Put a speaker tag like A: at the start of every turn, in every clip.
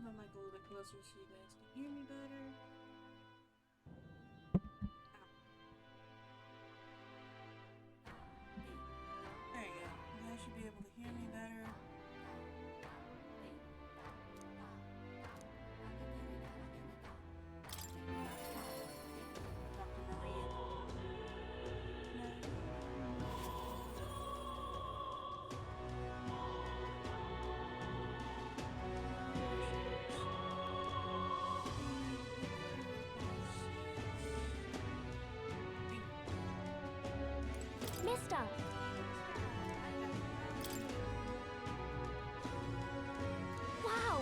A: move the mic a little bit closer so you guys can hear me better. There you go. You guys should be able to hear me better.
B: Mister! Wow!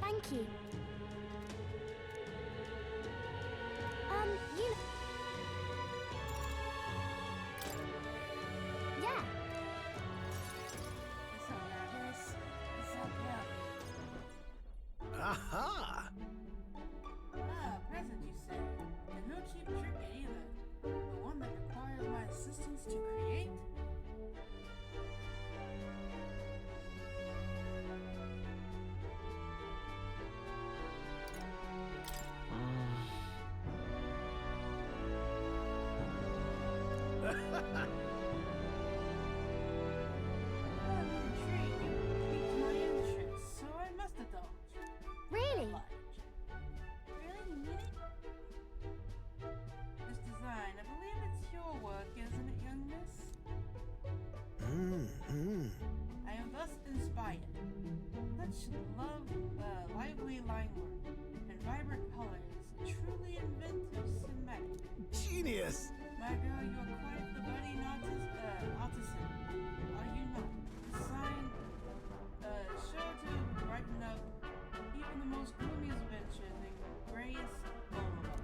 B: Thank you. You... Yeah.
C: Aha!
A: Ah, present, you say? And no cheap trick either. The one that requires my assistance to create? I'm intrigued. You piqued my interest, so I must indulge.
B: Really?
A: Really? You mean it? This design, I believe it's your work, isn't it, young miss? I am thus inspired. Such lively line work and vibrant colors, truly inventive cinematic.
C: Genius!
A: My girl, you are quite the budding artisan, are you not? The sign, sure to brighten up even the most gloomiest venture in the grayest boulevards.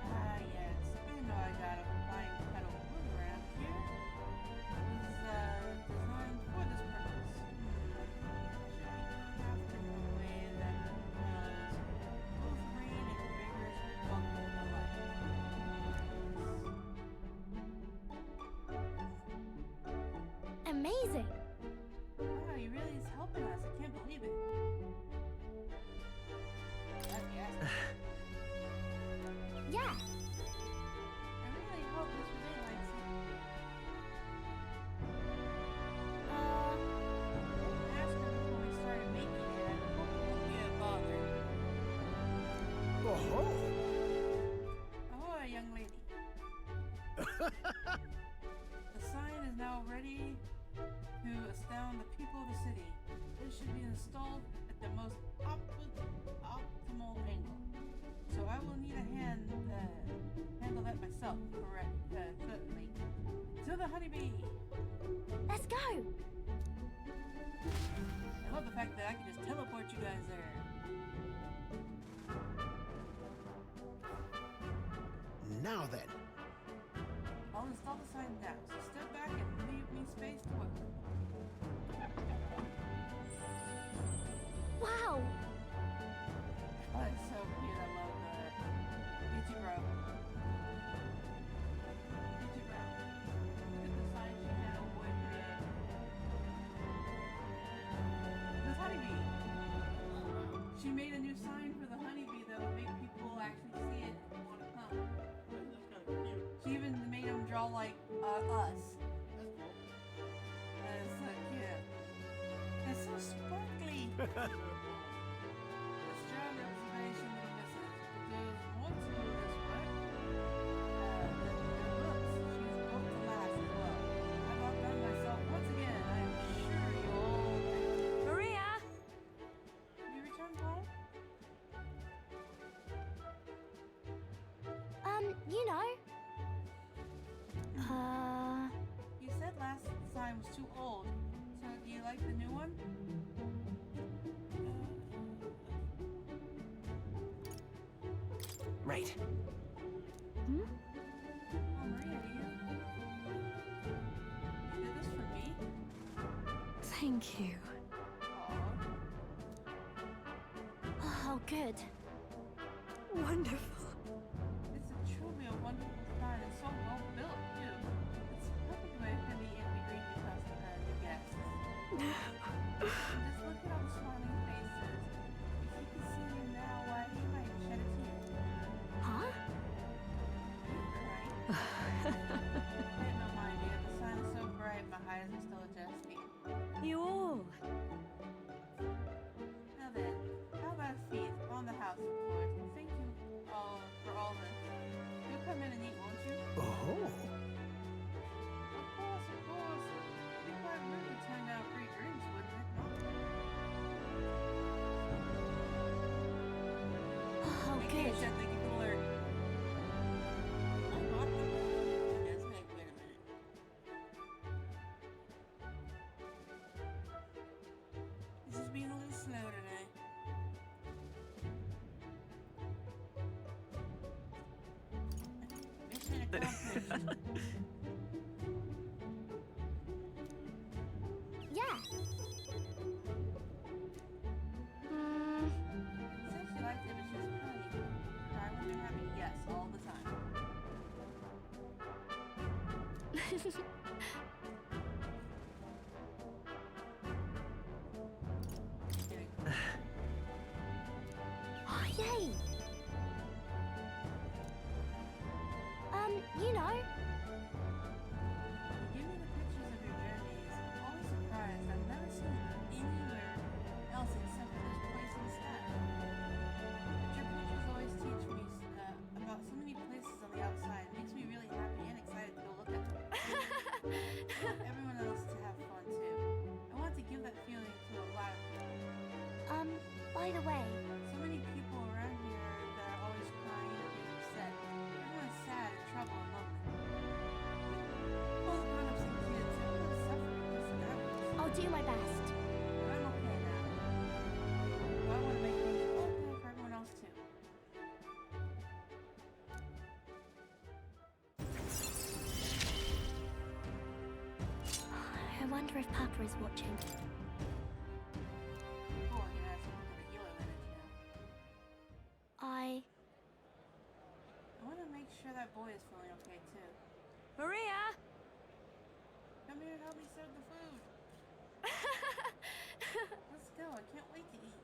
A: Ah, yes, I know I got a fine cut of wood around here. It was, designed for this purpose. Should be crafted in a way that compels both green and vigorous welcome alike.
B: Amazing.
A: Wow, he really is helping us. I can't believe it. Yes.
B: Yeah.
A: I really hope this really likes it. Ask her before we started making it. I hope it won't be a bother.
C: Oh-ho!
A: Ahoy, young lady. The sign is now ready to astound the people of the city. It should be installed at the most optimal angle. So I will need a handle that myself, correct? Certainly. To the honeybee!
B: Let's go.
A: I love the fact that I can just teleport you guys there.
C: Now then.
A: I'll install the sign now, so step back and leave me space to work.
B: Wow.
A: Oh, it's so cute. I love that. Beauty bro. Beauty bro. Look at the sign she had a boy create. This honeybee. She made a new sign for the honeybee that would make people actually see it and want to come.
D: That's kind of cute.
A: She even made them draw like us.
D: That's cool.
A: It's so cute. It's so sparkly. A strong observation that misses, but there's more to this work than it looks. She's built to last as well. I've outdone myself once again. I am sure you'll...
B: Maria!
A: Have you returned home?
B: You know.
A: You said last sign was too old, so do you like the new one?
C: Right.
A: Oh, Maria, do you?
E: Thank you.
B: Oh, good.
E: Wonderful.
A: It's a truly a wonderful sign and so well built too. It's a perfect way for the green because of the guests. Just look at all the smiling faces. If you could see me now, why you might shed a tear.
B: Huh?
A: Right? Hey, no mind you, the sun is so bright, my eyes are still adjusting.
E: You all.
A: Now then, how about a feast on the house, of course. Thank you all for all this. You'll come in and eat, won't you?
C: Oh.
A: Of course, of course. It'd be quite rude to turn down free drinks, wouldn't it?
B: Oh,
A: Hey,
B: good.
A: Keisha, thank you for the alert. Oh, what? Yes, wait a minute. This is being a little slow today. Mission accomplished.
B: Yeah.
A: Said she liked it, but she was funny. Cry when they're having yes all the time. Kidding.
B: Oh, yay. You know,
A: Give me the pictures of your journeys. I'm always surprised. I've never seen it anywhere else except for this place in the sky. But your pictures always teach me about so many places on the outside. It makes me really happy and excited to go look at them. I want everyone else to have fun too. I want to give that feeling to a lot of people.
B: by the way,
A: So many people around here that are always crying or being upset. Everyone's sad and troubled and lonely. Both grown-ups and kids, everyone's suffering just as I was.
B: I'll do my best.
A: But I'm okay now. But I want to make things okay for everyone else too.
B: I wonder if Papa is watching.
A: Or he has some kind of healer lineage, you know.
B: I
A: I want to make sure that boy is feeling okay too.
E: Maria!
A: Come here and help me serve the food. Let's go. I can't wait to eat.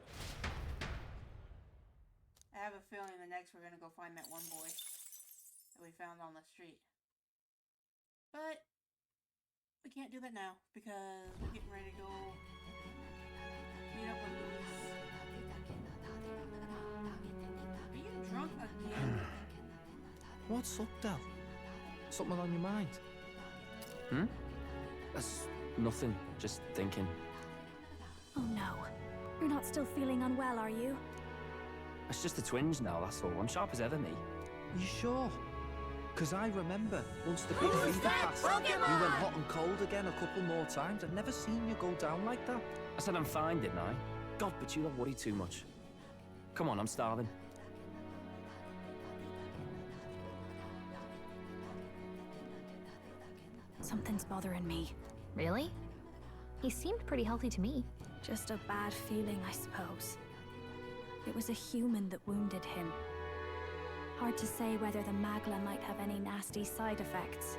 A: I have a feeling the next we're gonna go find that one boy that we found on the street. But we can't do that now because we're getting ready to go meet up with Luis. Are you drunk again?
F: What's up, Del? Something on your mind?
G: That's nothing, just thinking.
E: Oh no. You're not still feeling unwell, are you?
G: It's just the twinge now, that's all. I'm sharp as ever, me.
F: You sure? Because I remember once the big fever passed, you went hot and cold again a couple more times. I've never seen you go down like that.
G: I said I'm fine, didn't I? God, but you don't worry too much. Come on, I'm starving.
E: Something's bothering me.
H: Really? He seemed pretty healthy to me.
E: Just a bad feeling, I suppose. It was a human that wounded him. Hard to say whether the Magla might have any nasty side effects.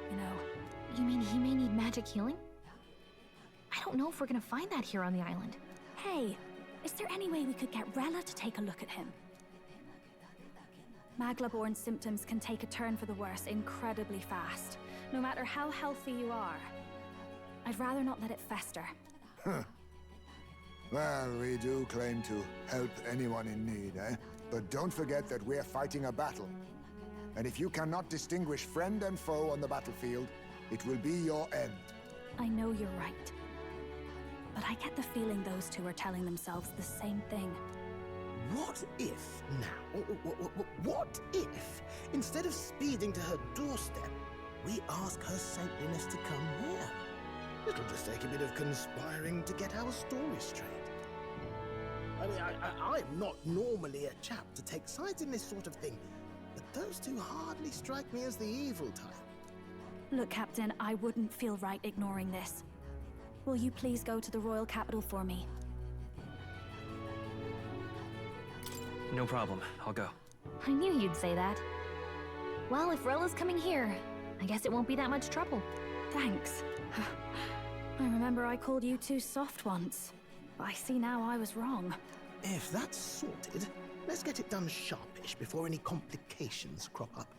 E: You know,
H: You mean he may need magic healing? I don't know if we're gonna find that here on the island.
E: hey, is there any way we could get Rella to take a look at him? Magla-born symptoms can take a turn for the worse incredibly fast, no matter how healthy you are. I'd rather not let it fester.
I: Well, we do claim to help anyone in need, eh? But don't forget that we're fighting a battle. And if you cannot distinguish friend and foe on the battlefield, it will be your end.
E: I know you're right. But I get the feeling those two are telling themselves the same thing.
C: What if now? What if, instead of speeding to her doorstep, we ask her saintliness to come here? It'll just take a bit of conspiring to get our story straight. I mean, I'm not normally a chap to take sides in this sort of thing, but those two hardly strike me as the evil type.
E: Look, Captain, I wouldn't feel right ignoring this. will you please go to the royal capital for me?
G: No problem. I'll go.
H: I knew you'd say that. Well, if Rella's coming here, I guess it won't be that much trouble.
E: Thanks. I remember I called you too soft once. But I see now I was wrong.
C: If that's sorted, let's get it done sharpish before any complications crop up.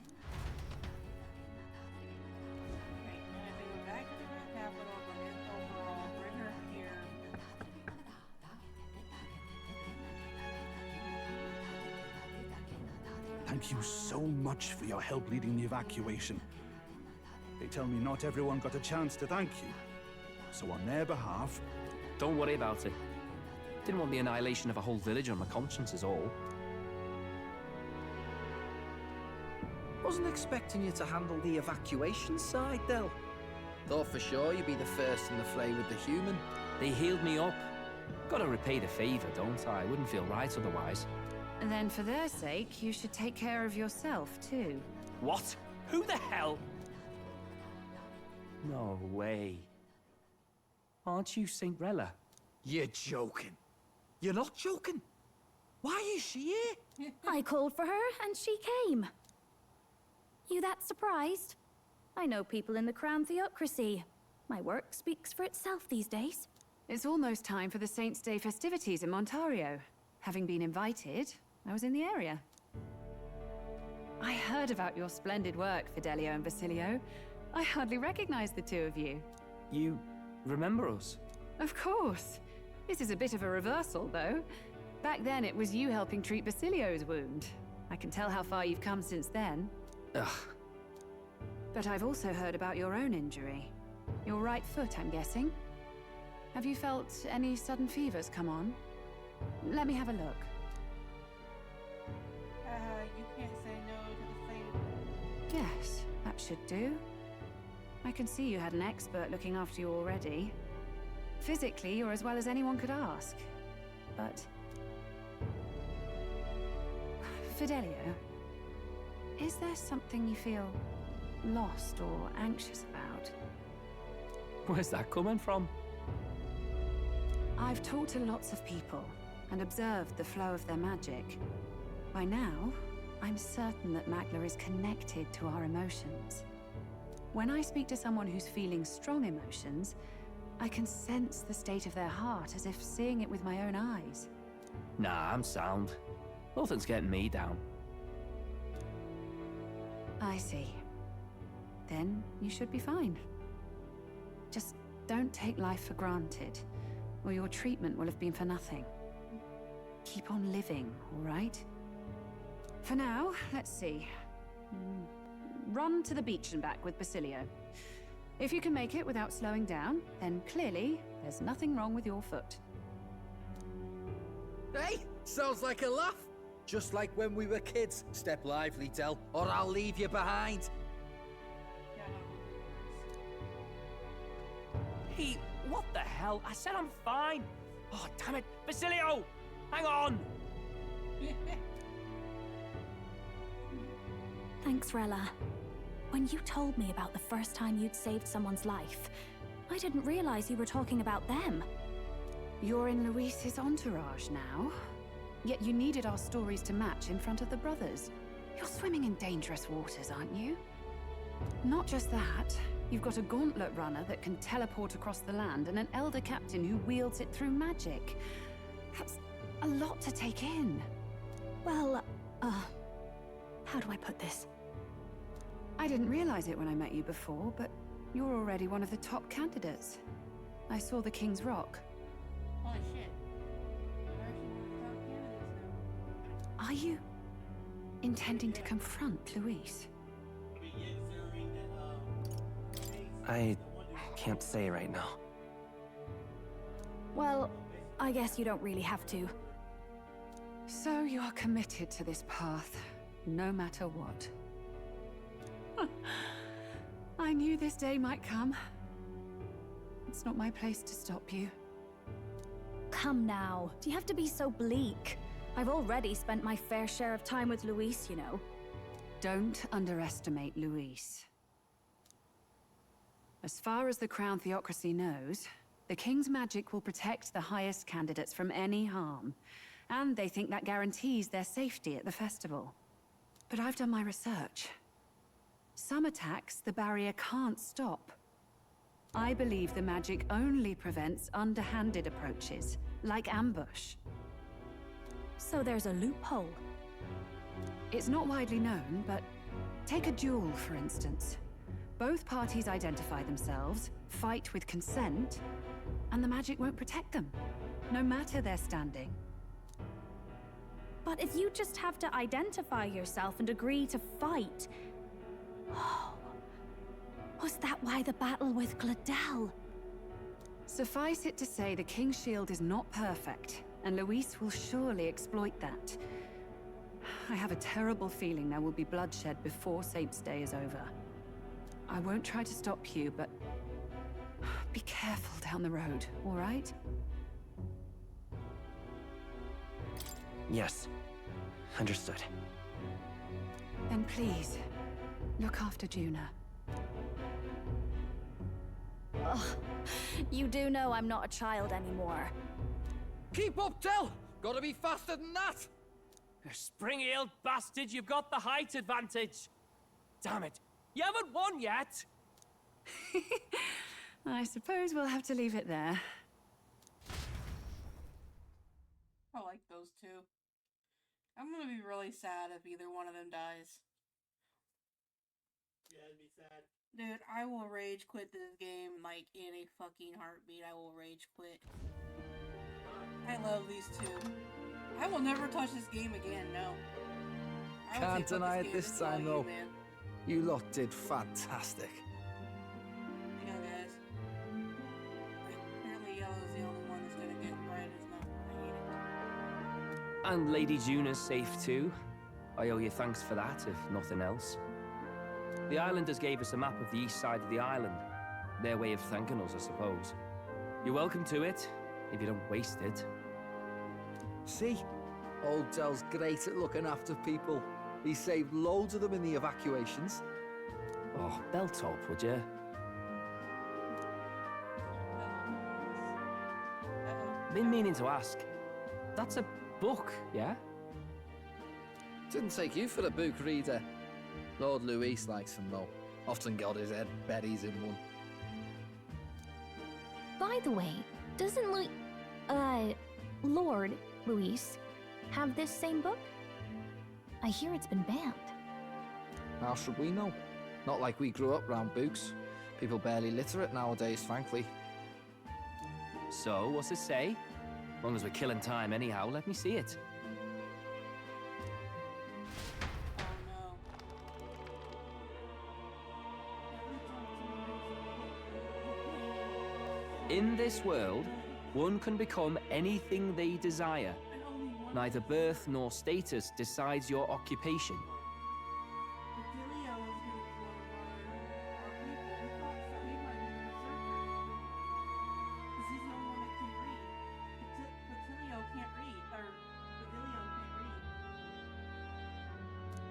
A: Right, now I have to go back to the royal capital, bring it overall, bring her here.
J: Thank you so much for your help leading the evacuation. They tell me not everyone got a chance to thank you. So on their behalf...
G: Don't worry about it. Didn't want the annihilation of a whole village on my conscience is all.
F: Wasn't expecting you to handle the evacuation side, Del. Thought for sure you'd be the first in the fray with the human.
G: They healed me up. Gotta repay the favor, don't I? Wouldn't feel right otherwise.
K: And then for their sake, you should take care of yourself, too.
G: What? Who the hell? No way. Aren't you Saint Rella?
F: You're joking. You're not joking. Why is she here?
E: I called for her, and she came. You that surprised? I know people in the Crown Theocracy. My work speaks for itself these days.
K: It's almost time for the Saints' Day festivities in Montario. Having been invited, I was in the area. I heard about your splendid work, Fidelio and Basilio. I hardly recognized the two of you.
G: You remember us?
K: Of course. This is a bit of a reversal, though. Back then, it was you helping treat Basilio's wound. I can tell how far you've come since then.
G: Ugh.
K: But I've also heard about your own injury. Your right foot, I'm guessing. Have you felt any sudden fevers come on? Let me have a look.
A: You can't say no to the Saint.
K: Yes, that should do. I can see you had an expert looking after you already. Physically, you're as well as anyone could ask. But... Fidelio, is there something you feel lost or anxious about?
G: Where's that coming from?
K: I've talked to lots of people and observed the flow of their magic. By now, I'm certain that Magla is connected to our emotions. When I speak to someone who's feeling strong emotions, I can sense the state of their heart as if seeing it with my own eyes.
G: Nah, I'm sound. Nothing's getting me down.
K: I see. Then you should be fine. Just don't take life for granted, or your treatment will have been for nothing. Keep on living, all right? For now, let's see. Run to the beach and back with Basilio. If you can make it without slowing down, then clearly there's nothing wrong with your foot.
F: Hey, sounds like a laugh. Just like when we were kids. Step lively, Del, or I'll leave you behind.
G: Hey, what the hell? I said I'm fine. Oh, damn it. Basilio! Hang on!
E: Thanks, Rella. When you told me about the first time you'd saved someone's life, I didn't realize you were talking about them.
K: You're in Luis's entourage now. Yet you needed our stories to match in front of the brothers. You're swimming in dangerous waters, aren't you? Not just that, you've got a gauntlet runner that can teleport across the land and an elder captain who wields it through magic. That's a lot to take in.
E: Well, how do I put this?
K: I didn't realize it when I met you before, but you're already one of the top candidates. I saw the King's Rock.
A: Holy shit. We're actually one of the top candidates now.
K: Are you intending to confront Luis?
G: I can't say right now.
E: Well, I guess you don't really have to.
K: So you are committed to this path, no matter what. I knew this day might come. It's not my place to stop you.
E: Come now, do you have to be so bleak? I've already spent my fair share of time with Luis, you know.
K: Don't underestimate Luis. As far as the Crown Theocracy knows, The King's magic will protect the highest candidates from any harm. And they think that guarantees their safety at the festival. But I've done my research. Some attacks the barrier can't stop. I believe the magic only prevents underhanded approaches, like ambush.
E: So there's a loophole.
K: It's not widely known, but take a duel, for instance. Both parties identify themselves, fight with consent, and the magic won't protect them, no matter their standing.
E: But if you just have to identify yourself and agree to fight... Oh, was that why the battle with Gladel?
K: Suffice it to say, the King's shield is not perfect, and Luis will surely exploit that. I have a terrible feeling there will be bloodshed before Saint's Day is over. I won't try to stop you, but be careful down the road, all right?
G: Yes. Understood.
K: Then please, look after Juna.
E: Ugh. You do know I'm not a child anymore.
F: Keep up, Del! Gotta be faster than that!
G: Spring-heeled bastard, you've got the height advantage. Damn it, you haven't won yet.
K: I suppose we'll have to leave it there.
A: I like those two. I'm gonna be really sad if either one of them dies.
D: Yeah, it'd be sad.
A: Dude, I will rage quit this game like in a fucking heartbeat. I will rage quit. I love these two. I will never touch this game again, no. I would
F: Can't
A: say, fuck
F: deny it
A: game,
F: this
A: is all
F: time,
A: you,
F: though.
A: man.
F: You lot did fantastic.
A: Hang on, guys. Apparently Yellow's the only one that's gonna get right. It's not. I hate it.
G: And Lady Juna's safe too. I owe you thanks for that, if nothing else. The Islanders gave us a map of the east side of the island. Their way of thanking us, I suppose. You're welcome to it, if you don't waste it.
F: See? Old Del's great at looking after people. He saved loads of them in the evacuations.
G: Oh, belt up, would you? Been meaning to ask. That's a book, yeah?
F: Didn't take you for a book reader. Lord Luis likes them though. Often got his head berries in one.
H: By the way, doesn't Lord Luis have this same book? I hear it's been banned.
F: How should we know? Not like we grew up round books. People barely literate nowadays, frankly.
G: So, what's it say? As long as we're killing time anyhow, let me see it. In this world, one can become anything they desire. Neither birth nor status decides your occupation.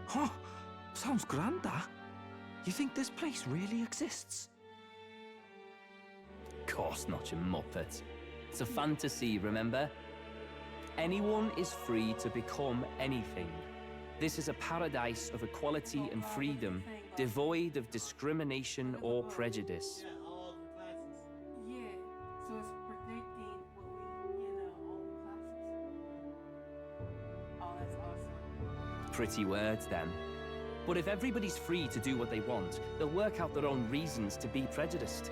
F: Huh? Sounds grand, that. You think this place really exists?
G: Of course not, you muppet. It's a fantasy, remember? Anyone is free to become anything. This is a paradise of equality and freedom, devoid of discrimination or prejudice.
D: Yeah, all the classes.
A: Yeah, so it's predicting what we, all the classes. Oh, that's awesome.
G: Pretty words, then. But if everybody's free to do what they want, they'll work out their own reasons to be prejudiced.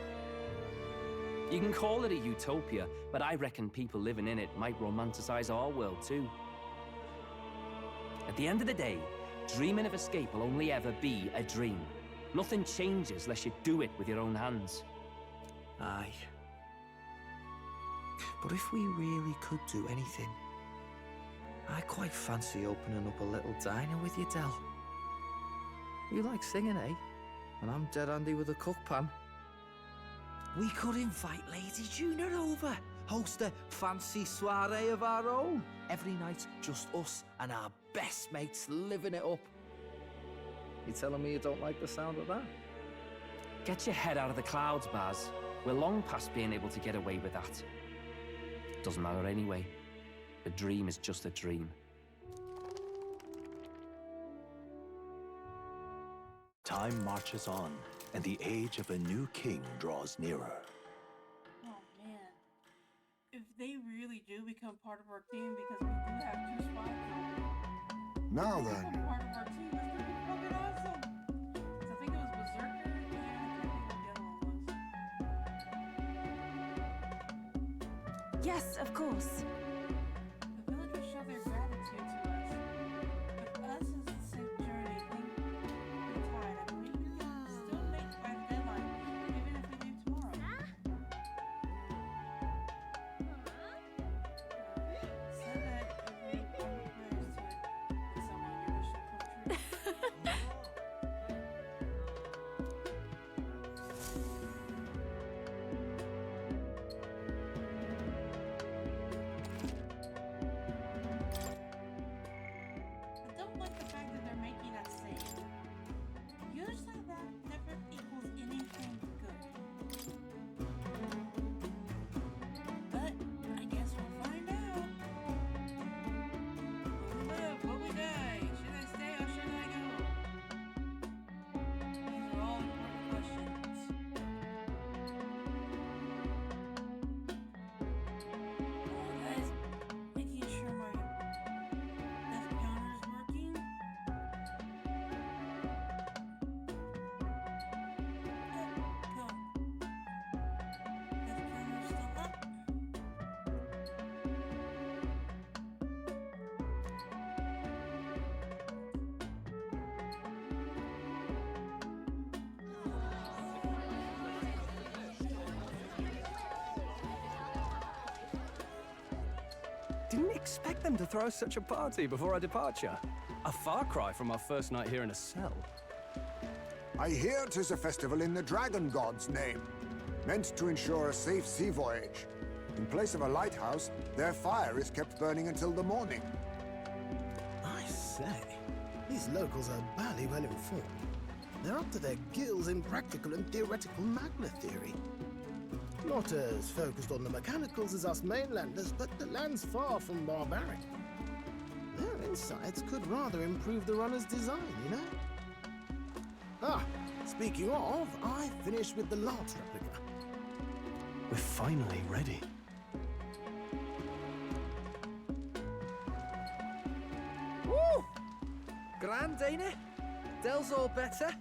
G: You can call it a utopia, but I reckon people living in it might romanticize our world too. At the end of the day, dreaming of escape will only ever be a dream. Nothing changes unless you do it with your own hands.
F: Aye. But if we really could do anything, I quite fancy opening up a little diner with you, Del. You like singing, eh? And I'm dead handy with a cook pan. We could invite Lady Juna over, host a fancy soiree of our own. Every night, just us and our best mates living it up. You telling me you don't like the sound of that?
G: Get your head out of the clouds, Baz. We're long past being able to get away with that. Doesn't matter anyway. A dream is just a dream.
L: Time marches on, and the age of a new king draws nearer.
A: Oh man. If they really do become part of our team, because we do have 2 spots open.
I: Now
A: Become
I: then,
A: part of our team, that's gonna be fucking awesome. 'Cause I think it was Berserker, and I can't think what the other one was.
K: Yes, of course.
A: The villagers show their gratitude to us. But us is the safe journey. Think the tide. I believe we can still make by the deadline, even if we leave tomorrow. Said that if we offer prayers to it, then someone your wish will come true. I don't like the fact that they're making us safe. Usually that never equals anything good. But I guess we'll find out. Will we live? Will we die? Should I stay or should I go? These are all important questions. Guys, making sure my death counter is working. Go. Death counter is still up.
M: Didn't expect them to throw such a party before our departure. A far cry from our first night here in a cell.
I: I hear 'tis a festival in the Dragon God's name, meant to ensure a safe sea voyage. In place of a lighthouse, their fire is kept burning until the morning.
C: I say, these locals are barely well informed. They're up to their gills in practical and theoretical magna theory. Not as focused on the mechanicals as us mainlanders, but the land's far from barbaric. Their insights could rather improve the runner's design, you know? Ah, speaking of, I finished with the lance replica.
L: We're finally ready.
F: Woo! Grand, ain't it? Dell's all better,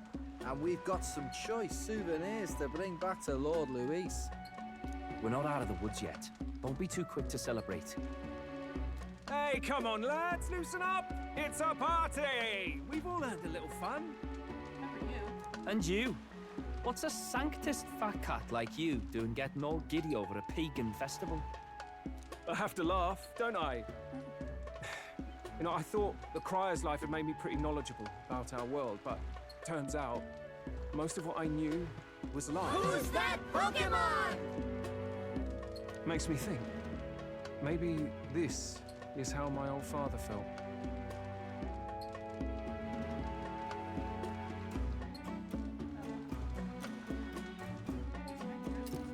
F: and we've got some choice souvenirs to bring back to Lord Luis.
G: We're not out of the woods yet. Don't be too quick to celebrate.
M: Hey, come on, lads, loosen up! It's a party! We've all earned a little fun.
A: Remember you.
G: And you? What's a sanctist fat cat like you doing getting all giddy over a pagan festival?
M: I have to laugh, don't I? You know, I thought the Crier's life had made me pretty knowledgeable about our world, but turns out most of what I knew was lies.
B: Who's that Pokemon?
M: Makes me think. Maybe this is how my old father felt.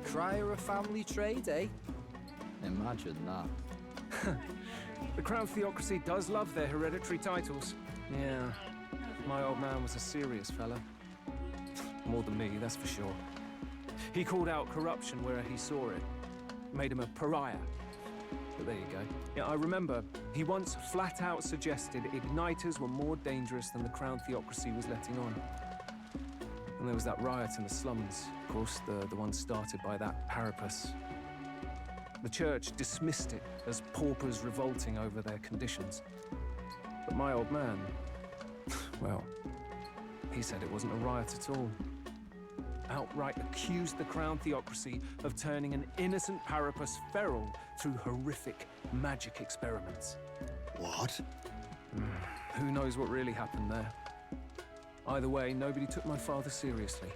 F: Crier a family trade, eh? Imagine that.
M: The Crown Theocracy does love their hereditary titles. Yeah, my old man was a serious fella. More than me, that's for sure. He called out corruption where he saw it. Made him a pariah. But there you go. Yeah, I remember he once flat out suggested igniters were more dangerous than the Crown Theocracy was letting on. And there was that riot in the slums, of course, the one started by that Parapus. The church dismissed it as paupers revolting over their conditions. But my old man, well, he said it wasn't a riot at all. Outright accused the Crown Theocracy of turning an innocent Parapus feral through horrific magic experiments.
I: What?
M: Who knows what really happened there? Either way, nobody took my father seriously.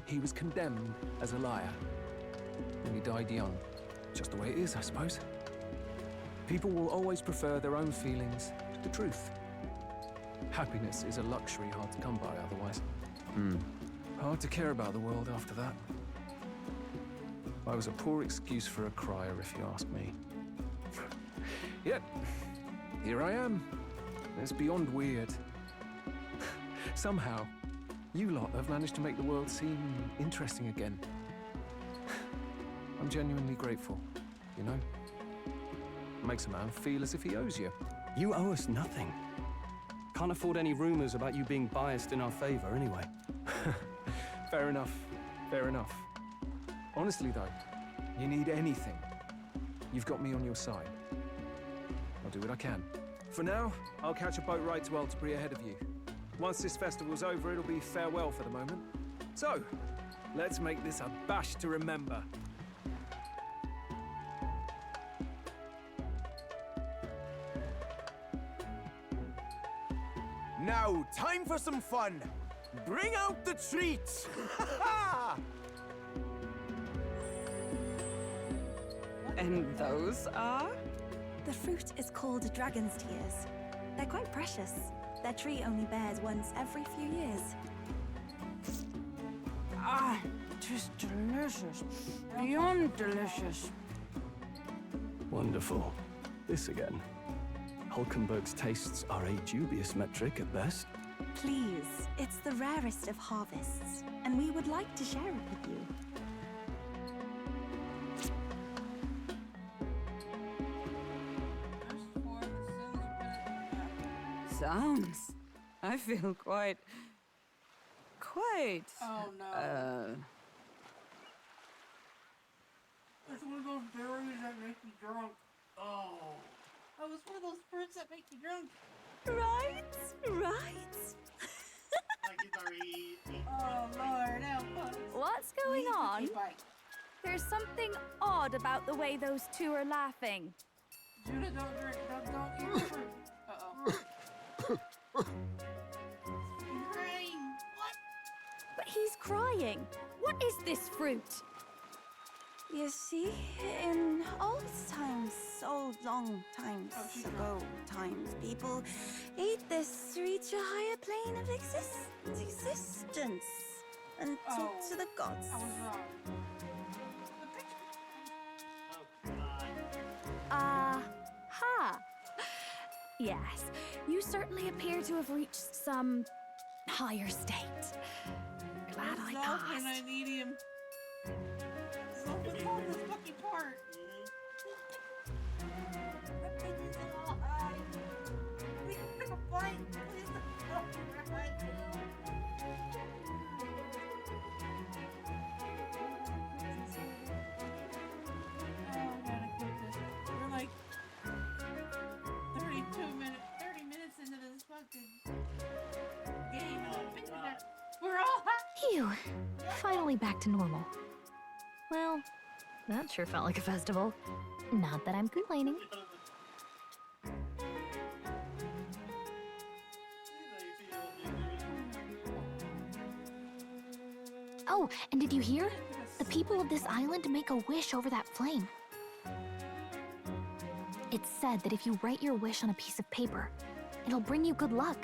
M: He was condemned as a liar. And he died young. Just the way it is, I suppose. People will always prefer their own feelings to the truth. Happiness is a luxury hard to come by otherwise. Hard to care about the world after that. I was a poor excuse for a crier, if you ask me. Yet, here I am. It's beyond weird. Somehow, you lot have managed to make the world seem interesting again. I'm genuinely grateful, you know? Makes a man feel as if he owes you.
N: You owe us nothing. Can't afford any rumors about you being biased in our favor, anyway.
M: Fair enough. Fair enough. Honestly, though, you need anything, you've got me on your side. I'll do what I can. For now, I'll catch a boat ride to Altabury ahead of you. Once this festival's over, it'll be farewell for the moment. So, let's make this a bash to remember.
O: Now, time for some fun. Bring out the treats!
P: And those are?
Q: The fruit is called dragon's tears. They're quite precious. Their tree only bears once every few years.
P: Ah, tis delicious. Beyond delicious.
N: Wonderful. This again. Hulkenberg's tastes are a dubious metric at best.
Q: Please, it's the rarest of harvests, and we would like to share it with you.
P: Sounds. I feel quite.
A: Oh no. It's one of those berries that make you drunk. Oh. Oh, it's one of those fruits that make you drunk.
Q: Right?
A: Oh Lord, help us.
E: What's going on? There's something odd about the way those two are laughing.
A: Judah, don't drink. Don't eat the fruit. Uh-oh. He's crying. What?
E: But he's crying. What is this fruit?
Q: You see, in old times, so long times ago people ate this to reach a higher plane of existence and talk to the gods.
A: I was wrong.
E: Aha! Yes, you certainly appear to have reached some higher state. Glad I asked.
A: And I need him. So what's on this fucking part? We can pick a fight. Please don't We're like 30 minutes into this fucking game. We're all happy.
H: Phew. Finally back to normal. Well, that sure felt like a festival. Not that I'm complaining. Oh, and did you hear? The people of this island make a wish over that flame. It's said that if you write your wish on a piece of paper, it'll bring you good luck.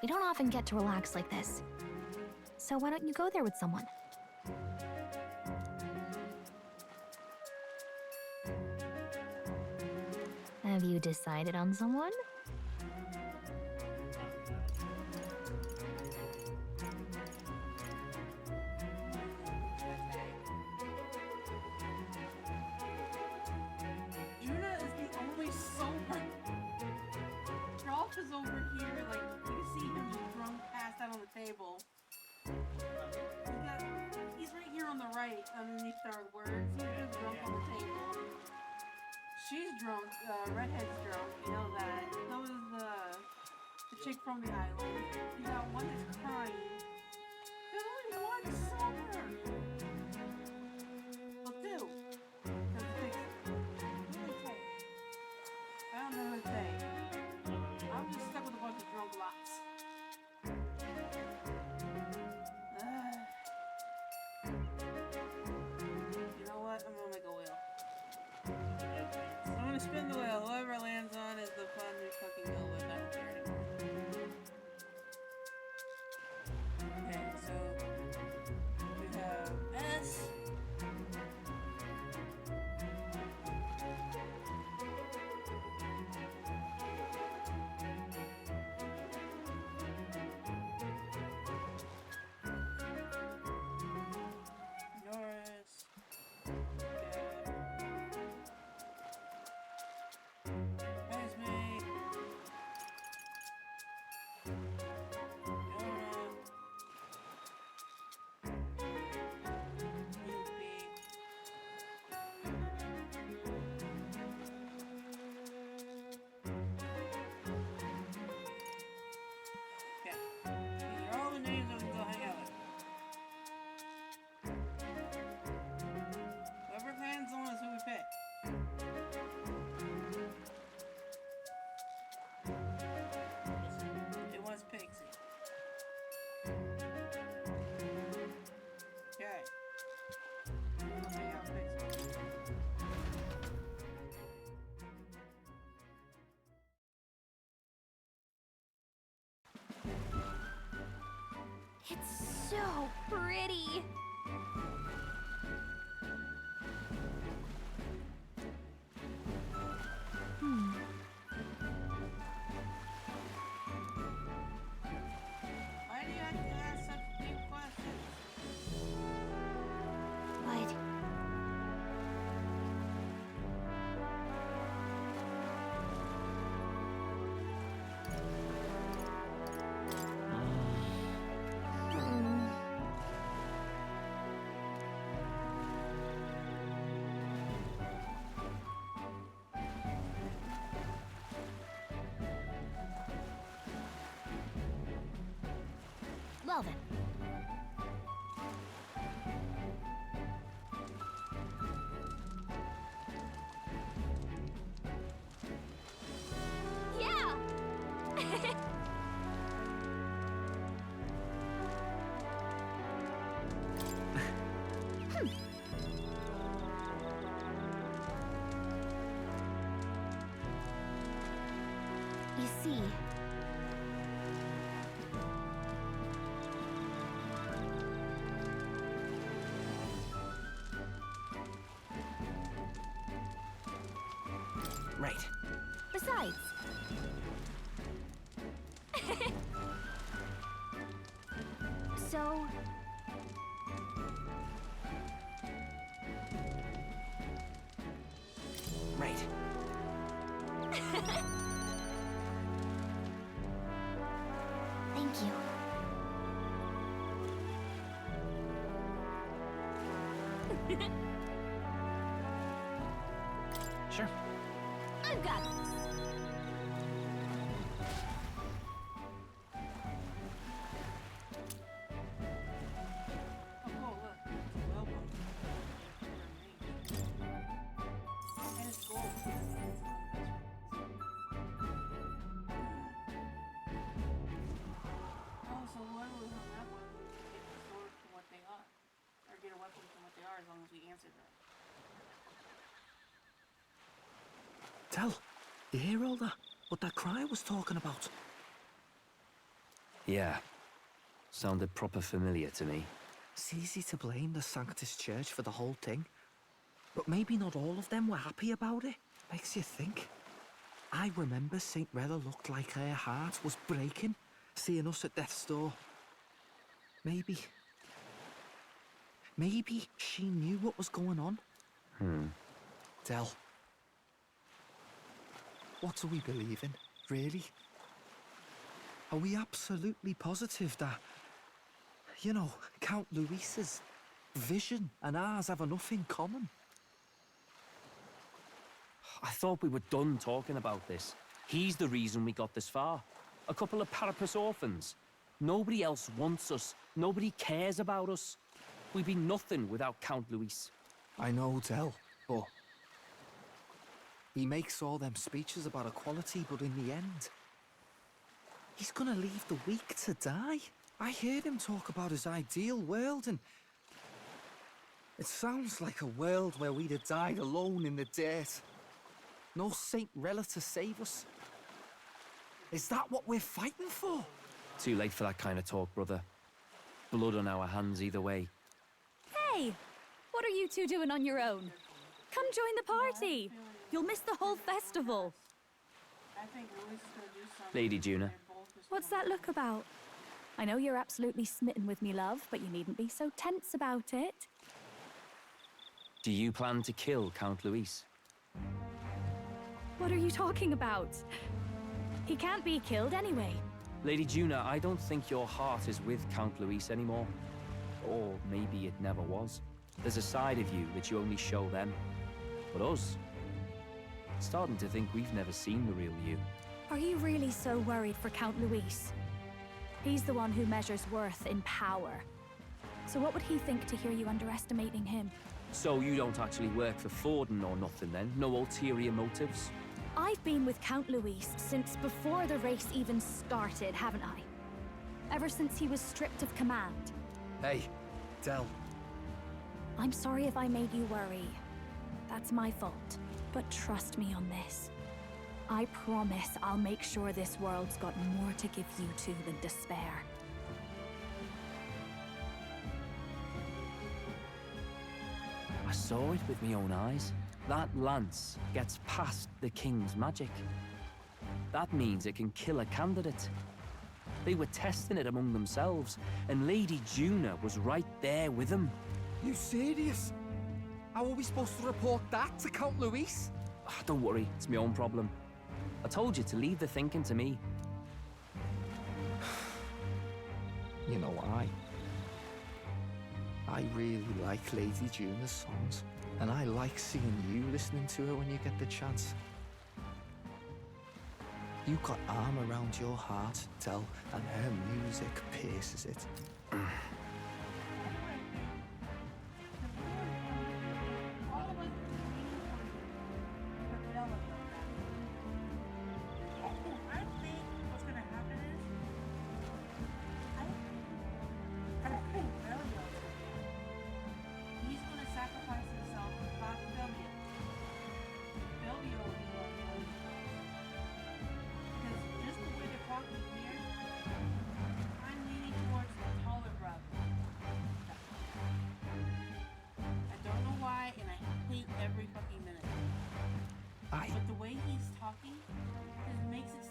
H: We don't often get to relax like this. So why don't you go there with someone? Have you decided on someone?
A: Juna is the only sober. Rolf is over here, like, you can see him just drunk, passed out on the table. He's right here on the right, underneath our words. He's just drunk on the table. She's drunk, Redhead's drunk, you know that. So is the chick from the island. You got one that's crying. There's only one sober. Well, two. Because it takes... Who do they take? I don't know who they take. I'm just stuck with a bunch of drunk lots. You know what? I'm gonna make a wheel. So I'm gonna spin the wheel. Whoever lands on is the fun we fucking go with. I don't care anymore. Okay, so we have S,
H: It's so pretty.
A: Why do you have to ask such deep questions?
H: What? Well then. Yeah! You see,
F: Right.
H: besides. So,
F: Right.
H: thank you.
F: Sure.
H: I've got this.
A: Oh, cool, look. It's a whalebone. And it's gold. Oh, so whoever was on that one would get the sword for what they are. Or get a weapon for what they are as long as we answered that.
F: Tell, you hear all that? What that cry was talking about?
G: Yeah. Sounded proper familiar to me.
F: It's easy to blame the Sanctus Church for the whole thing. But maybe not all of them were happy about it. Makes you think. I remember St. Rella looked like her heart was breaking, seeing us at death's door. Maybe she knew what was going on. Del, what do we believe in, really? Are we absolutely positive that, you know, Count Luis's vision and ours have enough in common?
G: I thought we were done talking about this. He's the reason we got this far. A couple of Parapus orphans. Nobody else wants us. Nobody cares about us. We'd be nothing without Count Luis.
F: I know, Del, but he makes all them speeches about equality, but in the end, he's gonna leave the weak to die. I heard him talk about his ideal world, and it sounds like a world where we'd have died alone in the dirt. No Saint Rella to save us. Is that what we're fighting for?
G: Too late for that kind of talk, brother. Blood on our hands either way.
E: Hey! What are you two doing on your own? Come join the party! You'll miss the whole festival.
A: I think Luis is gonna do something.
G: Lady Juna.
E: What's that look about? I know you're absolutely smitten with me, love, but you needn't be so tense about it.
G: Do you plan to kill Count Luis?
E: What are you talking about? He can't be killed anyway.
G: Lady Juna, I don't think your heart is with Count Luis anymore. Or maybe it never was. There's a side of you that you only show them. But us, starting to think we've never seen the real you.
E: Are you really so worried for Count Luis? He's the one who measures worth in power. So what would he think to hear you underestimating him?
G: So you don't actually work for Forden or nothing then? No ulterior motives?
E: I've been with Count Luis since before the race even started, haven't I? Ever since he was stripped of command.
F: Hey, Del.
E: I'm sorry if I made you worry. That's my fault. But trust me on this. I promise I'll make sure this world's got more to give you two than despair.
G: saw it with my own eyes. That lance gets past the king's magic. That means it can kill a candidate. They were testing it among themselves, and Lady Juna was right there with them.
F: You serious? How are we supposed to report that to Count Luis?
G: Don't worry, it's my own problem. I told you to leave the thinking to me.
F: You know, I really like Lady Juna's songs, and I like seeing you listening to her when you get the chance. You've got arm around your heart, Del, and her music pierces it.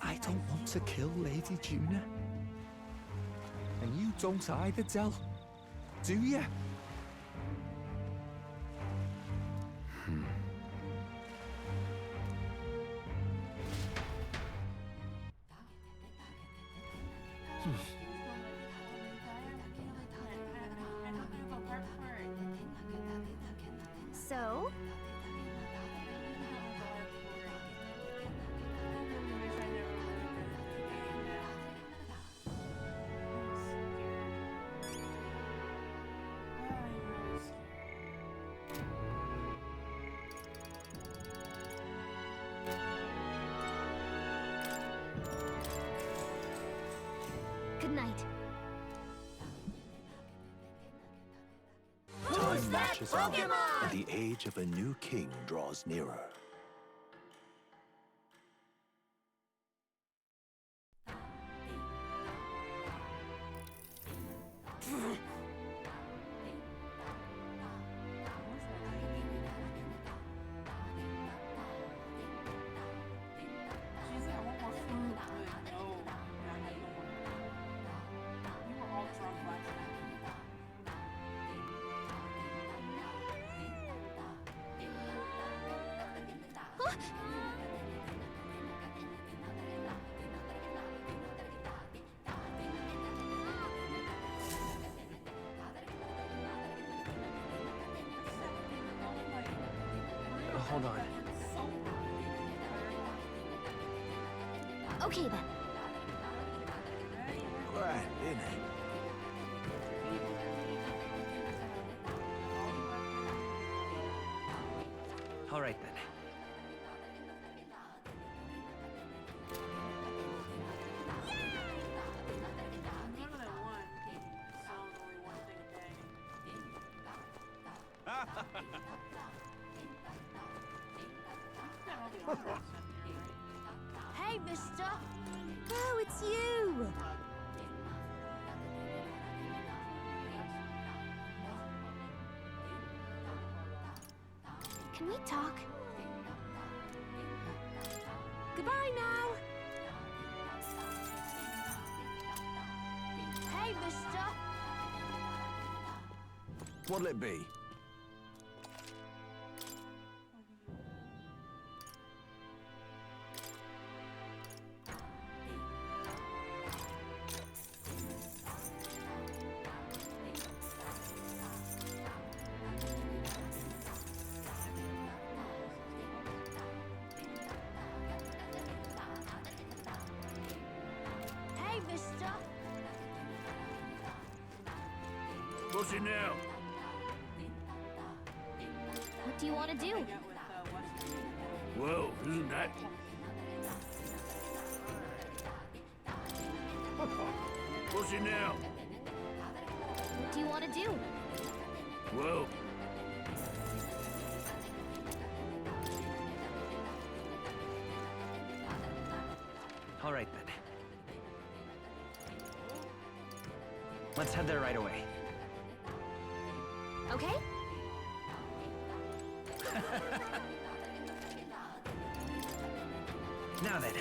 F: I don't want to kill Lady Juna. And you don't either, Del. Do you?
H: So? Good night.
L: Time marches on, and the age of a new king draws nearer.
M: Hold on.
H: Okay then.
L: Right, innit?
G: All right, then.
Q: Hey, mister! Oh, it's you!
H: Can we talk?
Q: Goodbye now! Hey, mister!
O: What'll it be?
Q: Hey, mister!
O: What's it now?
H: What do you want to do?
O: Well, isn't that... What's it now?
H: What do you want to do?
O: Well...
G: All right, then. Let's head there right away.
H: Okay?
F: Now then.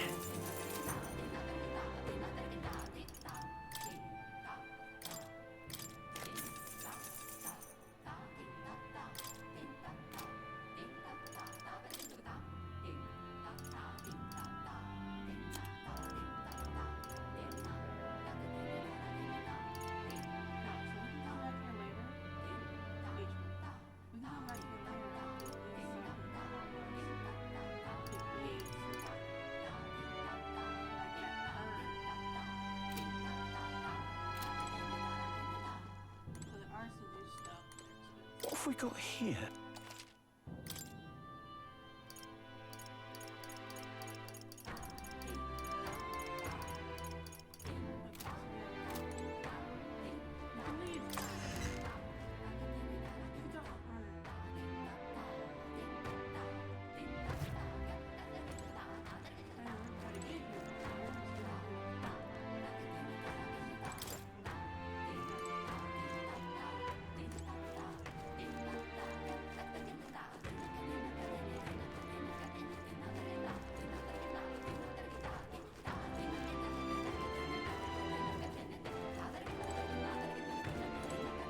L: What have we got here?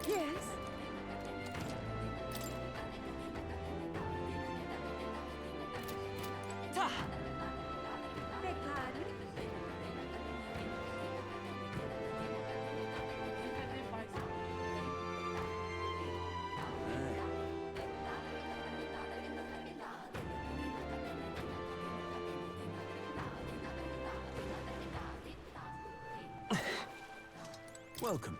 Q: Yes. Beg pardon?
L: Welcome.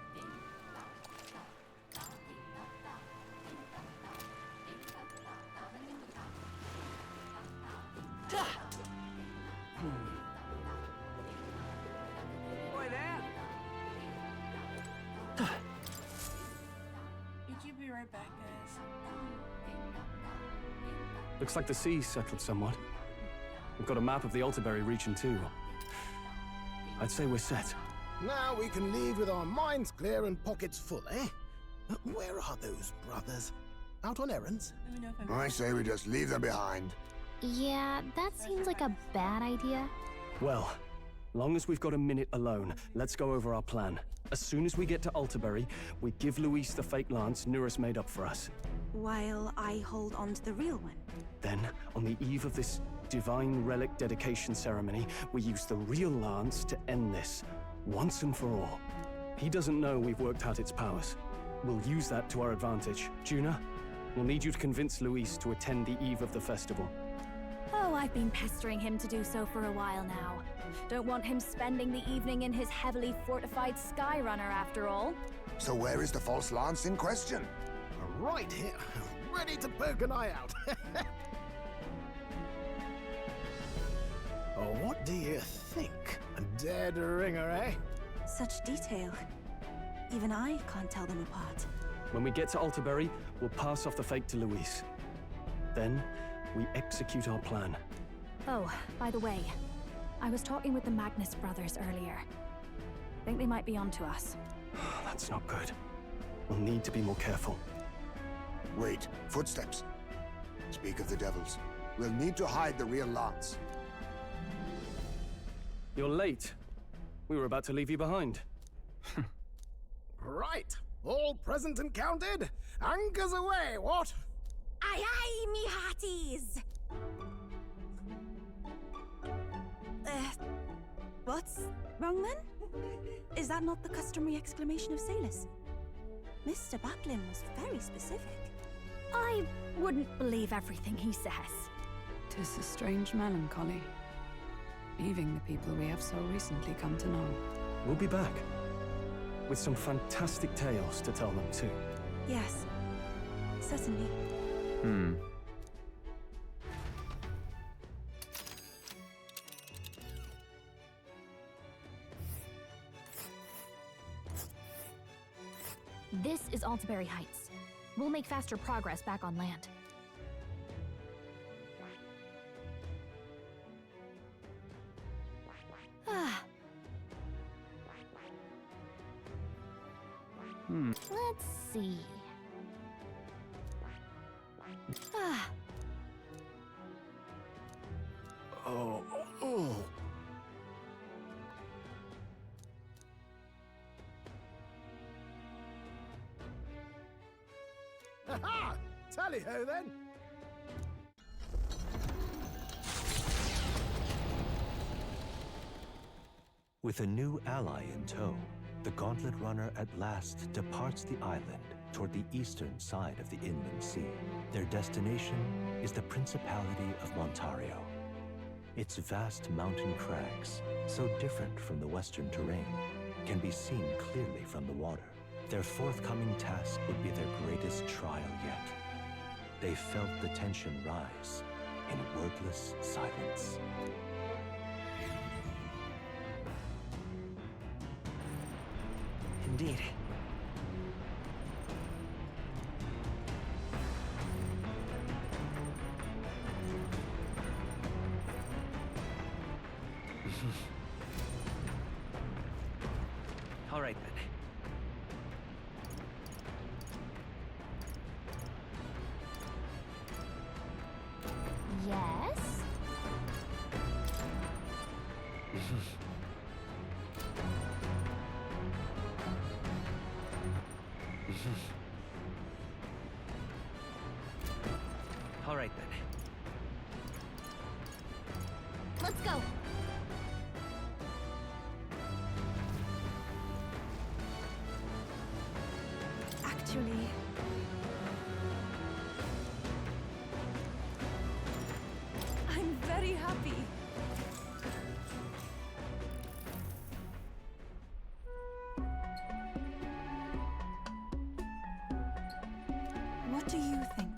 P: Boy there.
A: You be right back, guys.
N: Looks like the sea's settled somewhat. We've got a map of the Altaberry region too. I'd say we're set.
C: Now we can leave with our minds clear and pockets full, eh? Where are those brothers? Out on errands?
A: Let me know if I'm
I: I say we just leave them behind.
H: Yeah, that seems like a bad idea.
N: Well, long as we've got a minute alone, let's go over our plan. As soon as we get to Altaberry, we give Luis the fake lance Nuris made up for us.
Q: While I hold on to the real one.
N: Then, on the eve of this divine relic dedication ceremony, we use the real lance to end this, once and for all. He doesn't know we've worked out its powers. We'll use that to our advantage. Juna, we'll need you to convince Luis to attend the eve of the festival.
E: Oh, I've been pestering him to do so for a while now. Don't want him spending the evening in his heavily fortified Skyrunner after all.
I: So where is the false lance in question?
C: Right here, ready to poke an eye out. Oh, what do you think? A dead ringer, eh?
Q: Such detail. Even I can't tell them apart.
N: When we get to Altaberry, we'll pass off the fake to Luis. Then, we execute our plan.
E: Oh, by the way, I was talking with the Magnus brothers earlier. Think they might be onto us.
N: That's not good. We'll need to be more careful.
I: Wait, footsteps. Speak of the devils. We'll need to hide the real lance.
N: You're late. We were about to leave you behind.
C: Right, all present and counted? Anchors away, what?
Q: Aye aye, me hearties! What's wrong then? Is that not the customary exclamation of sailors? Mr. Butlin was very specific.
E: I wouldn't believe everything he says.
K: 'Tis a strange melancholy, leaving the people we have so recently come to know.
N: We'll be back. With some fantastic tales to tell them too.
Q: Yes, certainly.
H: This is Altaberry Heights. We'll make faster progress back on land. Let's see.
C: Ha! Tally-ho then!
L: With a new ally in tow, the Gauntlet Runner at last departs the island toward the eastern side of the inland sea. Their destination is the Principality of Montario. Its vast mountain crags, so different from the western terrain, can be seen clearly from the water. Their forthcoming task would be their greatest trial yet. They felt the tension rise in wordless silence.
F: Indeed. All right, then.
H: Yes?
F: All right, then.
H: Let's go.
Q: Actually, I'm very happy. What do you think?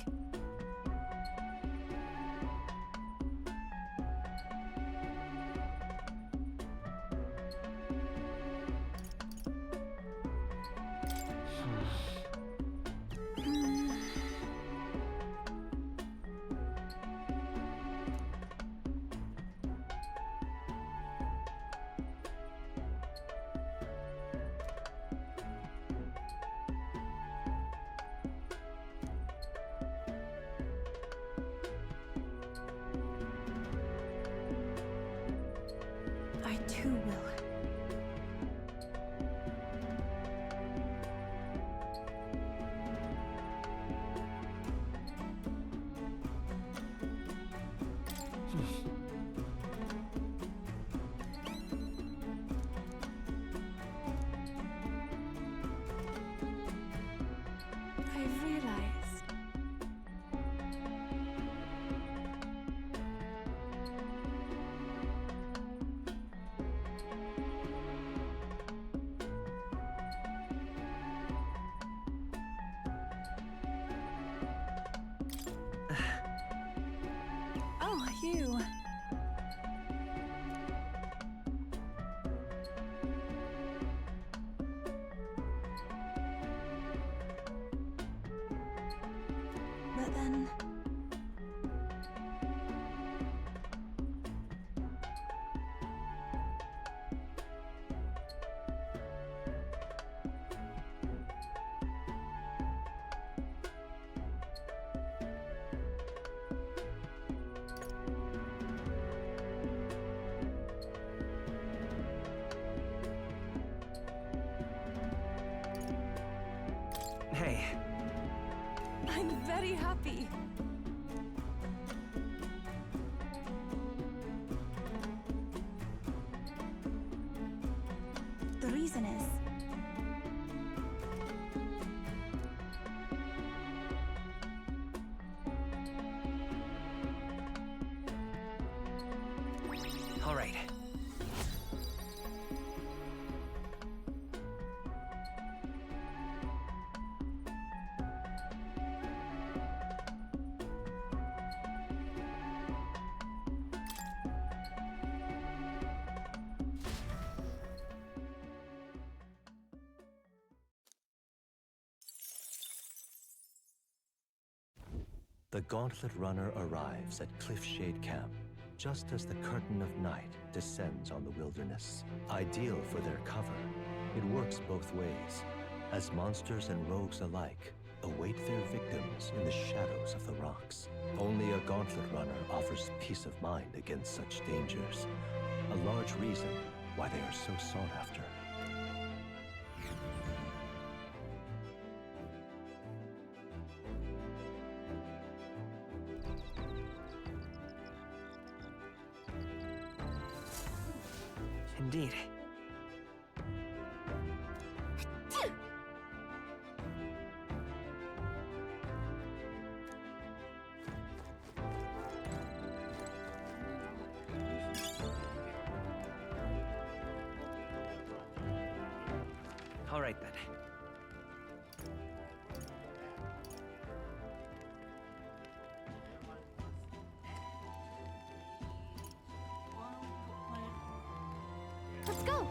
Q: I too will. I've realized. Oh, you. But then...
F: Hey.
Q: I'm very happy. The reason is...
F: All right.
L: The Gauntlet Runner arrives at Cliffshade Camp just as the curtain of night descends on the wilderness. Ideal for their cover, it works both ways, as monsters and rogues alike await their victims in the shadows of the rocks. Only a Gauntlet Runner offers peace of mind against such dangers, a large reason why they are so sought after.
F: Indeed. All right then.
H: Let's go!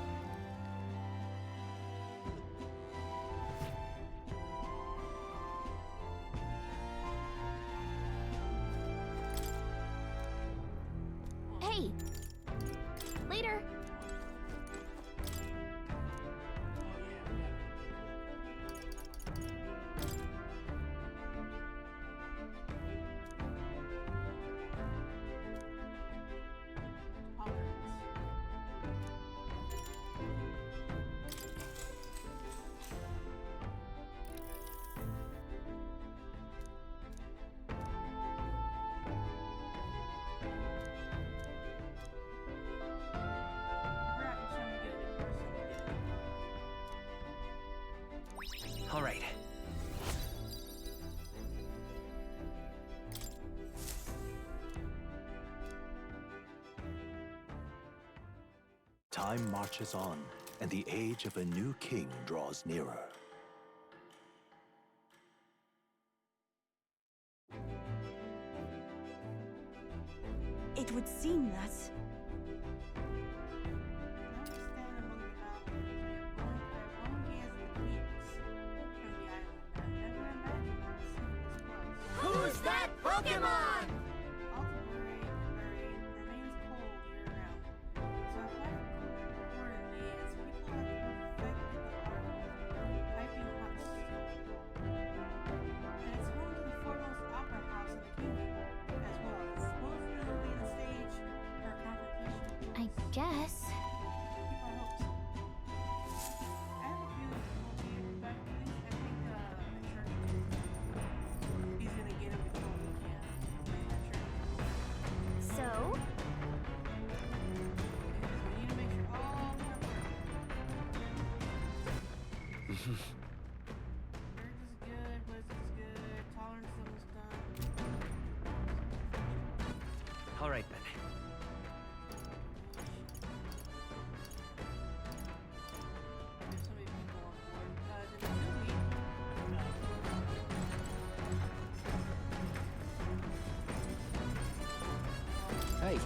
H: Hey! Later!
F: All right.
L: Time marches on, and the age of a new king draws nearer.
Q: It would seem that
B: Who's that Pokemon?
H: I guess. So?
F: All right then. Hey.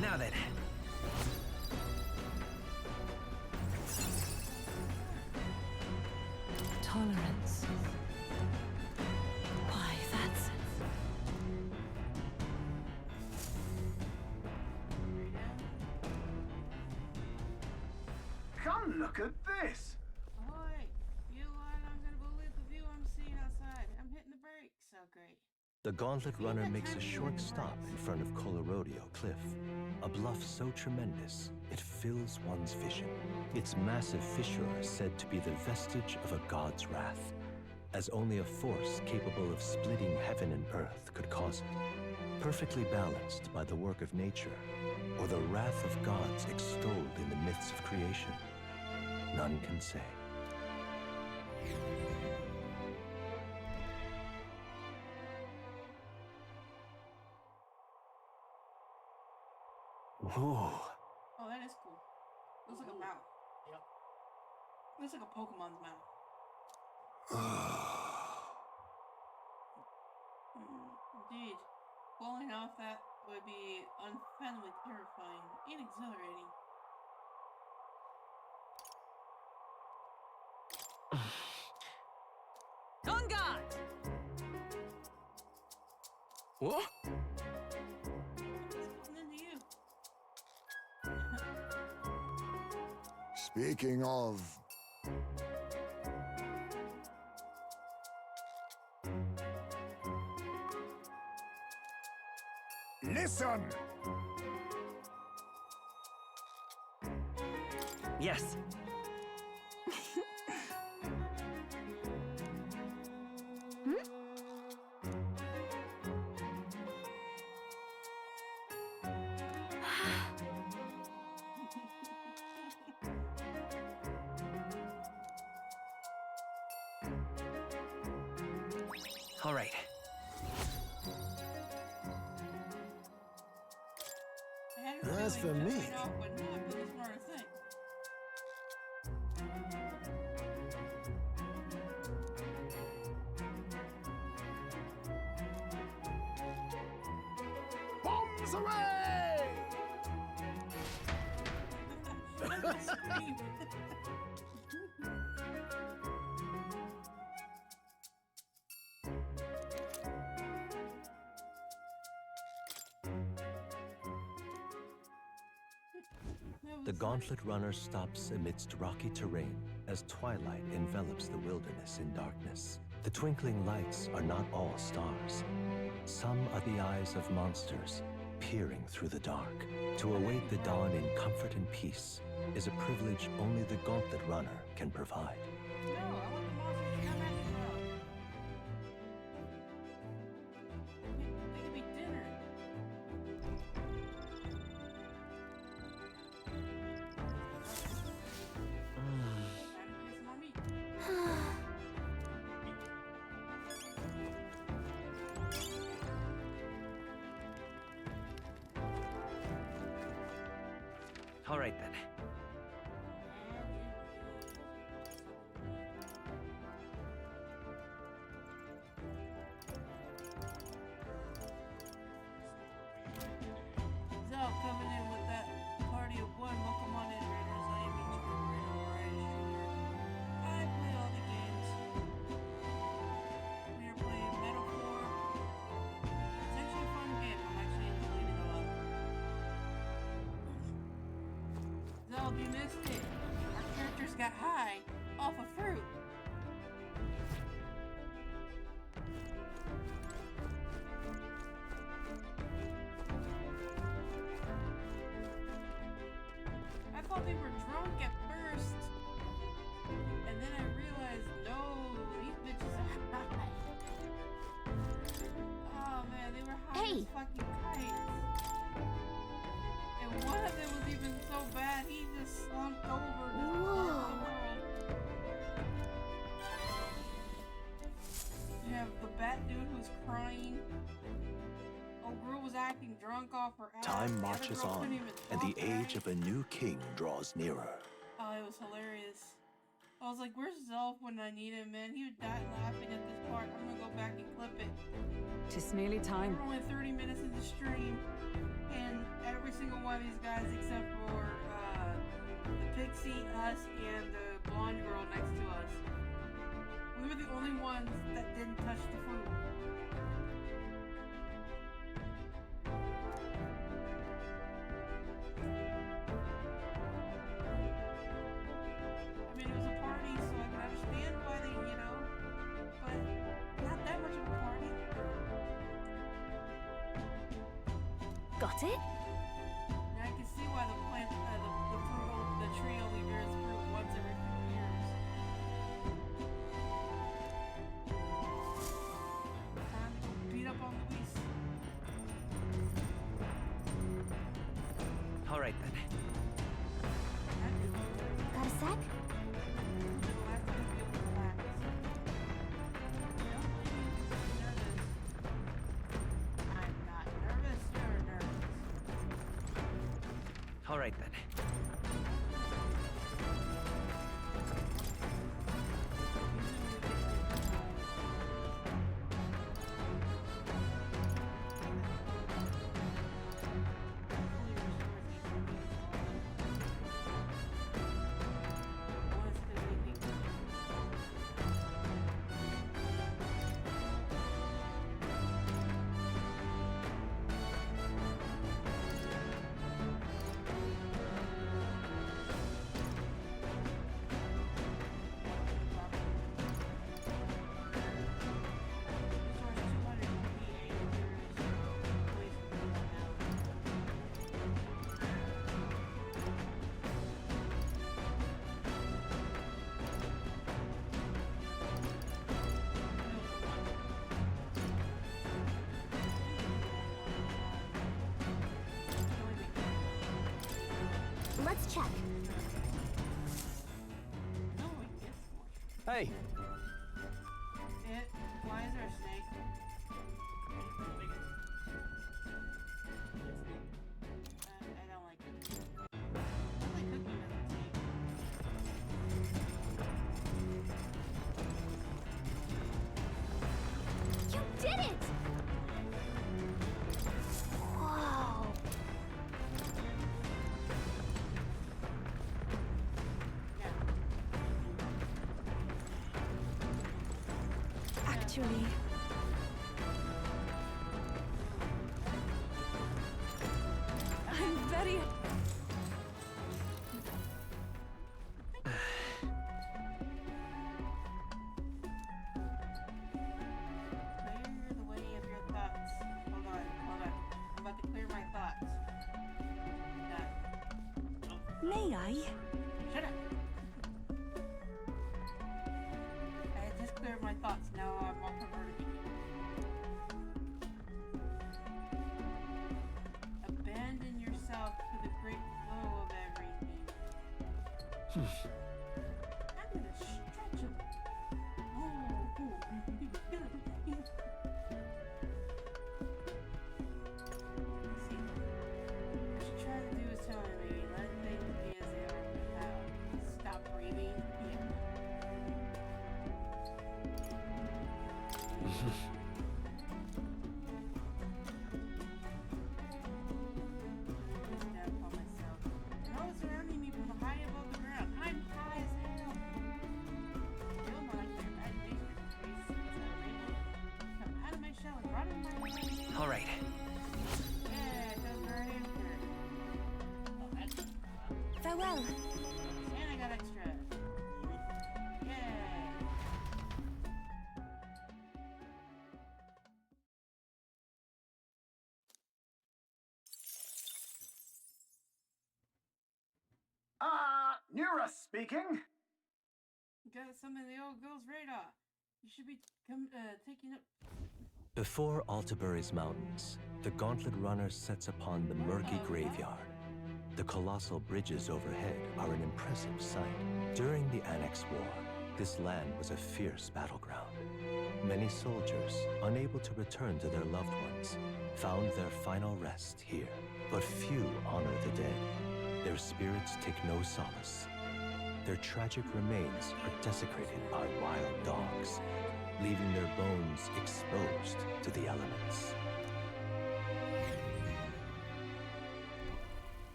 F: Now then.
K: Tolerance. Why, that's...
J: Come look at this!
A: Ahoy! You lot aren't gonna believe the view I'm seeing outside. I'm hitting the brakes. So great.
L: The Gauntlet Runner makes a short stop in front of Colorodeo Cliff, a bluff so tremendous it fills one's vision. Its massive fissure is said to be the vestige of a god's wrath, as only a force capable of splitting heaven and earth could cause it. Perfectly balanced by the work of nature, or the wrath of gods extolled in the myths of creation, none can say.
N: Whoa.
A: Oh, that is cool. Looks like a mouth.
D: Yep.
A: Looks like a Pokemon's mouth. Indeed. Falling off that would be unfathomably terrifying and exhilarating.
P: On guard!
N: What?
A: What's into you?
I: Speaking of... Listen!
G: Yes. All right.
C: As for me,
I: bombs away!
L: The Gauntlet Runner stops amidst rocky terrain as twilight envelops the wilderness in darkness. The twinkling lights are not all stars. Some are the eyes of monsters, peering through the dark. To await the dawn in comfort and peace is a privilege only the Gauntlet Runner can provide.
A: No, I want the monsters to come back as well. They could be dinner.
G: All right then.
A: Zell coming in with that party of one. Welcome on in, Raiders. I am each Raider Variety Streamer. I play all the games. We are playing Metaphor. It's actually a fun game. I'm actually enjoying it a lot. Zell, you missed it. Our characters got high off of fruit. I thought they were drunk at first. And then I realized, no, these bitches are high. Oh man, they were high as fucking kites. And one of them was even so bad, he just slumped over the world. You have the bat dude who's crying. Oh, girl was acting drunk off her ass.
L: Time
A: The other
L: marches
A: girl
L: on,
A: couldn't even
L: and the
A: talk right.
L: age of a new king draws nearer.
A: Oh, it was hilarious. I was like, where's Zelf when I need him, man? He would die laughing at this part. I'm gonna go back and clip it.
K: It's nearly time.
A: We're only 30 minutes into stream, and every single one of these guys, except for the Pixie, us, and the blonde girl next to us, we were the only ones that didn't touch the food. I mean, it was a party, so I can understand why they, you know, but not that much of a party.
H: Got it?
A: Now I can see why the plant, the tree only bears fruit once every few years. Time to beat up on Luis.
G: All right then.
H: Got a sec?
A: I'm not nervous, you're nervous.
G: All right then.
H: check.
A: No, it gets more.
N: Hey,
A: It flies or a snake. I don't like it. I like cooking as a snake.
H: You did it! Whoa. Actually, I'm very...
A: Clear the way of your thoughts. Hold on. I'm about to clear my thoughts.
Q: May I?
A: Shut up. I just cleared my thoughts. Now I'm all converted. Abandon yourself to the great flow of everything. I'm gonna stretch him. What you try to do is tell me, let things be as they are without. Stop breathing. Stand for myself. And all surrounding me from high above the ground. I'm high as hell. Feel my imagination increase as I'm able to come out of my shell and run in my way.
G: All right.
A: Yeah, it does right answer. Oh, that's
Q: Farewell.
A: and I got extra. Yay.
O: Nura speaking.
A: Got some of the old girl's radar. You should be taking up.
L: Before Altabury's mountains, the Gauntlet Runner sets upon the murky graveyard. The colossal bridges overhead are an impressive sight. During the Annex War, this land was a fierce battleground. Many soldiers, unable to return to their loved ones, found their final rest here. But few honor the dead. Their spirits take no solace. Their tragic remains are desecrated by wild dogs, leaving their bones exposed to the elements.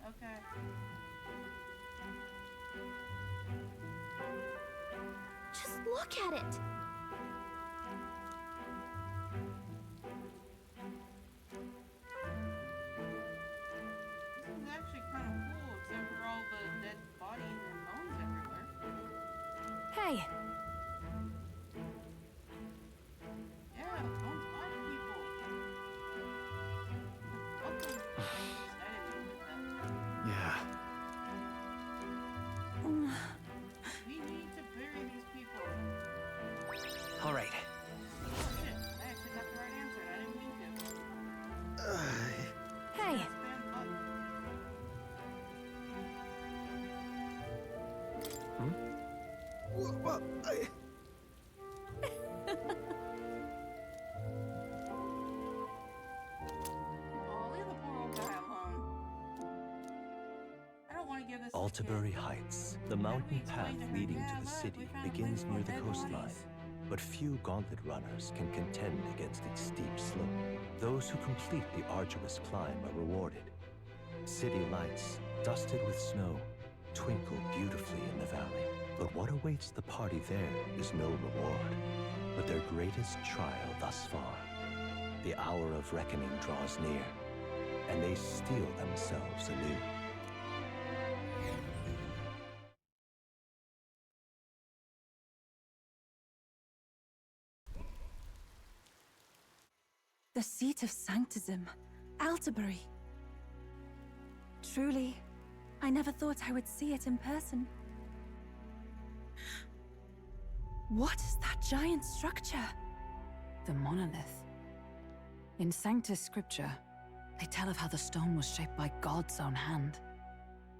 A: Okay.
H: Just look at it.
A: This is actually kind of cool, except for all the dead bodies and bones everywhere.
H: Hey,
A: Yeah, bones body people. Welcome. I didn't mean that.
N: yeah.
A: We need to bury these people.
G: All right.
A: Oh shit, I actually got the right answer. I didn't mean to.
H: hey.
A: Spam button.
C: Well,
A: Oh, leave the poor old guy alone. I don't want to give this to
L: Altabury
A: kids.
L: Heights, the mountain path leading to the city, begins near the coastline. But few Gauntlet runners can contend against its steep slope. Those who complete the arduous climb are rewarded. City lights, dusted with snow, twinkle beautifully in the valley. But what awaits the party there is no reward, but their greatest trial thus far. The hour of reckoning draws near, and they steel themselves anew.
Q: The seat of sanctism, Altabury. Truly, I never thought I would see it in person. What is that giant structure?
K: The monolith. In Sanctus Scripture, they tell of how the stone was shaped by God's own hand.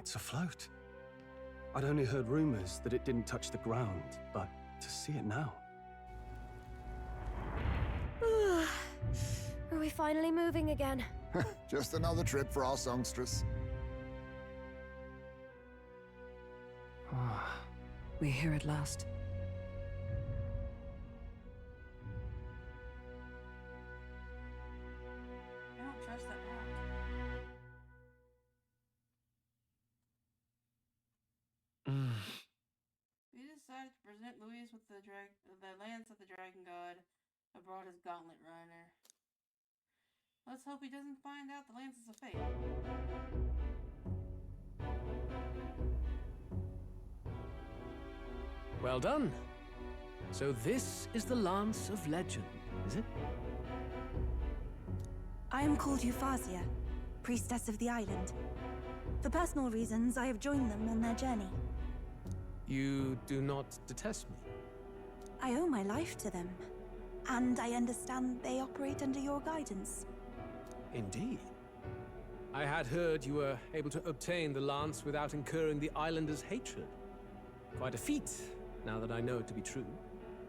N: It's afloat. I'd only heard rumors that it didn't touch the ground, but to see it now.
B: Are we finally moving again?
I: Just another trip for our songstress.
P: We're here at last.
A: I don't trust that map. We decided to present Louis with the lance of the dragon god aboard his gauntlet runner. Let's hope he doesn't find out the lance is a fake.
M: Well done. So this is the Lance of Legend, is it?
Q: I am called Euphrasia, priestess of the island. For personal reasons, I have joined them on their journey.
M: You do not detest me?
Q: I owe my life to them, and I understand they operate under your guidance.
M: Indeed. I had heard you were able to obtain the lance without incurring the islanders' hatred. Quite a feat, now that I know it to be true.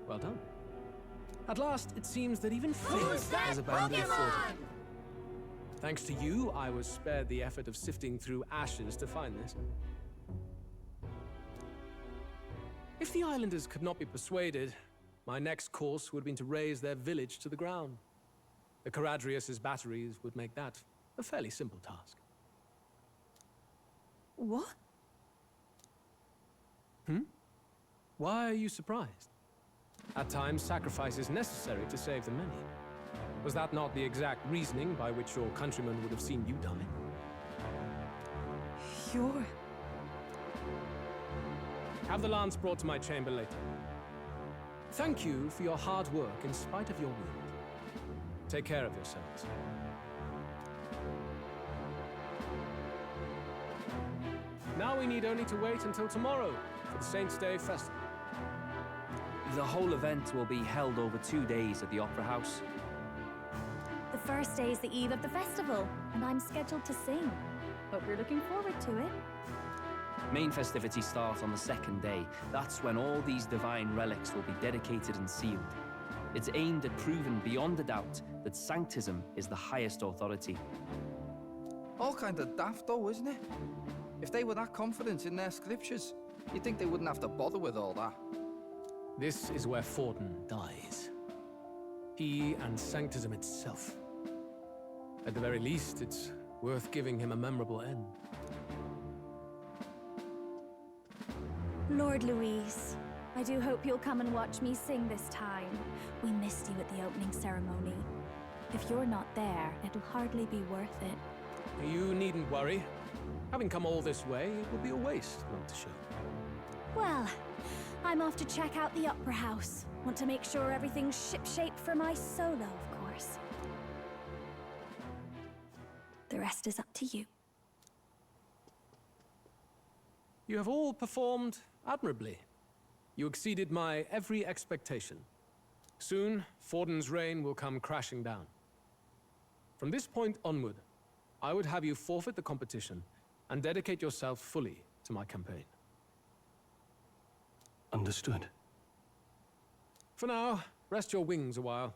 M: Well done. At last, it seems that even fate has abandoned Fordham. Thanks to you, I was spared the effort of sifting through ashes to find this. If the islanders could not be persuaded, my next course would have been to raze their village to the ground. The Caradrius' batteries would make that a fairly simple task.
Q: What?
M: Why are you surprised? At times, sacrifice is necessary to save the many. Was that not the exact reasoning by which your countrymen would have seen you die?
Q: You're...
M: Have the lance brought to my chamber later. Thank you for your hard work in spite of your wound. Take care of yourselves. Now we need only to wait until tomorrow for the Saints' Day Festival.
G: The whole event will be held over 2 days at the Opera House.
E: The first day is the eve of the festival, and I'm scheduled to sing. Hope you're looking forward to it.
G: Main festivities start on the second day. That's when all these divine relics will be dedicated and sealed. It's aimed at proving beyond a doubt that Sanctism is the highest authority.
F: All kind of daft though, isn't it? If they were that confident in their scriptures, you'd think they wouldn't have to bother with all that.
M: This is where Forden dies. He and Sanctism itself. At the very least, it's worth giving him a memorable end.
E: Lord Louise, I do hope you'll come and watch me sing this time. We missed you at the opening ceremony. If you're not there, it'll hardly be worth it.
M: You needn't worry. Having come all this way, it would be a waste not to show.
E: Well, I'm off to check out the Opera House. Want to make sure everything's shipshape for my solo, of course. The rest is up to you.
M: You have all performed admirably. You exceeded my every expectation. Soon, Forden's reign will come crashing down. From this point onward, I would have you forfeit the competition and dedicate yourself fully to my campaign.
N: Understood.
M: For now, rest your wings a while.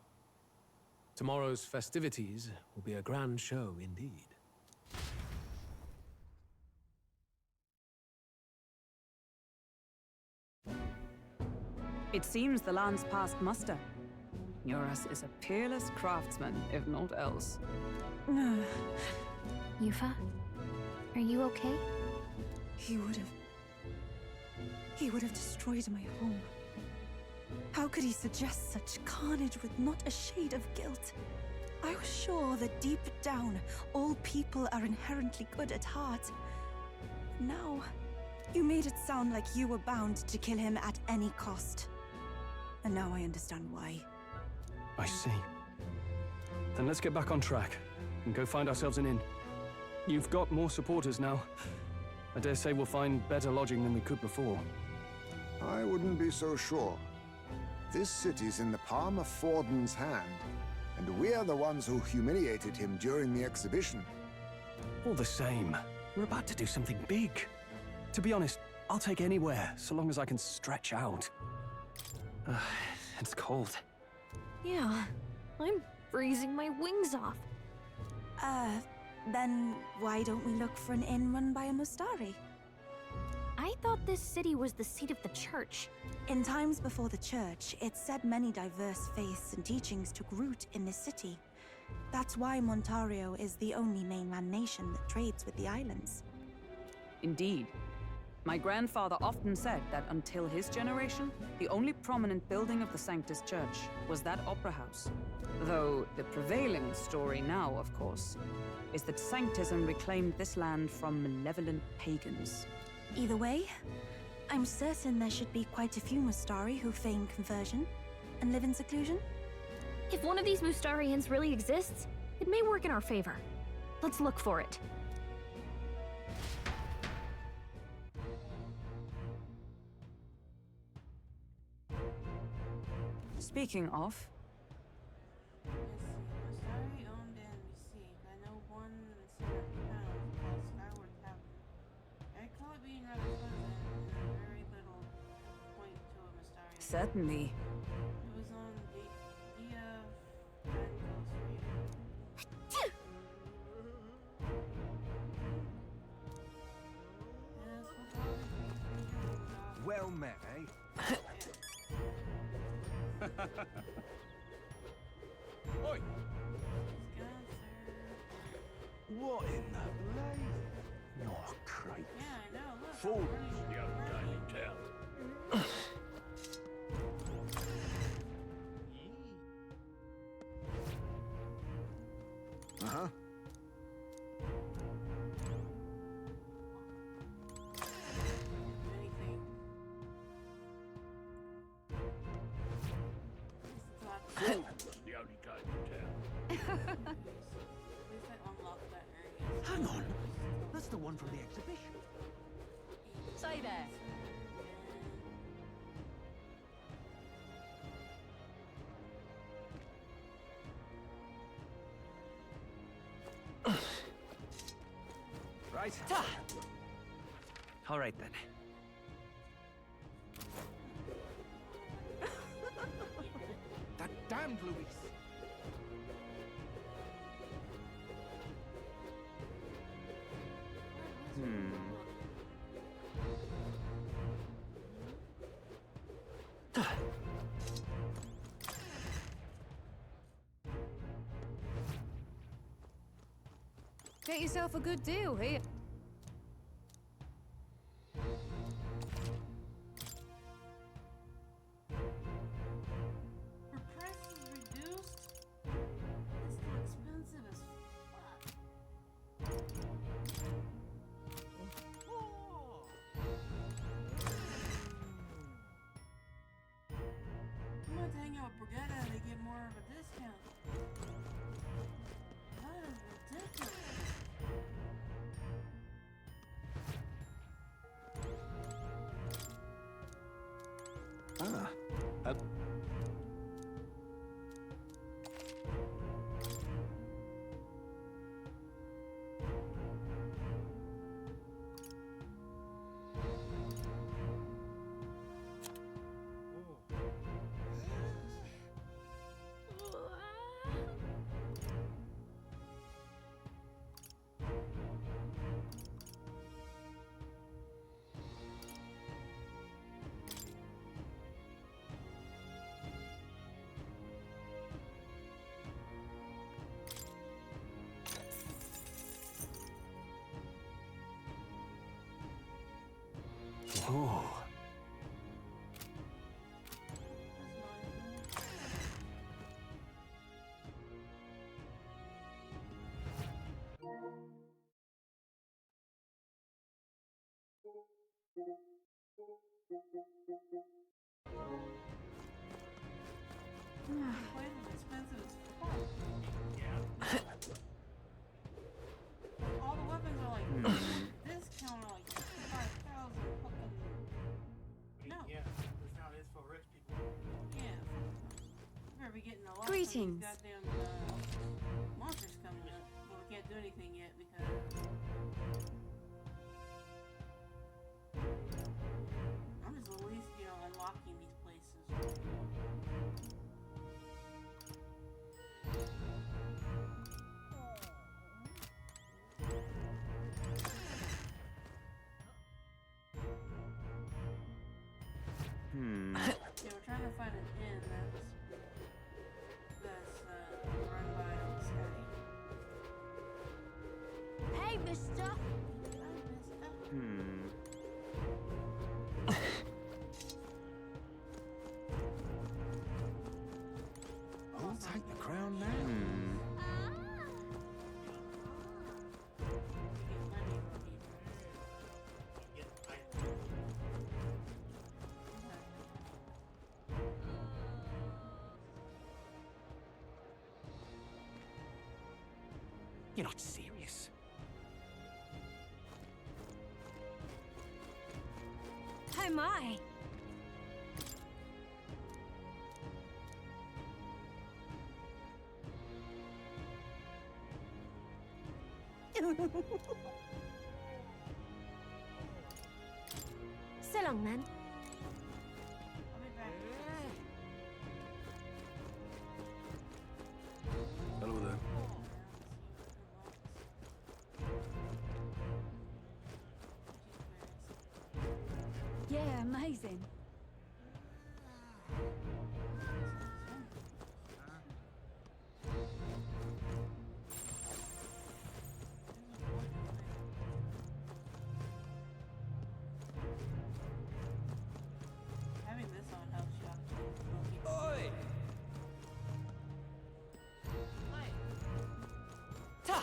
M: Tomorrow's festivities will be a grand show indeed.
P: It seems the lance passed muster. Eurus is a peerless craftsman, if not else.
H: Yufa, are you okay?
Q: He would have destroyed my home. How could he suggest such carnage with not a shade of guilt? I was sure that deep down, all people are inherently good at heart. Now, you made it sound like you were bound to kill him at any cost. And now I understand why.
N: I see. Then let's get back on track and go find ourselves an inn. You've got more supporters now. I dare say we'll find better lodging than we could before.
I: I wouldn't be so sure. This city's in the palm of Forden's hand, and we're the ones who humiliated him during the exhibition.
N: All the same, We're about to do something big. To be honest, I'll take anywhere, so long as I can stretch out.
M: It's cold.
B: Yeah, I'm freezing my wings off.
Q: Then why don't we look for an inn run by a Mustari?
H: I thought this city was the seat of the church.
Q: In times before the church, it's said many diverse faiths and teachings took root in this city. That's why Montario is the only mainland nation that trades with the islands.
P: Indeed. My grandfather often said that until his generation, the only prominent building of the Sanctus Church was that opera house. Though the prevailing story now, of course, is that Sanctism reclaimed this land from malevolent pagans.
Q: Either way, I'm certain there should be quite a few Mustari who feign conversion and live in seclusion.
H: If one of these Mustarians really exists, it may work in our favor. Let's look for it.
P: Speaking of,
A: Mustari owned and received. I know one in Town called Skyward Tavern. I call it being rather pleasant and very little point to a Mustari.
P: certainly.
A: It was on the Dia Francos radio.
O: Well met, eh? Oi! What in the blade?
N: Oh, crap.
A: Yeah, I know. Look.
O: Fools, young daily town.
I: Uh-huh.
A: Anything.
O: Fools, the only game in town.
A: At least I unlocked that area.
C: Hang on. That's the one from the exhibition.
P: Say there.
O: Right.
G: All right then.
O: That damned Luis.
P: Get yourself a good deal here.
A: Her price is reduced. It's still expensive as fuck. I'm going to hang out with Brigetta and they get more of a discount. That is ridiculous.
N: Ah. Oh.
A: Quite expensive as fuck. All the weapons are like discount are like 55,000 fucking. No.
D: Yeah, this town is for rich people.
A: Yeah. We better be getting a lot of
B: Greetings.
A: these goddamn monsters coming up. Well, we can't do anything yet because unlocking these places. Yeah, we're trying to find an inn that's run by this guy.
Q: Hey, mister!
J: I'll take the crown now.
O: You're not serious.
H: Oh my! So long then.
M: Hello there.
K: Yeah, amazing.
A: Having this on helps you actually.
O: Oi! Ta!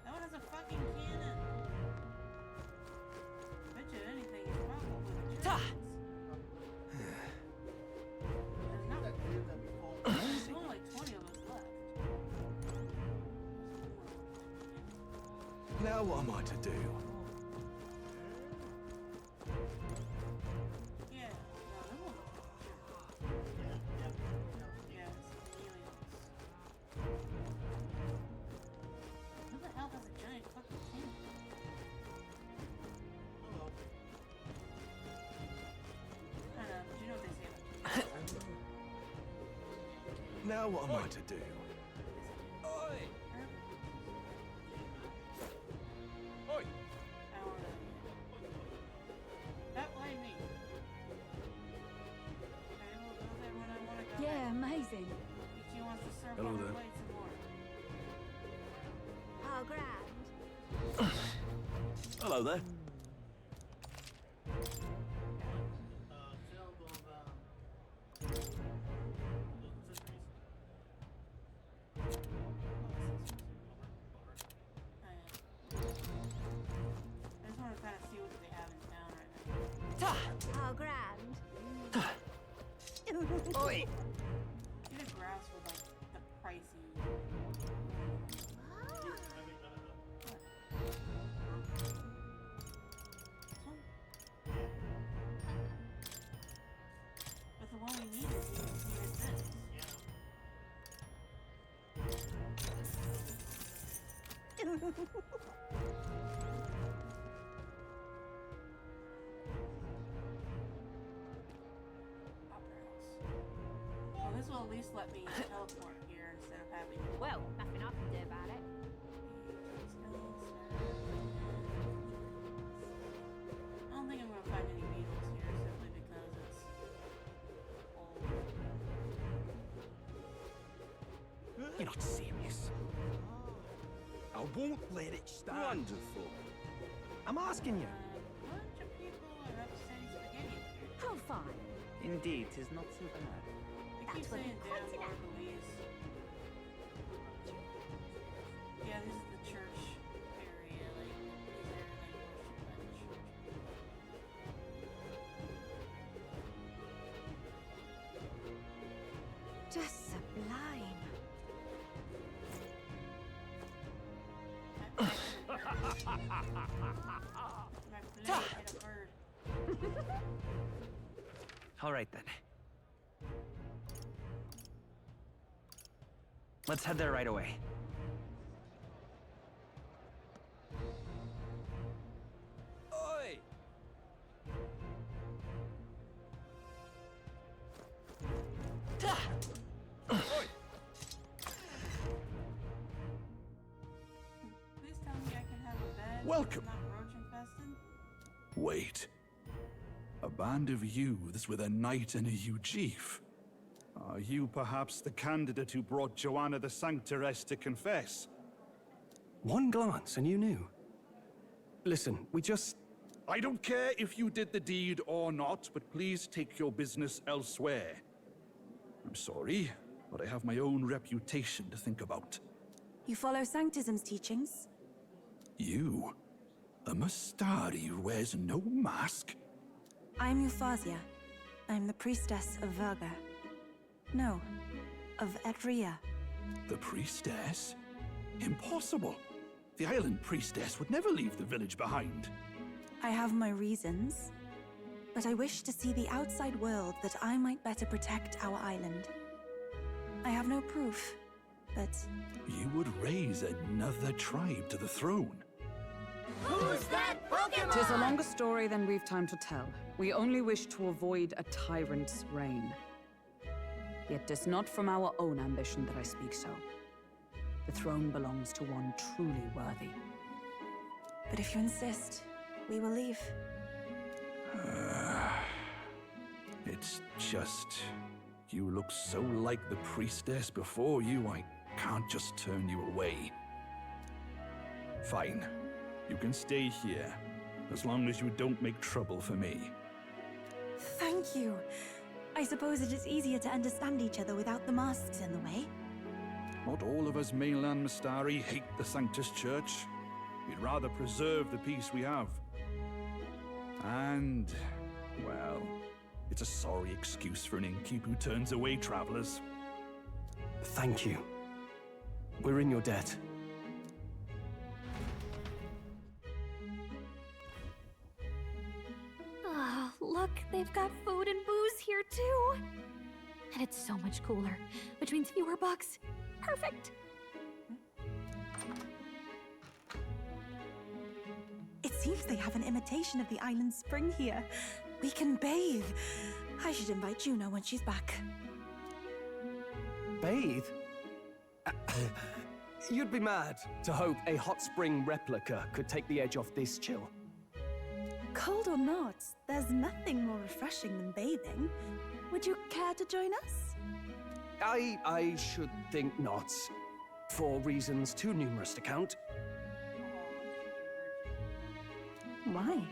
A: That one has a fucking cannon. Bet you anything is probably the
O: Ta!
A: There's only like 20 of us left.
J: Now what am I to do?
A: Yeah, no, that one. Yeah, it's aliens. Who the hell has a giant fucking cannon? I don't know, but you know what they say about
J: Now what am I to do?
O: Oi! Oi!
A: That blame me. Okay, we'll go there when I want to go.
K: Yeah, amazing.
A: Ichi wants to surf
M: Hello
A: on the
M: there.
A: blade some more.
Q: Oh, grand.
L: Hello there.
A: I just want to kind of see what they have in town right now.
Q: Oh, grand.
O: Oi!
A: Get a grasp for like the pricey. But the one we need is this. Well, this will at least let me teleport here instead of having to.
H: Well, nothing I can do about it.
A: I don't think I'm gonna find any beetles here simply because it's old.
O: You're not serious. I won't let it stand.
L: Wonderful.
O: I'm asking you.
A: A bunch of people are upsetting spaghetti here.
K: Oh, fine.
R: Indeed, 'tis not so bad.
A: They
H: That
A: keep
H: would be
A: saying
H: quite
A: damn
H: enough.
A: Louise. Yeah, this is the church area. Like, these are like worshipped by the church.
K: Just sublime.
A: My blade hit a bird.
R: All right then. Let's head there right away.
G: Oi!
A: Please tell me I can have a bed
J: Welcome.
A: that's not roach infested.
J: Wait. A band of youths with a knight and a chief. Are you perhaps the candidate who brought Joanna the Sanctoress to confess?
N: One glance and you knew. Listen, we just...
J: I don't care if you did the deed or not, but please take your business elsewhere. I'm sorry, but I have my own reputation to think about.
Q: You follow Sanctism's teachings?
J: You? A Mastari who wears no mask?
Q: I'm Euphausia. I'm the priestess of Verga. No, of Edria.
J: The priestess? Impossible. The island priestess would never leave the village behind.
Q: I have my reasons, but I wish to see the outside world that I might better protect our island. I have no proof, but...
J: You would raise another tribe to the throne.
P: Who's that Pokemon? 'Tis a longer story than we've time to tell. We only wish to avoid a tyrant's reign. Yet 'tis not from our own ambition that I speak so. The throne belongs to one truly worthy.
Q: But if you insist, we will leave.
J: It's just... You look so like the priestess before you, I can't just turn you away. Fine. You can stay here, as long as you don't make trouble for me.
Q: Thank you. I suppose it is easier to understand each other without the masks in the way.
J: Not all of us mainland Mastari hate the Sanctus Church. We'd rather preserve the peace we have. And, well, it's a sorry excuse for an innkeep who turns away travelers.
N: Thank you. We're in your debt.
H: Ah, look, they've got food and booze here too. And it's so much cooler, which means fewer bugs. Perfect.
Q: It seems they have an imitation of the island spring here. We can bathe. I should invite Juno when she's back.
N: Bathe? You'd be mad to hope a hot spring replica could take the edge off this chill.
Q: Cold or not, there's nothing more refreshing than bathing. Would you care to join us?
N: I should think not. For reasons too numerous to count.
Q: Why?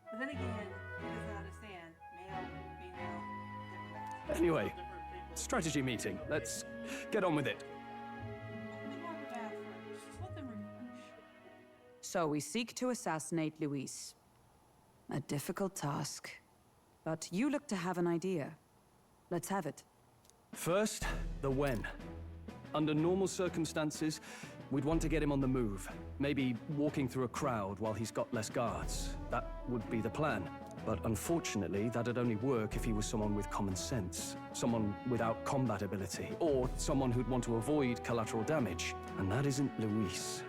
A: But then again, he doesn't understand. Male, female, different.
N: Anyway, strategy meeting. Let's get on with it.
A: They want the bath first. Just let them refresh.
P: So we seek to assassinate Luis. A difficult task. But you look to have an idea. Let's have it.
N: First, the when. Under normal circumstances, we'd want to get him on the move. Maybe walking through a crowd while he's got less guards. That would be the plan. But unfortunately, that'd only work if he was someone with common sense. Someone without combat ability. Or someone who'd want to avoid collateral damage. And that isn't Luis.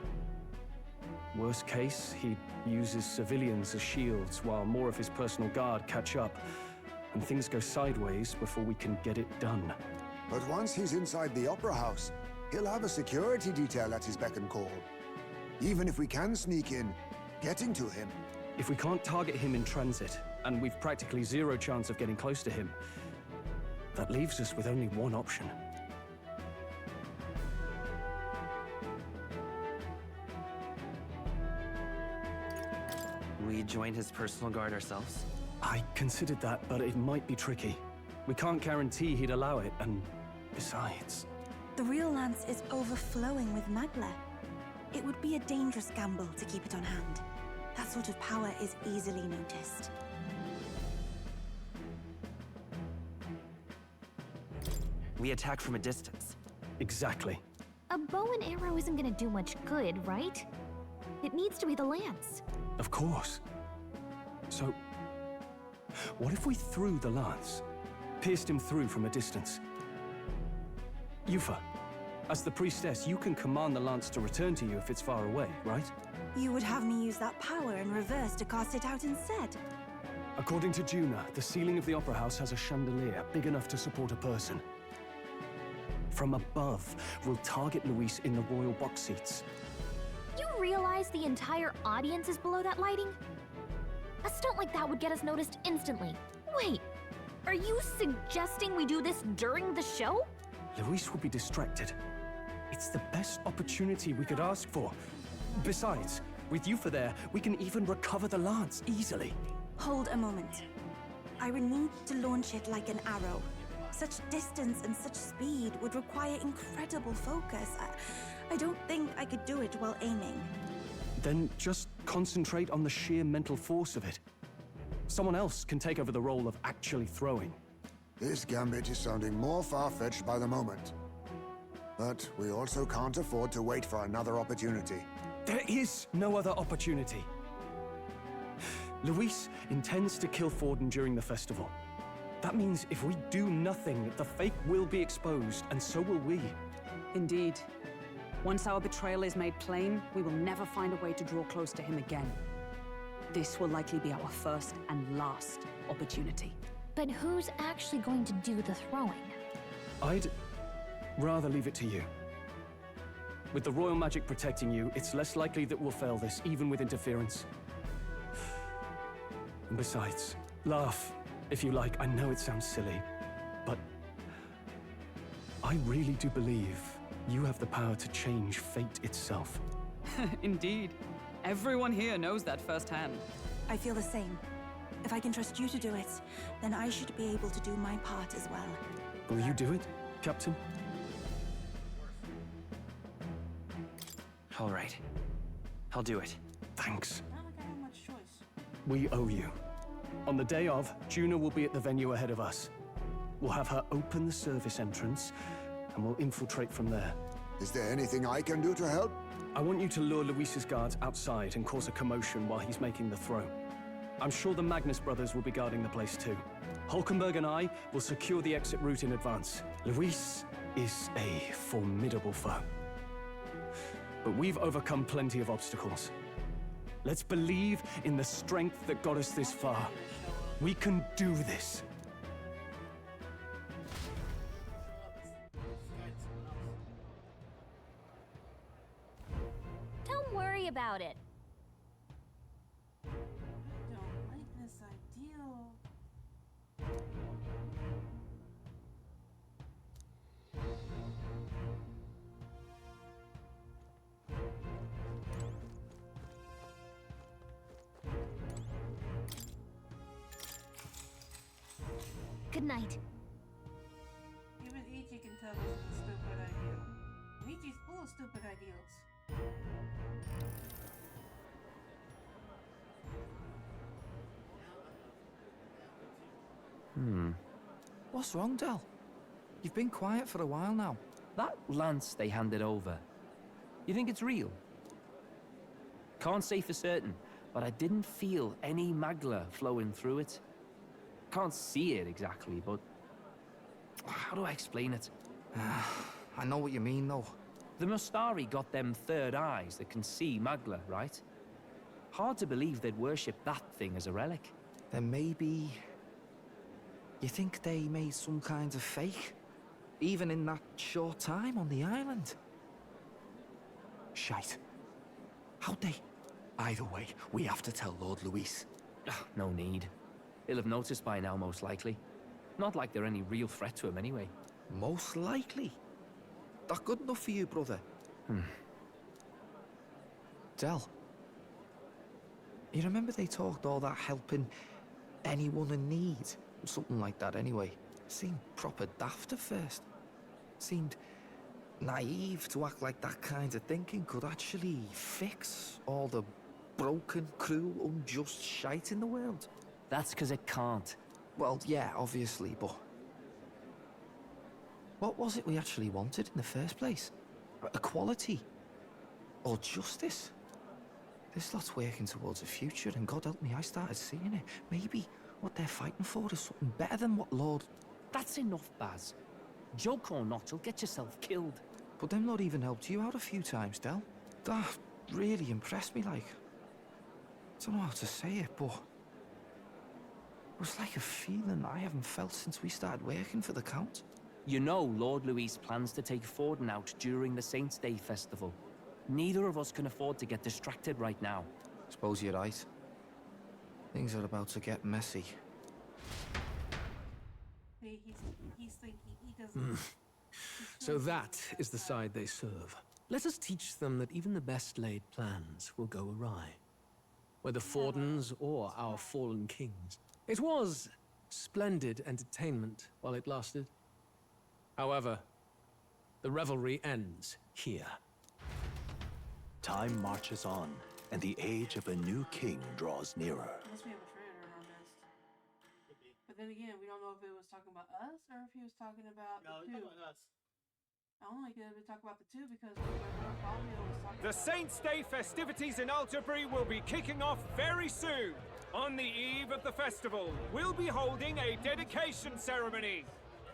N: Worst case, he'd use his civilians as shields while more of his personal guard catch up. And things go sideways before we can get it done.
I: But once he's inside the Opera House, he'll have a security detail at his beck and call. Even if we can sneak in, getting to him.
N: If we can't target him in transit, and we've practically zero chance of getting close to him, that leaves us with only one option.
R: We join his personal guard ourselves?
N: I considered that, but it might be tricky. We can't guarantee he'd allow it, and besides...
Q: The real lance is overflowing with magla. It would be a dangerous gamble to keep it on hand. That sort of power is easily noticed.
R: We attack from a distance.
N: Exactly.
H: A bow and arrow isn't gonna do much good, right? It needs to be the lance.
N: Of course. So, what if we threw the lance? Pierced him through from a distance? Yufa, as the priestess, you can command the lance to return to you if it's far away, right?
Q: You would have me use that power in reverse to cast it out instead?
N: According to Juna, the ceiling of the Opera House has a chandelier big enough to support a person. From above, we'll target Luis in the royal box seats.
H: You realize the entire audience is below that lighting? A stunt like that would get us noticed instantly. Wait, are you suggesting we do this during the show?
N: Luis will be distracted. It's the best opportunity we could ask for. Besides, with Yufa there, we can even recover the lance easily.
Q: Hold a moment. I would need to launch it like an arrow. Such distance and such speed would require incredible focus. I don't think I could do it while aiming.
N: Then just concentrate on the sheer mental force of it. Someone else can take over the role of actually throwing.
I: This gambit is sounding more far-fetched by the moment. But we also can't afford to wait for another opportunity.
N: There is no other opportunity. Luis intends to kill Forden during the festival. That means if we do nothing, the fake will be exposed, and so will we.
P: Indeed. Once our betrayal is made plain, we will never find a way to draw close to him again. This will likely be our first and last opportunity.
H: But who's actually going to do the throwing?
N: I'd rather leave it to you. With the royal magic protecting you, it's less likely that we'll fail this, even with interference. And besides, laugh, if you like. I know it sounds silly, but I really do believe you have the power to change fate itself.
P: Indeed. Everyone here knows that firsthand.
Q: I feel the same. If I can trust you to do it, then I should be able to do my part as well.
N: Will you do it, Captain?
R: All right. I'll do it.
N: Thanks.
A: Not like I have much choice.
N: We owe you. On the day of, Juna will be at the venue ahead of us. We'll have her open the service entrance, and we'll infiltrate from there.
I: Is there anything I can do to help?
N: I want you to lure Luis's guards outside and cause a commotion while he's making the throw. I'm sure the Magnus brothers will be guarding the place too. Hulkenberg and I will secure the exit route in advance. Luis is a formidable foe. But we've overcome plenty of obstacles. Let's believe in the strength that got us this far. We can do this.
H: Don't worry about it.
A: I don't like this ideal.
H: Good night.
A: Even Ichi can tell this is a stupid ideal. Ichi's full of stupid ideals.
F: What's wrong, Del? You've been quiet for a while now.
G: That lance they handed over, you think it's real? Can't say for certain, but I didn't feel any magla flowing through it. Can't see it exactly, but how do I explain it?
F: I know what you mean, though.
G: The Mustari got them third eyes that can see magla, right? Hard to believe they'd worship that thing as a relic.
F: Then maybe... You think they made some kind of fake? Even in that short time on the island? Shite. How'd they? Either way, we have to tell Lord Luis.
G: No need. He'll have noticed by now, most likely. Not like they're any real threat to him anyway.
F: Most likely? That good enough for you, brother? Del, you remember they talked all that helping anyone in need? Something like that anyway. Seemed proper daft at first. Seemed naive to act like that kind of thinking could actually fix all the broken, cruel, unjust shite in the world.
G: That's because it can't.
F: Well, yeah, obviously, but... What was it we actually wanted in the first place? Equality? Or justice? This lot's working towards a future, and God help me, I started seeing it. Maybe what they're fighting for is something better than what Lord...
G: That's enough, Baz. Joke or not, you'll get yourself killed.
F: But them not even helped you out a few times, Del. That really impressed me, like. I don't know how to say it, but... It was like a feeling I haven't felt since we started working for the Count.
G: You know Lord Luis plans to take Forden out during the Saints' Day festival. Neither of us can afford to get distracted right now.
F: Suppose you're right. Things are about to get messy.
A: He's thinking he doesn't.
M: So that is the side they serve. Let us teach them that even the best laid plans will go awry. Whether Forden's or our fallen kings. It was splendid entertainment while it lasted. However, the revelry ends here.
L: Time marches on, and the age of a new king draws nearer.
A: Unless we have a traitor on this. But then again, we don't know if it was talking about us or if he was talking about the two.
D: Talking about us.
A: I only get to talk about the two because Fabio was talking
M: The Saints' Day festivities in Alderbury will be kicking off very soon. On the eve of the festival, we'll be holding a dedication ceremony.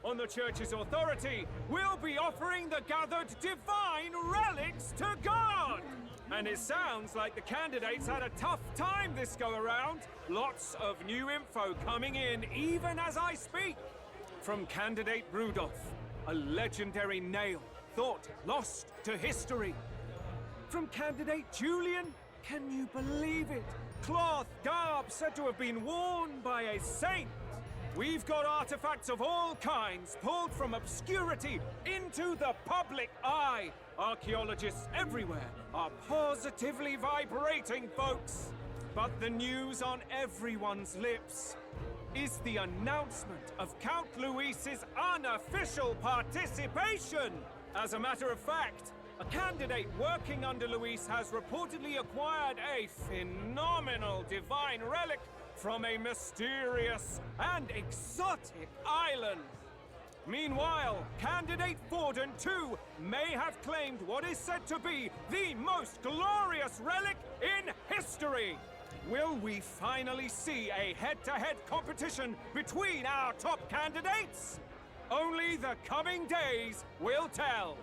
M: On the church's authority, we'll be offering the gathered divine relics to God! And it sounds like the candidates had a tough time this go-around. Lots of new info coming in even as I speak. From candidate Rudolph, a legendary nail, thought lost to history. From candidate Julian, can you believe it? Cloth garb said to have been worn by a saint. We've got artifacts of all kinds pulled from obscurity into the public eye. Archaeologists everywhere are positively vibrating, folks. But the news on everyone's lips is the announcement of Count Luis's unofficial participation. As a matter of fact, a candidate working under Luis has reportedly acquired a phenomenal divine relic from a mysterious and exotic island. Meanwhile, candidate Forden, too, may have claimed what is said to be the most glorious relic in history. Will we finally see a head-to-head competition between our top candidates? Only the coming days will tell.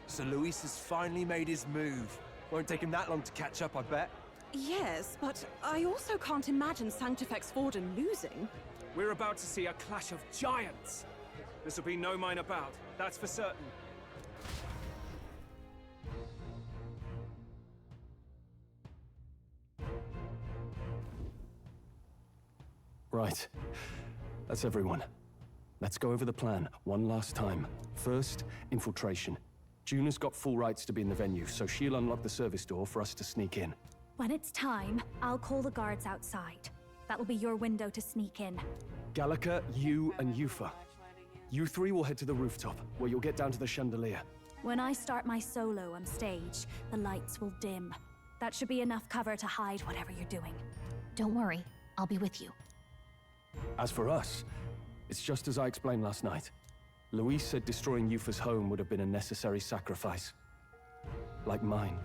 O: So Luis has finally made his move. Won't take him that long to catch up, I bet.
P: Yes, but I also can't imagine Sanctifex Forden losing.
M: We're about to see a clash of giants. This will be no minor bout, that's for certain.
N: Right. That's everyone. Let's go over the plan one last time. First, infiltration. Juna's got full rights to be in the venue, so she'll unlock the service door for us to sneak in.
E: When it's time, I'll call the guards outside. That'll be your window to sneak in.
N: Gallica, you, and Yufa. You three will head to the rooftop, where you'll get down to the chandelier.
E: When I start my solo on stage, the lights will dim. That should be enough cover to hide whatever you're doing.
H: Don't worry, I'll be with you.
N: As for us, it's just as I explained last night. Luis said destroying Yufa's home would have been a necessary sacrifice. Like mine.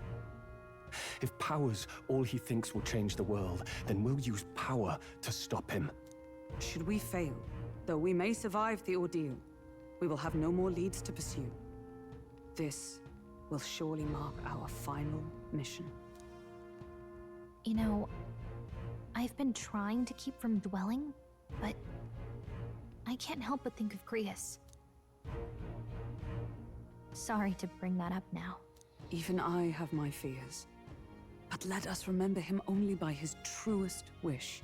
N: If power's all he thinks will change the world, then we'll use power to stop him.
P: Should we fail, though we may survive the ordeal, we will have no more leads to pursue. This will surely mark our final mission.
H: You know, I've been trying to keep from dwelling, but I can't help but think of Grius. Sorry to bring that up now.
P: Even I have my fears. But let us remember him only by his truest wish.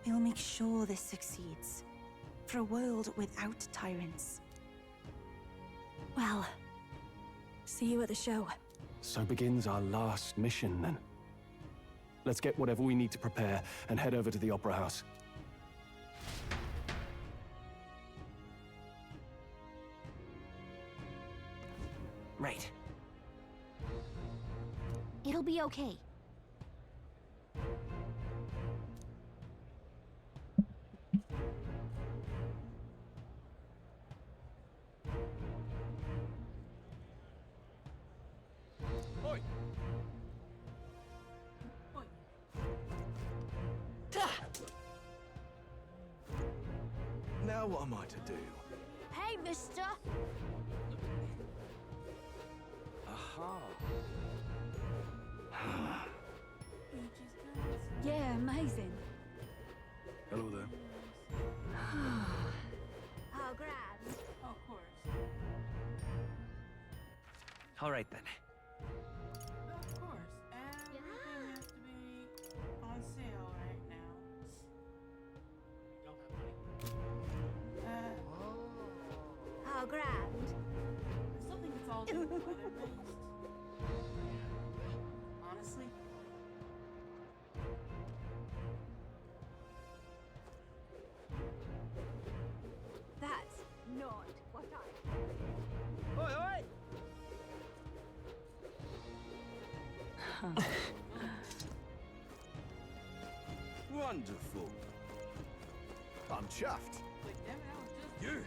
Q: We'll make sure this succeeds. For a world without tyrants.
E: Well, see you at the show.
N: So begins our last mission, then. Let's get whatever we need to prepare and head over to the Opera House.
O: Right.
H: It'll be okay.
M: Oi!
O: Now what am I to do?
H: Hey, mister!
M: Aha.
E: Yeah, amazing.
J: Hello there.
Q: How grand.
A: Oh, of course.
R: All right then.
A: Of course. Everything has to be on sale right now.
Q: How grand.
A: I still think it's all weather-based. Honestly.
Q: That's not what I...
R: Oi, oi!
O: Wonderful. I'm chuffed.
A: Like, damn it, I was just...
O: You!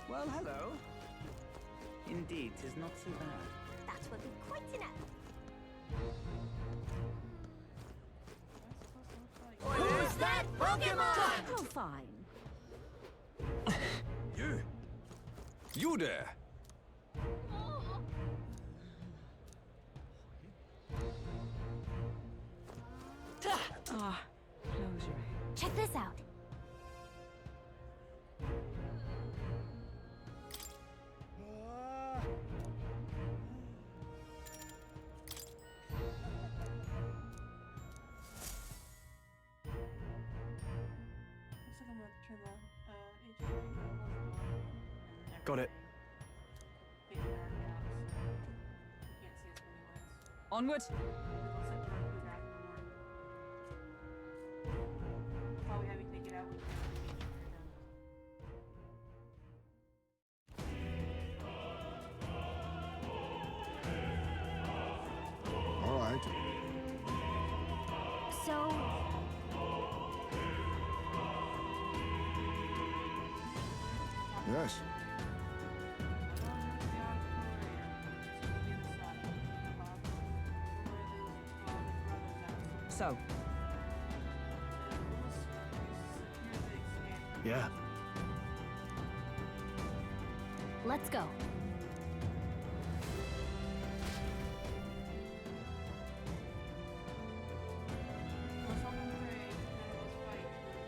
S: Well, hello. Indeed, 'tis not so bad.
Q: That will be quite enough. Who's that Pokemon?
E: Oh, fine.
J: You! You there!
K: Ah, close your eyes.
H: Check this out.
A: Looks like I'm gonna turn the HDR on.
N: Got it.
A: Get dark out, so you can't see us anyways.
P: Onward!
A: It'll set directly back in the morning. Probably have you take it out when you
I: All right.
H: So,
I: Yes.
P: So,
N: Yeah.
H: let's go.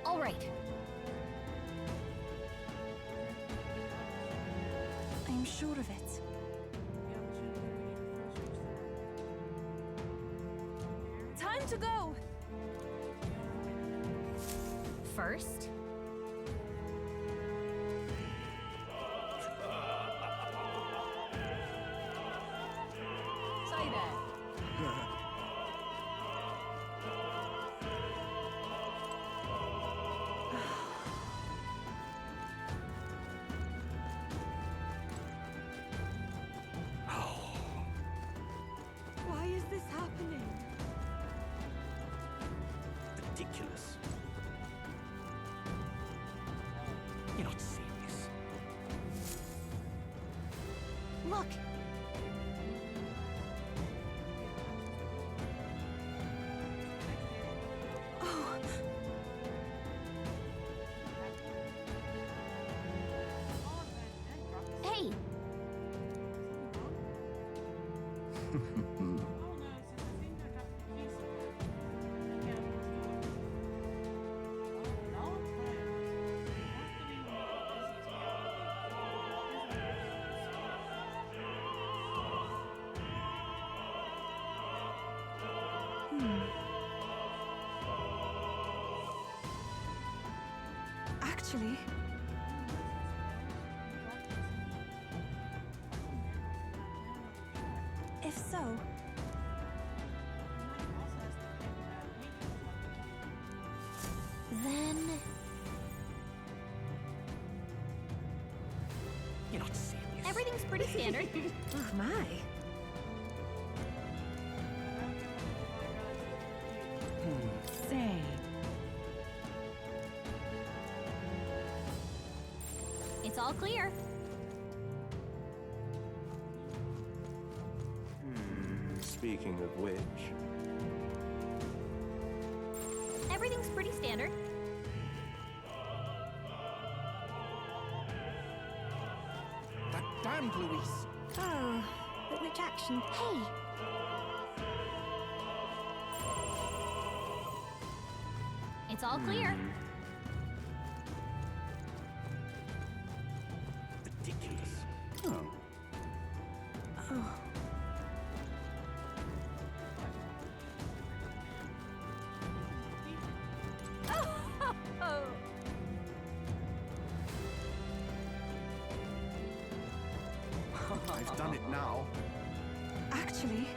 H: All right.
E: I'm sure of it. Time to go!
H: First,
P: say that.
E: Why is this happening?
R: Ridiculous. You're not serious.
H: look.
E: Oh.
H: Hey.
E: Actually, if so,
H: Then
R: You're not serious.
H: everything's pretty standard.
E: oh my.
K: Say.
H: It's all clear.
L: Speaking of which...
H: Everything's pretty standard.
O: That damned Luis.
H: Oh, but which action? Hey! It's all clear.
L: Ridiculous.
J: Oh.
H: Oh. Oh.
I: I've done it now.
K: Actually,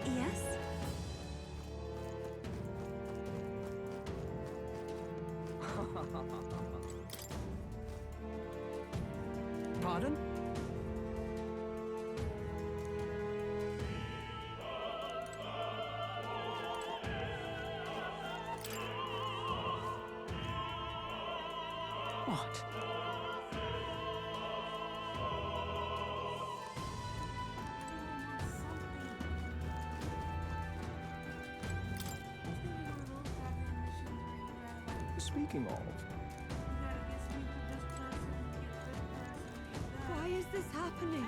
Q: Yes?
O: Pardon? What?
M: Speaking of,
Q: Why is this happening?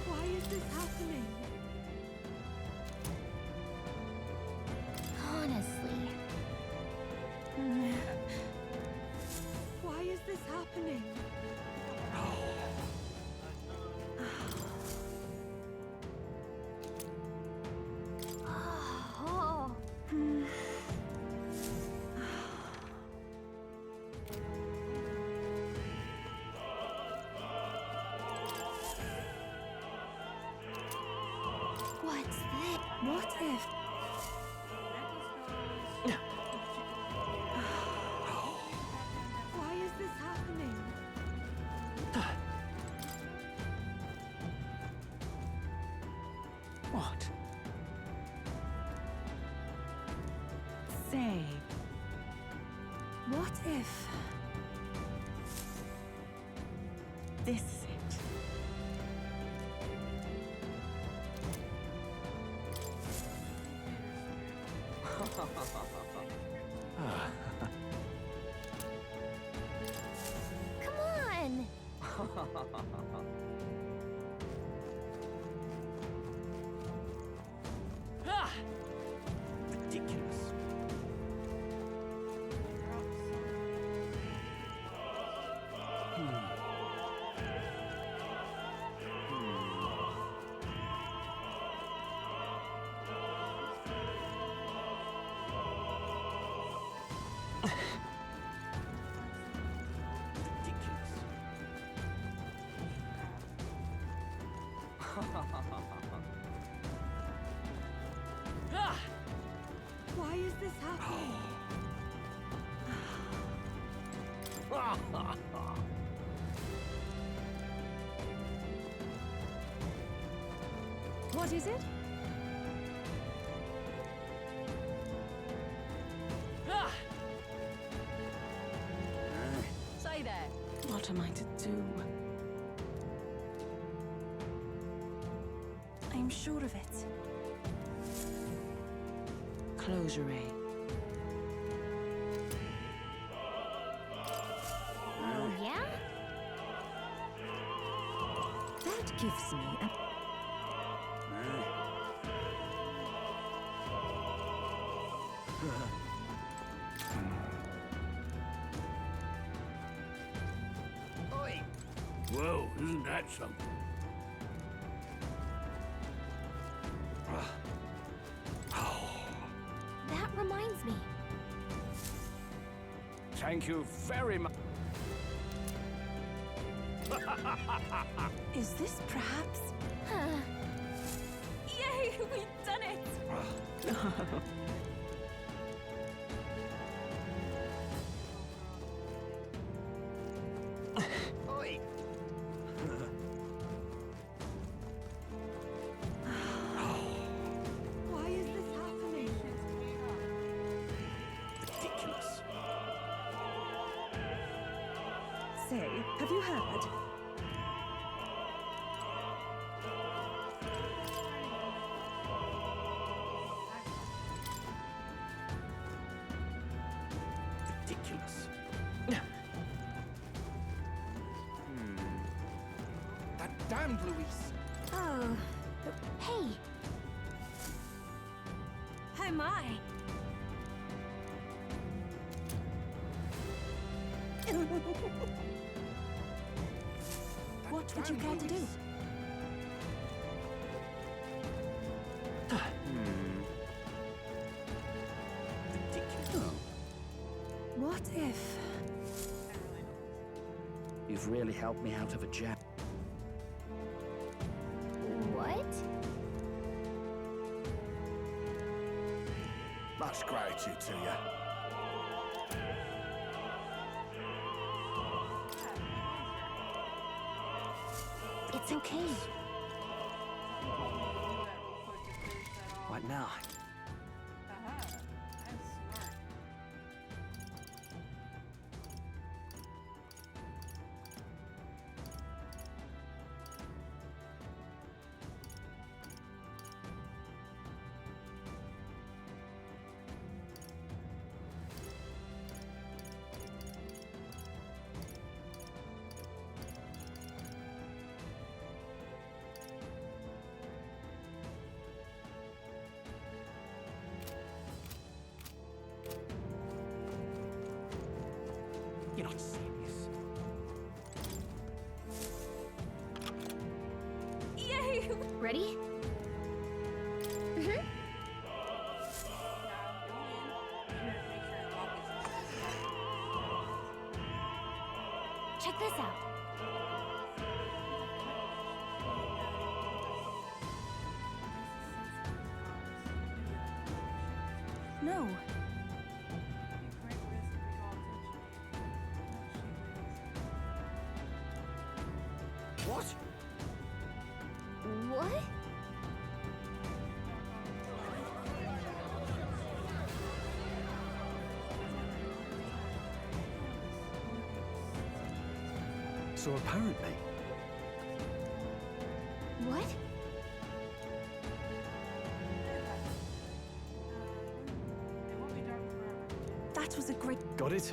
Q: Why is this happening?
H: Honestly.
Q: Why is this happening?
H: Oh. What's this?
Q: What if? Why is this happening?
O: What? Say.
Q: What if?
O: This is it.
H: Come on!
L: Ridiculous.
Q: Why is this happening?
K: what is it?
P: Say there.
O: What am I to do?
Q: I'm sure of it.
O: Closure, eh?
H: Oh, yeah?
O: That gives me a...
R: Whoa, isn't that something?
H: That reminds me.
M: thank you very much.
Q: Is this perhaps? Yay! We've done it! Why is this happening?
L: Ridiculous.
T: say, have you heard?
O: Ridiculous. That damned Luis.
H: Oh, hey.
E: Oh my.
T: What would you care to do?
Q: What if...
O: You've really helped me out of a jam.
H: What?
O: Much gratitude to you.
H: It's okay.
O: What now? You're not serious.
H: Yay! Ready? Check this out.
Q: No.
O: What?
H: What?
N: So apparently...
H: What?
Q: That was a great...
N: Got it?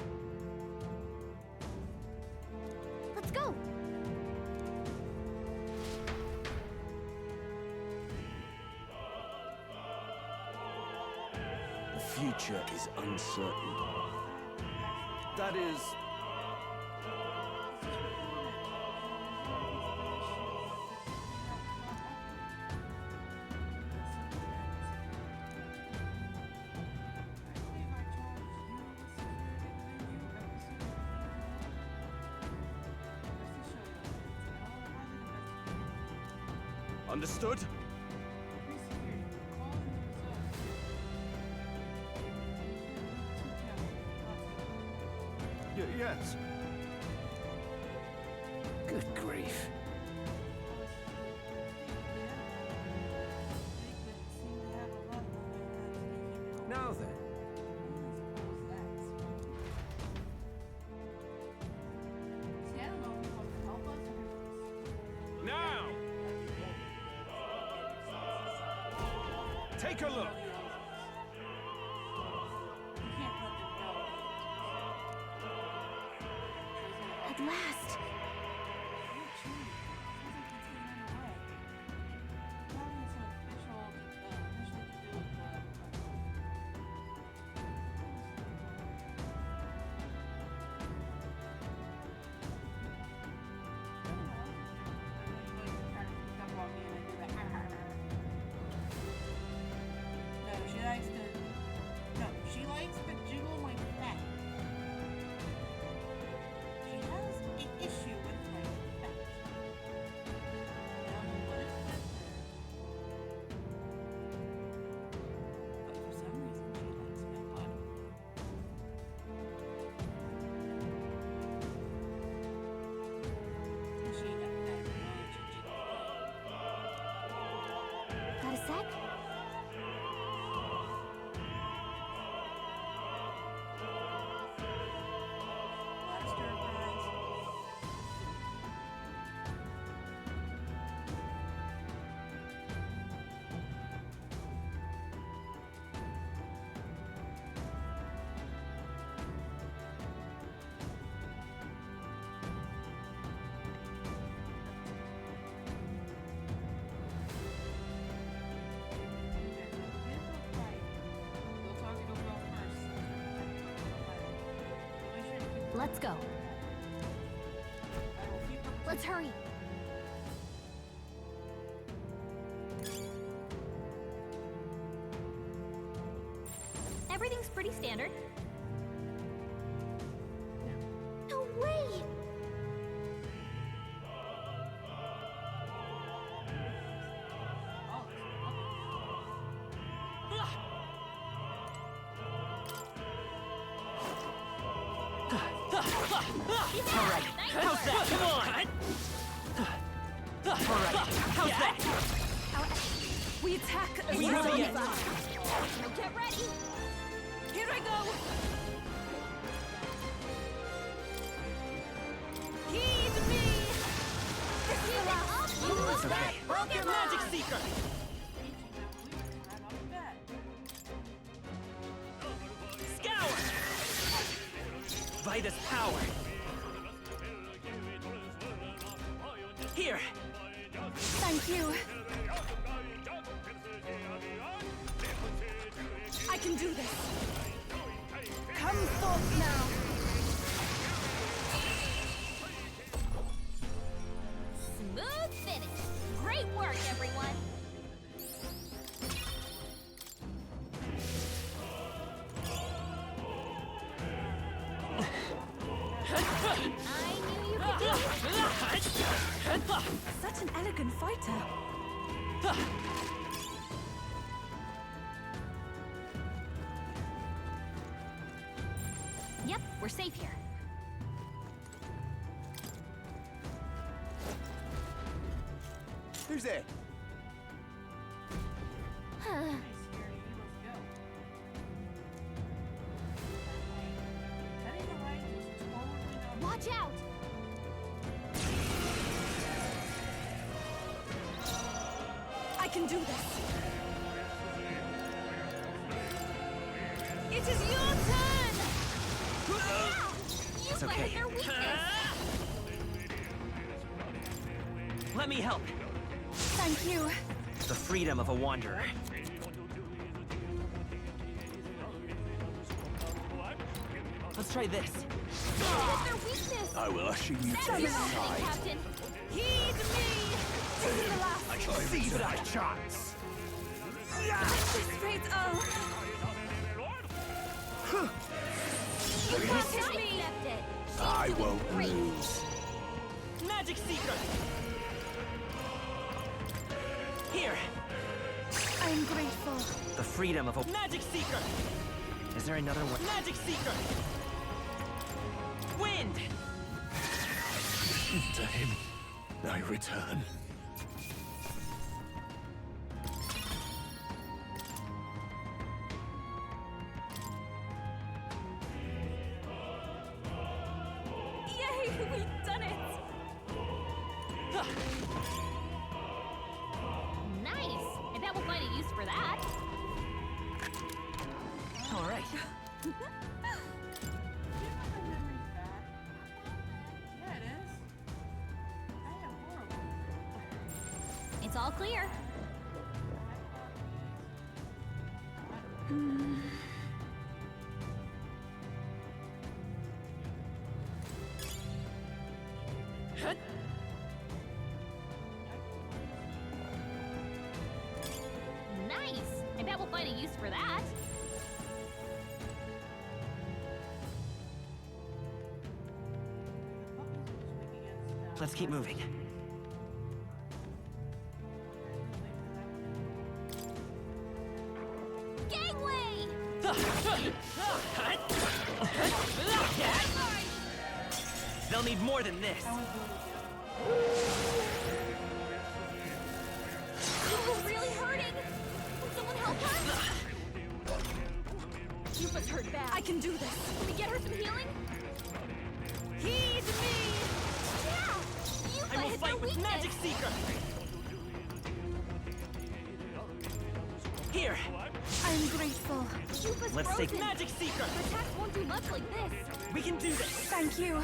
H: Let's go.
O: The future is uncertain. That is...
N: Understood? Yes.
O: Good grief.
M: Now then. Now! Take a look.
H: At last.
A: She likes to jiggle my fat. She has an issue
H: Let's go. Let's hurry. Everything's pretty standard. No way!
G: Alright, how's that? Come on! Alright, how's that?
E: We attack as
G: We
E: well.
G: will yet.
E: Get ready. Here I go. Heed me. This is the last.
G: It's okay.
E: Broken
G: Magic Seeker! Scour! Vitus power! Here!
E: Thank you. I can do this. Come forth now.
H: Smooth finish. Great work, everyone. I knew you could do it.
E: Such an elegant fighter.
H: Yep, we're safe here.
O: Who's there?
H: Watch out!
E: I can do this. It is your turn.
H: You
G: It's
H: might
G: okay.
H: hit their weakness.
G: Let me help.
E: Thank you.
G: The freedom of a wanderer. Let's try this.
H: Hit their weakness.
L: I will usher you
H: That's
L: to
H: your
L: the
H: opening,
L: side.
H: Captain.
E: Heed me. This is the last.
L: I shall see that I chance.
E: Straight on. You can't hit me.
H: Accept it.
L: I won't
H: Great.
L: lose.
G: Magic Seeker! Here!
E: I am grateful.
G: The freedom of a Magic Seeker! Is there another one? Magic Seeker! Wind!
L: To him, I return.
E: Yay, we've done it.
H: Nice. I bet we'll find a use for that.
G: All right.
A: Yeah, it is. I am horrible.
H: It's all clear. Nice. I bet we'll find a use for that.
G: Let's keep moving.
H: Gangway!
G: They'll need more than this.
H: Yupa's really hurting. Would someone help her? Yupa's hurt bad.
E: I can do this.
H: Can we get her some healing?
E: Heed me.
H: Yeah! Yupa
G: I will
H: hit
G: fight
H: their
G: with
H: weakness.
G: Magic Seeker! Here!
E: I am grateful.
H: Yupa's
G: Let's
H: frozen.
G: take Magic Seeker!
H: Her attacks won't do much like this.
G: We can do this!
E: Thank you.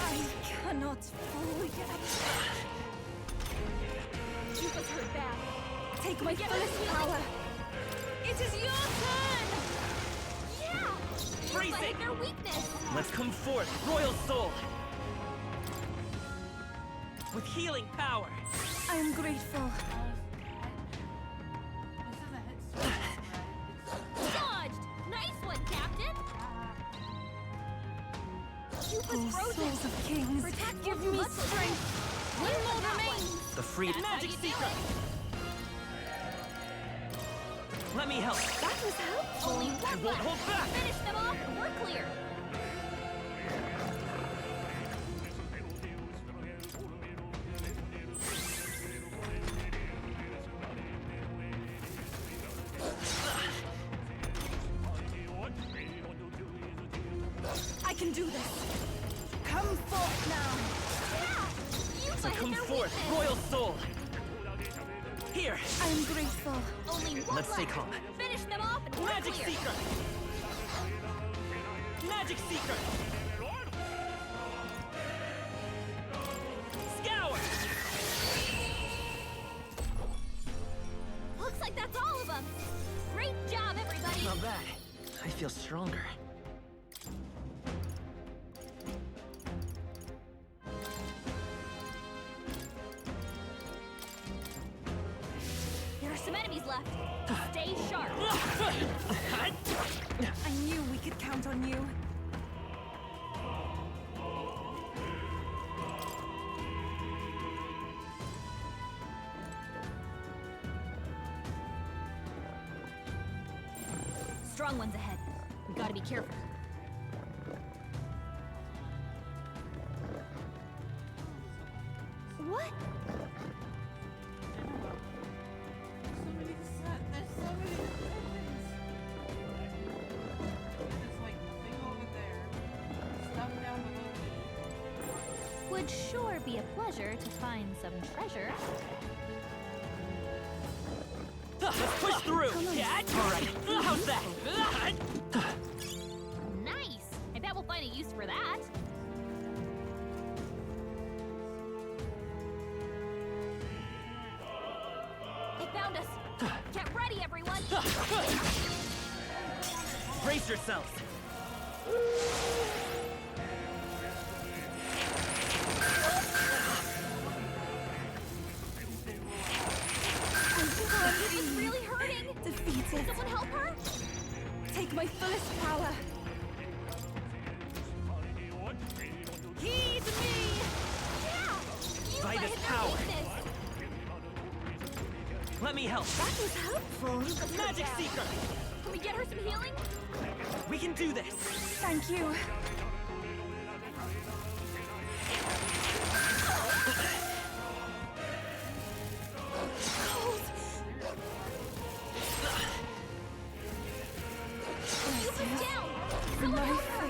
E: I cannot fall yet.
H: Yupa's hurt bad.
Q: Take my fullest power. It is your turn!
H: Yeah!
G: Freeze
H: Yupa
G: it!
H: hit their weakness!
G: Let's come forth, Royal Soul! With healing power!
Q: I am grateful.
H: Dodged! Nice one, Captain! Yupa's
Q: Oh,
H: frozen!
Q: souls of kings,
H: Protect
Q: give me strength! One more remains!
G: The freed Magic Seeker! Let me help!
Q: That was helpful!
H: Only
G: I
H: one
G: won't
H: left.
G: hold back!
H: Finish them off and we're clear!
Q: I can do this! Come forth now!
H: Yeah! Yupa
G: So
H: hit
G: come
H: their
G: forth,
H: weakness.
G: Royal Soul! Here!
Q: I am grateful.
H: Only one
G: Let's stay
H: left.
G: calm.
H: Finish them off and we're
G: Magic
H: clear!
G: Seeker! Magic Seeker! Scour!
H: Looks like that's all of them! Great job, everybody!
G: Not bad. I feel stronger.
H: There are some enemies left. Stay sharp.
Q: I knew we could count on you.
H: Strong ones ahead. We gotta be careful. What? Would sure be a pleasure to find some treasure.
G: Let's push through! Yeah, alright. How's that?
H: Nice! I bet we'll find a use for that. They found us! Get ready, everyone!
G: Brace yourselves!
H: She's really hurting!
Q: Defeated.
H: Can someone help her?
Q: Take my fullest power.
H: Heed me! Yeah!
G: By
H: Yupa
G: this
H: hit their
G: power.
H: weakness.
G: Let me help!
Q: That was helpful.
H: Yupa's hurt
G: Magic
H: bad.
G: Seeker!
H: Can we get her some healing?
G: We can do this!
Q: Thank you.
H: Yupa's down! Someone help her!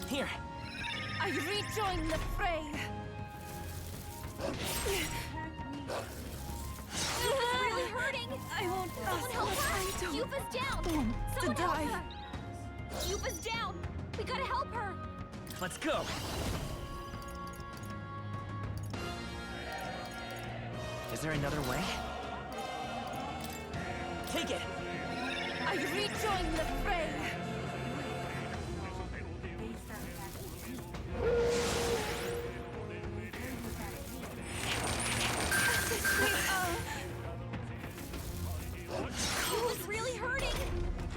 G: Here!
Q: I rejoin the fray.
H: Yupa's really hurting!
Q: I won't
H: Someone
Q: ask
H: help
Q: what
H: her!
Q: I don't
H: Yupa's down!
Q: want
H: Someone
Q: to
H: help
Q: die.
H: her! Yupa's down! We gotta help her!
G: Let's go! Is there another way? Take it!
Q: I rejoin the fray.
H: Yupa's really hurting!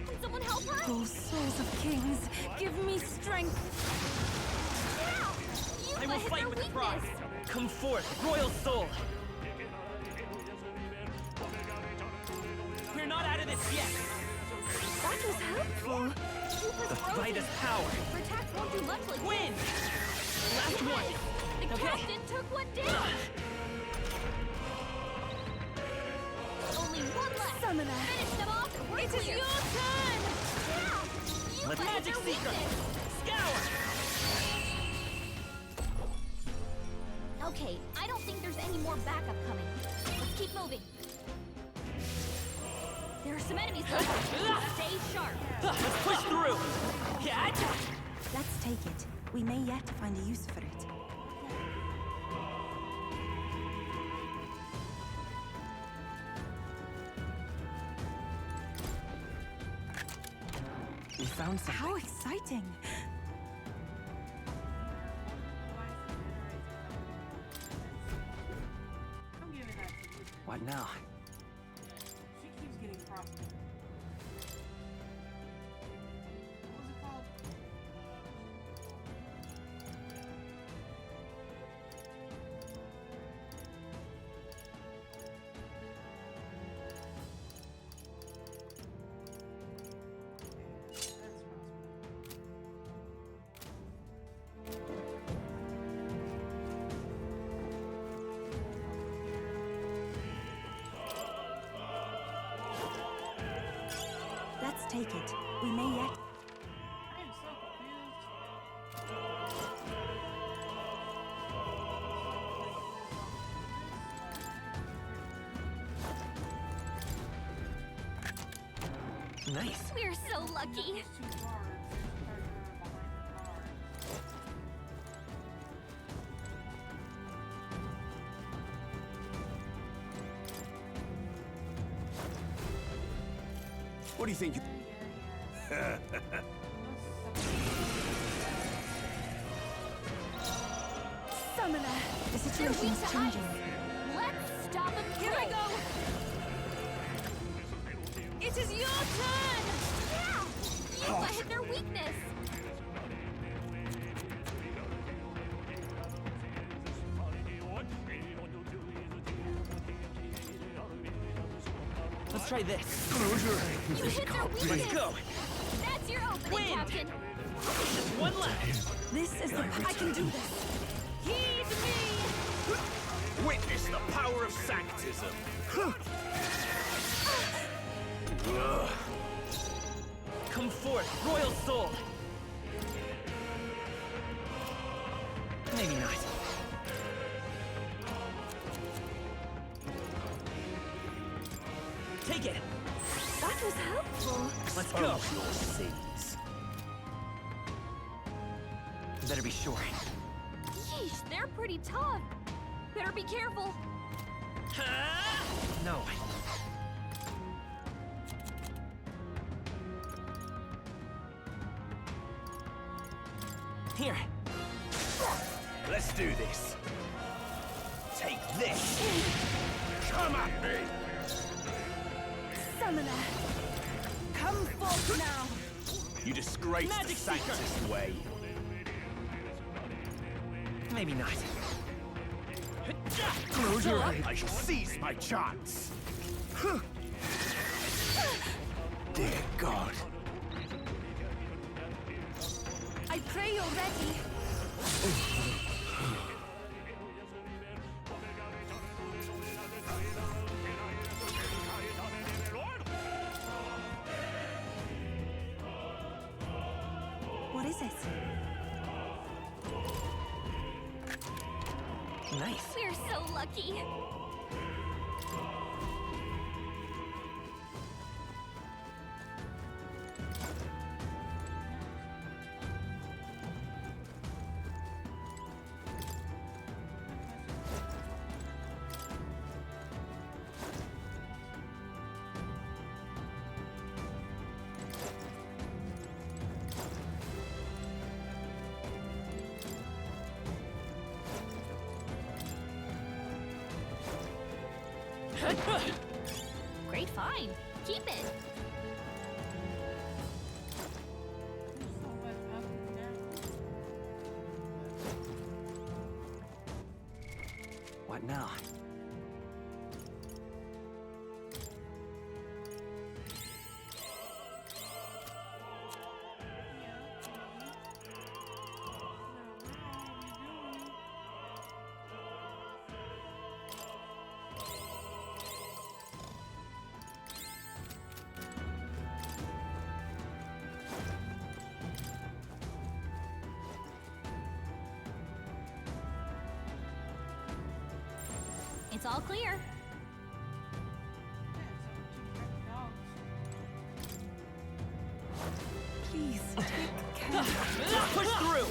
H: Can someone help her?
Q: Oh, souls of kings, give me strength.
H: Yeah!
G: I
H: Yupa
G: will
H: hit
G: fight
H: their
G: with
H: weakness!
G: pride! Come forth, Royal Soul! We're not out of this yet!
Q: That was helpful.
H: Yupa's
G: The
H: frozen.
G: fight is power!
H: Protect won't do much like
G: Win! Last one!
H: The
G: Okay.
H: captain took one down! Only one left!
Q: Summoner.
H: Finish them off and we're
Q: It is
H: clear.
Q: your turn.
H: Yeah!
G: Let
H: Yupa hit
G: Magic
H: their
G: Seeker!
H: weakness.
G: Scour!
H: Okay, I don't think there's any more backup coming. Let's keep moving. There are some enemies left. Stay sharp.
G: Let's push through. Catch!
Q: Let's take it. We may yet find a use for it.
G: We found something.
Q: How exciting!
A: I'm giving that to you.
G: What now?
A: She keeps getting frosted. What was it called?
Q: Let's take it. We may yet.
A: I am so confused.
G: Nice.
H: We're so lucky.
O: What do you think?
Q: Summoner! The
H: They're
Q: situation
H: weak
Q: is
H: to ice.
Q: changing.
H: Let's stop them.
E: Here I go! It is your turn!
H: Yeah! You might hit their weakness.
G: Let's try this.
H: You hit their weakness.
G: Let's go.
H: That's your opening, Captain.
G: Just one left.
Q: This is the.
E: I can do this! Heed me!
O: Witness the power of sanctism.
G: Come forth, royal soul. Maybe not. Take it.
H: That was helpful.
G: Let's go.
O: Your sins.
G: Better be sure.
H: Yeesh, they're pretty tough. Better be careful.
G: No. Here.
O: Let's do this. Take this. Come at me.
Q: Summoner! Come forth now!
O: You disgrace the
G: Magic Seeker.
O: Sanctus way.
G: Maybe not.
O: Close your eyes. I shall seize my chance. Dear God.
Q: I pray you're ready. What is it?
G: Nice.
H: We're so lucky. Great find. Keep it.
G: What now?
H: It's all clear.
G: Push through!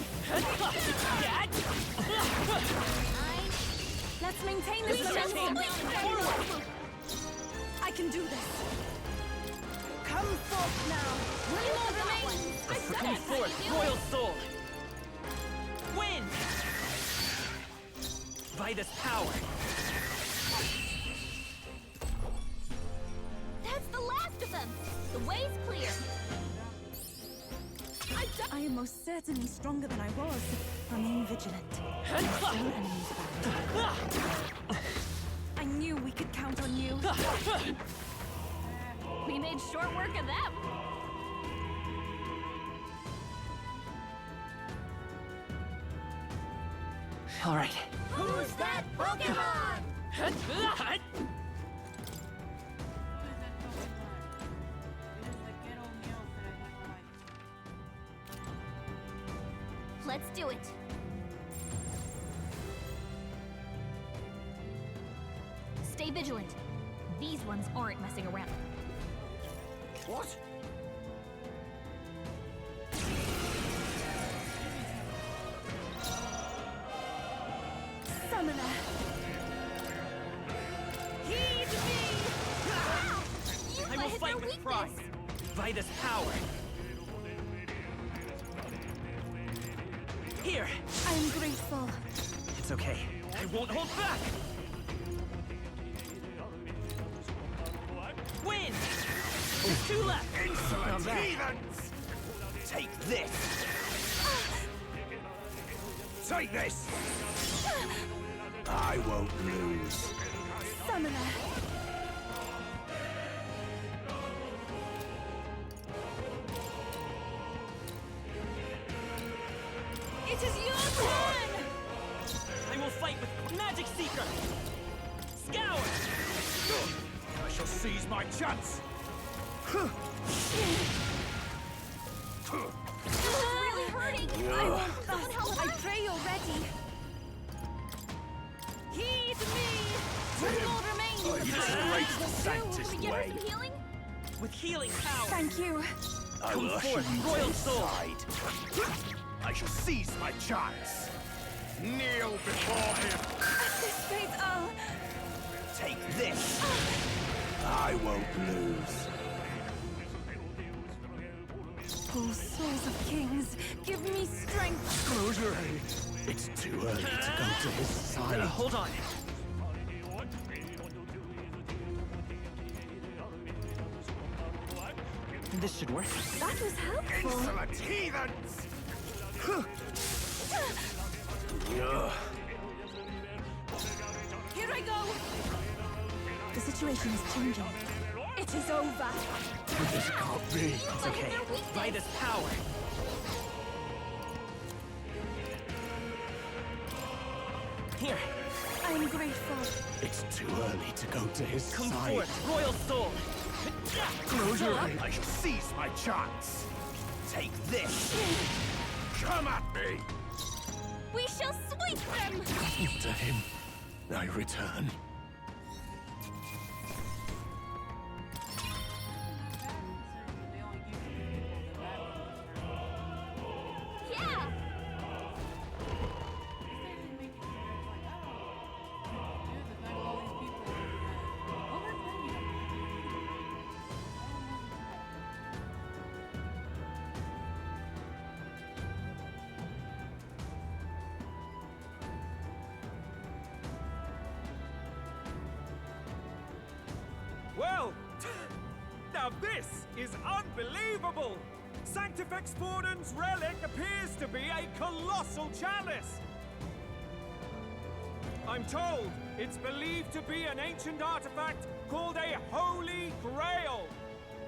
E: Let's maintain this momentum.
G: Forward!
E: I can do this. Come forth now.
G: One more remains. Come forth, Royal Soul. Win! By this power.
H: That's the last of them. The way's clear.
T: I am most certainly stronger than I was. Remain vigilant. There are still enemies around. I knew we could count on you.
H: We made short work of them.
G: All right.
H: Who's that Pokemon? Let's do it. Stay vigilant. These ones aren't messing around.
O: What?
T: Summoner.
H: Heed me!
G: I will fight with pride. By this power. Here.
T: I am grateful.
G: It's okay. I won't hold back. Win! There's two left.
O: Insolent heathens! Take this! Take this! I won't lose.
T: Summoner.
E: It is your turn!
G: I will fight with Magic Seeker. Scour!
O: I shall seize my chance!
H: This is really hurting.
T: I won't fast. I pray you're ready.
E: Heed me! Two more remain.
O: You disgrace the Sanctus
H: Can we get her
O: way.
H: some healing?
G: With healing power.
T: Thank you.
O: I
G: Come
O: will usher
G: forth,
O: you
G: Royal
O: to his
G: Soul.
O: side. I shall seize my chance. Kneel before him.
T: At this rate, I'll...
O: Take this. I won't lose.
T: Oh, souls of kings, give me strength.
O: Closure. It's too early to go to his side.
G: Hold on. This should work.
T: That was helpful.
O: Insolent heathens!
T: Here I go. The situation is changing. It is over.
O: This can't be.
G: It's okay. By this power. Here.
T: I am grateful.
O: It's too early to go to his
G: Come
O: side.
G: forth, Royal Soul.
O: Closure. I shall seize my chance. Take this. Come at me.
H: We shall sweep them!
O: To him, I return.
H: Yeah!
M: Well, now this is unbelievable! Sanctifex Vorden's relic appears to be a colossal chalice! I'm told it's believed to be an ancient artifact called a Holy Grail!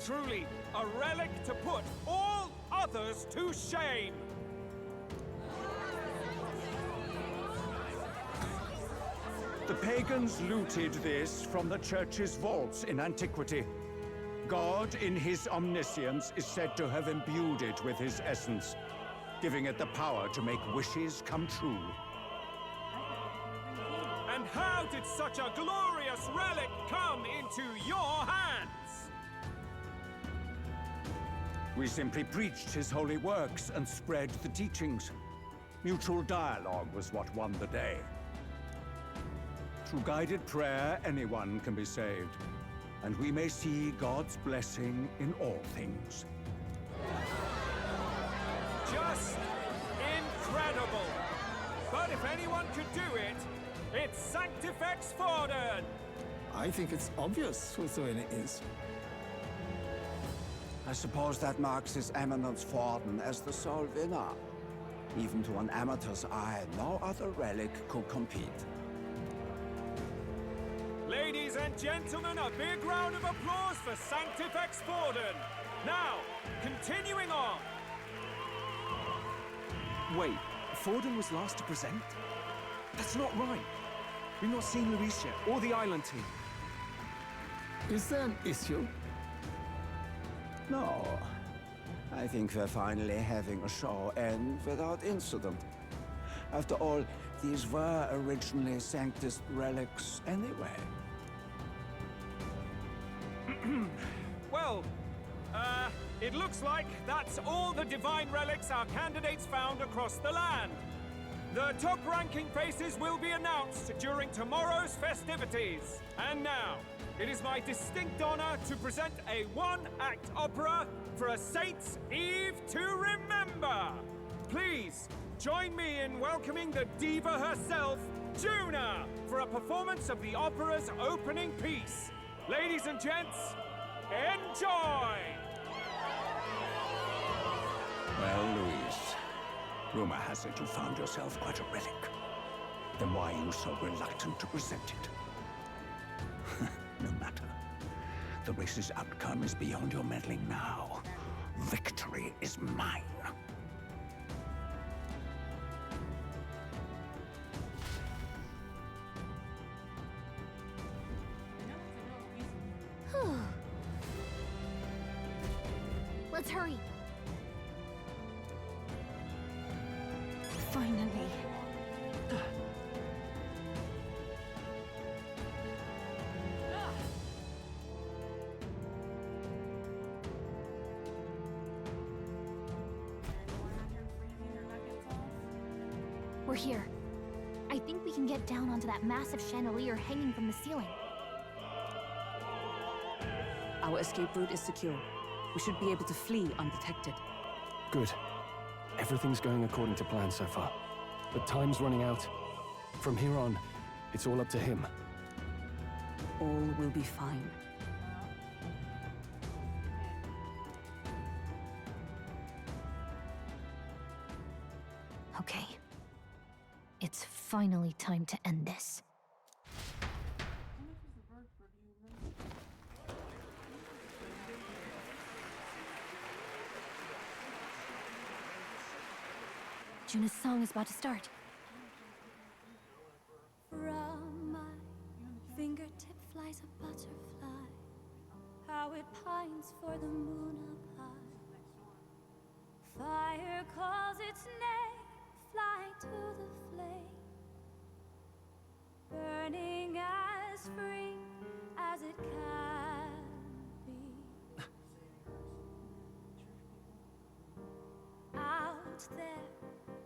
M: Truly, a relic to put all others to shame!
J: The pagans looted this from the church's vaults in antiquity. God, in his omniscience, is said to have imbued it with his essence, giving it the power to make wishes come true.
M: And how did such a glorious relic come into your hands?
J: We simply preached his holy works and spread the teachings. Mutual dialogue was what won the day. Through guided prayer, anyone can be saved, and we may see God's blessing in all things.
M: Just incredible! But if anyone could do it, it's Sanctifex Forden!
U: I think it's obvious whose doing it is.
J: I suppose that marks His Eminence Forden as the sole winner. Even to an amateur's eye, no other relic could compete.
M: Ladies and gentlemen, a big round of applause for Sanctifex Forden! Now, continuing on! Wait, Forden was last to present? That's not right! We've not seen Luis yet, or the island team.
U: Is there an issue?
J: No. I think we're finally having a show end without incident. After all, these were originally Sanctus relics anyway.
M: Well, it looks like that's all the divine relics our candidates found across the land. The top-ranking faces will be announced during tomorrow's festivities. And now, it is my distinct honor to present a one-act opera for a Saints' Eve to remember. Please, join me in welcoming the diva herself, Juna, for a performance of the opera's opening piece. Ladies and gents, enjoy!
J: Well, Luis, rumor has it you found yourself quite a relic. Then why are you so reluctant to present it? No matter. The race's outcome is beyond your meddling now. Victory is mine.
H: Let's hurry.
T: Finally.
H: We're here. I think we can get down onto that massive chandelier hanging from the ceiling.
P: Our escape route is secure. We should be able to flee undetected.
N: Good. Everything's going according to plan so far. But time's running out. From here on, it's all up to him.
P: All will be fine.
H: Okay. It's finally time to end this. Juna's song is about to start.
E: From my fingertip flies a butterfly, how it pines for the moon up high. Fire calls its name, fly to the flame, burning as free as it can be. Out there,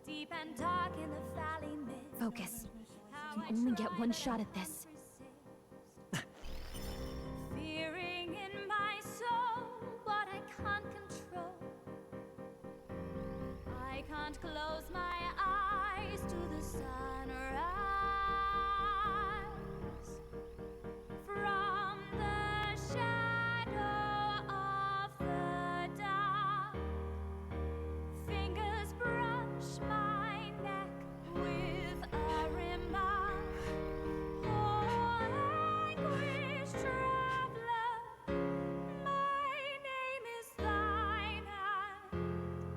E: deep and dark in the valley mist.
H: Focus. You can only get one shot at this.
E: Fearing in my soul what I can't control. I can't close my eyes to the sunrise. From the shadow of the dark, fingers brush my neck with a remark. Oh, anguish traveler, my name is thine, and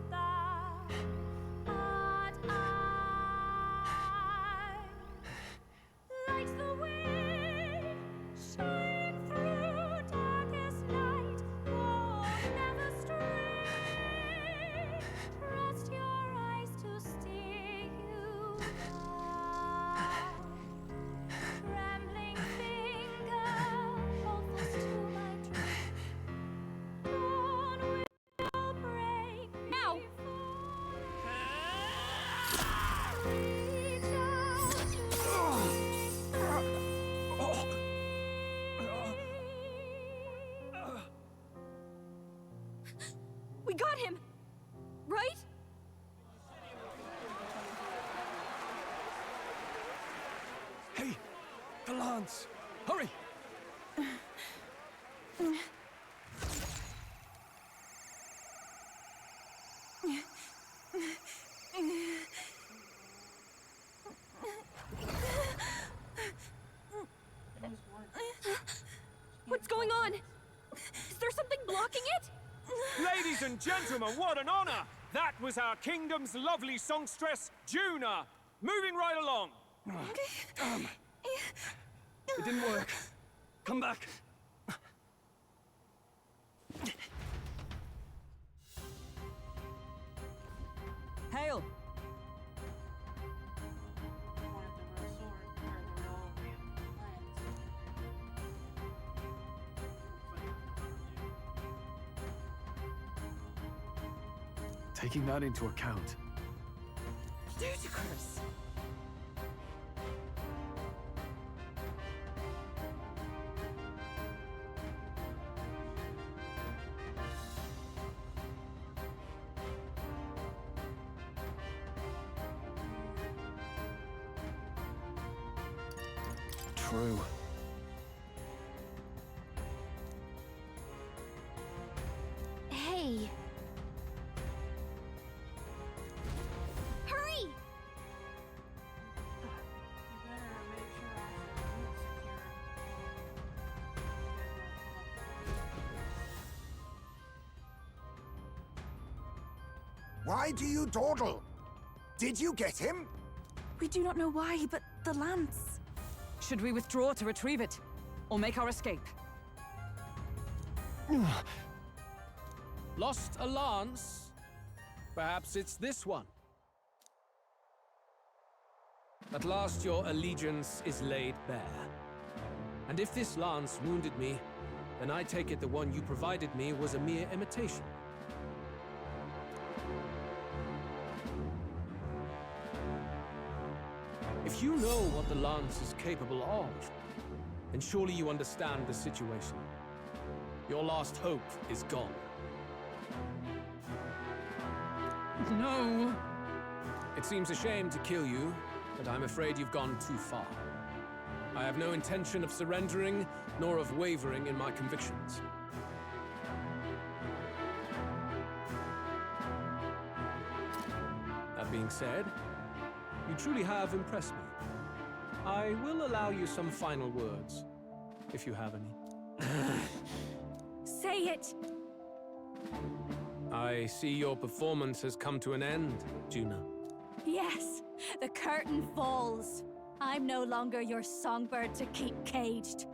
E: thou art I.
T: We got him! Right?
N: Hey! The lance! Hurry!
T: What's going on? Is there something blocking it?
M: Ladies and gentlemen, what an honor! That was our kingdom's lovely songstress, Juna. Moving right along.
N: Damn. It didn't work. Come back.
P: Hail!
N: Taking that into account.
P: Ludicrous!
N: True.
H: Hey. Hurry!
I: Why do you dawdle? Did you get him?
T: We do not know why, but the lance.
P: Should we withdraw to retrieve it? Or make our escape?
M: Lost a lance? Perhaps it's this one. At last your allegiance is laid bare. And if this lance wounded me, then I take it the one you provided me was a mere imitation. If you know what the lance is capable of, then surely you understand the situation. Your last hope is gone.
P: No!
M: It seems a shame to kill you, but I'm afraid you've gone too far. I have no intention of surrendering, nor of wavering in my convictions. That being said, you truly have impressed me. I will allow you some final words, if you have any.
T: Say it!
M: I see your performance has come to an end, Juna.
T: Yes, the curtain falls. I'm no longer your songbird to keep caged.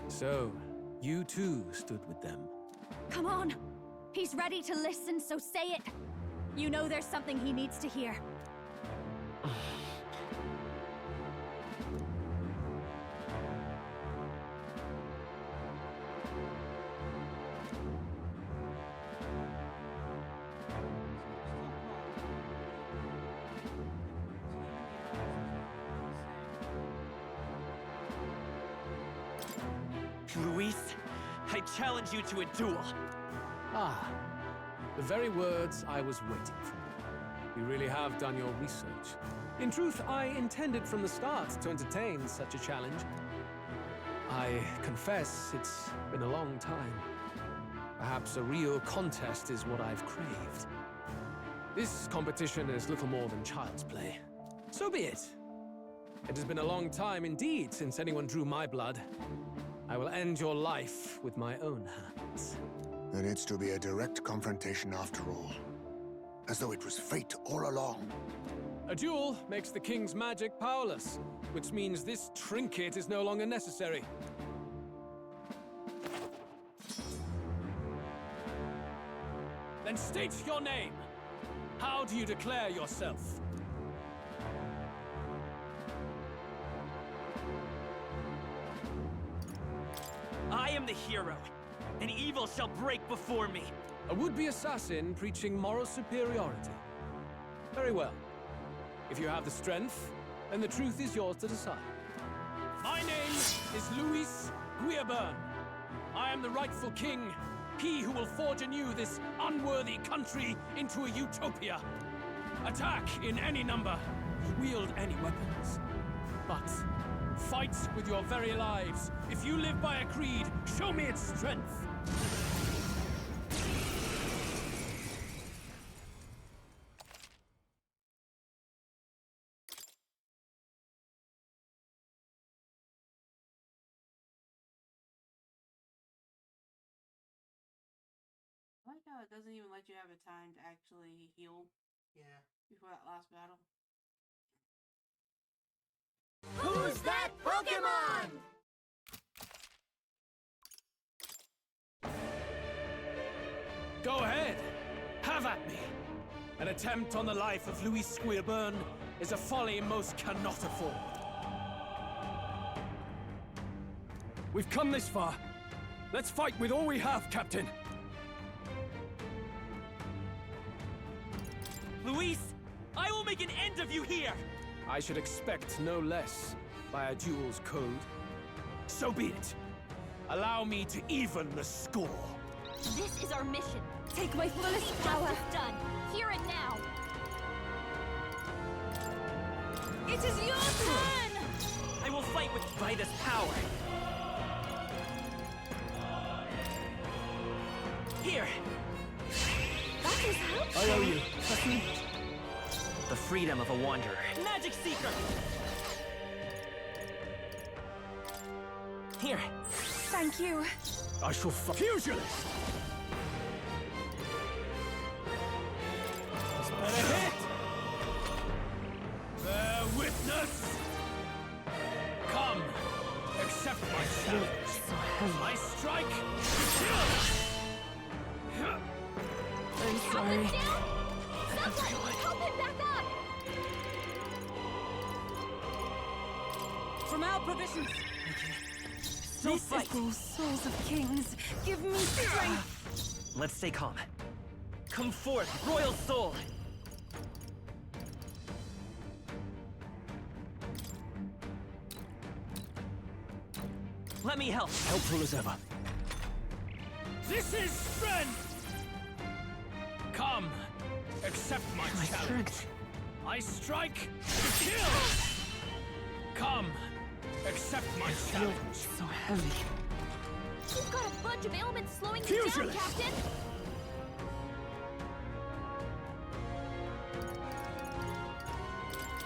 M: So, you too stood with them.
T: Come on! He's ready to listen, so say it! You know there's something he needs to hear.
O: Luis, I challenge you to a duel.
M: Ah, the very words I was waiting for. You really have done your research. In truth, I intended from the start to entertain such a challenge. I confess it's been a long time. Perhaps a real contest is what I've craved. This competition is little more than child's play. So be it. It has been a long time indeed since anyone drew my blood. I will end your life with my own hands.
I: Then it's to be a direct confrontation after all. As though it was fate all along.
M: A duel makes the king's magic powerless, which means this trinket is no longer necessary. Then state your name. How do you declare yourself?
O: I am the hero, and evil shall break before me.
M: A would-be assassin preaching moral superiority. Very well. If you have the strength, then the truth is yours to decide. My name is Luis Guillaburn. I am the rightful king He who will forge anew this unworthy country into a utopia. Attack in any number. Wield any weapons. But fight with your very lives. If you live by a creed, show me its strength.
A: I like how it doesn't even let you have a time to actually heal.
D: Yeah.
A: Before that last battle.
E: Who's that Pokemon?
M: Go ahead! Have at me! An attempt on the life of Louis Squeerburn is a folly most cannot afford. We've come this far. Let's fight with all we have, Captain.
G: Luis, I will make an end of you here!
M: I should expect no less by a duel's code. So be it. Allow me to even the score.
H: This is our mission.
T: Take my fullest power.
H: Done. Here and now.
T: It is your turn!
G: I will fight with Vida's power. Here.
T: That is helpful.
M: I owe you.
G: The freedom of a wanderer. Magic Seeker! Here.
T: Thank you.
M: I shall Fusionist! Better hit! Bear witness! Come, accept my challenge. I strike, kill!
T: I'm sorry.
H: Someone, help him back up!
P: From our provisions.
T: Merciful souls of kings, give me strength!
G: Let's stay calm. Come forth, royal soul! Let me help.
M: Helpful as ever. This is strength! Come, accept my challenge.
B: Strength.
M: I strike, kill! Come, accept my challenge.
B: So heavy.
H: You've got a bunch of ailments slowing you down,
M: Fusionist.
H: Captain!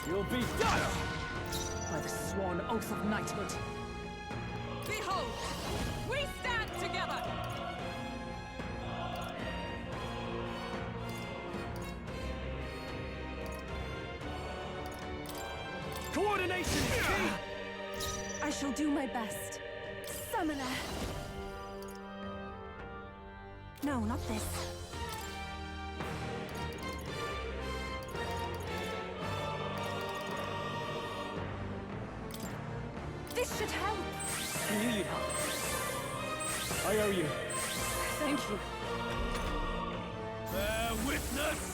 M: You'll be done!
P: By the sworn oath of knighthood. Behold, we stand together!
M: Coordination is key!
T: I shall do my best. Summoner. No, not this. This should help.
G: I knew you'd help.
M: I owe you.
T: Thank you.
M: Bear witness!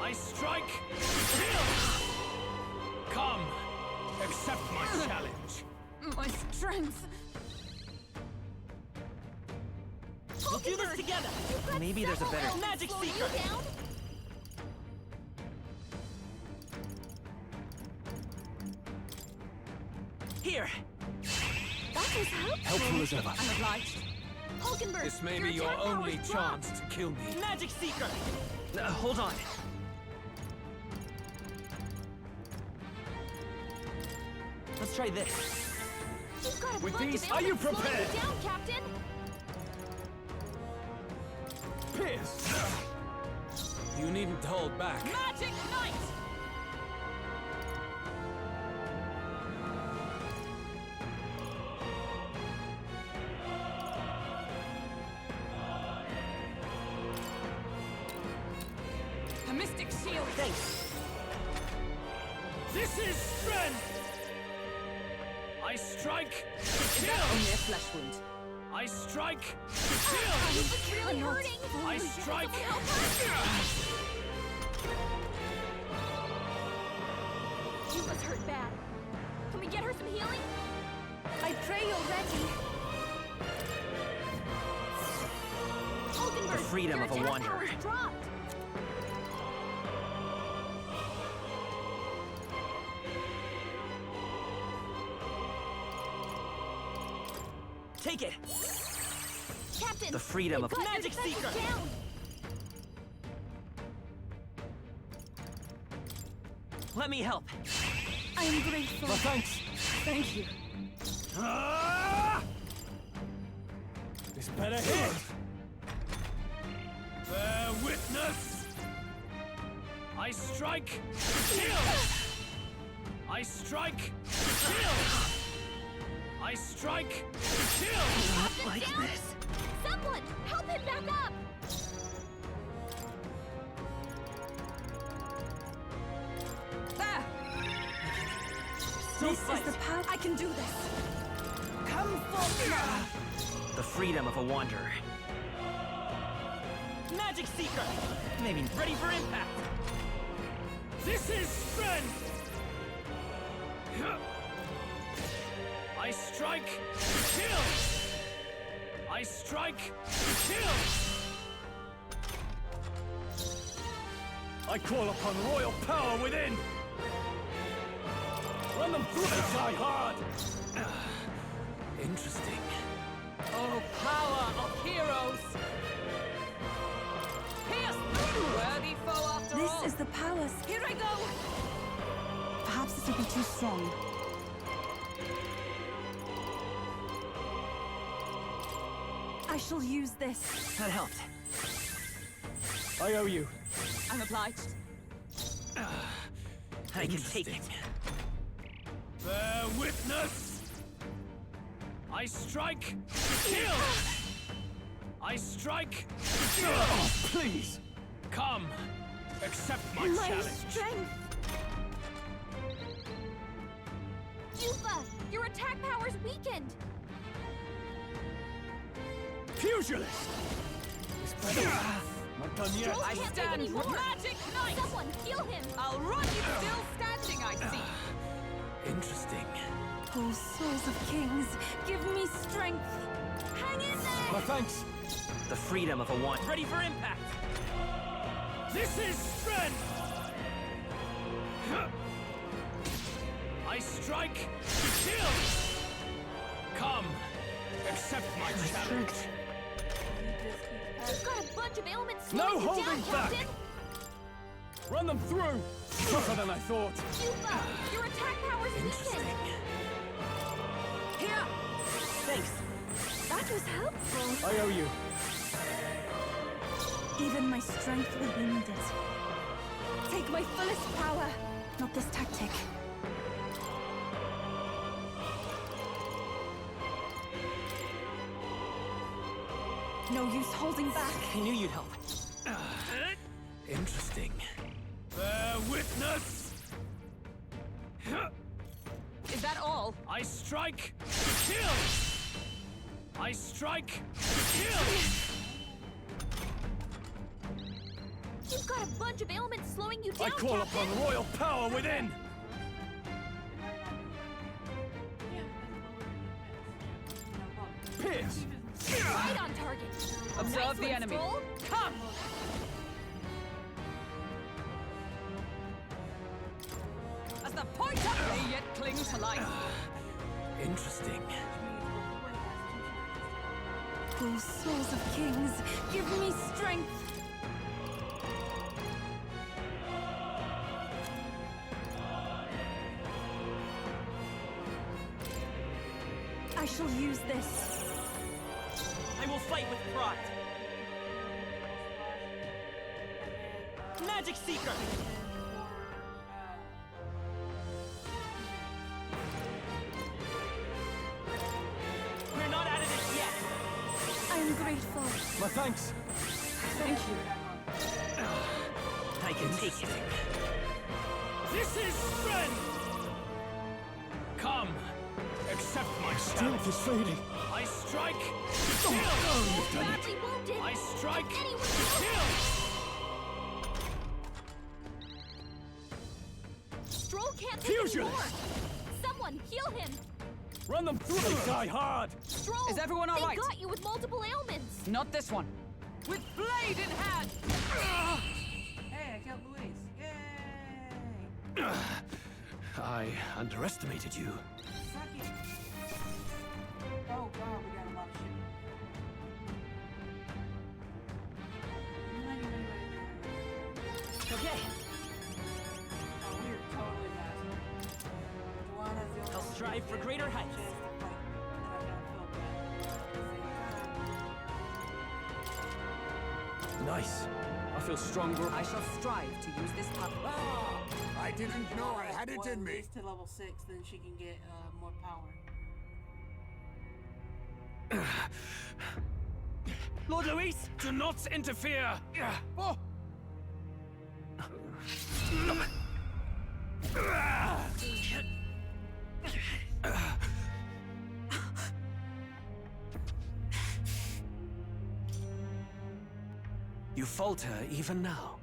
M: I strike, kill! Come, accept my challenge.
T: My strength.
G: We'll do this together! Maybe there's a better Magic Seeker! Here!
T: That is helpful.
M: Helpful as ever.
P: I'm obliged.
H: Hulkenberg,
M: This may be your
H: attack power
M: only
H: is dropped.
M: chance to kill me.
G: Magic Seeker! Hold on. Let's try this.
H: You've got a
M: With
H: bunch
M: these,
H: of
M: are you
H: ailments slowing
M: prepared?
H: you down, Captain!
M: Pierce! You needn't hold back.
P: Magic Knight! A mystic shield.
G: Thanks.
M: This is strength! I strike,
P: Is that only a flesh wound?
M: I strike, kill!
H: This is really hurting!
M: I strike!
H: You must hurt bad. Can we get her some healing?
T: I pray you're ready.
G: freedom of a wanderer. Take it!
H: Captain!
G: The freedom of
H: Magic Seeker! Down.
G: Let me help.
T: I am grateful.
N: My thanks.
T: Thank you.
N: This better hit!
O: Bear witness! I strike, kill! I strike, kill! I strike, kill!
H: Not like this! Someone, help him back up!
T: There! This is the path. I can do this. Come forth now!
G: The freedom of a wanderer. Magic Seeker! Maybe ready for impact!
O: This is strength! I strike, kill! I strike, kill!
J: I call upon royal power within! Run them through and die hard!
G: Interesting.
P: Oh, power of heroes! Pierce through! Worthy foe after all!
T: This is the palace.
P: Here I go!
T: Perhaps this will be too strong. I shall use this.
G: That helped.
N: I owe you.
P: I'm obliged.
G: I can take it.
O: Bear witness! I strike, kill! I strike, kill!
N: Oh, please!
O: Come, accept my challenge.
T: Strength.
H: Yufa, your attack power's weakened.
J: Pugilist! This better... Not done yet.
H: Stroll can't take any more.
P: Magic Knight!
H: Someone heal him.
P: I'll run you still standing, I see.
G: Interesting.
T: Oh, souls of kings, give me strength. Hang in there.
N: My thanks.
G: The freedom of a wanderer. Ready for impact!
O: This is strength! I strike, kill! Come, accept my challenge.
H: You've got a bunch of ailments
N: No
H: slowing you
N: holding
H: down,
N: back.
H: Captain.
N: Run them through! Tougher than I thought.
H: Yufa, your attack power's weakened.
P: Here!
G: Thanks.
T: That was helpful.
N: I owe you.
T: Even my strength will be needed. Take my fullest power, not this tactic. No use holding back.
G: I knew you'd help. Interesting.
O: Bear witness!
P: Is that all?
O: I strike, kill! I strike, kill!
H: You've got a bunch of ailments slowing you down,
J: I call
H: Captain.
J: upon royal power within!
N: Pierce!
H: Right on target.
P: Observe
H: Nice
P: the
H: one,
P: enemy.
H: Stroll.
P: Come! As the point up, they yet cling to life.
G: Interesting.
T: Oh, souls of kings, give me strength. I shall use this.
G: I will fight with pride. Magic Seeker! We're not out of this yet.
T: I am grateful.
N: My thanks.
T: Thank you.
G: I can take it.
O: This is strength! Come, accept my
N: Strength is
O: challenge.
N: fading.
O: I strike,
N: Oh,
O: kill!
N: you've done it.
H: Badly wounded.
O: I strike,
H: Can anyone heal him?
O: kill!
H: Stroll can't take any
J: Pugilist.
H: more. Someone heal him.
J: Run them through and die hard!
H: Stroll.
P: Is everyone all
H: they
P: right?
H: got you with multiple ailments.
P: Not this one. with blade in hand!
A: Hey, I killed Luis. Yay!
N: I underestimated you.
A: Suck it. Oh god, we got a lot of shit.
P: Okay.
A: Oh, we're totally massive. Joanna's the only
P: I'll strive for greater heights.
N: Nice. I feel stronger.
P: I shall strive to use this power.
I: I didn't know I had it in me.
A: At least to level 6, then she can get more power.
M: Lord Luis, do not interfere! Oh.
N: You falter even now.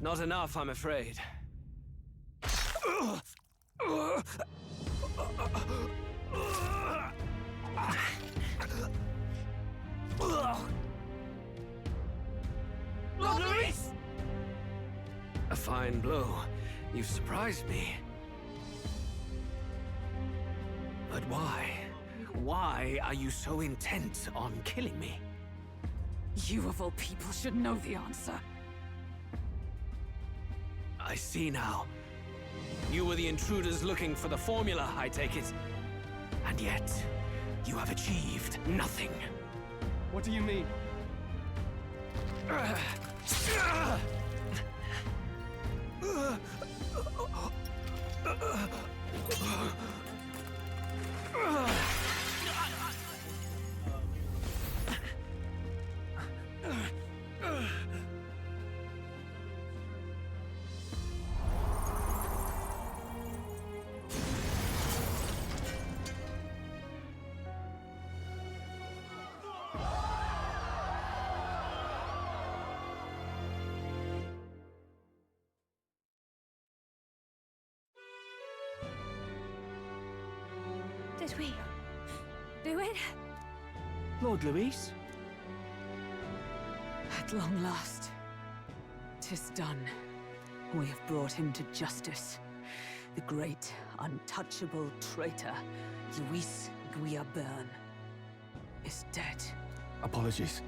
M: Not enough, I'm afraid.
P: Lord Luis!
M: A fine blow. You've surprised me. But why? Why are you so intent on killing me?
P: You of all people should know the answer.
M: I see now. You were the intruders looking for the formula, I take it. And yet, you have achieved nothing.
N: What do you mean?
T: Did we do it?
N: Lord Luis?
P: At long last, 'tis done. We have brought him to justice. The great, untouchable traitor, Luis Guillaburn, is dead.
N: Apologies.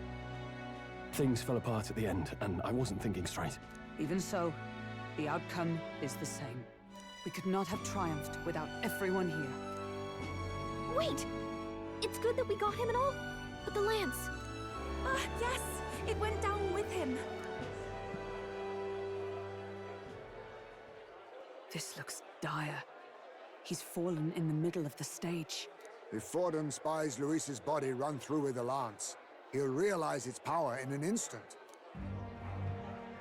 N: Things fell apart at the end, and I wasn't thinking straight.
P: Even so, the outcome is the same. We could not have triumphed without everyone here.
H: Wait! It's good that we got him and all, but the lance.
T: Ah, yes! It went down with him.
P: This looks dire. He's fallen in the middle of the stage.
I: If Fordham spies Luis's body run through with a lance, he'll realize its power in an instant.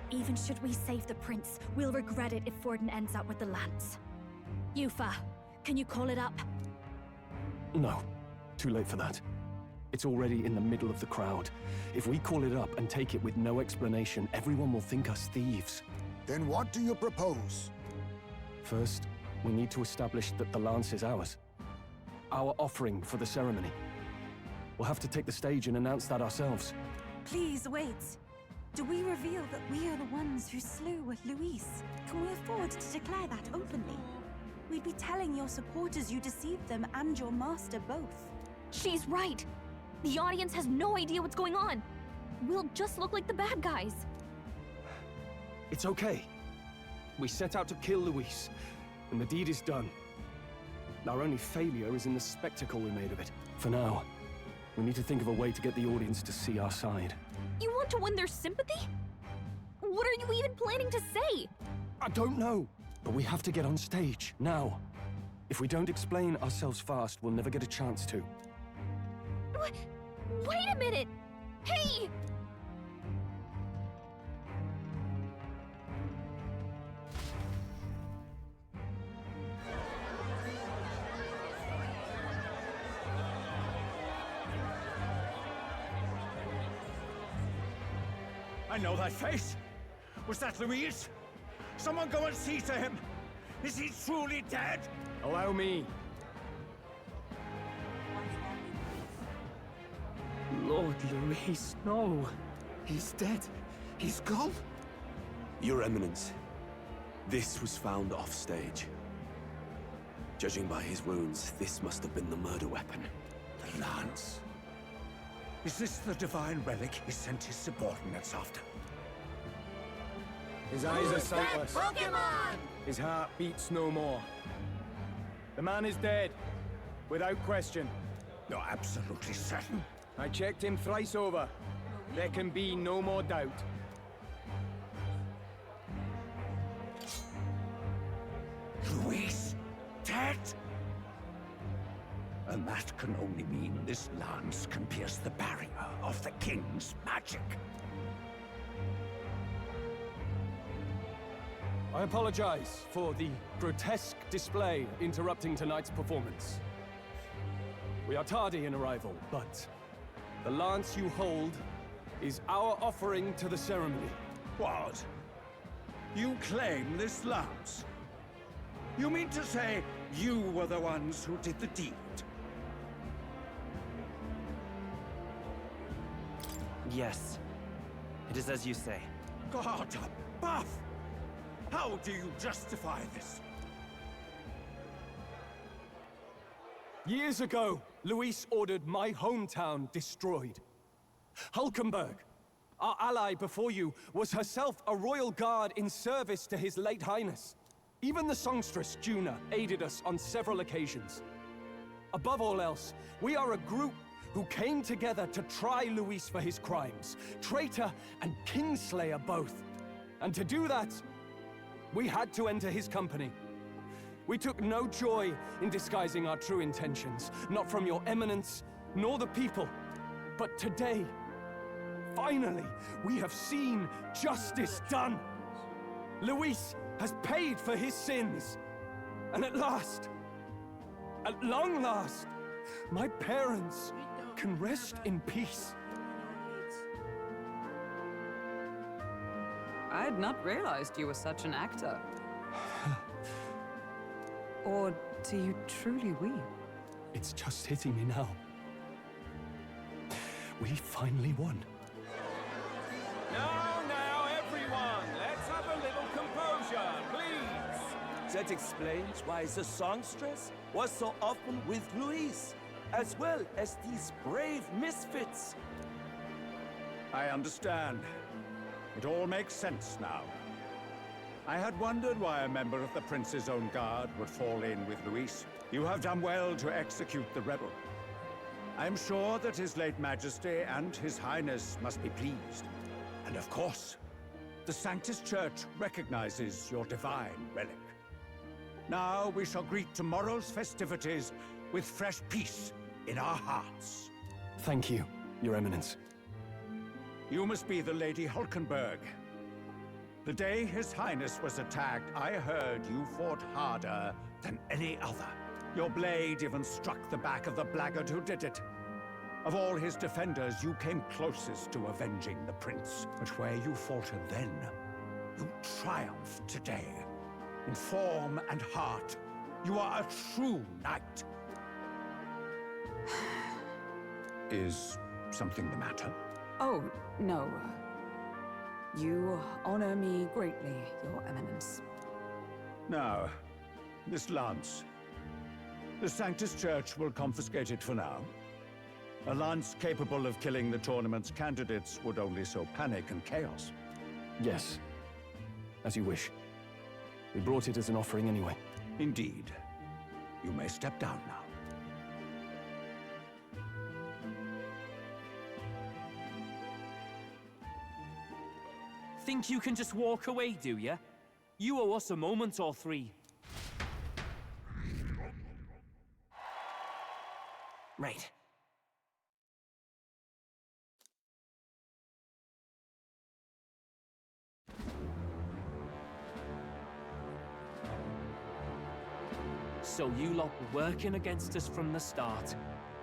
T: Even should we save the prince, we'll regret it if Forden ends up with the lance. Yufa, can you call it up?
N: No. Too late for that. It's already in the middle of the crowd. If we call it up and take it with no explanation, everyone will think us thieves.
I: Then what do you propose?
N: First, we need to establish that the lance is ours. Our offering for the ceremony. We'll have to take the stage and announce that ourselves.
T: Please wait. Do we reveal that we are the ones who slew Luis? Can we afford to declare that openly? We'd be telling your supporters you deceived them and your master both.
H: She's right. The audience has no idea what's going on. We'll just look like the bad guys.
N: It's okay. We set out to kill Luis, and the deed is done. Our only failure is in the spectacle we made of it. For now, we need to think of a way to get the audience to see our side.
H: You want to win their sympathy? What are you even planning to say?
N: I don't know, but we have to get on stage, now. If we don't explain ourselves fast, we'll never get a chance to.
H: Wait a minute! Hey!
J: know that face. Was that Louise? Someone go and see to him. Is he truly dead?
N: Allow me.
F: Lord Louis, no. He's dead. He's gone.
O: Your Eminence, this was found offstage. Judging by his wounds, this must have been the murder weapon.
J: The lance. Is this the divine relic he sent his subordinates after?
N: His eyes are sightless. His heart beats no more. The man is dead, without question.
J: You're absolutely certain?
N: I checked him thrice over. There can be no more doubt.
J: Louise, dead? And that can only mean this lance can pierce the barrier of the king's magic.
N: I apologize for the grotesque display interrupting tonight's performance. We are tardy in arrival, but the lance you hold is our offering to the ceremony.
J: What? You claim this lance? You mean to say you were the ones who did the deed?
G: Yes. It is as you say.
J: God above! How do you justify this?
N: Years ago, Luis ordered my hometown destroyed. Hulkenberg, our ally before you, was herself a royal guard in service to his late highness. Even the songstress, Juna, aided us on several occasions. Above all else, we are a group who came together to try Luis for his crimes, traitor and kingslayer both. And to do that, we had to enter his company. We took no joy in disguising our true intentions, not from your eminence, nor the people. But today, finally, we have seen justice done. Luis has paid for his sins. And at last, at long last, my parents can rest in peace.
P: I had not realized you were such an actor. Or do you truly weep?
N: It's just hitting me now. We finally won.
M: Now, everyone, let's have a little composure, please.
C: That explains why the songstress was so often with Louise, as well as these brave misfits.
J: I understand. It all makes sense now. I had wondered why a member of the Prince's own guard would fall in with Luis. You have done well to execute the rebel. I am sure that His late Majesty and His Highness must be pleased. And of course, the Sanctus Church recognizes your divine relic. Now we shall greet tomorrow's festivities with fresh peace in our hearts.
N: Thank you, Your Eminence.
J: You must be the Lady Hulkenberg. The day His Highness was attacked, I heard you fought harder than any other. Your blade even struck the back of the blackguard who did it. Of all his defenders, you came closest to avenging the prince. But where you faltered then, you triumphed today. In form and heart, you are a true knight. Is something the matter?
P: Oh, no. You honor me greatly, Your Eminence.
J: Now, this lance. The Sanctus Church will confiscate it for now. A lance capable of killing the tournament's candidates would only sow panic and chaos.
N: Yes, as you wish. We brought it as an offering anyway.
J: Indeed. You may step down now.
G: Think you can just walk away, do ya? You owe us a moment or three. Right. So you lot were working against us from the start.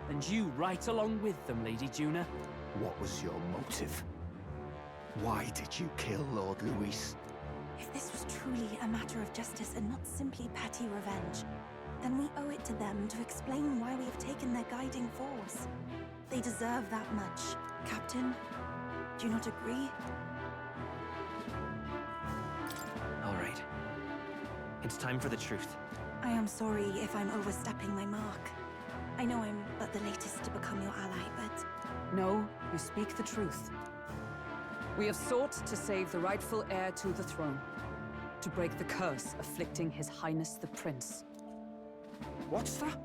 G: And you right along with them, Lady Juna.
O: What was your motive?
F: Why did you kill Lord Luis?
T: If this was truly a matter of justice and not simply petty revenge, then we owe it to them to explain why we have taken their guiding force. They deserve that much. Captain, do you not agree?
S: All right. It's time for the truth.
T: I am sorry if I'm overstepping my mark. I know I'm but the latest to become your ally, but...
P: No, you speak the truth. We have sought to save the rightful heir to the throne, to break the curse afflicting His Highness the Prince.
F: What's that?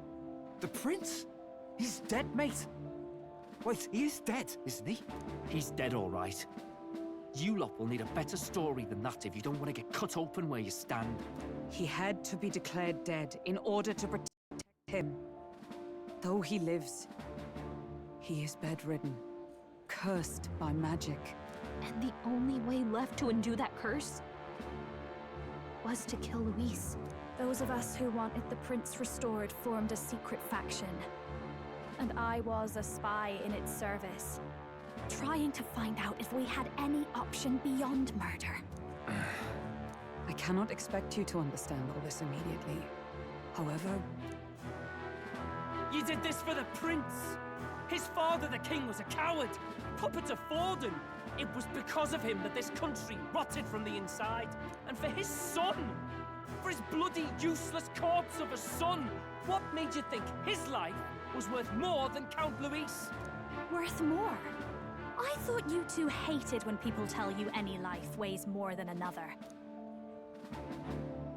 F: The prince? He's dead, mate. Wait, he is dead, isn't he?
G: He's dead, all right. You lot will need a better story than that if you don't want to get cut open where you stand.
P: He had to be declared dead in order to protect him. Though he lives, he is bedridden, cursed by magic.
H: And the only way left to undo that curse was to kill Luis.
E: Those of us who wanted the prince restored formed a secret faction. And I was a spy in its service,
H: trying to find out if we had any option beyond murder.
P: I cannot expect you to understand all this immediately. However...
G: You did this for the prince! His father, the king, was a coward! Puppet to Forden! It was because of him that this country rotted from the inside. And for his son! For his bloody, useless corpse of a son! What made you think his life was worth more than Count Luis?
E: Worth more? I thought you two hated when people tell you any life weighs more than another.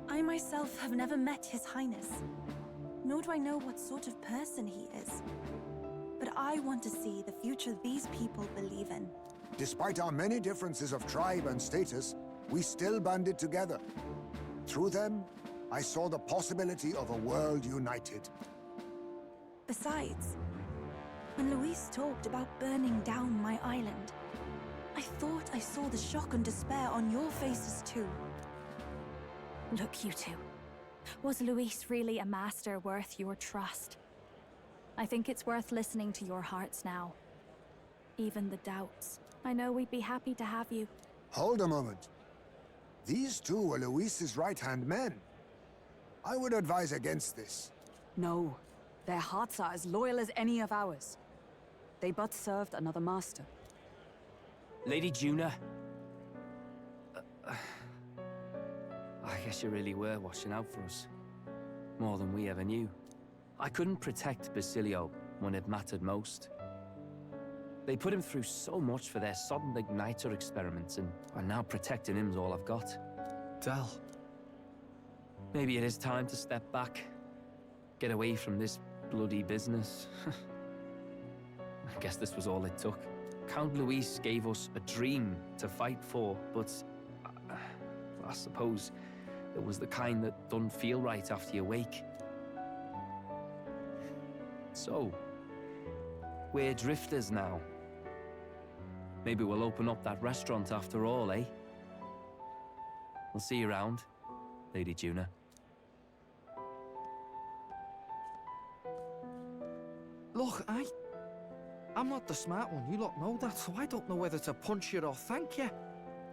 T: I myself have never met His Highness, nor do I know what sort of person he is. But I want to see the future these people believe in.
I: Despite our many differences of tribe and status, we still banded together. Through them, I saw the possibility of a world united.
T: Besides, when Luis talked about burning down my island, I thought I saw the shock and despair on your faces too.
E: Look, you two. Was Luis really a master worth your trust? I think it's worth listening to your hearts now. Even the doubts. I know we'd be happy to have you.
I: Hold a moment. These two were Luis's right-hand men. I would advise against this.
P: No. Their hearts are as loyal as any of ours. They but served another master.
G: Lady Juna... I guess you really were watching out for us. More than we ever knew. I couldn't protect Basilio when it mattered most. They put him through so much for their sudden igniter experiments, and now protecting him's all I've got.
F: Del.
G: Maybe it is time to step back. Get away from this bloody business. I guess this was all it took. Count Luis gave us a dream to fight for, but I suppose it was the kind that doesn't feel right after you wake. So, we're drifters now. Maybe we'll open up that restaurant after all, eh? We'll see you around, Lady Juna.
F: Look, I'm not the smart one, you lot know that, so I don't know whether to punch you or thank you.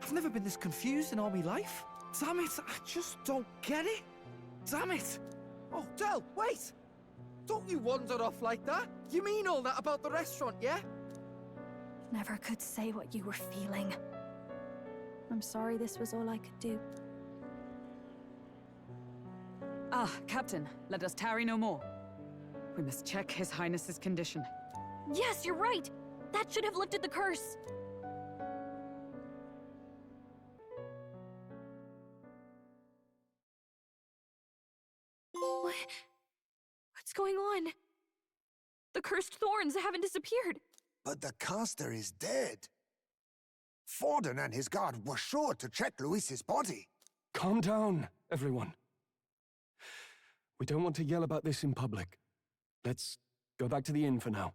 F: I've never been this confused in all my life. Damn it, I just don't get it. Damn it. Oh, Del, wait! Don't you wander off like that? You mean all that about the restaurant, yeah?
E: Never could say what you were feeling. I'm sorry this was all I could do.
P: Ah, Captain, let us tarry no more. We must check His Highness's condition.
H: Yes, you're right! That should have lifted the curse! What's going on? The cursed thorns haven't disappeared.
I: But the caster is dead. Forden and his guard were sure to check Luis's body.
N: Calm down, everyone. We don't want to yell about this in public. Let's go back to the inn for now.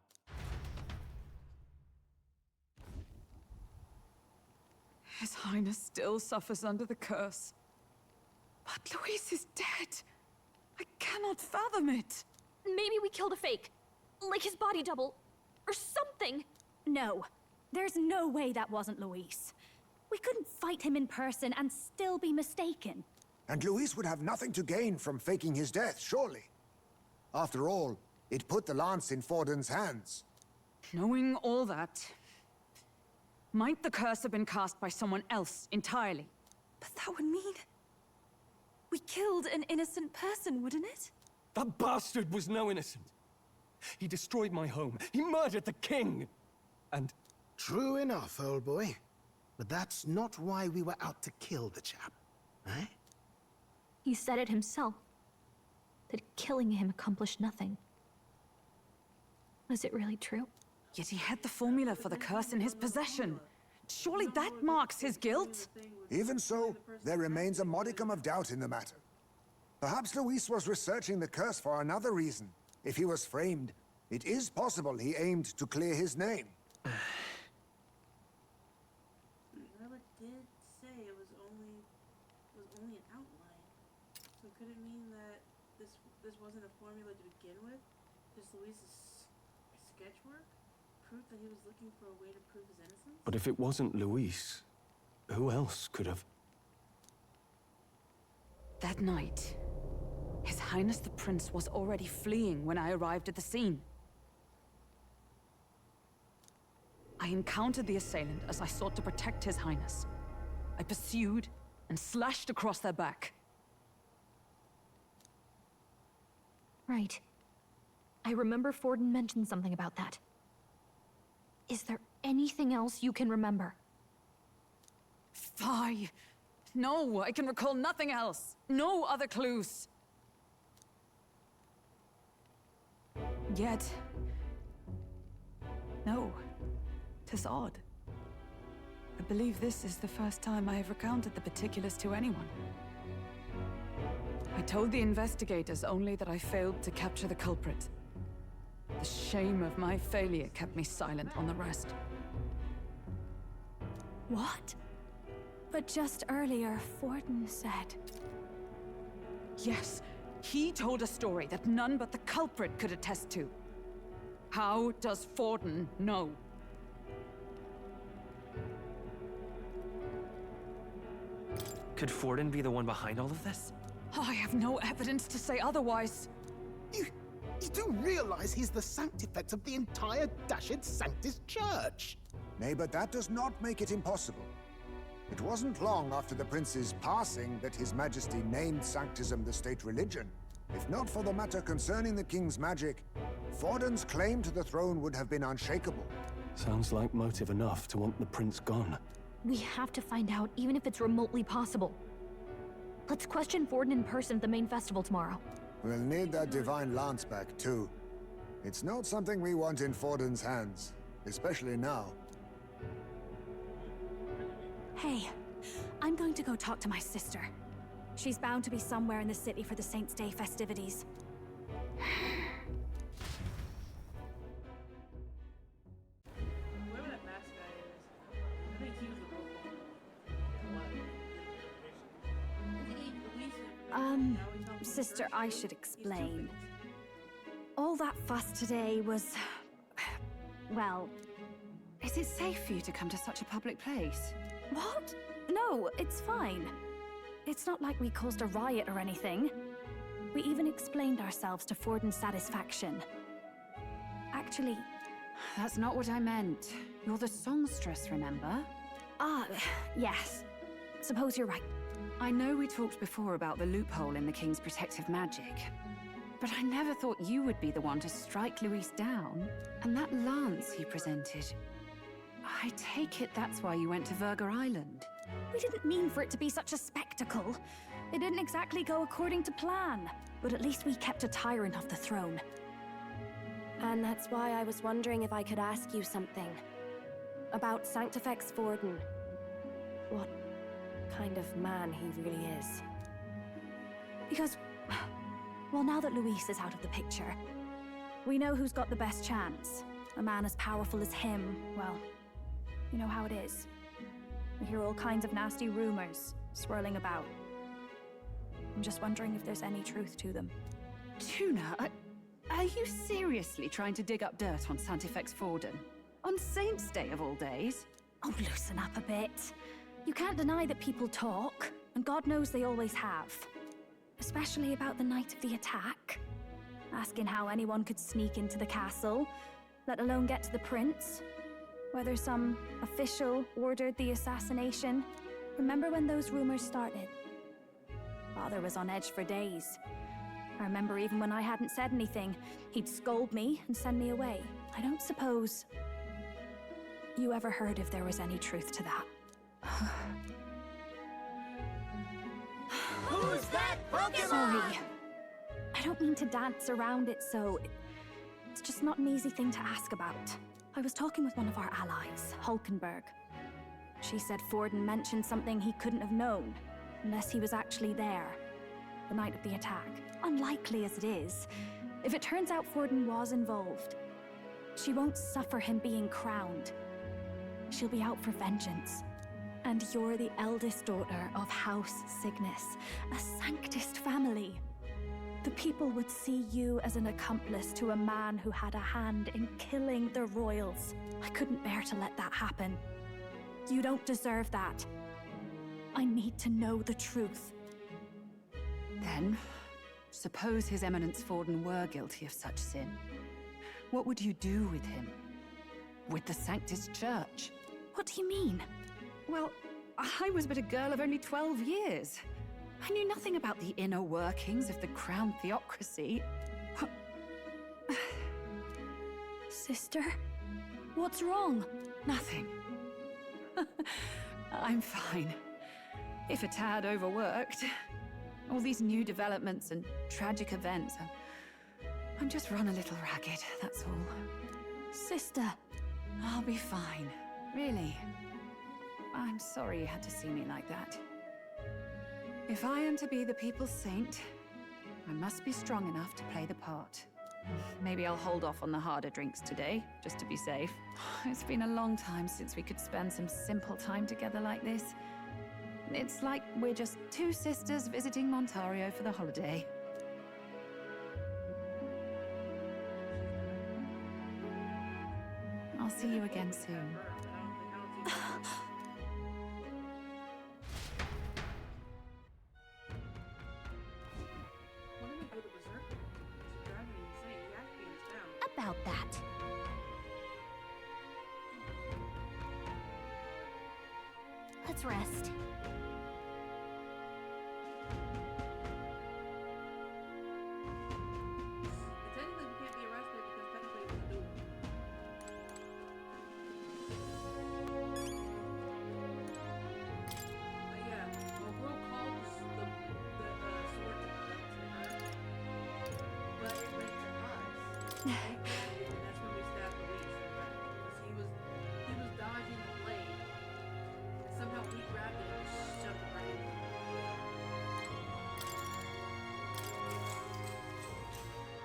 P: His Highness still suffers under the curse. But Luis is dead. I cannot fathom it.
H: Maybe we killed a fake. Like his body double. Or something.
E: No. There's no way that wasn't Luis.
T: We couldn't fight him in person and still be mistaken.
I: And Luis would have nothing to gain from faking his death, surely. After all, it put the lance in Forden's hands.
P: Knowing all that, might the curse have been cast by someone else entirely?
T: But that would mean... we killed an innocent person, wouldn't it?
N: That bastard was no innocent. He destroyed my home. He murdered the king. And...
K: True enough, old boy. But that's not why we were out to kill the chap, eh?
H: He said it himself. That killing him accomplished nothing. Was it really true?
P: Yet he had the formula for the curse in his possession. Surely that marks his guilt?
I: Even so, there remains a modicum of doubt in the matter. Perhaps Luis was researching the curse for another reason. If he was framed, it is possible he aimed to clear his name.
A: Relic did say it was only an outline. So could it mean that this wasn't a formula to begin with? Just Luis's sketch work? Proof that he was looking for a way to prove his innocence?
N: But if it wasn't Luis, who else could have...
P: That night, His Highness the Prince was already fleeing when I arrived at the scene. I encountered the assailant as I sought to protect His Highness. I pursued and slashed across their back.
H: Right. I remember Forden mentioned something about that. Is there anything else you can remember?
P: Fie! No, I can recall nothing else. No other clues. Yet... no. 'Tis odd. I believe this is the first time I have recounted the particulars to anyone. I told the investigators only that I failed to capture the culprit. The shame of my failure kept me silent on the rest.
T: What? But just earlier, Forden said...
P: Yes, he told a story that none but the culprit could attest to. How does Forden know?
S: Could Forden be the one behind all of this?
P: I have no evidence to say otherwise.
K: You do realize he's the sanctifex of the entire dashed Sanctus Church?
I: Nay, but that does not make it impossible. It wasn't long after the prince's passing that His Majesty named Sanctism the state religion. If not for the matter concerning the king's magic, Forden's claim to the throne would have been unshakable.
N: Sounds like motive enough to want the prince gone.
H: We have to find out, even if it's remotely possible. Let's question Forden in person at the main festival tomorrow.
I: We'll need that divine lance back, too. It's not something we want in Forden's hands, especially now.
T: Hey, I'm going to go talk to my sister. She's bound to be somewhere in the city for the Saints' Day festivities.
A: Whoever that mask guy is, I think he was the
T: Sister, I should explain. All that fuss today was... well...
P: Is it safe for you to come to such a public place?
T: What? No, it's fine. It's not like we caused a riot or anything. We even explained ourselves to Forden's satisfaction. Actually...
P: That's not what I meant. You're the songstress, remember?
T: Ah, yes. Suppose you're right.
P: I know we talked before about the loophole in the King's protective magic, but I never thought you would be the one to strike Luis down. And that lance he presented... I take it that's why you went to Virga Island.
T: We didn't mean for it to be such a spectacle. It didn't exactly go according to plan. But at least we kept a tyrant off the throne.
V: And that's why I was wondering if I could ask you something. About Sanctifex Forden. What kind of man he really is.
T: Because, well, now that Luis is out of the picture, we know who's got the best chance. A man as powerful as him, well, you know how it is. We hear all kinds of nasty rumors swirling about. I'm just wondering if there's any truth to them.
P: Tuna, are you seriously trying to dig up dirt on Sanctifex Forden? On Saints' Day of all days?
T: Oh, loosen up a bit.
V: You can't deny that people talk, and God knows they always have. Especially about the night of the attack. Asking how anyone could sneak into the castle, let alone get to the prince. Whether some official ordered the assassination. Remember when those rumors started? Father was on edge for days. I remember even when I hadn't said anything, he'd scold me and send me away. I don't suppose you ever heard if there was any truth to that.
E: Who's that Pokemon?
V: Sorry. I don't mean to dance around it, so it's just not an easy thing to ask about. I was talking with one of our allies, Hulkenberg. She said Forden mentioned something he couldn't have known, unless he was actually there, the night of the attack. Unlikely as it is, if it turns out Forden was involved, she won't suffer him being crowned. She'll be out for vengeance. And you're the eldest daughter of House Cygnus, a Sanctist family. The people would see you as an accomplice to a man who had a hand in killing the royals. I couldn't bear to let that happen. You don't deserve that. I need to know the truth.
P: Then, suppose His Eminence Forden were guilty of such sin. What would you do with him? With the Sanctus Church?
V: What do you mean?
P: Well, I was but a girl of only 12 years. I knew nothing about the inner workings of the crown theocracy.
V: Sister? What's wrong?
P: Nothing. I'm fine. If a tad overworked. All these new developments and tragic events. I'm just run a little ragged, that's all.
V: Sister.
P: I'll be fine. Really. I'm sorry you had to see me like that. If I am to be the people's saint, I must be strong enough to play the part. Maybe I'll hold off on the harder drinks today, just to be safe. It's been a long time since we could spend some simple time together like this. It's like we're just two sisters visiting Montario for the holiday. I'll see you again soon.
V: About that. Let's rest.
A: Technically, we can't be arrested because technically it was a duel. But yeah, the world calls the sword to her, but it went to us. And that's when we stabbed Luis, because he was dodging the blade, and somehow we grabbed it and shoved it right in.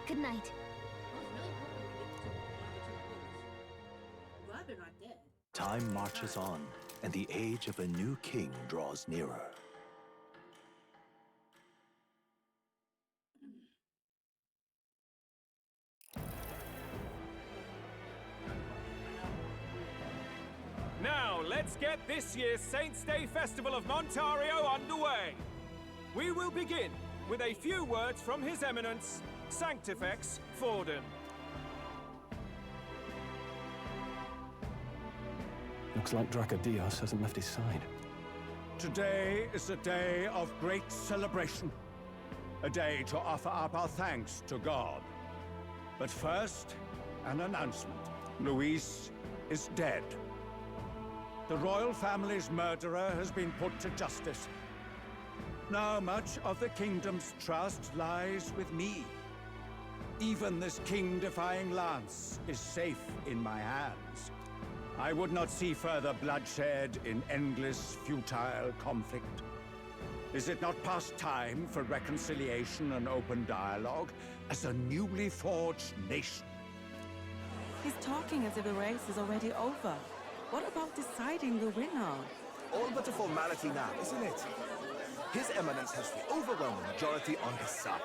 H: Good night.
A: Glad they're not dead.
L: Time marches on, and the age of a new king draws nearer.
M: Now, let's get this year's Saints' Day Festival of Montario underway. We will begin with a few words from His Eminence, Sanctifex Forden.
N: Looks like Dracodios hasn't left his side.
J: Today is a day of great celebration. A day to offer up our thanks to God. But first, an announcement. Luis is dead. The royal family's murderer has been put to justice. Now much of the kingdom's trust lies with me. Even this king-defying lance is safe in my hands. I would not see further bloodshed in endless, futile conflict. Is it not past time for reconciliation and open dialogue as a newly forged nation?
R: He's talking as if the race is already over. What about deciding the winner?
W: All but a formality now, isn't it? His Eminence has the overwhelming majority on his side.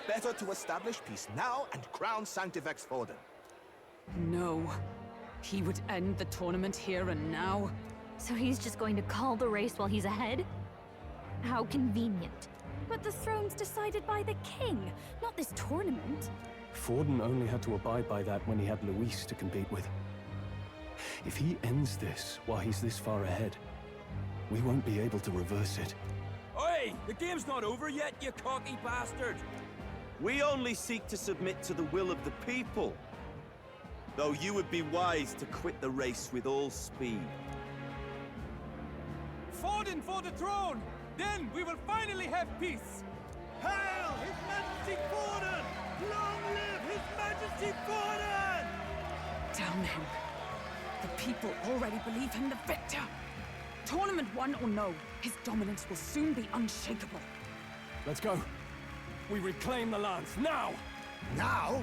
W: Better to establish peace now and crown Sanctifex Forden.
P: No. He would end the tournament here and now.
B: So he's just going to call the race while he's ahead? How convenient.
V: But the throne's decided by the king, not this tournament.
N: Forden only had to abide by that when he had Luis to compete with. If he ends this while he's this far ahead, we won't be able to reverse it.
C: Oi! The game's not over yet, you cocky bastard!
O: We only seek to submit to the will of the people. Though you would be wise to quit the race with all speed.
M: Forden for the throne! Then we will finally have peace!
C: Hail His Majesty Forden! Long live His Majesty Forden!
P: Damn him. The people already believe him the victor. Tournament won or no, his dominance will soon be unshakable.
N: Let's go. We reclaim the lance, now!
I: Now?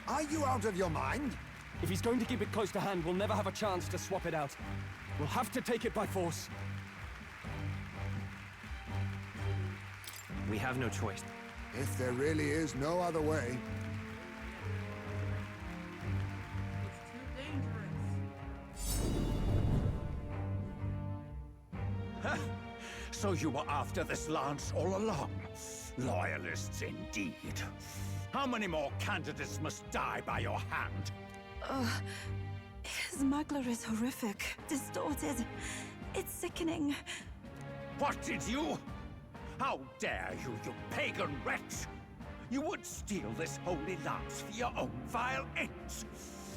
I: Are you out of your mind?
N: If he's going to keep it close to hand, we'll never have a chance to swap it out. We'll have to take it by force.
S: We have no choice.
I: If there really is no other way.
J: So you were after this lance all along? Loyalists indeed. How many more candidates must die by your hand?
T: His smuggler is horrific, distorted. It's sickening.
J: What did you? How dare you, you pagan wretch! You would steal this holy lance for your own vile ends.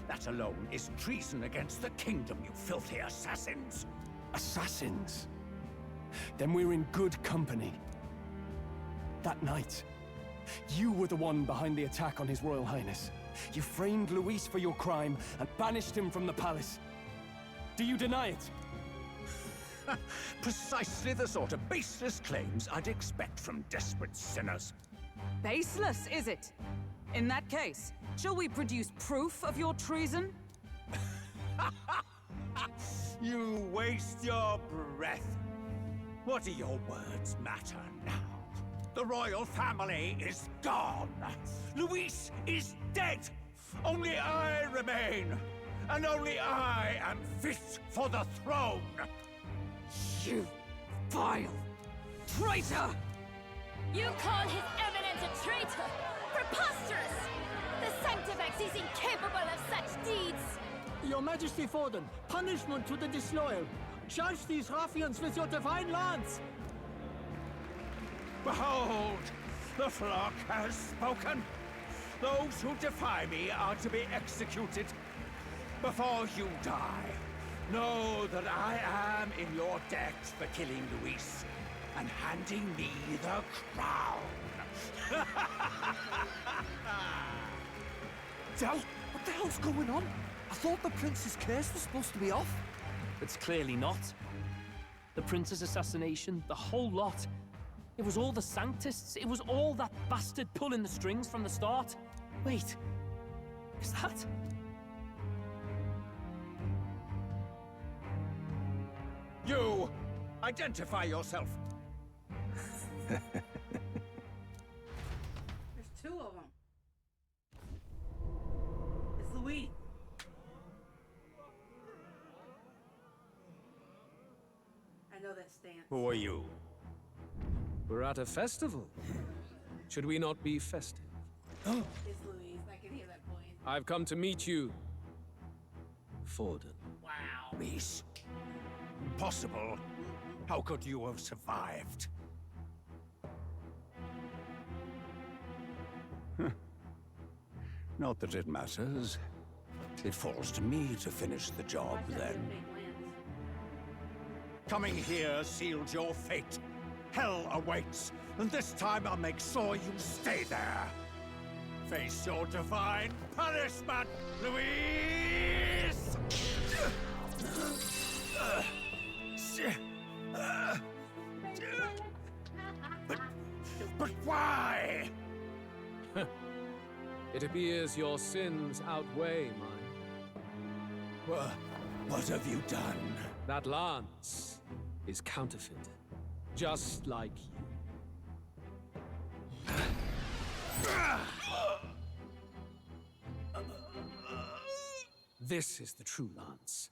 J: That alone is treason against the kingdom, you filthy assassins.
N: Assassins? Then we're in good company. That night, you were the one behind the attack on His Royal Highness. You framed Luis for your crime and banished him from the palace. Do you deny it?
J: Precisely the sort of baseless claims I'd expect from desperate sinners.
P: Baseless, is it? In that case, shall we produce proof of your treason?
J: You waste your breath. What do your words matter now? The royal family is gone. Luis is dead. Only I remain. And only I am fit for the throne.
P: You vile traitor!
E: You call His Eminence a traitor? Preposterous! The Sanctifex is incapable of such deeds!
D: Your Majesty Forden, punishment to the disloyal. Judge these ruffians with your divine lance!
J: Behold, the flock has spoken. Those who defy me are to be executed. Before you die, know that I am in your debt for killing Luis and handing me the crown.
F: Del, what the hell's going on? I thought the prince's curse was supposed to be off.
G: It's clearly not. The prince's assassination, the whole lot. It was all the Sanctists. It was all that bastard pulling the strings from the start. Wait, is that...
J: You! Identify yourself!
A: There's two of them. It's Louis. I know that stance.
J: Who are you?
M: We're at a festival. Should we not be festive?
A: It's Louise. I can hear that voice.
M: I've come to meet you, Forden.
A: Wow.
J: Luis. Impossible. How could you have survived? Not that it matters. It falls to me to finish the job, then. Coming here sealed your fate. Hell awaits, and this time I'll make sure you stay there. Face your divine punishment, Luis! But why?
M: It appears your sins outweigh mine.
J: What have you done?
M: That lance is counterfeit, just like you. This is the true lance.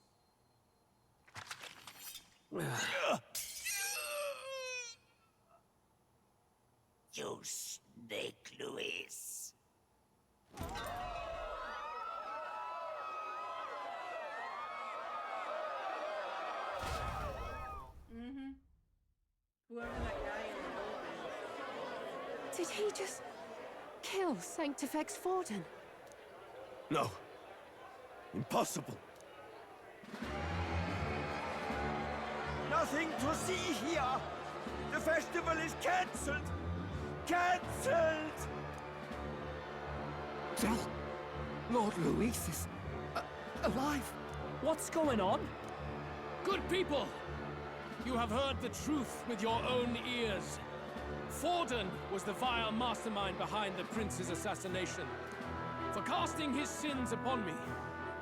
C: You snake, Luis.
A: Whoever that guy is.
K: Did he just kill Sanctifex Forden?
C: No. Impossible. Nothing to see here. The festival is cancelled. Cancelled!
D: Del, Lord Luis is alive.
M: What's going on? Good people! You have heard the truth with your own ears. Forden was the vile mastermind behind the prince's assassination. For casting his sins upon me,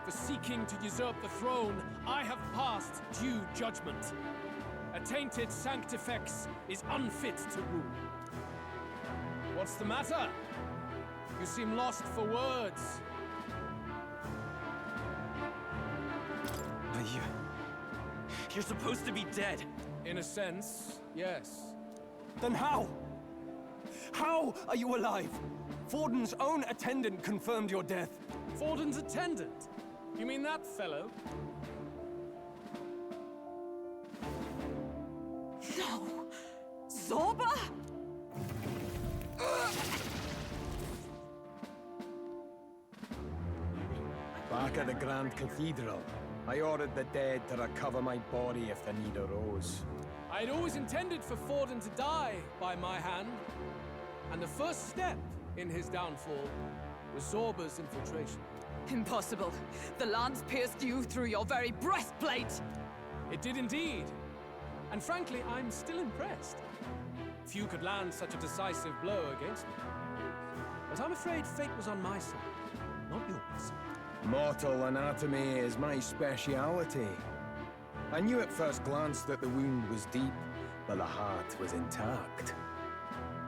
M: for seeking to usurp the throne, I have passed due judgment. A tainted Sanctifex is unfit to rule. What's the matter? You seem lost for words.
C: But you're supposed to be dead.
M: In a sense, yes.
N: Then how? How are you alive? Forden's own attendant confirmed your death.
M: Forden's attendant? You mean that fellow?
P: No! Zorba?
Q: Back at the Grand Cathedral, I ordered the dead to recover my body if the need arose.
M: I had always intended for Forden to die by my hand. And the first step in his downfall was Zorba's infiltration.
P: Impossible. The lance pierced you through your very breastplate!
M: It did indeed. And frankly, I'm still impressed. Few could land such a decisive blow against me. But I'm afraid fate was on my side, not yours.
Q: Mortal anatomy is my speciality. I knew at first glance that the wound was deep, but the heart was intact.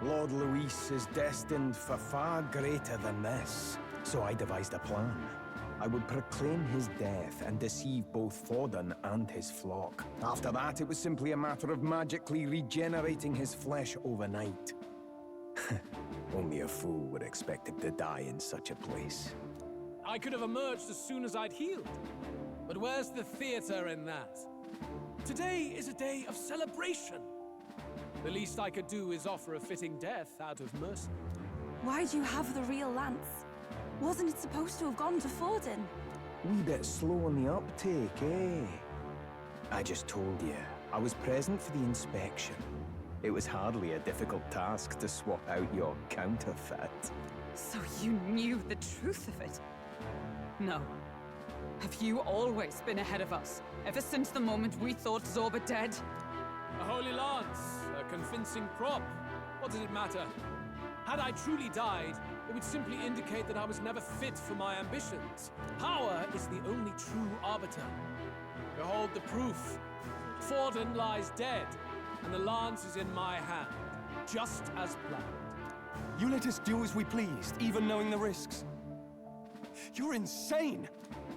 Q: Lord Luis is destined for far greater than this, so I devised a plan. I would proclaim his death and deceive both Forden and his flock. After that, it was simply a matter of magically regenerating his flesh overnight. Only a fool would expect him to die in such a place.
M: I could have emerged as soon as I'd healed. But where's the theater in that? Today is a day of celebration. The least I could do is offer a fitting death out of mercy.
T: Why do you have the real lance? Wasn't it supposed to have gone to Forden?
Q: Wee bit slow on the uptake, eh? I just told you, I was present for the inspection. It was hardly a difficult task to swap out your counterfeit.
P: So you knew the truth of it? No. Have you always been ahead of us? Ever since the moment we thought Zorba dead?
M: A holy lance, a convincing prop. What does it matter? Had I truly died, it would simply indicate that I was never fit for my ambitions. Power is the only true arbiter. Behold the proof. Forden lies dead, and the lance is in my hand, just as planned.
N: You let us do as we pleased, even knowing the risks. You're insane!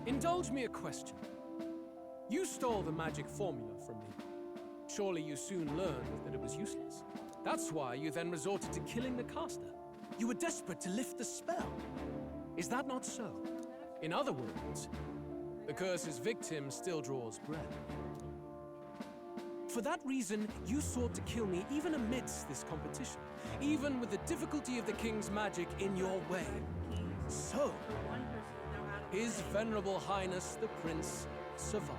M: Indulge me a question. You stole the magic formula from me. Surely you soon learned that it was useless. That's why you then resorted to killing the caster. You were desperate to lift the spell. Is that not so? In other words, the curse's victim still draws breath. For that reason, you sought to kill me even amidst this competition, even with the difficulty of the king's magic in your way. So, His Venerable Highness the Prince survived.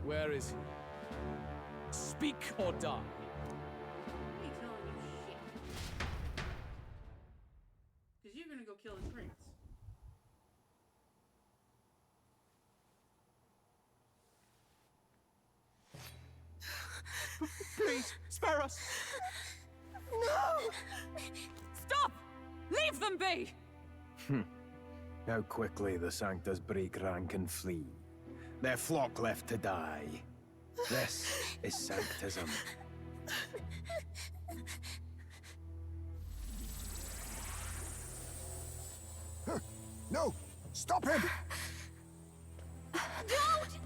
M: Where is he? Speak or die.
A: I ain't telling you shit. Because you're gonna go kill the prince.
N: Please, spare us!
P: No! Stop! Leave them be!
Q: How quickly the Sanctus break rank and flee. Their flock left to die. This is Sanctism.
I: No! Stop him!
P: Don't!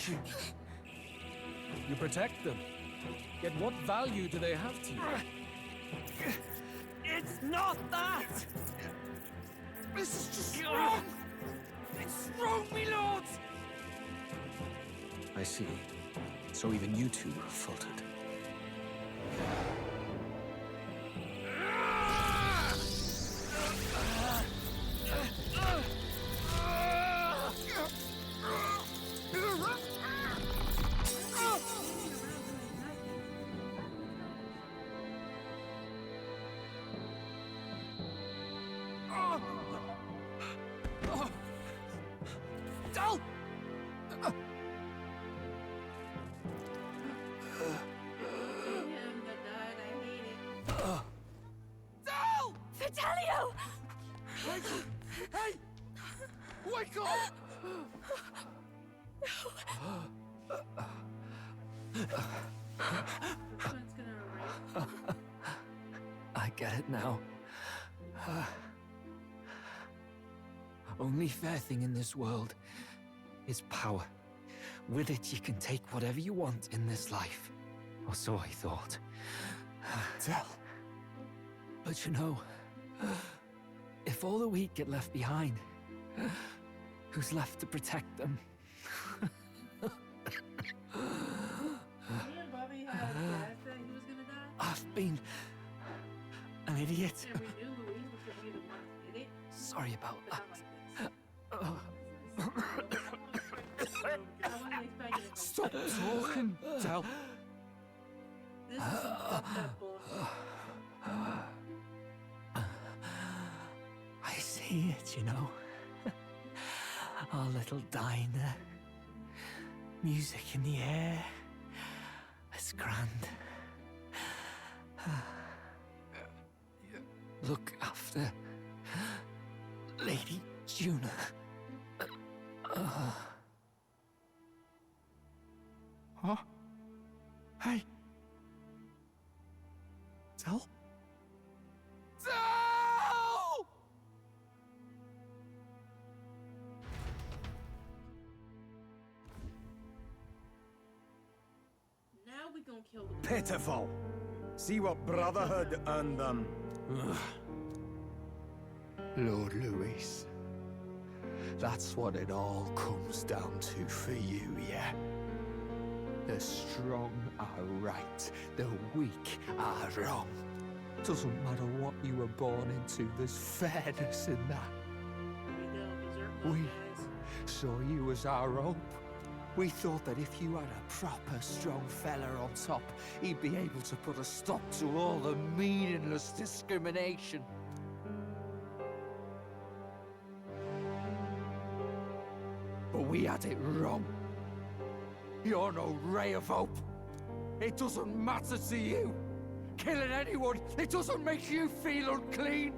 M: you? You protect them. Yet what value do they have to you?
C: It's not that! This is just wrong! It's wrong, me lords!
M: I see. So even you two have faltered.
C: Del! Del!
V: Fidelio!
C: Hey! Wake up!
F: I get it now. Only fair thing in this world is power. With it, you can take whatever you want in this life. Or so I thought.
C: Del.
F: But you know, if all the weak get left behind, who's left to protect them?
A: Bobby had a guess that he was gonna die.
F: I've been an idiot.
A: And we knew Louise was gonna be the one who did it.
F: Sorry about
A: But not like this. I wasn't expecting it.
F: Stop talking, Del.
A: This is some fucked up bullshit.
F: I see it, you know. Our little diner. Music in the air. It's grand. Look after Lady Juna. Huh? Hey. Del?
C: Del!
A: Now we gonna kill the
Q: Pitiful. See what brotherhood earned them.
F: Lord Louis. That's what it all comes down to for you, yeah? The strong are right, the weak are wrong. Doesn't matter what you were born into, there's fairness in that. We saw you as our hope. We thought that if you had a proper strong fella on top, he'd be able to put a stop to all the meaningless discrimination. But we had it wrong. You're no ray of hope. It doesn't matter to you. Killing anyone, it doesn't make you feel unclean.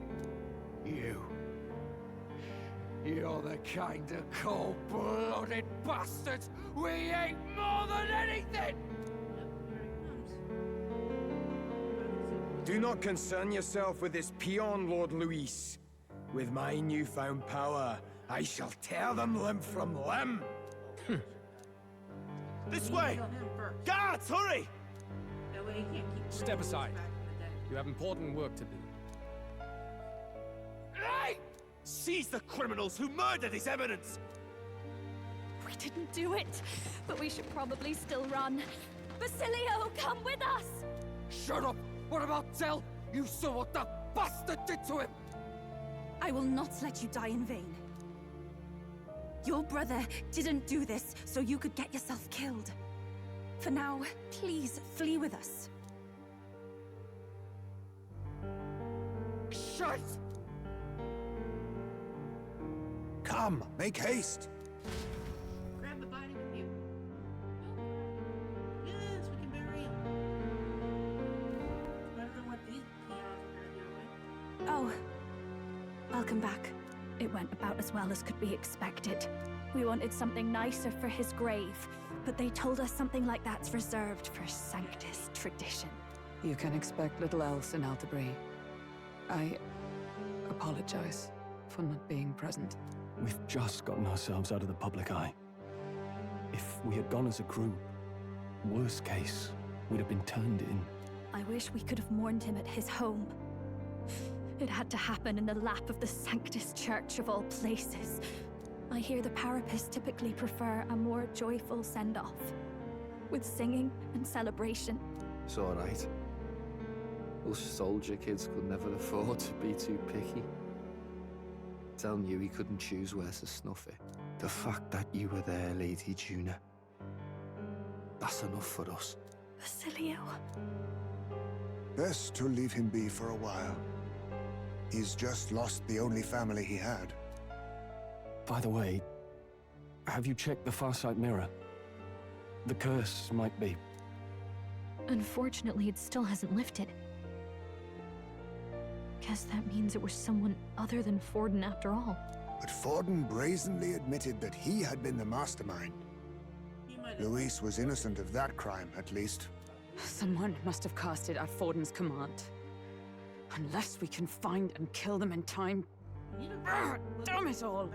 F: You're the kind of cold-blooded bastards we hate more than anything!
Q: Do not concern yourself with this peon, Lord Luis. With my newfound power, I shall tear them limb from limb.
C: This way! Guards, hurry!
A: That way he can't keep
M: Step aside. You have important work to do.
C: Hey! Seize the criminals who murdered His Eminence!
V: We didn't do it, but we should probably still run. Basilio, come with us!
F: Shut up! What about Del? You saw what that bastard did to him!
T: I will not let you die in vain. Your brother didn't do this so you could get yourself killed. For now, please flee with us.
F: Shite!
I: Come, make haste.
A: Grab the body with you. Yes, we can bury him. Better than what these peons are gonna do, right?
T: Oh, welcome back.
V: It went about as well as could be expected. We wanted something nicer for his grave, but they told us something like that's reserved for Sanctus tradition.
P: You can expect little else in Altabri. I apologize for not being present.
N: We've just gotten ourselves out of the public eye. If we had gone as a group, worst case, we'd have been turned in.
V: I wish we could have mourned him at his home. It had to happen in the lap of the Sanctus Church of all places. I hear the Parapists typically prefer a more joyful send-off, with singing and celebration.
F: It's all right. Us soldier kids could never afford to be too picky. Del knew he couldn't choose where to snuff it. The fact that you were there, Lady Juna, that's enough for us.
V: Basilio.
I: Best to leave him be for a while. He's just lost the only family he had.
N: By the way, have you checked the Farsight mirror? The curse might be...
B: Unfortunately, it still hasn't lifted. Guess that means it was someone other than Forden after all.
I: But Forden brazenly admitted that he had been the mastermind. Luis was innocent of that crime, at least.
P: Someone must have cast it at Forden's command. Unless we can find and kill them in time. Damn it all!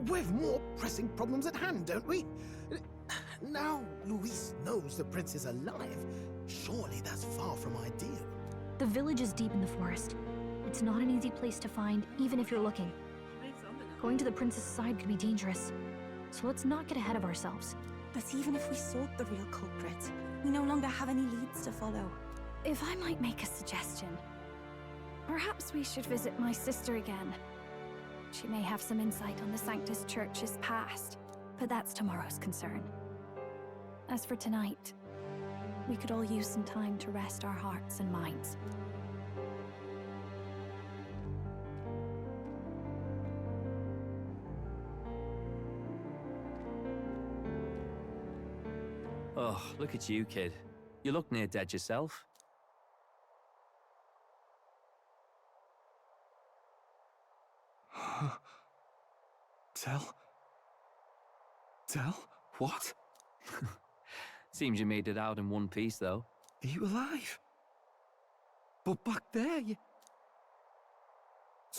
H: We've more pressing problems at hand, don't we? Now Luis knows the prince is alive. Surely that's far from ideal.
B: The village is deep in the forest. It's not an easy place to find, even if you're looking. Going to the prince's side could be dangerous. So let's not get ahead of ourselves.
T: But even if we sought the real culprit, we no longer have any leads to follow.
V: If I might make a suggestion, perhaps we should visit my sister again. She may have some insight on the Sanctus Church's past, but that's tomorrow's concern. As for tonight, we could all use some time to rest our hearts and minds.
G: Oh, look at you, kid. You look near dead yourself.
F: Del? Del? What?
G: Seems you made it out in one piece, though.
F: Are you alive? But back there, you...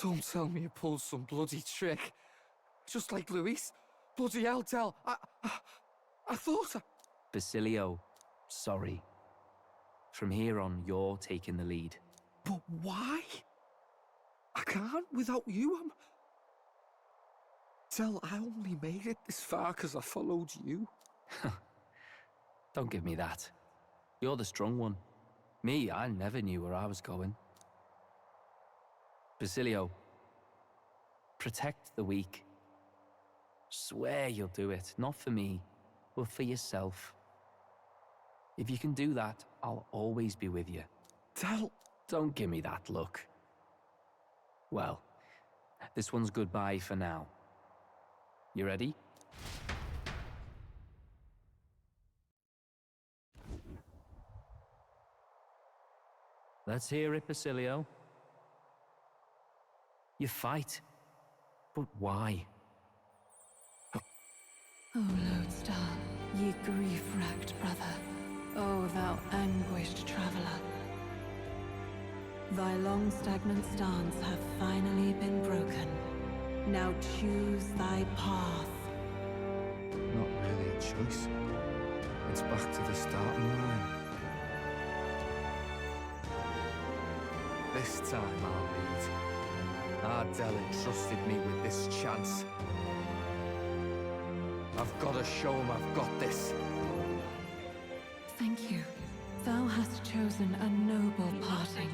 F: Don't tell me you pulled some bloody trick. Just like Luis. Bloody hell, Del. I thought I...
G: Basilio, sorry. From here on, you're taking the lead.
F: But why? I can't without you. Del, I only made it this far because I followed you.
G: Don't give me that. You're the strong one. Me, I never knew where I was going. Basilio, protect the weak. Swear you'll do it, not for me, but for yourself. If you can do that, I'll always be with you.
F: Del...
G: Don't give me that look. Well, this one's goodbye for now. You ready? Let's hear it, Basilio. You fight. But why?
K: O Lodestar, ye grief-racked brother, O thou anguished traveler. Thy long stagnant stance hath finally been broken. Now choose thy path.
F: Not really a choice. It's back to the starting line. This time I'll lead. Ardell entrusted me with this chance. I've got to show him I've got this.
K: Thank you. Thou hast chosen a noble parting.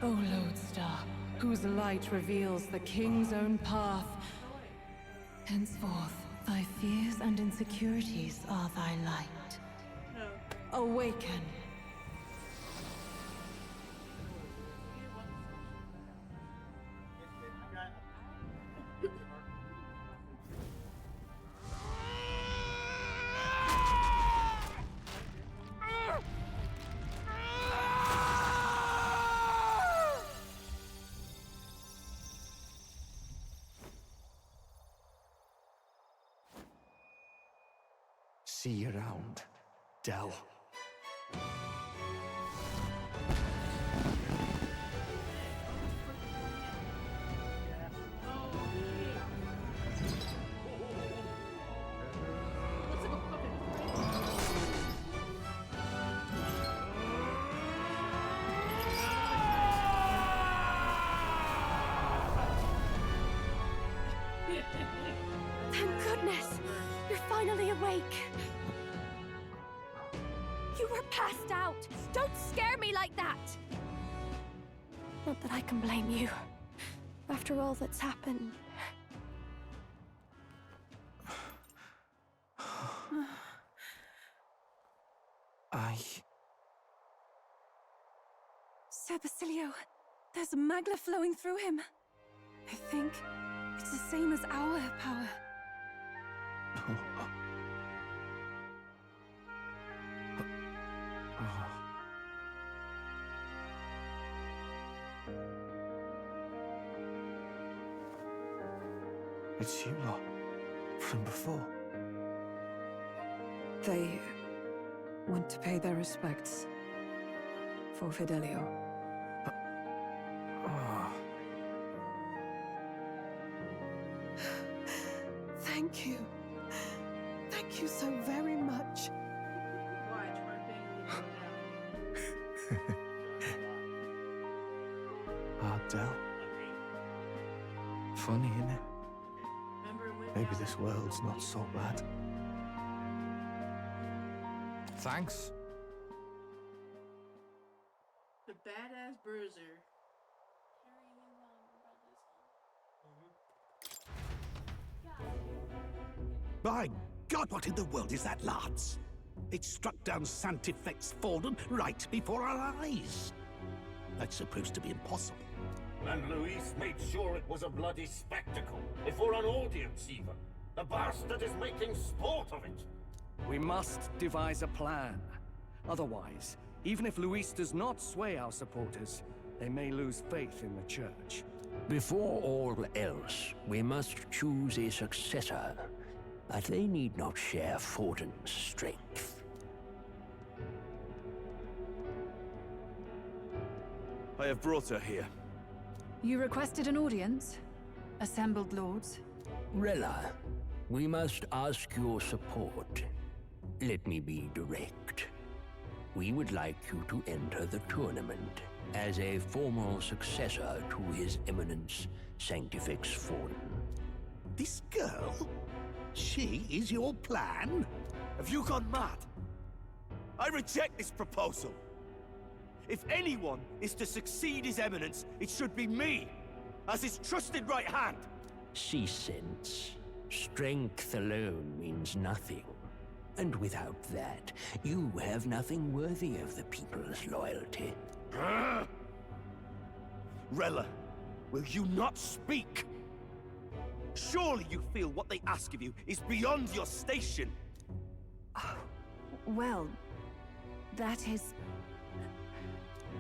K: O Lodestar, whose light reveals the king's own path. Henceforth, thy fears and insecurities are thy light. Awaken.
F: See you around, Del.
V: You were passed out! Don't scare me like that! Not that I can blame you. After all that's happened.
T: Sir Basilio, there's magla flowing through him. I think it's the same as our power.
F: It's you lot. From before.
P: They want to pay their respects for Fidelio.
K: Thank you. Thank you so very much.
F: Del. Funny, isn't it? Maybe this world's not so bad. Thanks.
A: The badass bruiser.
L: By God, what in the world is that, lads? It struck down Santifex Forden right before our eyes. That's supposed to be impossible.
R: And Luis made sure it was a bloody spectacle, before an audience even. The bastard is making sport of it.
N: We must devise a plan. Otherwise, even if Luis does not sway our supporters, they may lose faith in the church.
U: Before all else, we must choose a successor. But they need not share Forden's strength.
O: I have brought her here.
P: You requested an audience? Assembled lords?
U: Rella, we must ask your support. Let me be direct. We would like you to enter the tournament as a formal successor to His Eminence Sanctifex Forden.
L: This girl? She is your plan?
C: Have you gone mad? I reject this proposal. If anyone is to succeed His Eminence, it should be me, as his trusted right hand.
U: She sense. Strength alone means nothing. And without that, you have nothing worthy of the people's loyalty.
C: Rella, will you not speak? Surely you feel what they ask of you is beyond your station.
P: Well, that is...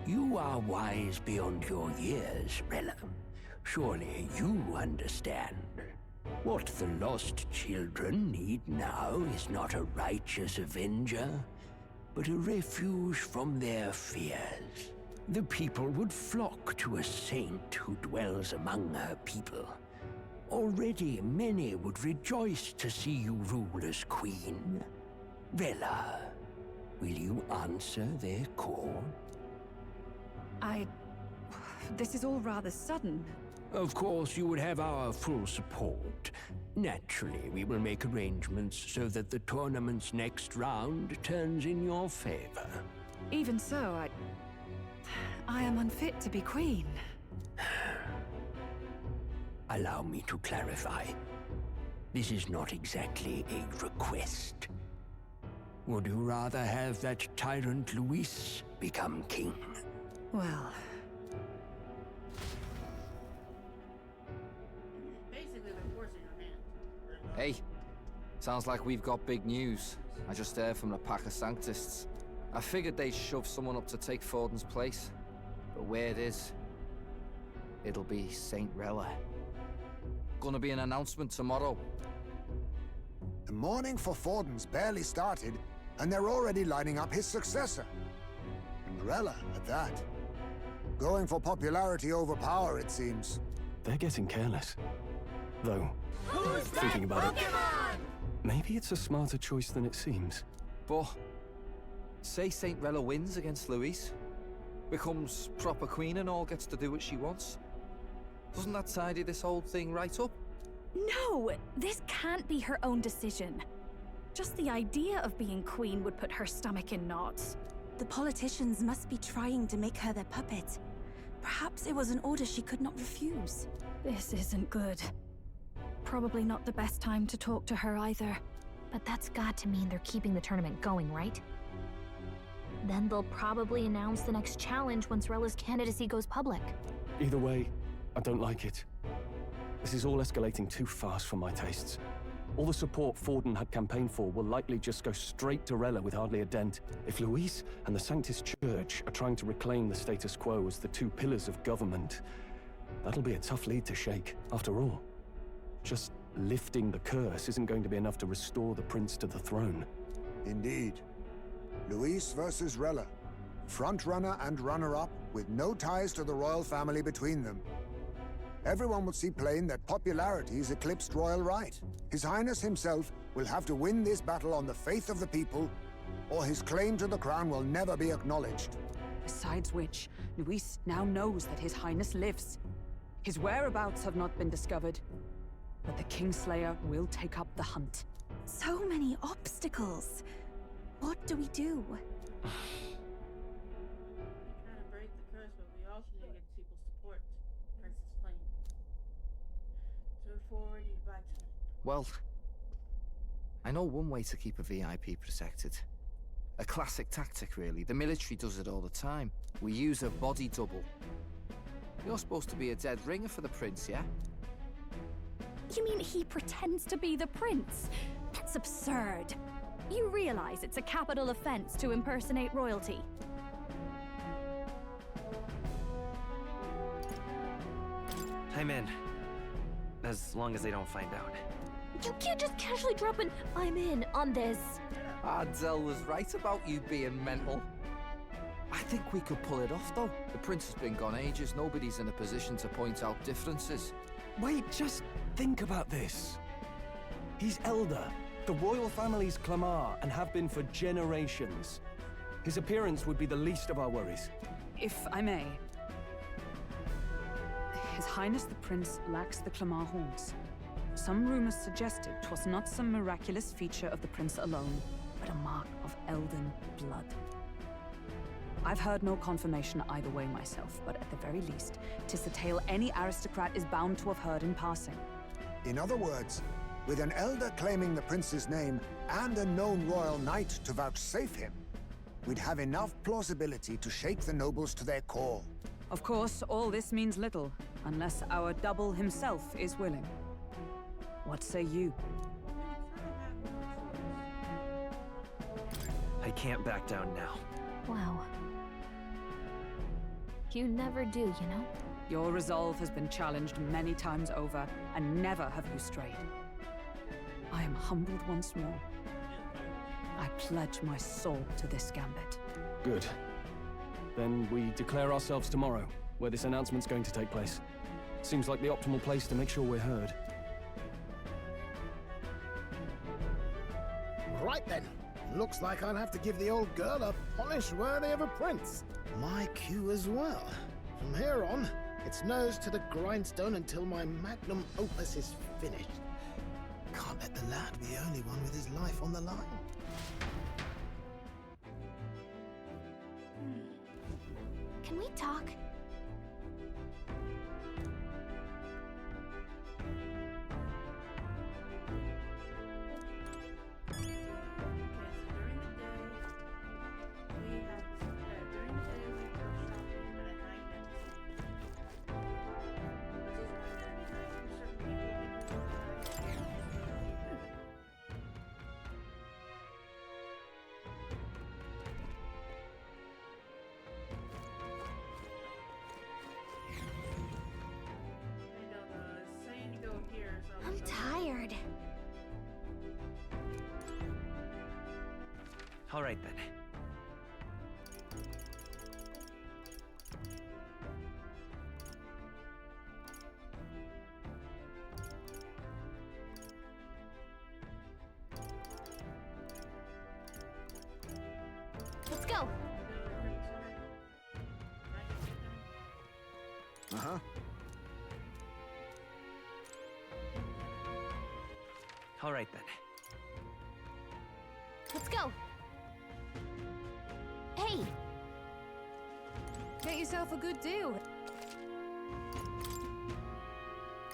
U: You are wise beyond your years, Rella. Surely you understand. What the lost children need now is not a righteous avenger, but a refuge from their fears. The people would flock to a saint who dwells among her people. Already many would rejoice to see you rule as queen. Rella, will you answer their call?
P: This is all rather sudden.
U: Of course, you would have our full support. Naturally, we will make arrangements so that the tournament's next round turns in your favor.
P: Even so, I am unfit to be queen.
U: Allow me to clarify. This is not exactly a request. Would you rather have that tyrant Luis become king?
P: Well...
A: Basically, they're forcing her hand.
X: Hey, sounds like we've got big news. I just heard from the pack of Sanctists. I figured they'd shove someone up to take Forden's place. But where it is, it'll be Saint Rella. Gonna be an announcement tomorrow.
I: The mourning for Forden's barely started, and they're already lining up his successor. And Rella, at that. Going for popularity over power, it seems.
N: They're getting careless. Though, thinking about it, maybe it's a smarter choice than it seems.
X: But, say Saint Rella wins against Luis, becomes proper queen and all, gets to do what she wants. Doesn't that tidy this whole thing right up?
V: No! This can't be her own decision.
B: Just the idea of being queen would put her stomach in knots.
T: The politicians must be trying to make her their puppet. Perhaps it was an order she could not refuse.
B: This isn't good. Probably not the best time to talk to her either. But that's got to mean they're keeping the tournament going, right? Then they'll probably announce the next challenge once Rella's candidacy goes public.
N: Either way, I don't like it. This is all escalating too fast for my tastes. All the support Forden had campaigned for will likely just go straight to Rella with hardly a dent. If Luis and the Sanctus Church are trying to reclaim the status quo as the two pillars of government, that'll be a tough lead to shake. After all, just lifting the curse isn't going to be enough to restore the prince to the throne.
I: Indeed. Luis versus Rella. Frontrunner and runner-up with no ties to the royal family between them. Everyone will see plain that popularity is eclipsed royal right. His Highness himself will have to win this battle on the faith of the people, or his claim to the crown will never be acknowledged.
P: Besides which, Luis now knows that His Highness lives. His whereabouts have not been discovered, but the Kingslayer will take up the hunt.
T: So many obstacles. What do we do?
A: Trying to break the curse, but we also need to get people's support. Princess Flame. To move forward, you buy tonight.
F: Well, I know one way to keep a VIP protected. A classic tactic, really. The military does it all the time. We use a body double. You're supposed to be a dead ringer for the prince, yeah?
B: You mean he pretends to be the prince? That's absurd. You realize it's a capital offense to impersonate royalty.
E: I'm in. As long as they don't find out.
B: You can't just casually drop an "I'm in" on this.
F: Ardell was right about you being mental. I think we could pull it off, though. The prince has been gone ages. Nobody's in a position to point out differences.
N: Wait, just think about this. He's elder. The royal family's Clamar and have been for generations. His appearance would be the least of our worries.
P: If I may. His Highness the Prince lacks the Clamar horns. Some rumors suggested 'twas not some miraculous feature of the prince alone, but a mark of elden blood. I've heard no confirmation either way myself, but at the very least, 'tis a tale any aristocrat is bound to have heard in passing.
I: In other words, with an elder claiming the prince's name and a known royal knight to vouchsafe him, we'd have enough plausibility to shake the nobles to their core.
P: Of course, all this means little, unless our double himself is willing. What say you?
E: I can't back down now.
B: Wow. You never do, you know?
P: Your resolve has been challenged many times over, and never have you strayed. I am humbled once more. I pledge my soul to this gambit.
N: Good. Then we declare ourselves tomorrow, where this announcement's going to take place. Seems like the optimal place to make sure we're heard.
H: Right then. Looks like I'll have to give the old girl a polish worthy of a prince. My cue as well. From here on, it's nose to the grindstone until my magnum opus is finished. Can't let the lad be the only one with his life on the line.
B: Can we talk? I'm tired.
E: All right then.
B: Let's go.
I: Uh-huh.
E: All right then.
B: Let's go. Hey!
K: Get yourself a good deal.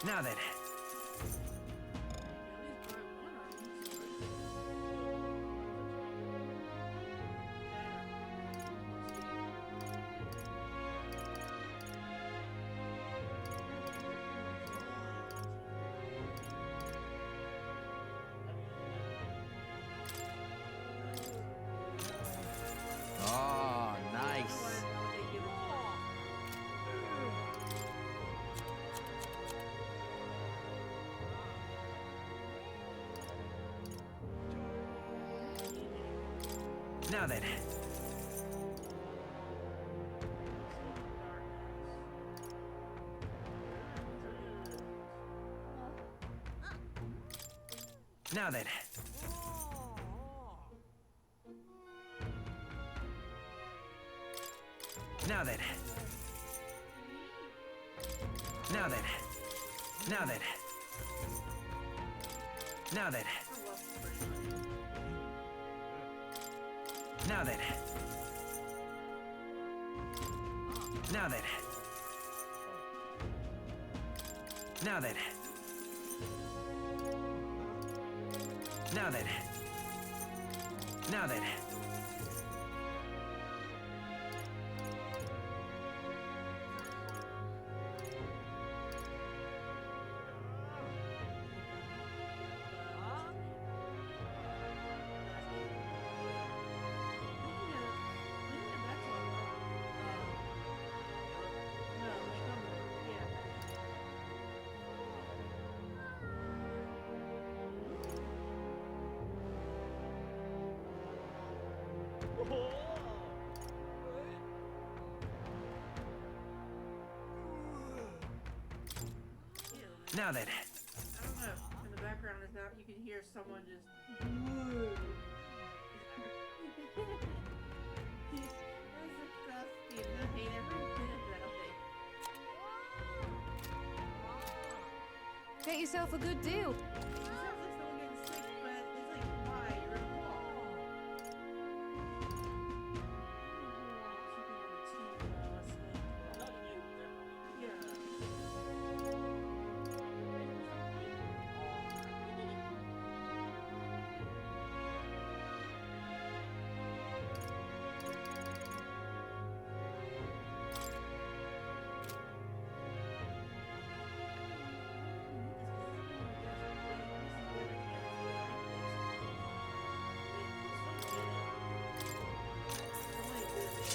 E: Now then.
X: Oh, nice.
E: Now then. Now then. Now then. Now then. Now then. Now then. Now then. Now then. Now then. Now then. Now then. Now then.
A: I don't know. In the background is now you can hear someone just. That's disgusting. I hate every bit of that.
K: Get yourself a good deal.
A: It sounds like someone getting sick, but it's like, why? You're in a wall.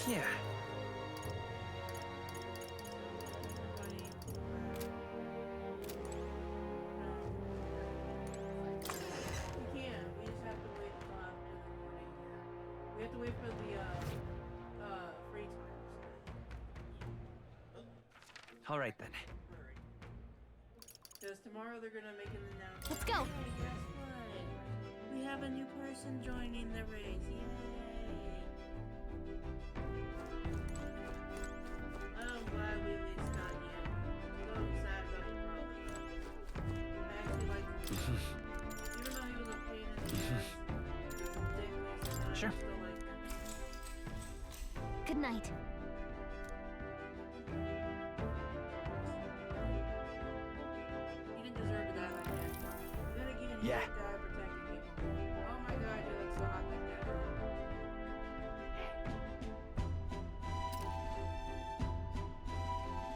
E: Yeah.
A: We can. We just have to wait in the morning. We have to wait for the free time.
E: All right then.
A: Because tomorrow they're gonna make an announcement.
B: Let's go.
A: Hey, guess what? We have a new person joining the race. Yay! I'm glad we at least got you. So sad about the problem. I actually like him. Even though he was a pain in the ass, he was a dick most of the time,
E: Sure.
A: I still like him.
B: Good night.
A: He didn't deserve to die like that. Then again, he
E: Yeah.
A: did die protecting people. Oh my god, you look so hot like that.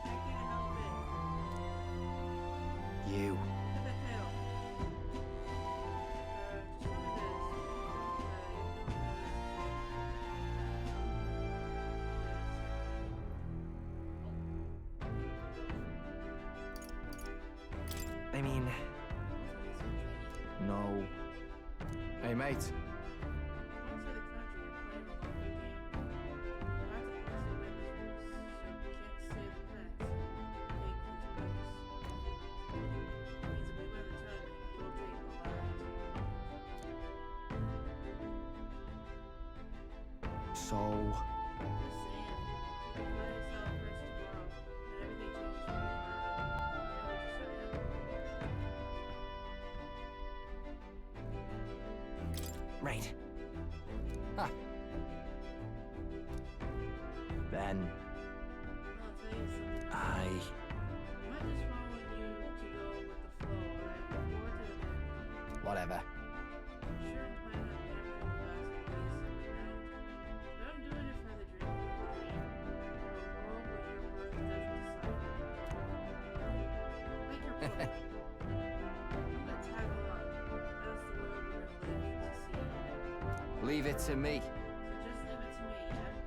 A: I can't help it.
E: You.
A: Look at that tail. Just look at
E: I mean,
X: No. Hey, mate. So...
E: right.
F: then
A: I'll tell you something.
F: I...
A: I just want you to go with the flow, alright? You're to the
F: Whatever.
A: I'm sure I'm planning on gambling the last place around, but I'm doing it for the dream, alright? For a world where your worth doesn't decide. Like your book. You got tag along. That's the world we're gonna live to see.
X: Leave it to me.
A: So just leave it to me, yeah? I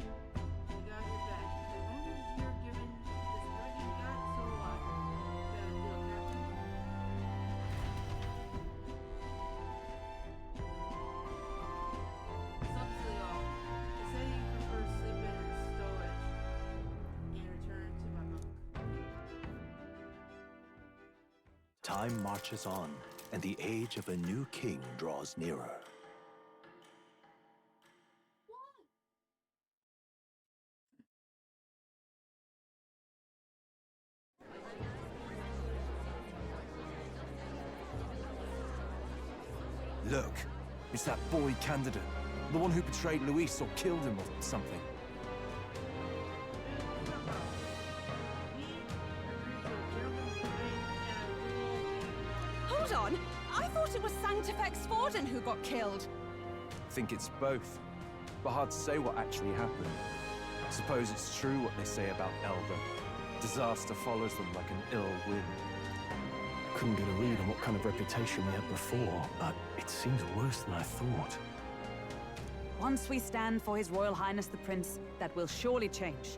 A: got your back. As long as you're giving this everything you got, so what? Got a deal, Captain? Subsidy off. He said he prefers sleeping in storage and return to my bunk.
O: Time marches on, and the age of a new king draws nearer.
D: Look, it's that boy candidate. The one who betrayed Luis or killed him or something.
P: Hold on! I thought it was Sanctifex Forden who got killed.
D: Think it's both. But hard to say what actually happened. Suppose it's true what they say about Elder. Disaster follows them like an ill wind.
N: Couldn't get a read on what kind of reputation we had before, but it seems worse than I thought.
P: Once we stand for His Royal Highness the Prince, that will surely change.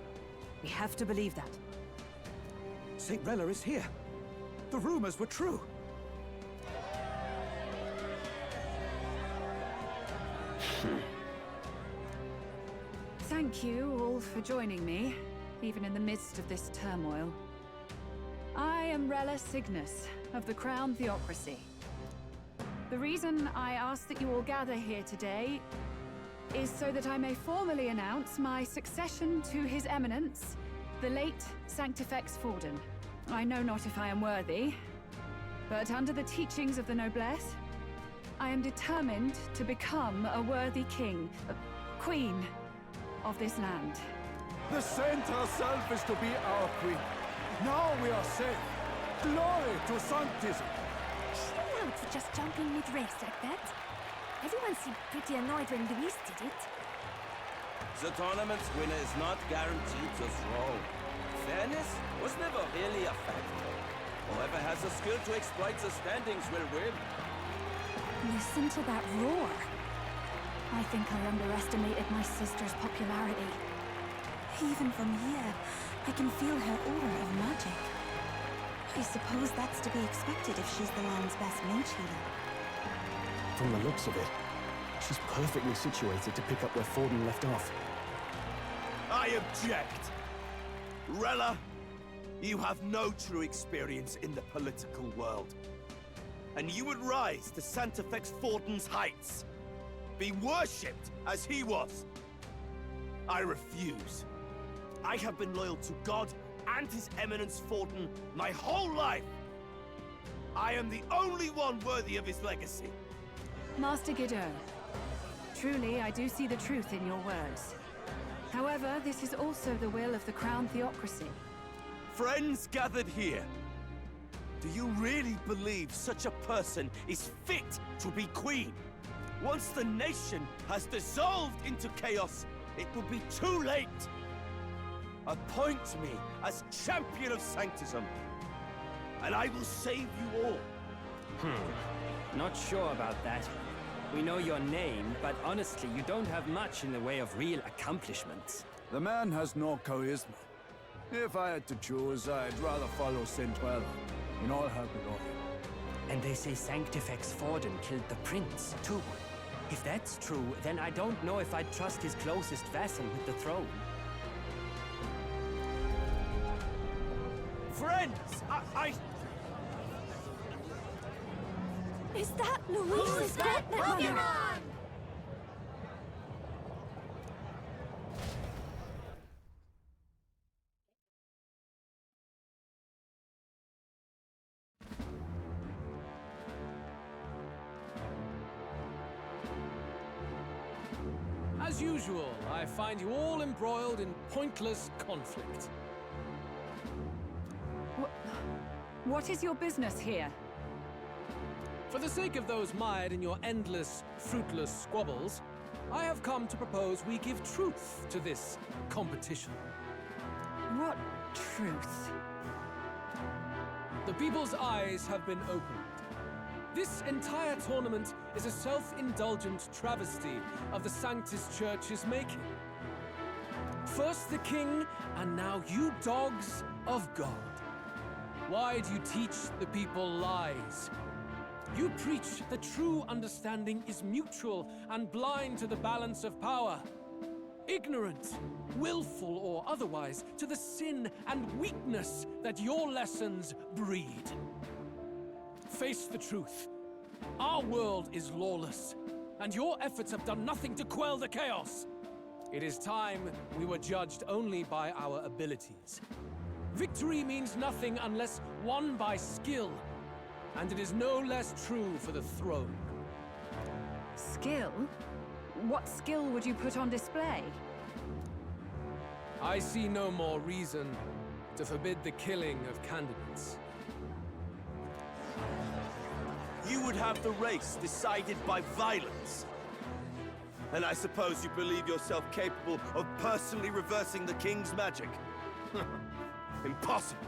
P: We have to believe that.
L: St. Rella is here. The rumors were true.
P: Thank you all for joining me, even in the midst of this turmoil. I am Rella Cygnus of the Crown Theocracy. The reason I ask that you all gather here today is so that I may formally announce my succession to His Eminence, the late Sanctifex Forden. I know not if I am worthy, but under the teachings of the noblesse, I am determined to become a worthy king, queen of this land.
J: The saint herself is to be our queen. Now we are safe. Glory to Sanctism!
V: Chill out for just jumping mid-race like that. Everyone seemed pretty annoyed when Luis did it.
C: The tournament's winner is not guaranteed to throw. Fairness was never really a factor. Whoever has the skill to exploit the standings will win.
V: Listen to that roar. I think I underestimated my sister's popularity.
T: Even from here, I can feel her aura of magic. I suppose that's to be expected if she's the land's best mage healer.
N: From the looks of it, she's perfectly situated to pick up where Forden left off.
C: I object! Rella, you have no true experience in the political world. And you would rise to Sanctifex Forden's heights. Be worshipped as he was. I refuse. I have been loyal to God and His Eminence Forden my whole life. I am the only one worthy of his legacy.
P: Master Guido, truly I do see the truth in your words. However, this is also the will of the Crown Theocracy.
C: Friends gathered here, do you really believe such a person is fit to be queen? Once the nation has dissolved into chaos, it will be too late. Appoint me as champion of Sanctism, and I will save you all.
G: Not sure about that. We know your name, but honestly, you don't have much in the way of real accomplishments.
J: The man has no charisma. If I had to choose, I'd rather follow St. Rella in all her glory.
G: And they say Sanctifex Forden killed the prince, too. If that's true, then I don't know if I'd trust his closest vassal with the throne.
C: Friends, I...
V: Is that Luis's Pokemon?
M: As usual. usual, I find you all embroiled in pointless conflict.
P: What is your business here?
M: For the sake of those mired in your endless, fruitless squabbles, I have come to propose we give truth to this competition.
P: What truth?
M: The people's eyes have been opened. This entire tournament is a self-indulgent travesty of the Sanctus Church's making. First the king, and now you dogs of God. Why do you teach the people lies? You preach that true understanding is mutual and blind to the balance of power. Ignorant, willful or otherwise, to the sin and weakness that your lessons breed. Face the truth. Our world is lawless, and your efforts have done nothing to quell the chaos. It is time we were judged only by our abilities. Victory means nothing unless won by skill, and it is no less true for the throne.
P: Skill? What skill would you put on display?
M: I see no more reason to forbid the killing of candidates.
C: You would have the race decided by violence. And I suppose you believe yourself capable of personally reversing the king's magic? Impossible.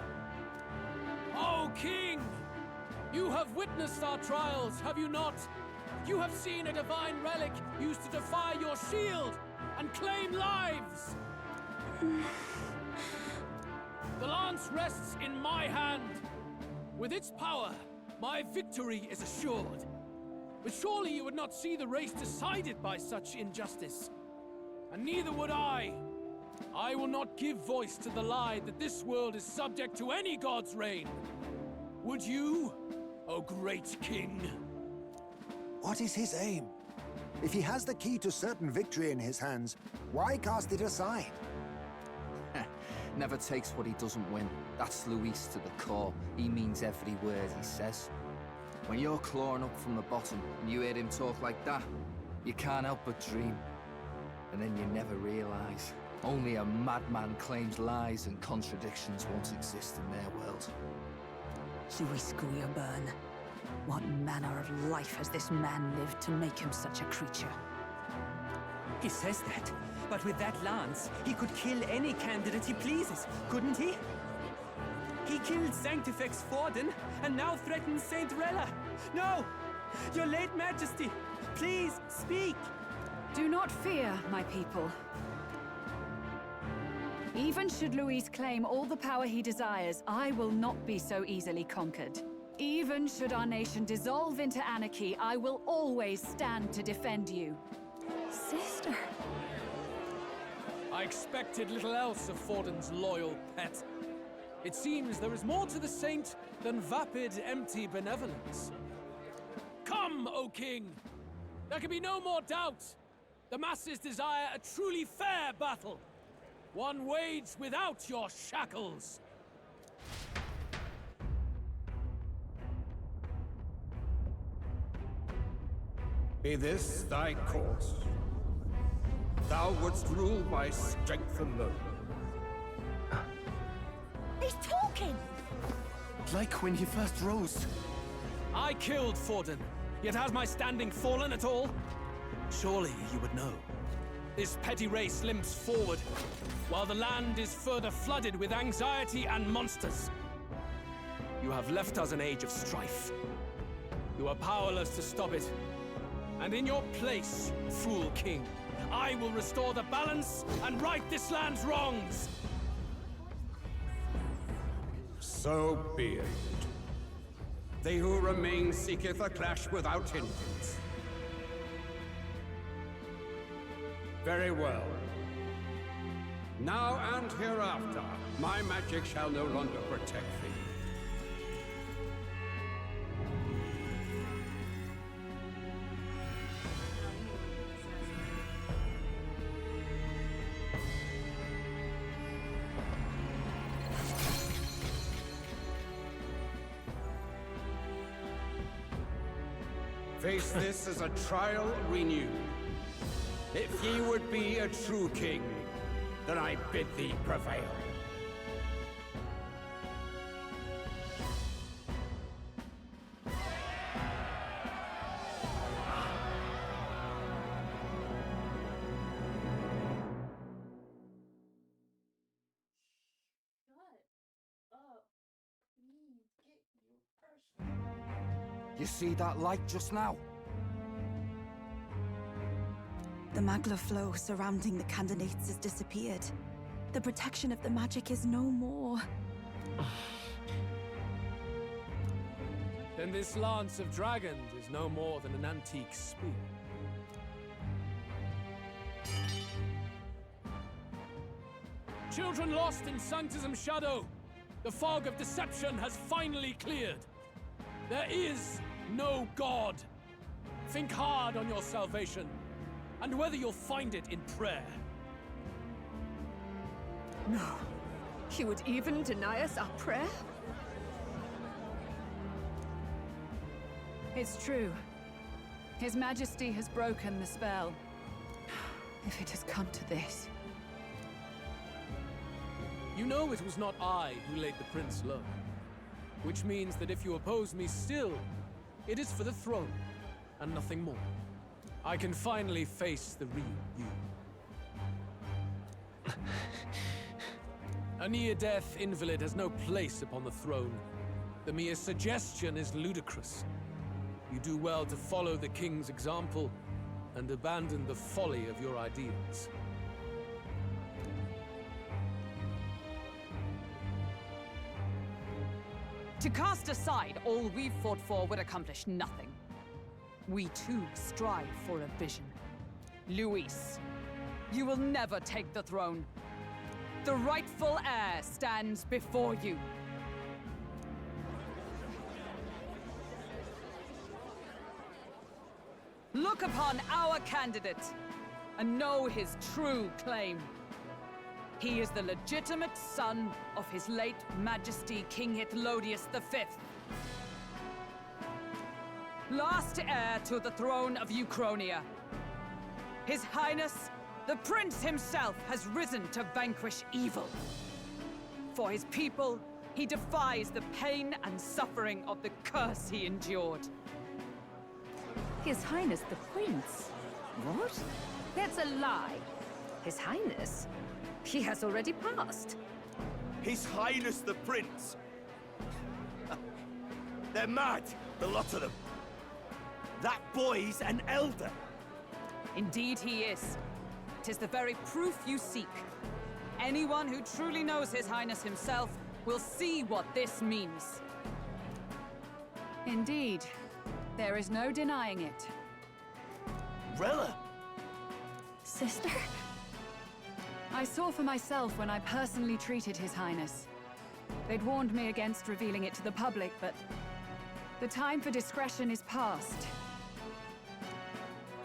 M: Oh, King! You have witnessed our trials, have you not? You have seen a divine relic used to defy your shield and claim lives! The lance rests in my hand. With its power, my victory is assured. But surely you would not see the race decided by such injustice. And neither would I. I will not give voice to the lie that this world is subject to any god's reign. Would you, O great king?
I: What is his aim? If he has the key to certain victory in his hands, why cast it aside?
X: Never takes what he doesn't win. That's Luis to the core. He means every word he says. When you're clawing up from the bottom and you hear him talk like that, you can't help but dream. And then you never realize. Only a madman claims lies and contradictions won't exist in their world.
P: Luis Guyaburn. What manner of life has this man lived to make him such a creature?
Q: He says that, but with that lance, he could kill any candidate he pleases, couldn't he? He killed Sanctifex Forden, and now threatens Saint Rella. No! Your late Majesty, please, speak!
P: Do not fear, my people. Even should Luis claim all the power he desires, I will not be so easily conquered. Even should our nation dissolve into anarchy, I will always stand to defend you.
V: Sister.
M: I expected little else of Forden's loyal pet. It seems there is more to the saint than vapid, empty benevolence. Come, O king! There can be no more doubt. The masses desire a truly fair battle. One waged without your shackles.
J: Be this thy course. Thou wouldst rule by strength alone.
V: He's talking!
C: Like when he first rose.
M: I killed Forden, yet has my standing fallen at all? Surely you would know. This petty race limps forward, while the land is further flooded with anxiety and monsters. You have left us an age of strife. You are powerless to stop it. And in your place, fool king, I will restore the balance and right this land's wrongs!
J: So be it. They who remain seeketh a clash without hindrance. Very well. Now and hereafter, my magic shall no longer protect thee. Face this as a trial renewed. If ye would be a true king, then I bid thee prevail.
X: You see that light just now?
T: The magla flow surrounding the candidates has disappeared. The protection of the magic is no more.
M: Then this lance of dragons is no more than an antique spear. Children lost in Sanctism's shadow! The fog of deception has finally cleared! There is no God! Think hard on your salvation, and whether you'll find it in prayer.
R: No. He would even deny us our prayer?
P: It's true. His Majesty has broken the spell. If it has come to this.
M: You know it was not I who laid the prince low. Which means that if you oppose me still, it is for the throne, and nothing more. I can finally face the real you. A near-death invalid has no place upon the throne. The mere suggestion is ludicrous. You do well to follow the king's example and abandon the folly of your ideals.
P: To cast aside all we've fought for would accomplish nothing. We too strive for a vision. Luis, you will never take the throne. The rightful heir stands before you. Look upon our candidate and know his true claim. He is the legitimate son of his late Majesty King Hithlodius V. Last heir to the throne of Uchronia. His Highness, the Prince himself, has risen to vanquish evil. For his people, he defies the pain and suffering of the curse he endured.
R: His Highness the Prince? What? That's a lie. His Highness? He has already passed.
C: His Highness the Prince! They're mad, the lot of them. That boy's an elder.
P: Indeed he is. Tis the very proof you seek. Anyone who truly knows His Highness himself will see what this means. Indeed, there is no denying it.
C: Rella!
V: Sister?
P: I saw for myself when I personally treated His Highness. They'd warned me against revealing it to the public, but the time for discretion is past.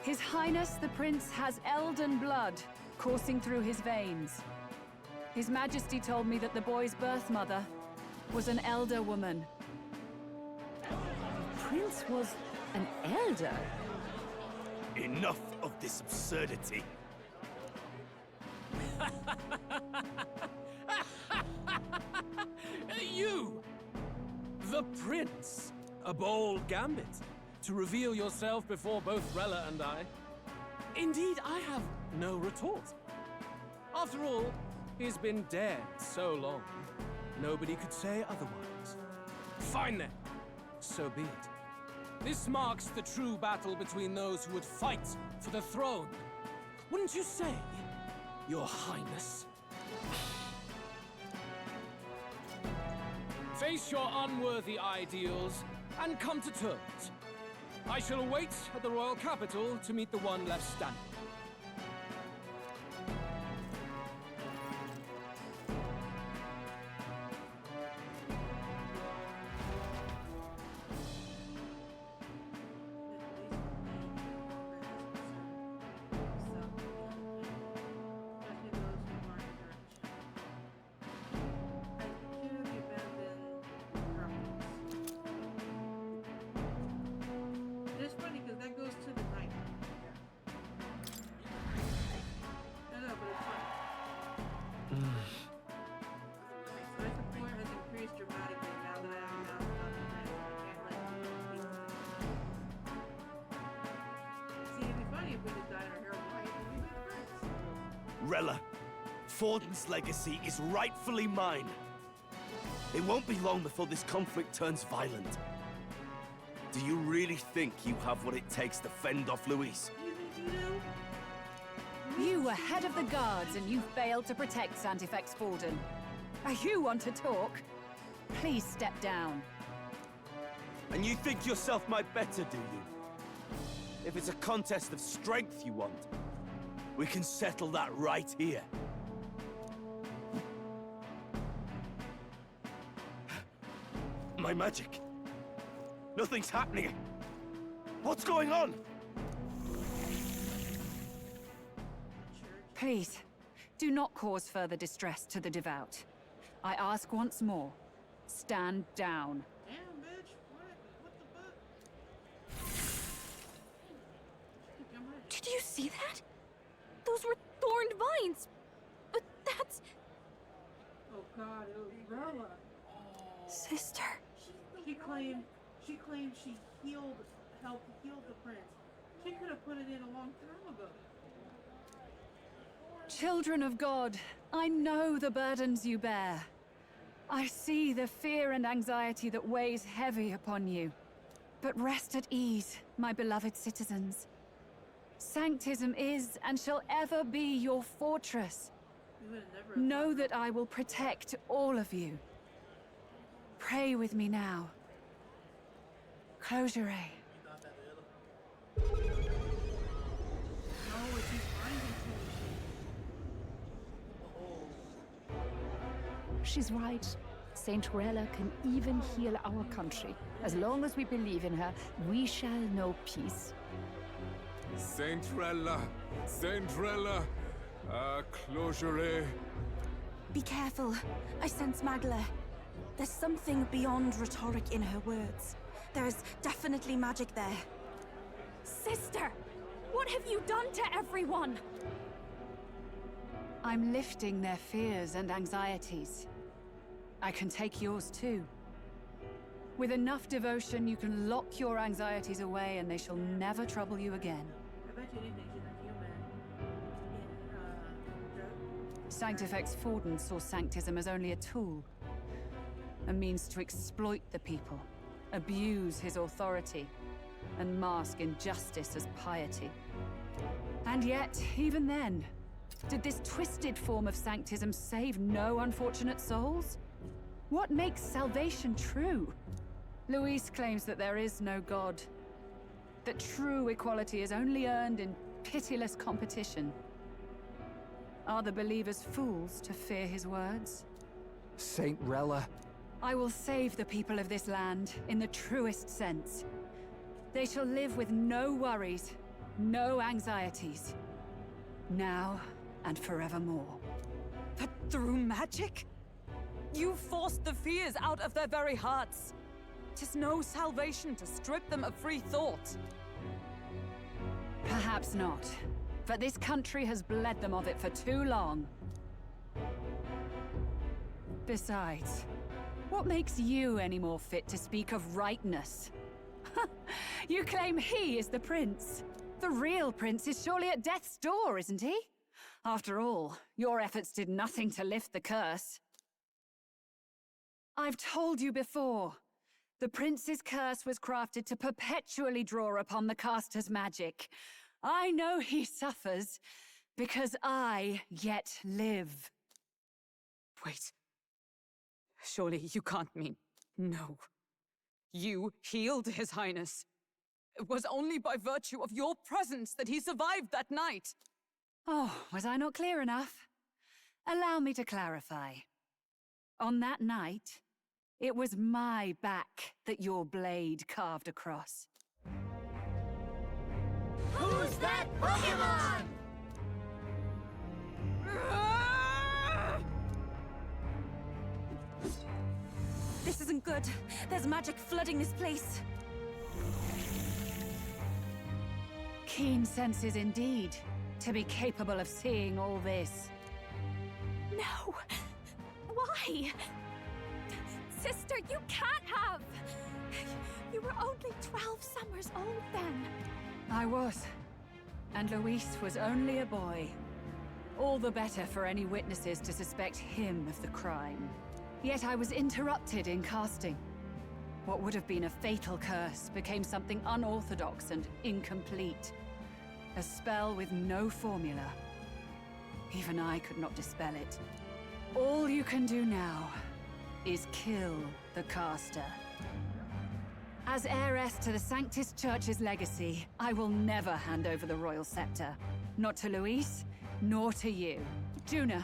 P: His Highness the Prince has elden blood coursing through his veins. His Majesty told me that the boy's birth mother was an elder woman.
R: The Prince was an elder?
C: Enough of this absurdity.
M: You! The Prince! A bold gambit to reveal yourself before both Rella and I. Indeed, I have no retort. After all, he's been dead so long, nobody could say otherwise. Fine then, so be it. This marks the true battle between those who would fight for the throne. Wouldn't you say, Your Highness? Face your unworthy ideals and come to terms. I shall await at the royal capital to meet the one left standing.
A: My support has increased dramatically now that I am now without the prince. I can't let people see, it'd be funny if we just died our hero life and we met friends.
C: Rella, Forden's legacy is rightfully mine. It won't be long before this conflict turns violent. Do you really think you have what it takes to fend off Luis?
R: You were head of the guards and you failed to protect Santifex Forden. You want to talk? Please step down.
C: And you think yourself my better, do you? If it's a contest of strength you want, we can settle that right here. My magic. Nothing's happening. What's going on?
P: Please, do not cause further distress to the devout. I ask once more, stand down.
A: Damn, bitch. What the fuck?
V: Did you see that? Those were thorned vines. But that's...
A: Oh god, it was Rella.
V: Sister.
A: She claimed she helped heal the prince. She could have put it in a long time ago.
P: Children of God, I know the burdens you bear. I see the fear and anxiety that weighs heavy upon you. But rest at ease, my beloved citizens. Sanctism is and shall ever be your fortress. Know that I will protect all of you. Pray with me now. Close your eye.
R: She's right. Saint Rella can even heal our country. As long as we believe in her, we shall know peace.
J: Saint Rella! Saint Rella! Closure.
T: Be careful. I sense Magla. There's something beyond rhetoric in her words. There's definitely magic there.
V: Sister! What have you done to everyone?
P: I'm lifting their fears and anxieties. I can take yours too. With enough devotion, you can lock your anxieties away and they shall never trouble you again.
A: I bet you anything she's a human.
P: Sanctifex Forden saw Sanctism as only a tool. A means to exploit the people, abuse his authority, and mask injustice as piety. And yet, even then, did this twisted form of Sanctism save no unfortunate souls? What makes salvation true? Luis claims that there is no God. That true equality is only earned in pitiless competition. Are the believers fools to fear his words?
X: Saint Rella.
P: I will save the people of this land in the truest sense. They shall live with no worries, no anxieties. Now and forevermore. But through magic? You forced the fears out of their very hearts. 'Tis no salvation to strip them of free thought. Perhaps not. But this country has bled them of it for too long. Besides, what makes you any more fit to speak of rightness? You claim he is the prince. The real prince is surely at death's door, isn't he? After all, your efforts did nothing to lift the curse. I've told you before. The prince's curse was crafted to perpetually draw upon the caster's magic. I know he suffers, because I yet live. Wait. Surely you can't mean... No. You healed His Highness. It was only by virtue of your presence that he survived that night. Oh, was I not clear enough? Allow me to clarify. On that night, it was my back that your blade carved across.
H: Who's that Pokemon?
T: This isn't good. There's magic flooding this place.
P: Keen senses indeed, to be capable of seeing all this.
V: No! Why? Sister, you can't have! You were only 12 summers old then.
P: I was. And Luis was only a boy. All the better for any witnesses to suspect him of the crime. Yet I was interrupted in casting. What would have been a fatal curse became something unorthodox and incomplete. A spell with no formula. Even I could not dispel it. All you can do now is kill the caster. As heiress to the Sanctus Church's legacy, I will never hand over the royal scepter. Not to Luis, nor to you. Juna,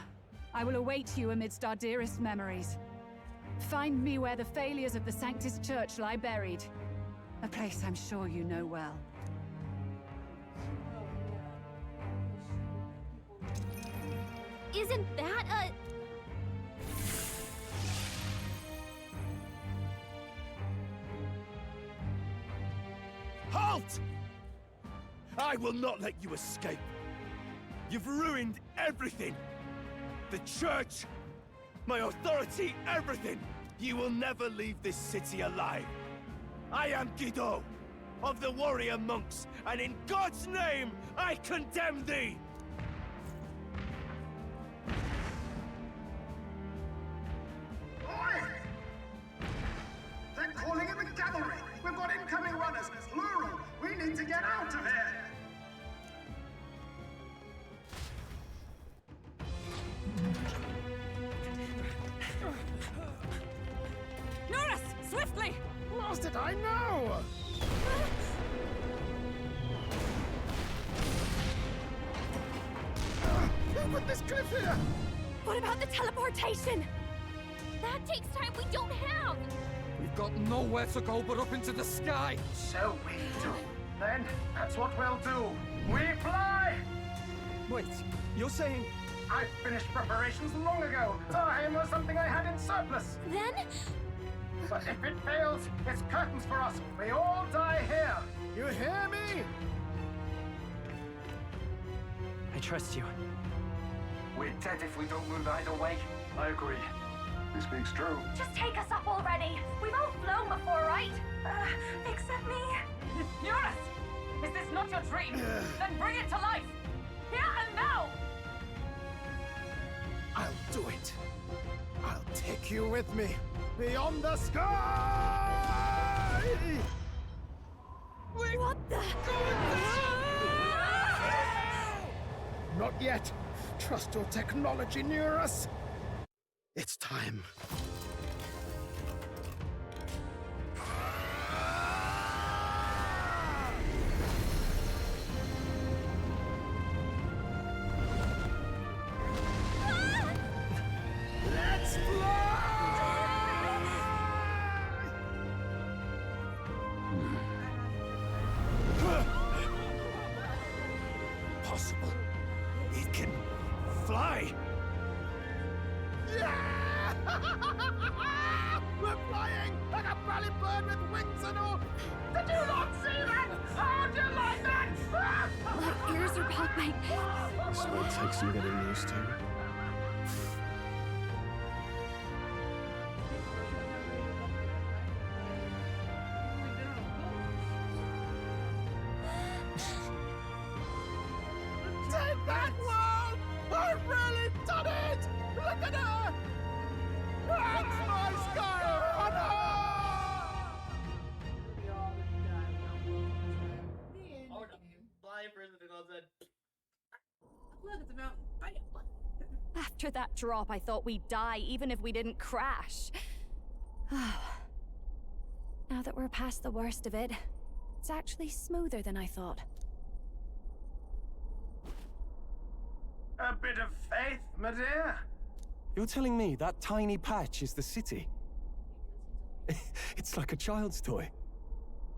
P: I will await you amidst our dearest memories. Find me where the failures of the Sanctus Church lie buried. A place I'm sure you know well.
B: Isn't that a...
C: Halt! I will not let you escape. You've ruined everything. The church, my authority, everything. You will never leave this city alive. I am Guido, of the warrior monks, and in God's name, I condemn thee!
K: Oi! They're calling in the cavalry! We've got incoming runners, plural! We need to get out of here!
P: Norris! Swiftly!
K: Lost it, I know! Who put this cliff here?
V: What about the teleportation? That takes time we don't have!
X: We've got nowhere to go but up into the sky!
K: So we do. Then, that's what we'll do. We fly!
N: Wait, you're saying...
K: I finished preparations long ago. Time was something I had in surplus.
V: Then?
K: But if it fails, it's curtains for us. We all die here. You hear me?
E: I trust you.
K: We're dead if we don't move either way. I agree. This speaks true.
V: Just take us up already. We've all flown before, right? Except me.
P: Norris! Is this not your dream? Then bring it to life! Here and now!
K: I'll do it. I'll take you with me. Beyond the sky!
V: Wait, what the?
K: Not yet. Trust your technology near us. It's time. Let's
C: Possible. It can fly.
K: Yeah! We're flying like a bally bird with wings and all. Did you not see that? How do you like that?
V: My ears are popping.
N: This will take some getting used to.
K: Take that, world! I've really done it! Look at her! That's my sky runner!
A: Look at the mountain.
V: After that drop, I thought we'd die even if we didn't crash. Now that we're past the worst of it, it's actually smoother than I thought.
K: A bit of faith, my dear.
N: You're telling me that tiny patch is the city? It's like a child's toy.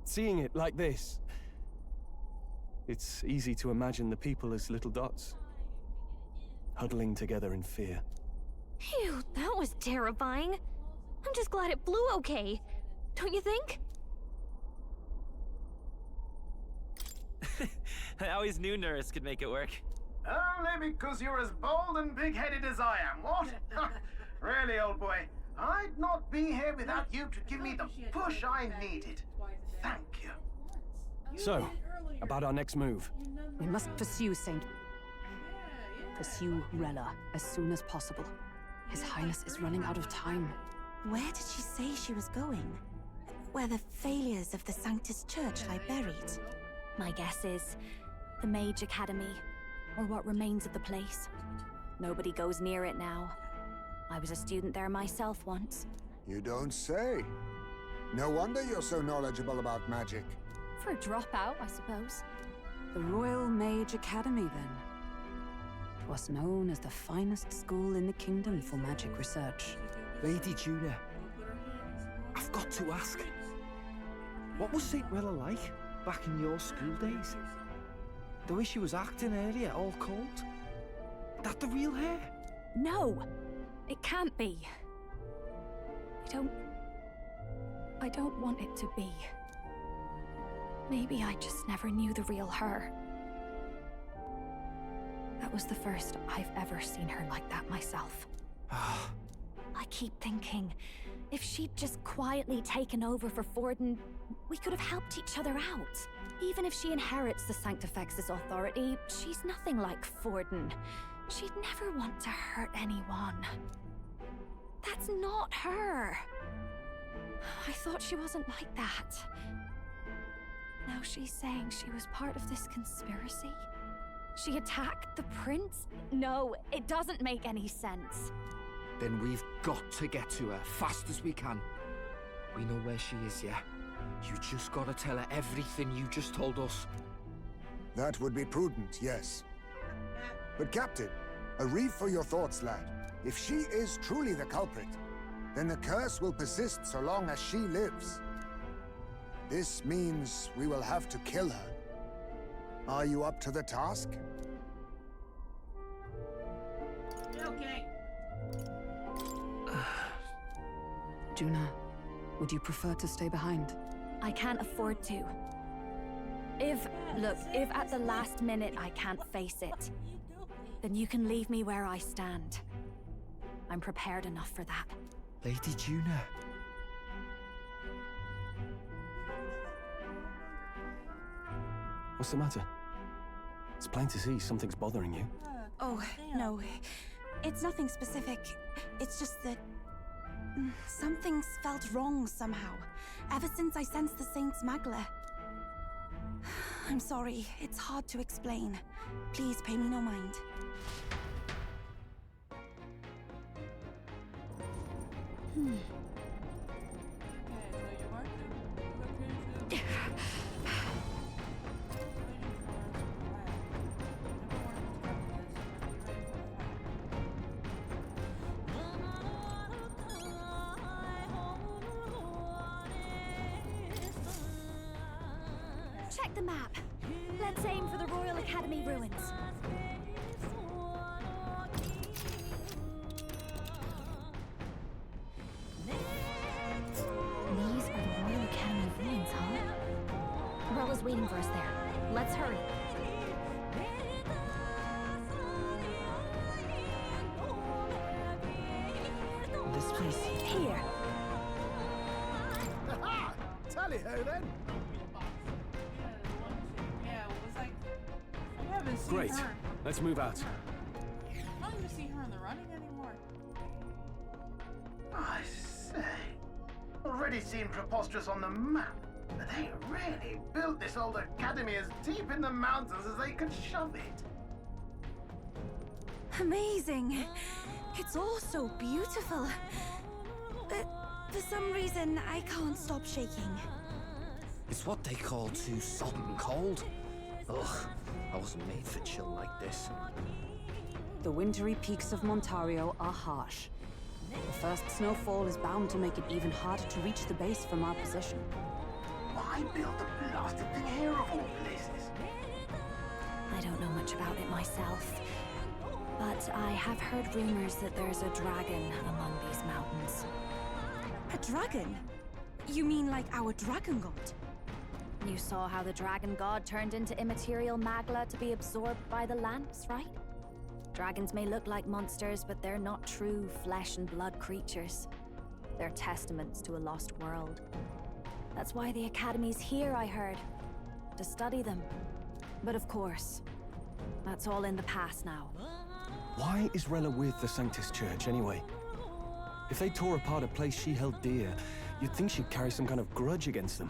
N: Seeing it like this, it's easy to imagine the people as little dots, huddling together in fear.
B: Phew, that was terrifying. I'm just glad it flew okay. Don't you think?
E: I always knew Norris could make it work.
K: Only because you're as bold and big-headed as I am, what? Really, old boy, I'd not be here without you to give me the push I needed. Thank you.
N: So, about our next move.
P: We must pursue Pursue Rella as soon as possible. His Highness is running out of time.
T: Where did she say she was going? Where the failures of the Sanctus Church lie buried?
B: My guess is the Mage Academy, or what remains of the place. Nobody goes near it now. I was a student there myself once.
I: You don't say. No wonder you're so knowledgeable about magic.
B: For a dropout, I suppose.
P: The Royal Mage Academy, then. 'Twas known as the finest school in the kingdom for magic research.
D: Lady Juna, I've got to ask. What was St. Rella like back in your school days? The way she was acting earlier, all cold? That the real hair?
B: No! It can't be. I don't want it to be. Maybe I just never knew the real her. That was the first I've ever seen her like that myself. I keep thinking, if she'd just quietly taken over for Forden, we could have helped each other out. Even if she inherits the Sanctifex's authority, she's nothing like Forden. She'd never want to hurt anyone. That's not her. I thought she wasn't like that. Now she's saying she was part of this conspiracy? She attacked the prince? No, it doesn't make any sense.
X: Then we've got to get to her fast as we can. We know where she is, yeah? You just gotta tell her everything you just told us.
I: That would be prudent, yes. But Captain, a reef for your thoughts, lad. If she is truly the culprit, then the curse will persist so long as she lives. This means we will have to kill her. Are you up to the task?
A: Okay.
P: Juna, would you prefer to stay behind?
B: I can't afford to. If at the last minute I can't face it, then you can leave me where I stand. I'm prepared enough for that.
D: Lady Juna.
N: What's the matter? It's plain to see something's bothering you.
T: Oh, no. It's nothing specific. It's just that... something's felt wrong somehow. Ever since I sensed the Saint Smuggler. I'm sorry. It's hard to explain. Please pay me no mind.
B: Check the map. Let's aim for the Royal Academy ruins. These are the Royal Academy ruins, huh? Rella's waiting for us there. Let's hurry.
D: This place.
B: Here.
K: Aha! Tally-ho then!
A: Yeah, it was like... I haven't seen
N: Great.
A: her.
N: Let's move out.
A: I don't even see her in the running anymore.
K: I say, already seemed preposterous on the map, but they really built this old academy as deep in the mountains as they could shove it.
T: Amazing. It's all so beautiful. But for some reason, I can't stop shaking.
X: It's what they call too sodden cold. Ugh, I wasn't made for chill like this.
P: The wintry peaks of Montario are harsh. The first snowfall is bound to make it even harder to reach the base from our position.
K: Why build the blasted thing here of all places?
B: I don't know much about it myself, but I have heard rumors that there's a dragon among these mountains.
T: A dragon? You mean like our dragon god?
B: You saw how the dragon god turned into immaterial magla to be absorbed by the lance, right? Dragons may look like monsters, but they're not true flesh and blood creatures. They're testaments to a lost world. That's why the Academy's here, I heard. To study them. But of course, that's all in the past now.
N: Why is Rella with the Sanctus Church, anyway? If they tore apart a place she held dear, you'd think she'd carry some kind of grudge against them.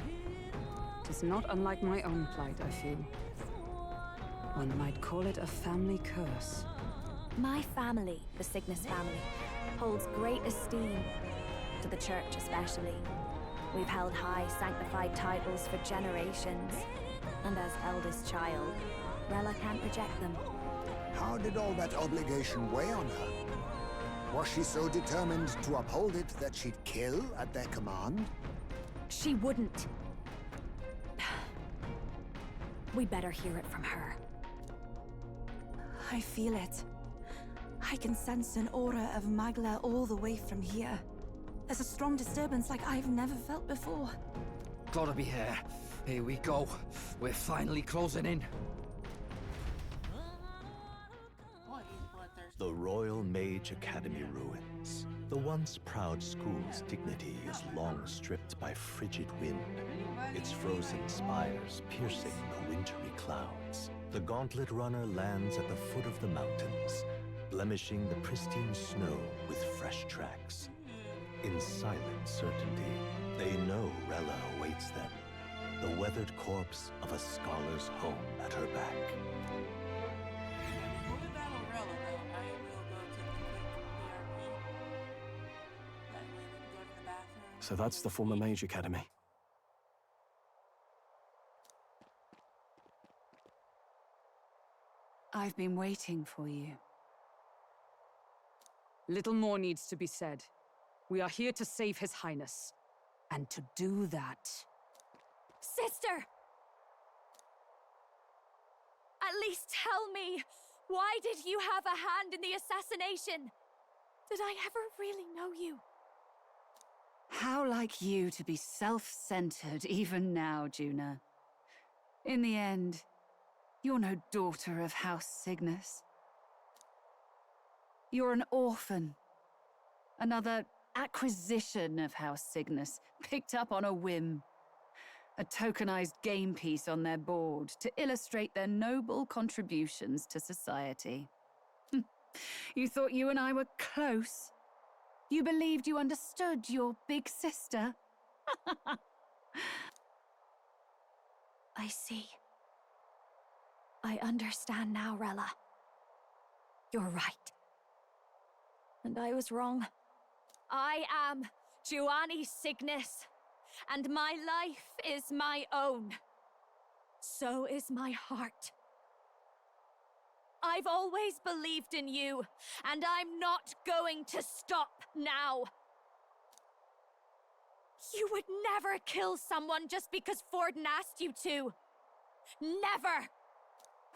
P: It's not unlike my own plight, I feel. One might call it a family curse.
B: My family, the Cygnus family, holds great esteem, to the Church especially. We've held high sanctified titles for generations, and as eldest child, Rella can't reject them.
I: How did all that obligation weigh on her? Was she so determined to uphold it that she'd kill at their command?
B: She wouldn't. We better hear it from her.
T: I feel it. I can sense an aura of Magla all the way from here. There's a strong disturbance like I've never felt before.
X: Gotta be here. Here we go. We're finally closing in.
F: The Royal Mage Academy ruins. The once proud school's dignity is long stripped by frigid wind, its frozen spires piercing the wintry clouds. The gauntlet runner lands at the foot of the mountains, blemishing the pristine snow with fresh tracks. In silent certainty, they know Rella awaits them, the weathered corpse of a scholar's home at her back.
N: So that's the former Mage Academy.
P: I've been waiting for you. Little more needs to be said. We are here to save His Highness. And to do that...
B: Sister! At least tell me, why did you have a hand in the assassination? Did I ever really know you?
P: How like you to be self-centered even now, Juna. In the end, you're no daughter of House Cygnus. You're an orphan. Another acquisition of House Cygnus, picked up on a whim. A tokenized game piece on their board to illustrate their noble contributions to society. You thought you and I were close? You believed you understood your big sister?
B: I see. I understand now, Rella. You're right. And I was wrong. I am Giovanni Cygnus, and my life is my own. So is my heart. I've always believed in you, and I'm not going to stop now. You would never kill someone just because Forden asked you to. Never!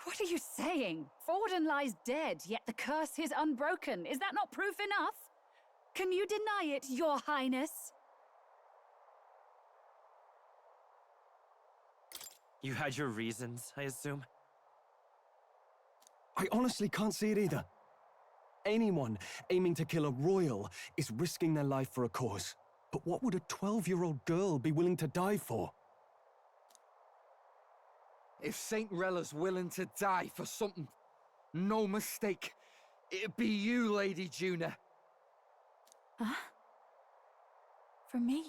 P: What are you saying? Forden lies dead, yet the curse is unbroken. Is that not proof enough? Can you deny it, Your Highness?
E: You had your reasons, I assume?
N: I honestly can't see it either. Anyone aiming to kill a royal is risking their life for a cause. But what would a 12-year-old girl be willing to die for?
X: If Saint Rella's willing to die for something, no mistake, it'd be you, Lady Juna.
B: Huh? For me?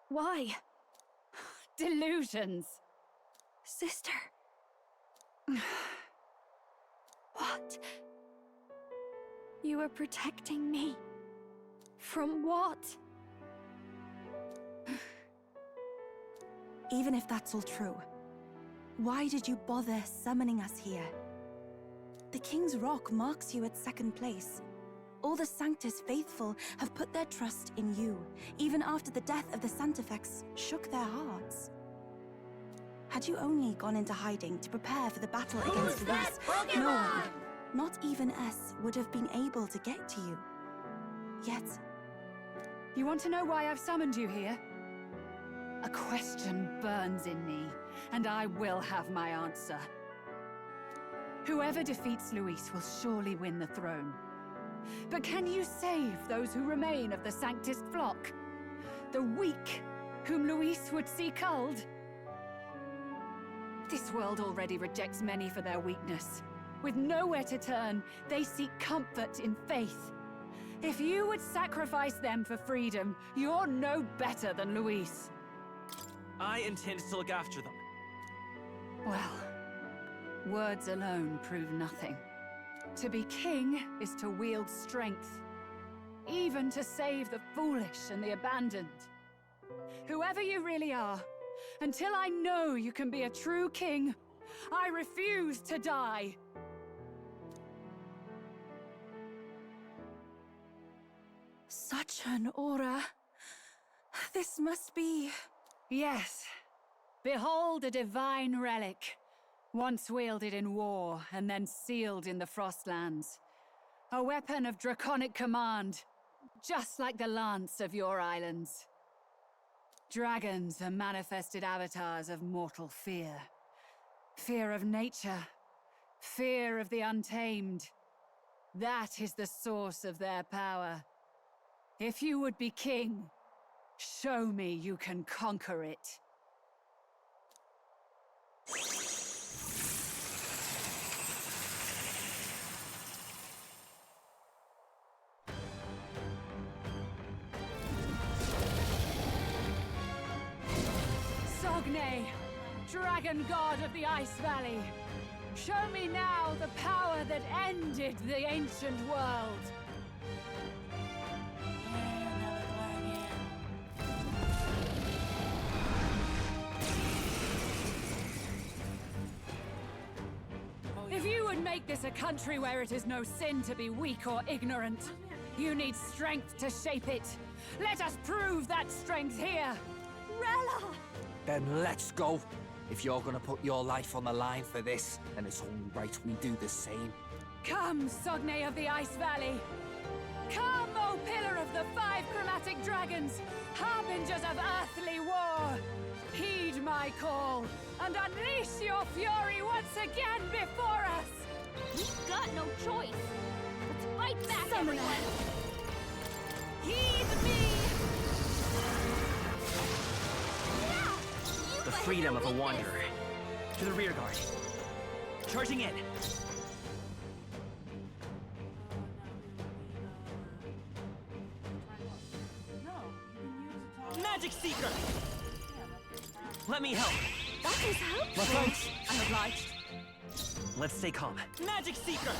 B: Why?
P: Delusions.
B: Sister. What? You are protecting me? From what?
T: Even if that's all true, why did you bother summoning us here? The King's Rock marks you at second place. All the Sanctus faithful have put their trust in you, even after the death of the Santafex shook their hearts. Had you only gone into hiding to prepare for the battle against Luis, no one, not even us, would have been able to get to you. Yet...
P: You want to know why I've summoned you here? A question burns in me, and I will have my answer. Whoever defeats Luis will surely win the throne. But can you save those who remain of the Sanctus flock? The weak, whom Luis would see culled? This world already rejects many for their weakness. With nowhere to turn, they seek comfort in faith. If you would sacrifice them for freedom, you're no better than Luis.
E: I intend to look after them.
P: Well, words alone prove nothing. To be king is to wield strength, even to save the foolish and the abandoned. Whoever you really are, until I know you can be a true king, I refuse to die.
T: Such an aura. This must be...
P: Yes. Behold a divine relic. Once wielded in war, and then sealed in the Frostlands. A weapon of draconic command, just like the lance of your islands. Dragons are manifested avatars of mortal fear. Fear of nature. Fear of the untamed. That is the source of their power. If you would be king, show me you can conquer it. Sogne, dragon god of the Ice Valley, show me now the power that ended the ancient world. If you would make this a country where it is no sin to be weak or ignorant, you need strength to shape it. Let us prove that strength here.
T: Rella!
X: Then let's go. If you're gonna put your life on the line for this, then it's only right we do the same.
P: Come, Sogne of the Ice Valley. Come, O pillar of the 5 chromatic dragons, harbingers of earthly war. Heed my call, and unleash your fury once again before us!
B: We've got no choice! Let's fight back,
T: Summoner.
B: everyone!
P: Heed me!
B: Yeah!
E: The freedom of a wanderer. To the rear guard. Charging in. Magic Seeker! Let me help.
T: That is helpful.
E: Thanks.
P: I'm obliged.
E: Let's stay calm. Magic Seeker!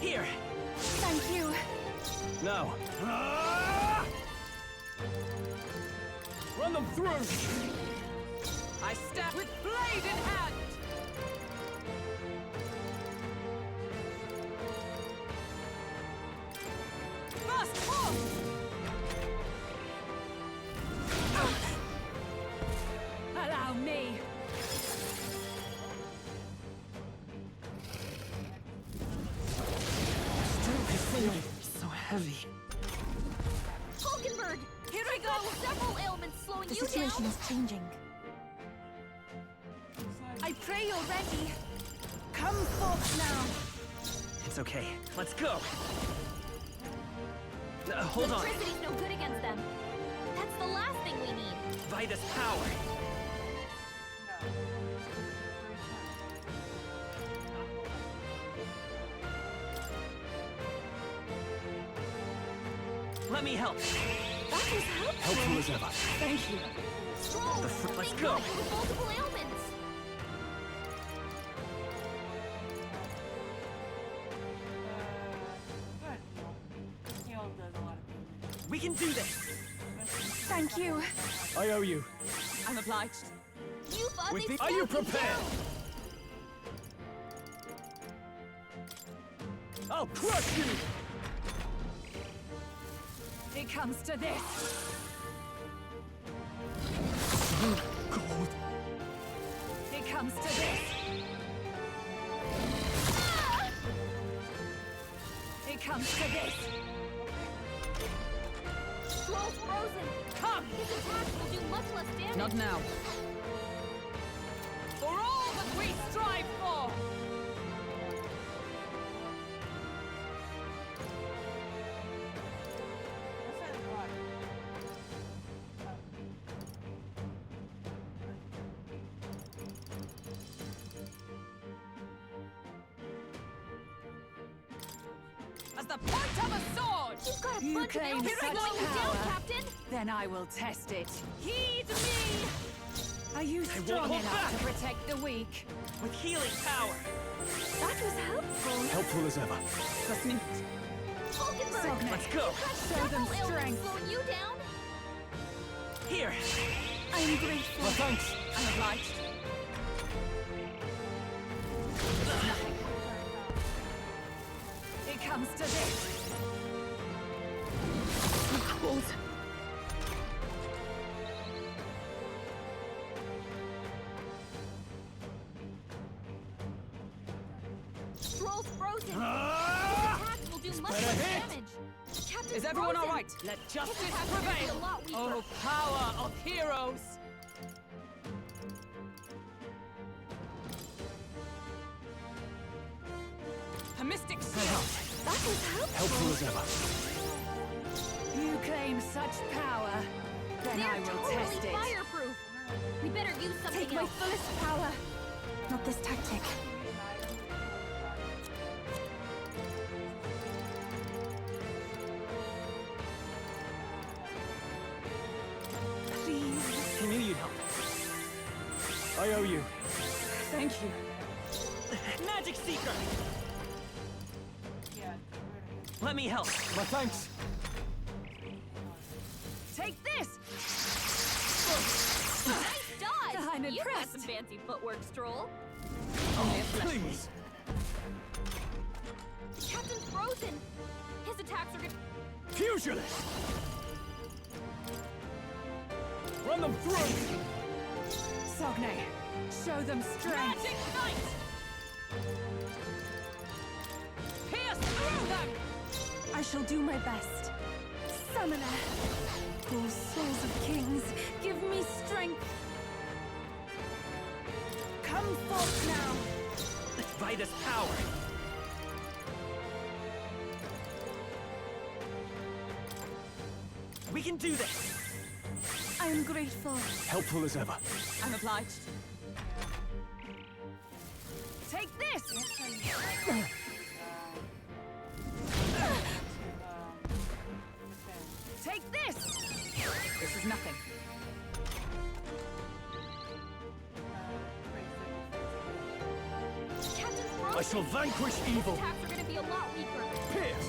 E: Here!
T: Thank you.
E: No.
M: Run them through!
P: I stab with blade in hand! Fast force! Allow me!
E: So heavy.
B: Hulkenberg!
P: Here we
B: Go! Several ailments slowing
T: The
B: you
T: situation
B: down.
T: is changing.
P: I pray you're ready. Come forth now.
E: It's okay. Let's go. Hold on.
B: Electricity's no good against them. That's the last thing we need.
E: By this power. Let me help.
T: That is helpful.
N: Helpful as ever.
P: Thank you.
B: Strong.
E: Let's
B: They
E: go.
B: got you with multiple ailments.
E: We can do this.
T: Thank you.
M: I owe you.
P: I'm obliged.
B: You thought
M: With
B: they
M: the- Are you
B: slowed
M: prepared?
B: down.
M: I'll crush you!
P: It comes to this.
N: Cold.
P: It comes to this. It
R: comes to this!
B: Stroll's frozen!
R: Come!
B: His attacks will do much less damage!
P: Not now. For all that we strive for! As the point of a sword!
B: You've got a
P: You
B: bunch of
P: claim
B: elves
P: such
B: slowing you down,
P: power.
B: Captain!
P: Then I will test it. Heed me! Are you
Q: won't
P: strong
Q: hold
P: enough
Q: back.
P: to protect the weak?
Q: With healing power!
B: That was helpful!
N: Helpful as ever.
P: Trust me.
B: Falkenberg!
Q: Let's go!
B: You've got
P: Show them
B: several elves
P: strength.
B: slowing you down!
Q: Here!
T: I am grateful.
N: Well, thanks.
P: I'm obliged. Nothing. It comes to this.
B: Cold. Stroll's frozen! His attacks will do much less damage! Captain's
P: Is everyone
B: frozen.
P: all right? Let justice
B: His attacks are gonna be
P: prevail.
B: a lot weaker.
P: Oh, power of heroes! A mystic shield.
B: That was helpful!
N: Helpful as ever.
P: You claim such power. Then
B: They're
P: I will
B: totally
P: test it.
B: fireproof! We better use something
T: Take my
B: else.
T: fullest power. Not this tactic. Please.
M: He knew you'd help. I owe you.
P: Thank you.
Q: Magic Seeker! Let me help.
M: My thanks.
P: Take this!
B: Nice dodge!
P: I'm
B: You've got
P: impressed.
B: some fancy footwork, Stroll.
P: Only a flesh wound.
M: Please.
B: Captain's frozen! His attacks are gonna...
M: Pugilist! Run them through!
P: Sogne, show them strength.
Q: Magic Knight!
P: Pierce through them!
T: I shall do my best. Summoner. Oh, souls of kings, give me strength. Come forth now.
Q: By this power! We can do this!
T: I am grateful.
N: Helpful as ever.
P: I'm obliged. Take this! Take this! This is nothing.
B: Captain's frozen!
N: I shall vanquish evil.
B: His attacks are gonna be a lot weaker.
N: Pierce!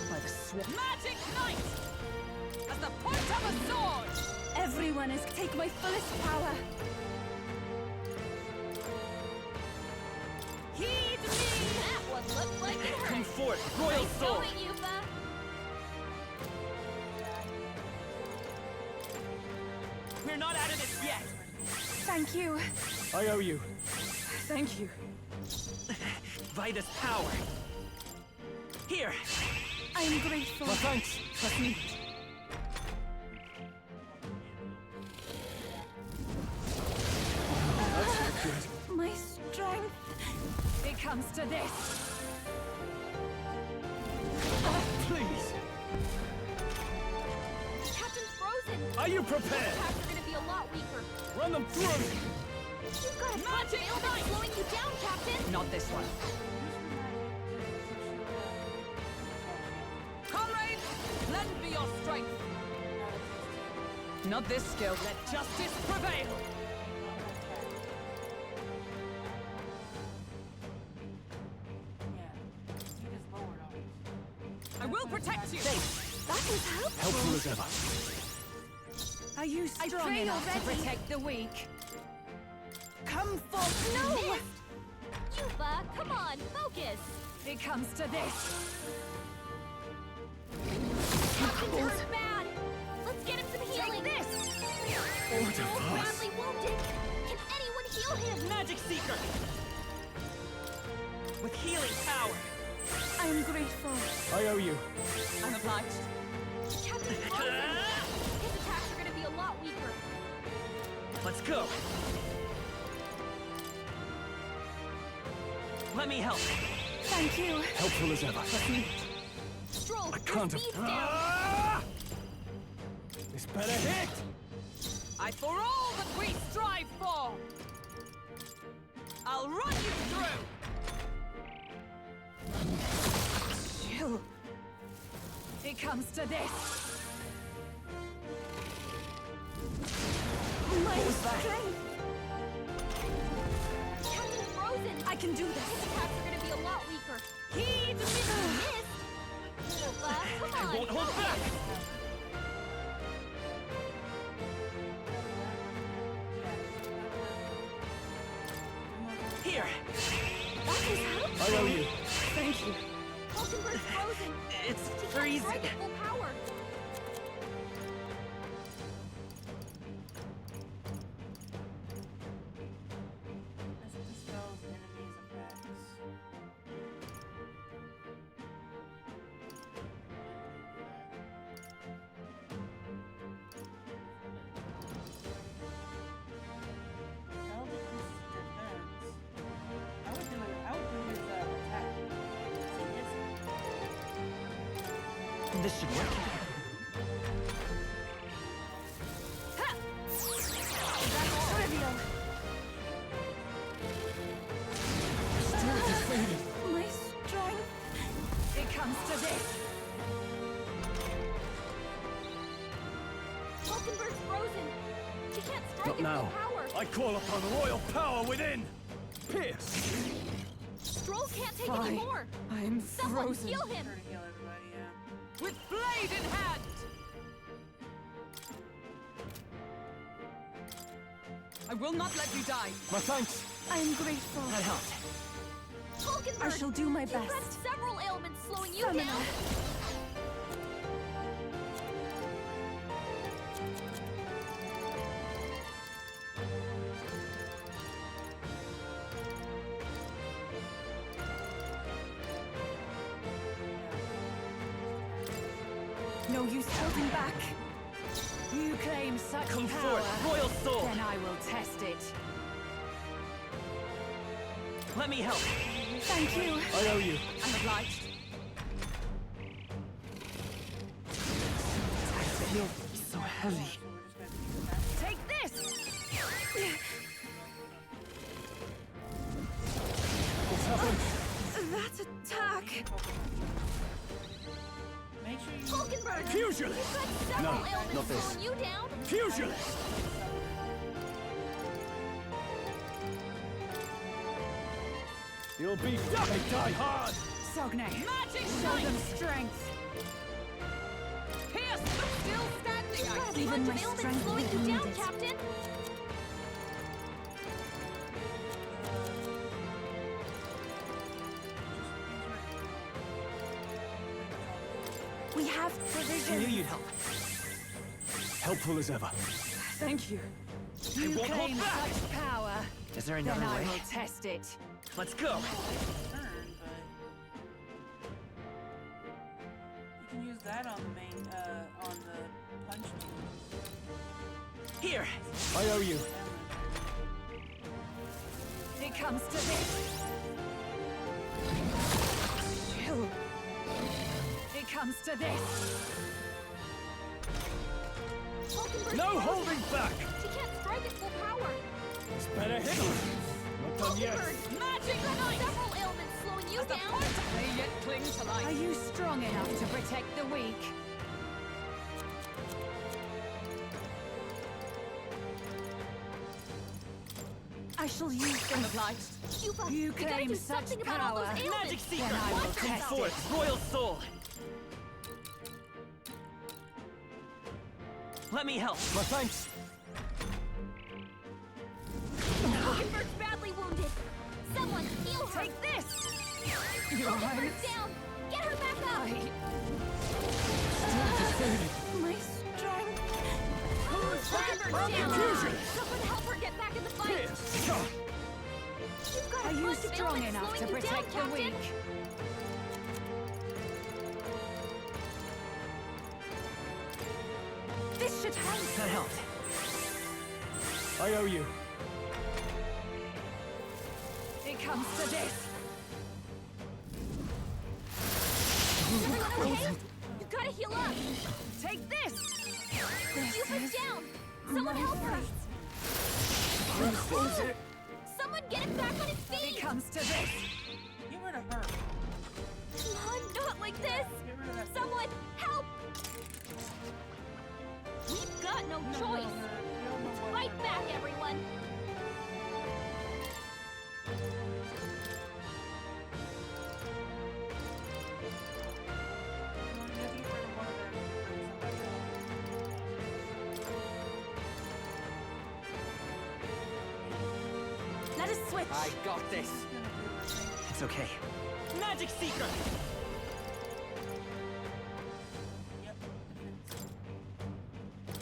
P: By the sword. Magic Knight! As the point of a sword!
T: Everyone is take my fullest power.
B: Heed me! That one looked like it hurt.
Q: Come forth, Royal
B: Nice
Q: Soul!
B: going, Yufa.
Q: We're not out of this yet!
T: Thank you.
N: I owe you.
P: Thank you.
Q: By this power! Here!
T: I am grateful.
N: My thanks.
P: Trust me.
T: My strength.
P: It comes to this.
N: Please.
B: Captain's frozen!
N: Are you
B: His
N: prepared?
B: attacks are gonna be a lot weaker.
N: Run them through!
B: You've got a bunch of elves slowing you down, Captain!
P: Not this one. Comrades, lend me your strength. Not this skill. Let justice prevail. I will protect you.
T: That was helpful.
N: Helpful as ever.
P: Are you
T: I
P: strong
T: pray
P: enough to
T: already.
P: protect the weak?
T: Come forth. No.
B: Yufa, come on, focus!
P: It comes to this.
B: Captain's hurt bad! Let's get him some healing!
P: Take this.
B: He's so badly wounded! Can anyone heal him?
Q: Magic Seeker! With healing power!
T: I'm grateful.
M: I owe you.
P: I'm obliged.
B: Captain Frozen! His attacks are gonna be a lot weaker.
G: Let's go.
E: Let me help.
T: Thank you.
N: Helpful as ever.
B: Stroll,
N: I can't
B: your speed's down.
M: This better hit!
P: I for all that we strive for! I'll run you through!
R: Chill. It comes to this.
T: My strength.
B: Captain Frozen!
T: I can do this.
B: His attacks are gonna be a lot weaker.
R: Heed me!
B: Come
G: I
B: on.
G: won't hold back. Here.
B: That is help.
M: I owe you.
R: Thank you.
B: Hulkenberg's frozen.
G: It's
B: She can't
G: freezing.
B: strike at full power.
A: This dispels enemies' effects. That'll decrease defense. I would do his attack. See this?
E: This should work.
T: Trivial.
M: Still defeated.
T: My strength.
R: It comes to this.
B: Hulkenberg's frozen. She can't strike
N: Not
B: at
N: now.
B: full power.
M: I call upon royal power within. Pierce.
B: Stroll can't take
R: Fine.
B: any more.
R: I'm
B: Someone
R: frozen.
B: heal him.
A: Try to heal everybody, yeah.
P: With blade in hand! I will not let you die.
M: My thanks.
T: I'm grateful.
E: That helped.
B: Hulkenberg!
T: I shall do my
B: You've
T: best.
B: had several ailments slowing you
T: Stamina.
B: down.
R: No use holding back. You claim such
G: Come
R: power.
G: forth, royal soul.
R: Then I will test it.
E: Let me help.
T: Thank you.
M: I owe you.
P: I'm obliged.
E: I feel so heavy.
R: Take this!
M: What's happened?
T: That attack.
A: Make sure you
B: Hulkenberg!
M: Fusion!
B: You've got several
N: No,
B: ailments
N: not this.
B: slowing you down.
M: Fusion! You'll be die hard!
R: Sogne,
P: Magic
R: show
P: strike!
R: them strength.
P: Pierce, but still standing, I
B: Got a
P: see.
B: bunch
T: Even
B: of
T: my
B: ailments
T: strength
B: slowing
T: would
B: you
T: need
B: down,
T: it.
B: Captain.
T: We have
E: I
T: provision.
E: knew you'd help.
N: Helpful as ever.
R: Thank you. You
E: won't hold
R: claim
E: back.
R: such power.
E: Is there
R: Then
E: another
R: I
E: way?
R: will test it.
E: Let's go.
A: turn, but you can use that on the main, on the punch move.
E: Here.
M: I owe you.
R: It comes to this. Chill. It comes to this.
B: Hulkenberg's
M: No
B: frozen.
M: holding back!
B: She can't strike at full power.
M: It's better hit. Not done yet.
B: Hulkenberg!
P: Magic
B: You've got
P: knife!
B: several ailments slowing you
P: As the
B: down.
P: point they yet cling to life.
R: Are you strong enough to protect the weak?
T: I shall use
P: I'm
T: them.
P: obliged.
B: Cuba,
R: You
B: you gotta
R: claim
B: do
R: such
B: something about all
R: power.
B: those ailments.
E: Magic seeker.
R: Then I will
B: Watch
E: Come
R: test
B: yourself.
R: it.
E: forth, royal soul. Let me help.
M: My thanks.
B: Hulkenberg's badly wounded. Someone heal her.
R: Take this!
B: Hulkenberg's down. Get her back up.
T: My strength.
B: Hulkenberg's down.
M: Fusion!
B: Someone help her get back in the fight.
M: Pierce!
B: You've got
R: Are
B: a
R: you
B: bunch of
R: strong
B: ailments
R: enough to
B: slowing you
R: protect
B: down,
R: the
B: Captain.
R: weak?
M: I owe you.
R: It comes to this.
B: Everyone okay? You gotta heal up.
R: Take this.
B: Yuba's down. Someone help her. Someone get him back on his feet.
R: It comes to this.
A: Get rid of her.
B: Come on, not like this. Someone help. We've got no choice. Let's fight back, everyone.
R: Let us switch.
X: I got this.
G: It's okay. Magic Seeker!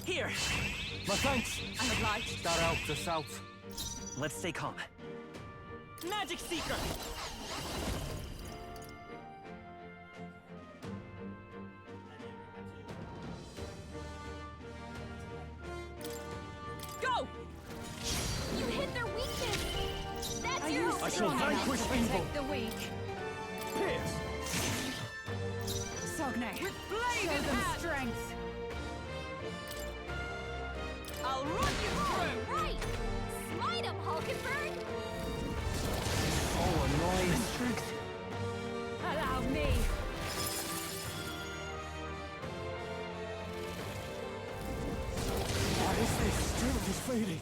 G: Here!
M: My thanks.
R: I'm obliged.
X: That helped us out.
G: Let's stay calm. Magic Seeker!
B: Go! You hit their weakness. That's your
M: I shall vanquish evil.
R: Protect the weak.
M: Pierce.
R: Sogne.
P: With blade
R: Show
P: in
R: them
P: hand.
R: strength.
P: I'll run you through.
B: Right! Smite him, Hulkenberg!
X: Oh, annoying.
R: Strength. Allow me.
M: What is this? Strength is fading.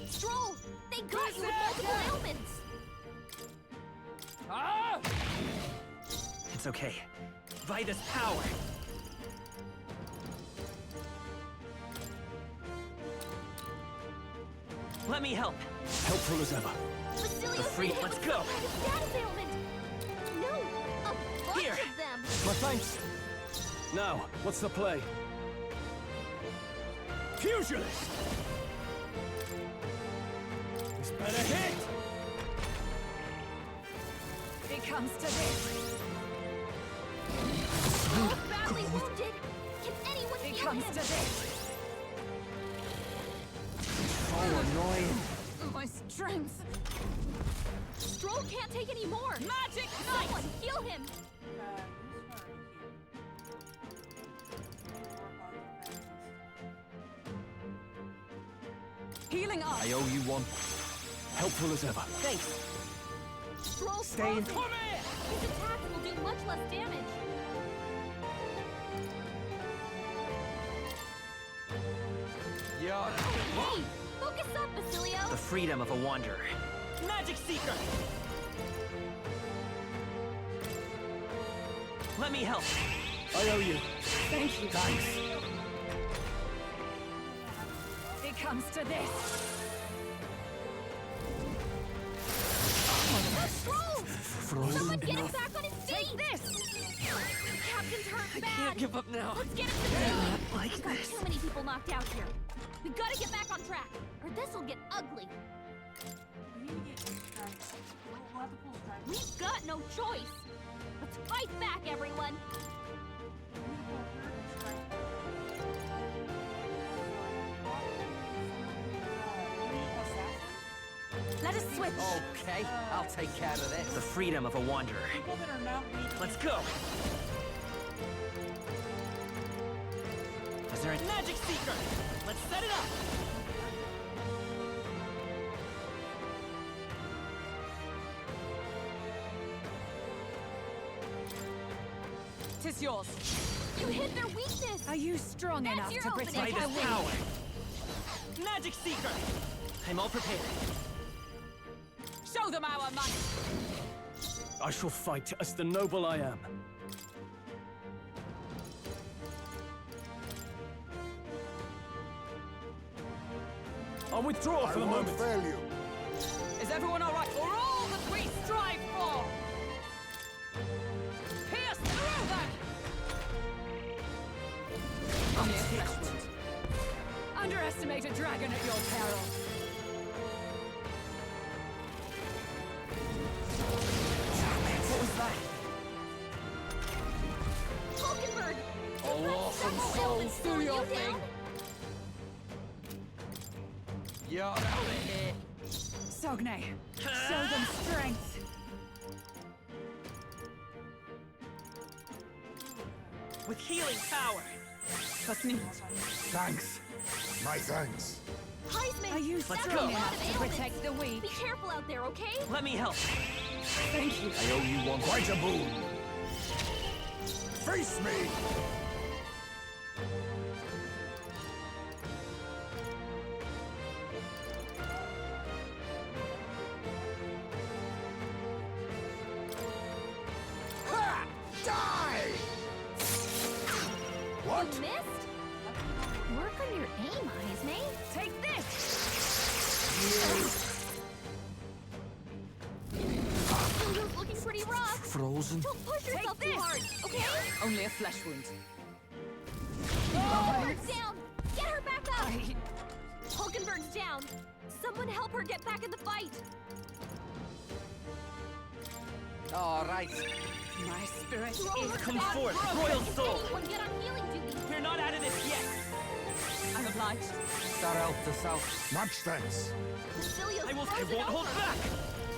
B: Stroll! They got you with multiple ailments!
G: Ah! It's okay. Vida's power! Let me help.
M: Helpful as ever.
B: Basilio's
G: free-
B: been hit
G: let's
B: with
G: go.
B: some kind of status ailment! No! A bunch
G: Here.
B: of them!
M: My thanks. Now, what's the play? Fusionist! This better hit!
R: It comes to this.
B: All badly wounded! Can anyone
R: It
B: heal
R: comes
B: him?
R: to this.
X: Oh, annoying.
R: My strength.
B: Stroll can't take any more!
P: Magic
B: Someone heal him!
P: Healing up.
X: I owe you one.
M: Helpful as ever.
G: Thanks.
B: Stroll
X: Stay in-
B: frozen. His attacks will do much less damage.
X: Yeah.
B: Hey! Focus up, Basilio!
G: The freedom of a wanderer. Magic Seeker! Let me help.
M: I owe you.
R: Thank you.
M: Thanks.
R: It comes to this.
B: Stroll! Someone get him back on his feet! Take this! Captain's hurt bad!
G: Can't give up now.
B: Let's get him to safety!
G: Like
B: We've got
G: this.
B: too many people knocked out here. We gotta get back on track, or this'll get ugly.
A: We need to get strikes. We'll have to pull strikes.
B: We've got no choice. Let's fight back, everyone.
A: We need to pull a third strike.
R: Let us switch.
X: Okay, I'll take care of this.
G: The freedom of a wanderer.
A: People that are not weak.
G: Let's go. Is there a Magic Seeker? Let's set it up.
P: Tis yours.
B: You hit their weakness.
R: Are you strong
B: That's
R: enough
B: your
R: to
B: opening.
R: protect
G: Vida's
R: the weak?
G: power. Magic Seeker. I'm all prepared.
P: Show them our might.
M: I shall fight as the noble I am. I'll withdraw for the
I: I won't
M: moment.
I: fail you.
P: Is everyone all right? For all that we strive for! Pierce through them! Only a flesh wound.
R: Underestimate a dragon at your peril.
P: What was that?
B: Hulkenberg!
X: Oh, awesome
B: Several
X: sword souls, do your thing! You're out of here!
P: Sogne, show them strength!
G: With healing power!
I: Thanks. My thanks.
B: Heisman,
P: Are you
B: that's
P: strong
B: a lot
P: enough
B: of
P: to
B: ailments.
P: protect the weak?
B: Be careful out there, okay?
G: Let me help.
P: Thank you.
I: I owe you one. Quite a boon. Face me! Ha! Die! What?
B: You missed? Work on your aim, Heisman.
P: Take this!
B: Julio's looking pretty rough.
X: Frozen?
B: Don't push yourself too hard, okay?
P: Only a flesh wound.
B: Hulkenberg's down! Get her back up! Hulkenberg's down! Someone help her get back in the fight!
X: All right.
P: My spirit
B: Throw
P: is
B: her
G: Come
B: down.
G: forth,
B: Throw
G: royal
B: her.
G: soul.
B: Anyone get on healing duty!
G: We're not out of this yet.
P: I'm obliged.
X: That helped us out.
I: Much thanks.
B: Cecilia's
G: I won't
B: frozen
G: hold
B: over.
G: back.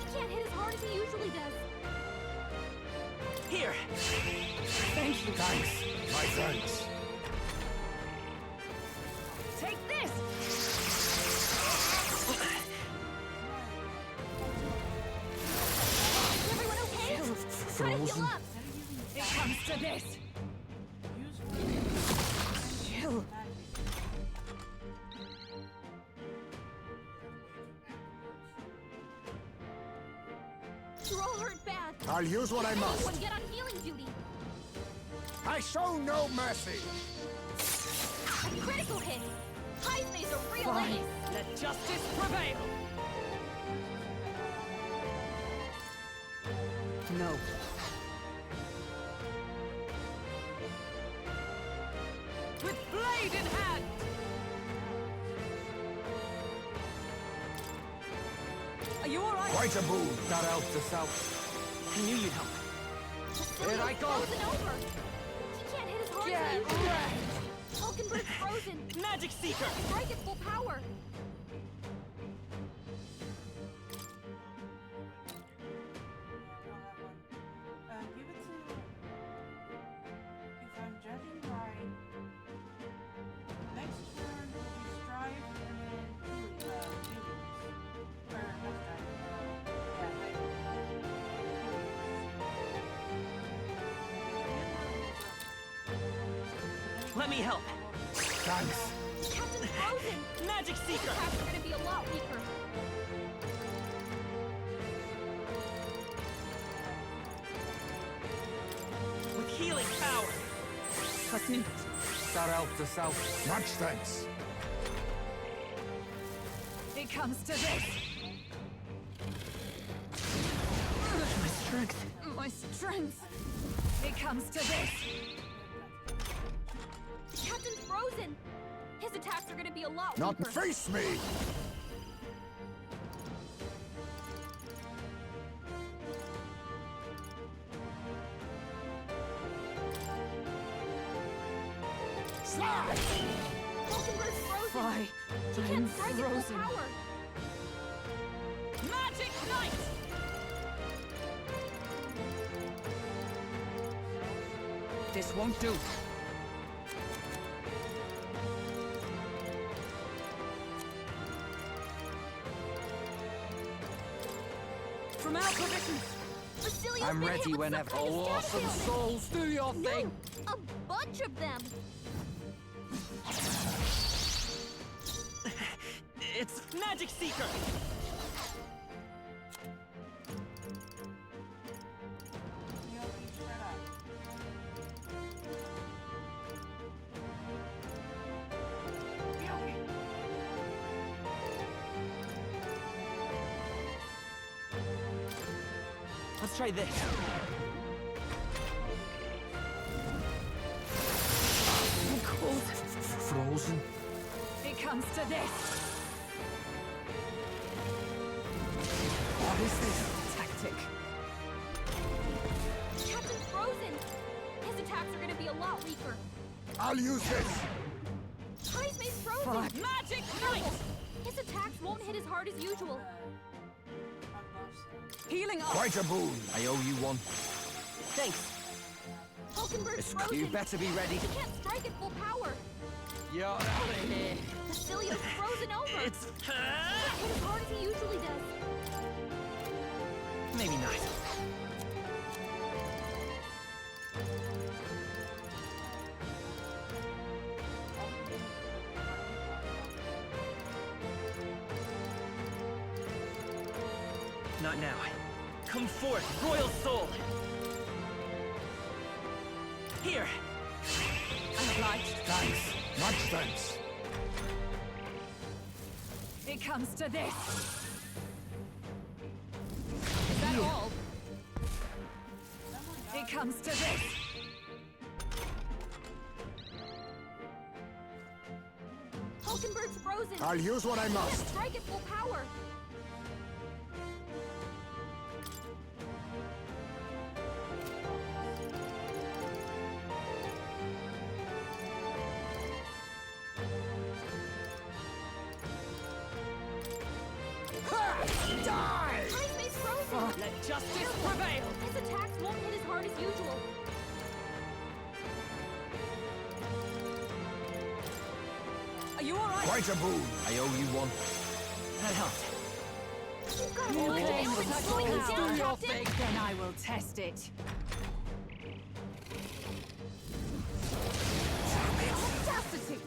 B: He can't hit as hard as he usually does.
G: Here.
P: Thank you.
I: Thanks. My thanks.
P: Take this!
B: Is everyone okay? Try to heal
X: Frozen?
B: up!
P: It comes to this! Chill.
B: You're all hurt bad.
I: I'll use what I must.
B: Anyone get on healing duty.
I: I show no mercy.
B: A critical hit. Heisman's a real
P: Fine.
B: ace.
P: Let justice prevail! No. With blade in hand! Are you alright?
I: Quite a boon.
X: That helped us out.
G: I knew you'd help.
B: Cecilia's
X: I go.
B: frozen over. He can't hit as hard as he
X: Get
B: usually
X: wrecked.
B: does. Hulkenberg's frozen.
G: Magic Seeker!
B: Strike at full power.
A: Give it to. If I'm judging right, next turn will be Strife and then Julius. Or not Strife.
G: Let me help.
I: Thanks.
B: Captain Frozen.
G: Magic
B: His
G: Seeker!
B: attacks are gonna be a lot weaker.
G: With healing power!
X: That helped us out.
I: Much thanks.
P: It comes to this!
G: My strength.
P: My strength! It comes to this!
B: Captain Frozen. His attacks are gonna be a lot
I: Not
B: weaker.
I: face me. Slide.
B: Hulkenberg's frozen.
P: Fry.
B: He
P: I'm
B: can't strike at full
P: frozen.
B: power.
P: Magic Knight! This won't do. From our provisions!
B: Cecilia's
X: I'm
B: been
X: ready
B: hit with
X: whenever.
B: some kind of
X: Oh,
B: status
X: awesome
B: ailment.
X: souls, do your thing!
B: No, a bunch of them.
G: It's Magic Seeker!
A: Yoki, shut up. Yoki.
G: Let's try this.
P: I'm cold.
X: Frozen?
P: It comes to this!
X: What is this?
P: Tactic.
B: Captain Frozen. His attacks are gonna be a lot weaker.
I: I'll use this!
B: Heismay's frozen!
P: Fuck. Magic Knight!
B: His attacks won't hit as hard as usual.
P: Healing up!
I: Quite a boon.
E: I owe you one.
G: Thanks.
B: Hulkenberg's frozen!
E: You better be ready.
B: He can't strike at full power!
E: You're out of here.
B: Basilio's frozen over!
E: It's...
B: He can't hit as hard as he usually does.
E: Maybe not. Not now. Come forth, royal soul! Here!
P: I'm obliged.
I: Thanks. Much thanks.
P: It comes to this. Is that all? It comes to this.
B: Hulkenberg's frozen!
I: I'll use what I
B: He
I: must.
B: can't strike at full power!
I: Die!
B: Heismay's frozen!
P: Let justice prevail!
B: His attacks won't hit as hard as usual.
P: Are you alright?
I: Quite a boon.
E: I owe you one.
G: That helped.
B: You've got
P: You
B: a bunch
P: claim
B: of
P: to
B: enemies slowing you
P: touch
B: down,
P: your
B: Captain!
P: fate, then I will test it. Audacity!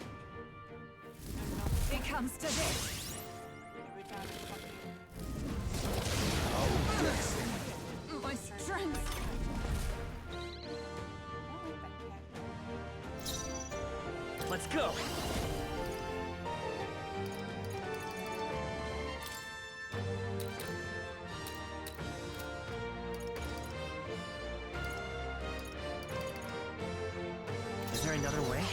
P: It comes to this. My strength.
G: Let's go. Is there another way?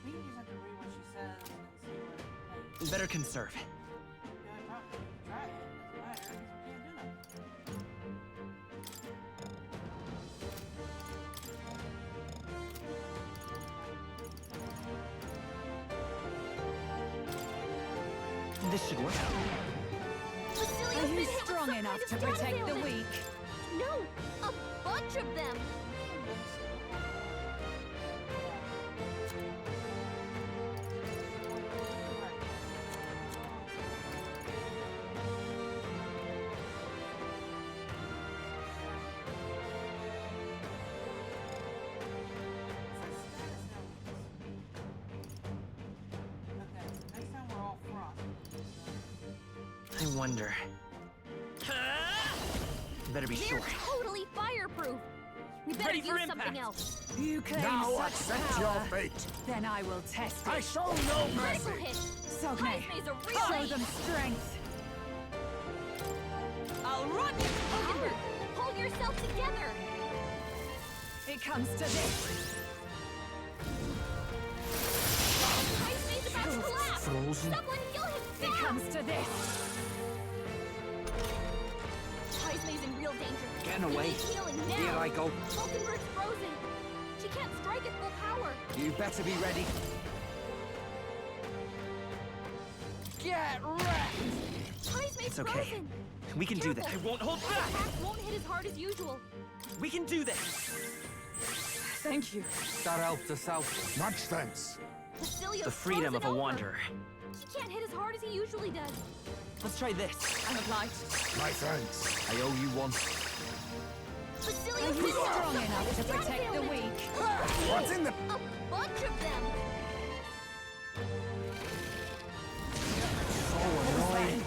A: We just have to read what she says and see what it
G: Better conserve.
A: Try it. Doesn't matter, 'cause we can't do nothing.
G: This should work.
B: Basilio's
P: Are
B: been
P: you
B: hit with
P: strong
B: some
P: enough
B: kind
P: to
B: of status
P: protect the
B: ailment.
P: weak?
B: No! A bunch of them!
A: Next time we're all frost.
G: I wonder. Better be
B: They're
G: sure.
B: totally fireproof! We better
G: Ready
B: use
G: for
B: something
G: impact.
B: else.
P: You claim
I: Now
P: such
I: accept
P: power.
I: your fate.
P: Then I will test it.
I: I show no
B: Critical
I: mercy.
B: hit!
P: Sogne,
B: Heismay's a real
P: show
B: ace.
P: them strength.
B: I'll run! Hulkenberg, hold yourself together!
P: It comes to this.
B: Heismay's about to collapse!
E: Frozen?
B: Someone heal him
P: It
B: fast!
P: comes to this.
B: Heismay's in real danger.
E: Getting
B: He
E: away.
B: needs healing now.
E: Here I go.
B: Hulkenberg's frozen. She can't strike at full power.
E: You better be ready.
B: Get wrecked! Heismay's
G: It's okay.
B: frozen.
G: We can do this.
B: Careful.
G: I won't hold
B: His
G: back.
B: attacks won't hit as hard as usual.
G: We can do this.
P: Thank you.
X: That helped us out.
I: Much thanks.
B: Basilio's
G: The freedom of
B: frozen
G: a
B: over.
G: wanderer.
B: He can't hit as hard as he usually does.
G: Let's try this.
P: I'm obliged.
I: My thanks.
E: I owe you one.
B: Basilio's
P: Are you
B: been hit with
P: strong
B: some
P: enough
B: kind
P: to
B: of status
P: protect the
B: ailment.
P: weak?
I: What's in the...
B: A bunch of them.
E: So annoying.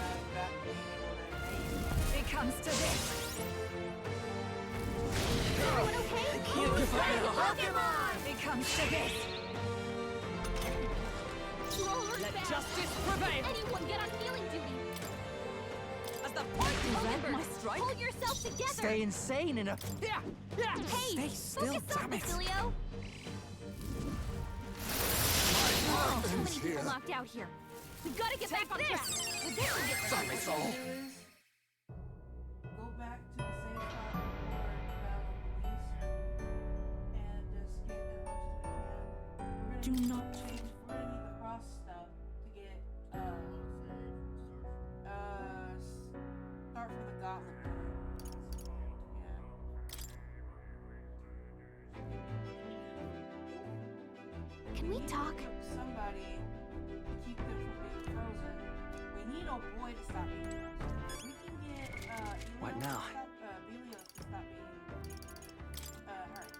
P: It comes to this.
B: Everyone okay?
G: I can't give up now.
B: Pokemon!
P: It comes to this.
B: Roller
P: Let
B: fast.
P: justice prevail.
B: Anyone get on healing duty?
G: As
R: the point!
B: Remember,
R: My strike?
B: hold yourself together!
D: Stay insane in a... Yeah! Yeah!
B: Hey!
D: Stay still,
B: Focus up,
D: damn it!
B: Basilio! Oh, too many people knocked out here. We gotta get back on track. With this, we get
D: Damn it all!
A: Go back to the same spot where and just get as much as we can.
T: Do not.
A: We're gonna need the cross stuff to get start from the gauntlet.
B: Can we talk?
A: Somebody to keep them from being frozen. We need old boy to stop being frozen. We can get
D: What now?
A: Belios to stop being hurt.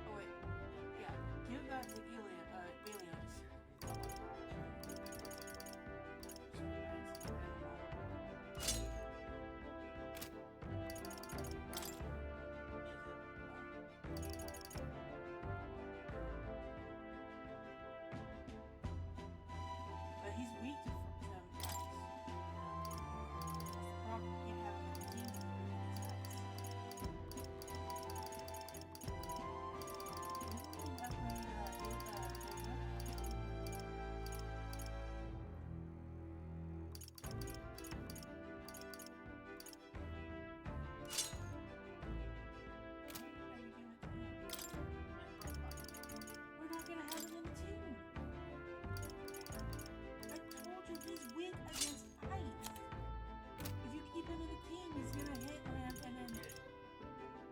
A: Oh wait, yeah, give that to Belios. But he's weak to them guys. That's the problem. We can't have him in the team with we're not gonna have him in the team. I told you he's weak against ice. If you keep him in the team, he's gonna hit him and then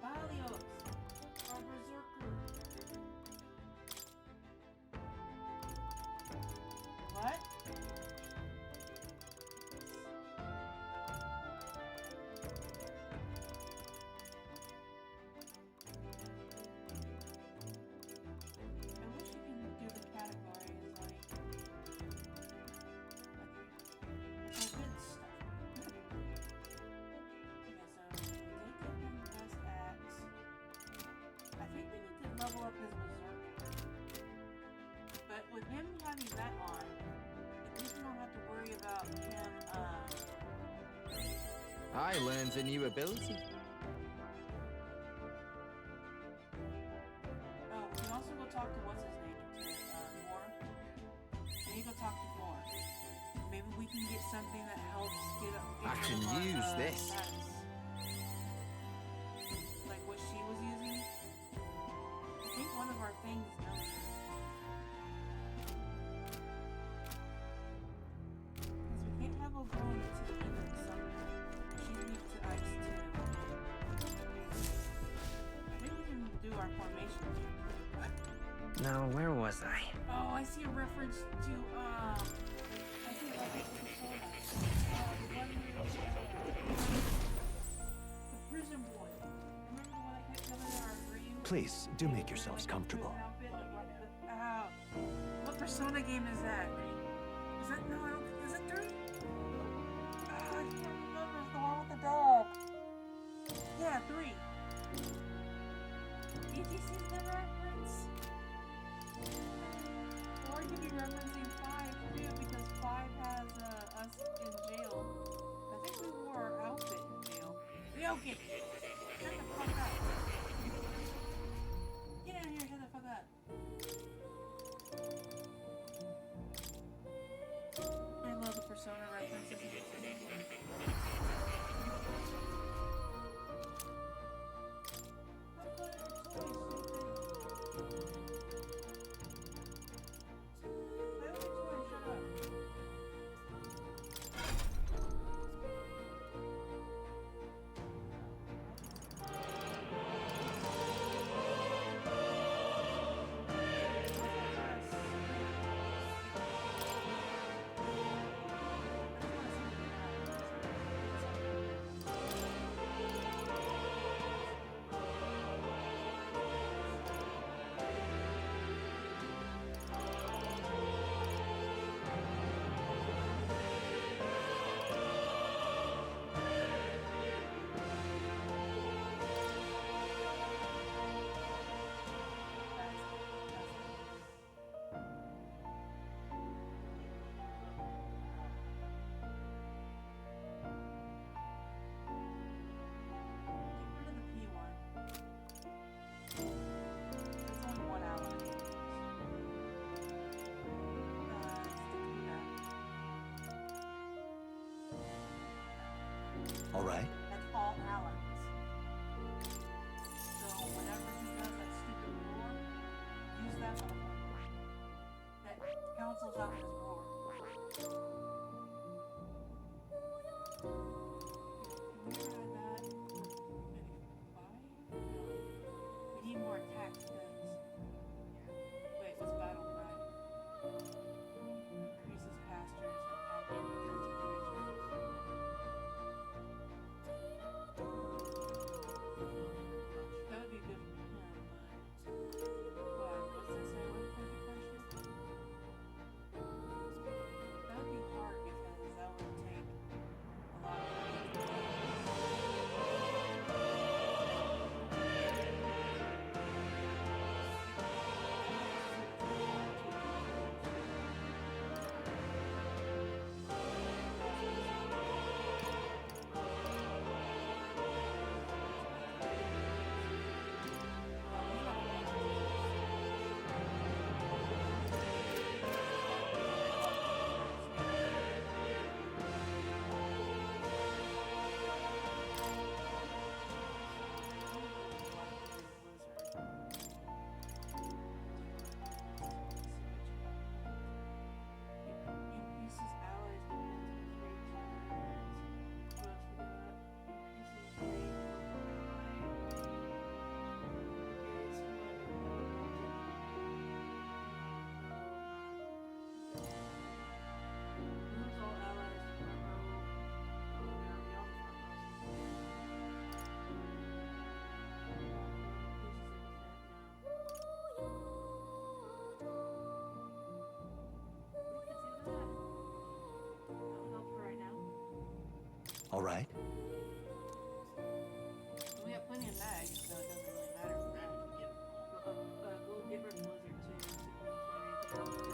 A: Balios, our berserker. What? I wish you can do the categories like good stuff. Okay, so they give him the best axe. I think we need to level up his berserk. But with him having that on, at least we don't have to worry about him.
X: I learned a new ability.
A: Oh, we can also go talk to what's his name too, Moore. We need to go talk to Moore. Maybe we can get something that helps get
X: I can
A: him
X: use
A: on,
X: this.
A: status. Like what she was using. I think one of our things knows it. Because we can't have O'Brien until either summer. She's weak to ice too. I think we can do our formation here.
E: Now, where was I?
A: Oh, I see a reference to, I think like the prison boy. Remember the one I kept coming in our dream?
F: Please, do make yourselves comfortable.
A: What Persona game is that? Is that, no, I don't think, is it 3? I can't remember, it's the one with the dog. Yeah, 3. Did you see the reference? Or you could be referencing 5 too, because 5 has us in jail. I think we wore our outfit in jail. Ryoken! Shut the fuck up! Get out of here, shut the fuck up! I love the Persona references.
F: All right.
A: We have plenty of bags, so it doesn't really matter. Go get rid of Blizzard too. See if we can find anything else.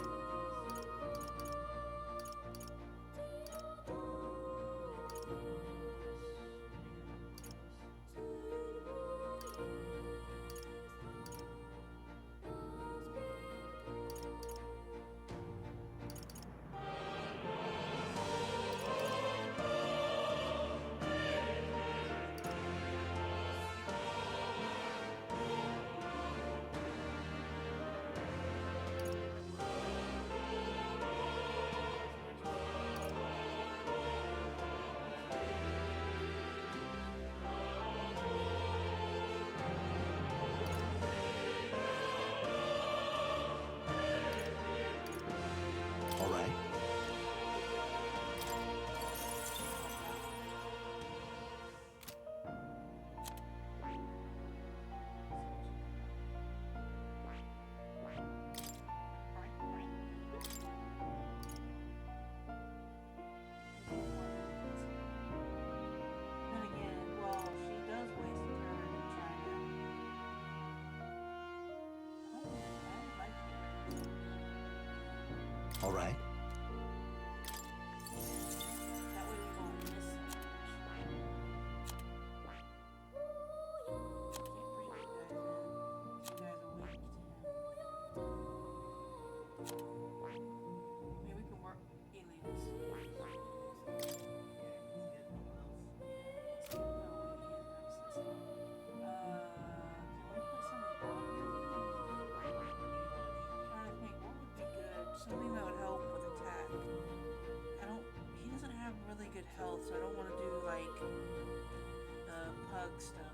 F: All right.
A: Then again, well, she does waste a turn in China. I like it.
F: All right.
A: That way we won't miss so much. Can't bring you guys in. You guys are weak to him. Maybe we can work aliens. Something that would help with attack. He doesn't have really good health, so I don't want to do like pug stuff.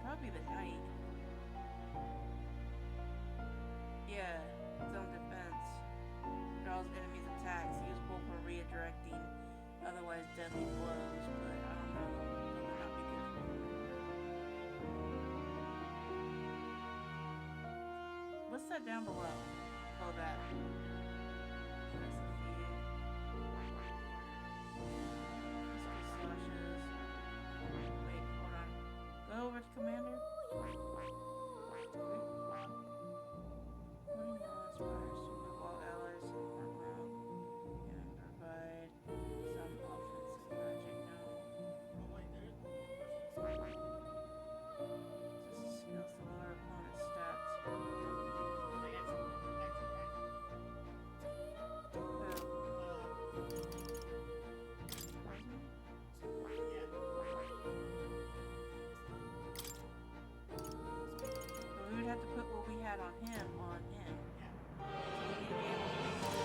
A: Probably the knight. Yeah, its own defense. Draws enemies' attacks, useful for redirecting otherwise deadly blows, but I don't know. That might not be good for me. What's that down below? Oh, that. Wait, hold on. Go over to Commander. All allies in the front row and provide some offensive magic. This skills the lower opponent's stats. We would have to put what we had on him. So we need to be able to make sure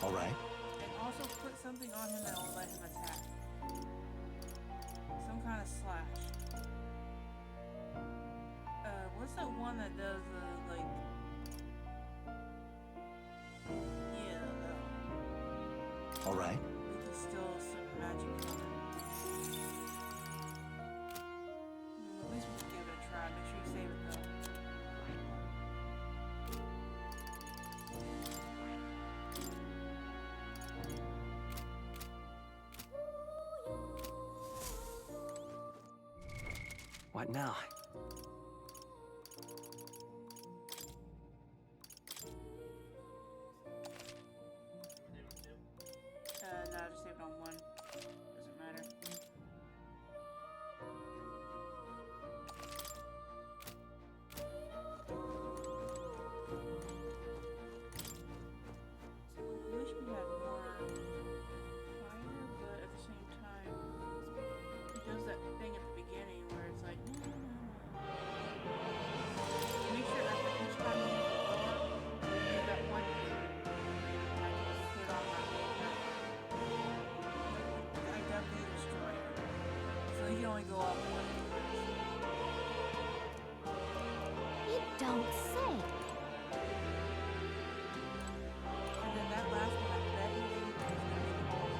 F: All right.
A: and also put something on him that will let him attack. Some kind of slash. What's that one that does like? Yeah.
F: All right.
A: We can steal some magic from him. At least we can give it a try. Make sure you save it though.
E: What now?
A: No, I just saved on one. Doesn't matter. I wish we had more fire, but at the same time, he does that thing at the beginning where it's like, no, no, no, no. Make sure after each time you use the door, you get that one thing. I can put on my paper. I definitely destroy it. So you can only go up one.
B: You don't say.
A: And then that last one, I bet you is going to make it all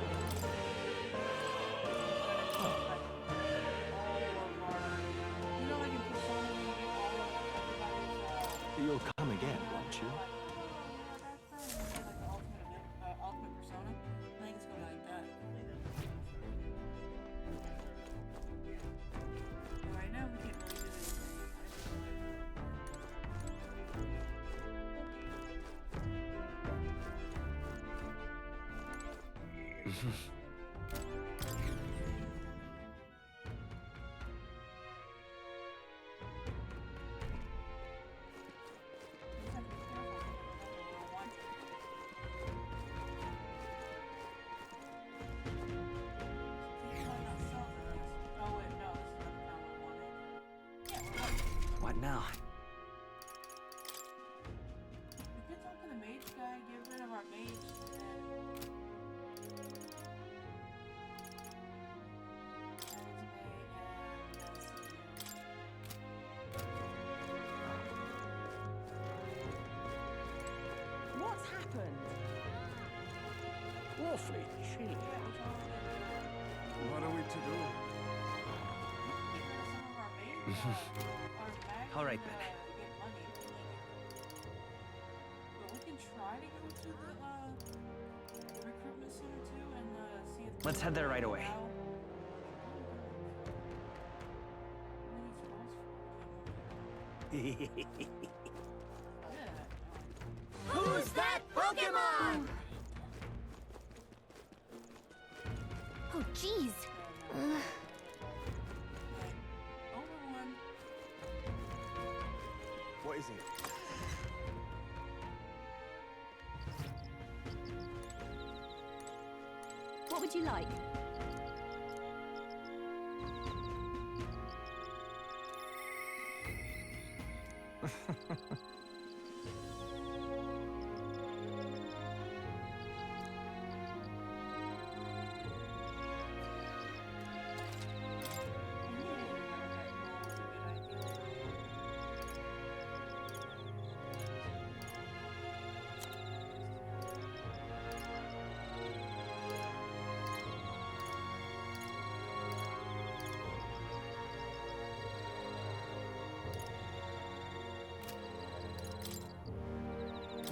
A: you know, like in Persona, when you get all of everybody's,
F: You'll come again, won't you?
A: like the ultimate Persona. I think it's going to be like that. And right now, we can't really do anything.
E: What now?
A: We could talk to the mage guy, get rid of our mage,
P: What's happened?
L: Awfully chilly.
J: What are we to do?
E: All right, then.
A: get money. But we can try to go to the recruitment center too and see if
E: Let's head there right away.
H: Who's that Pokemon?
B: Oh, jeez.
C: What is it?
V: What would you like?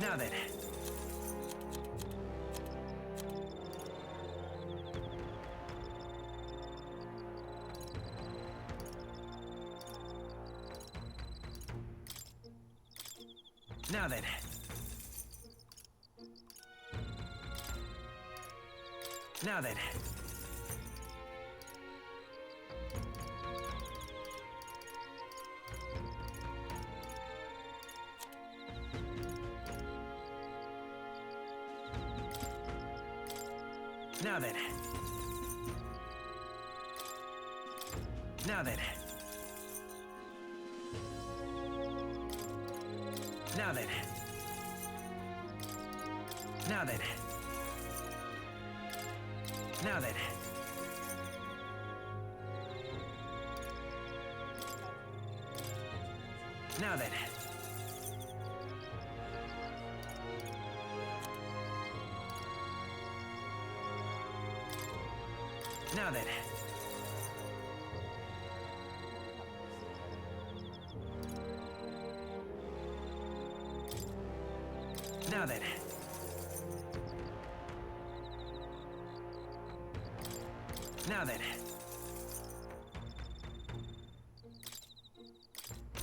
E: Now then. Now then. Now then. Now then. Now then. Now then. Now then. Now then. Now then. Now then. Now then. Now then.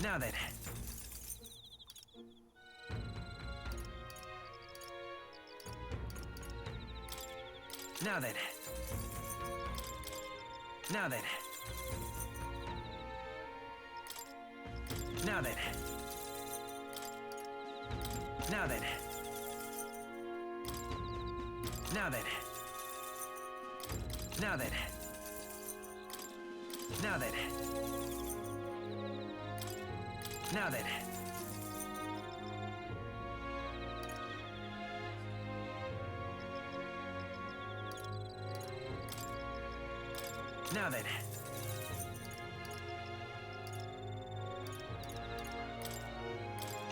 E: Now then. Now then. Now then. Now then. Now then. Now then. Now then. Now then. Now then. Now then.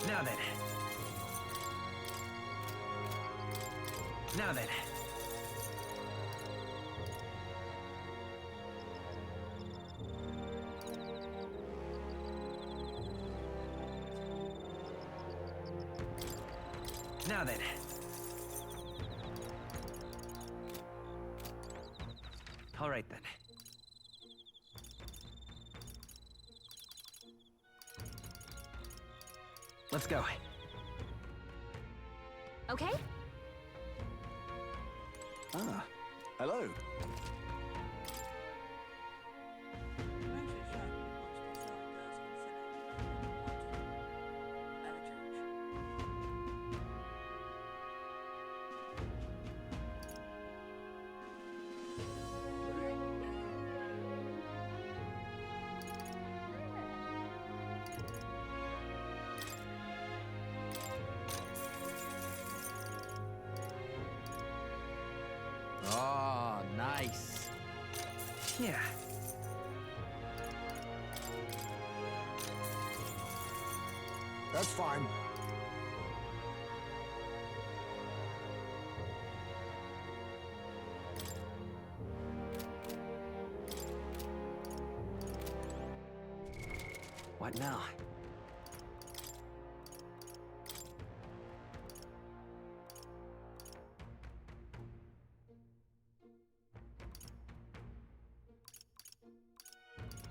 E: Now then. Now then. Now then. All right then. Let's go.
B: Okay?
F: Ah, hello.
X: Oh, nice.
E: Yeah.
I: That's fine.
E: What now?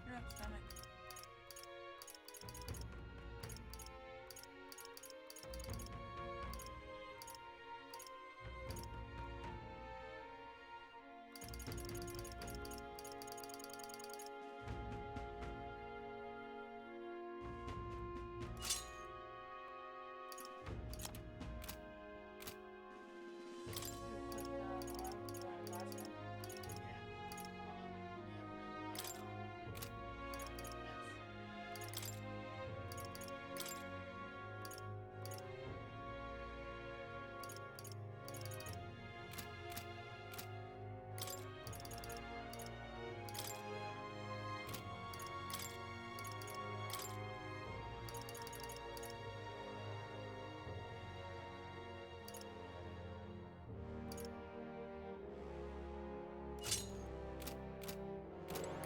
A: You're up, stomach.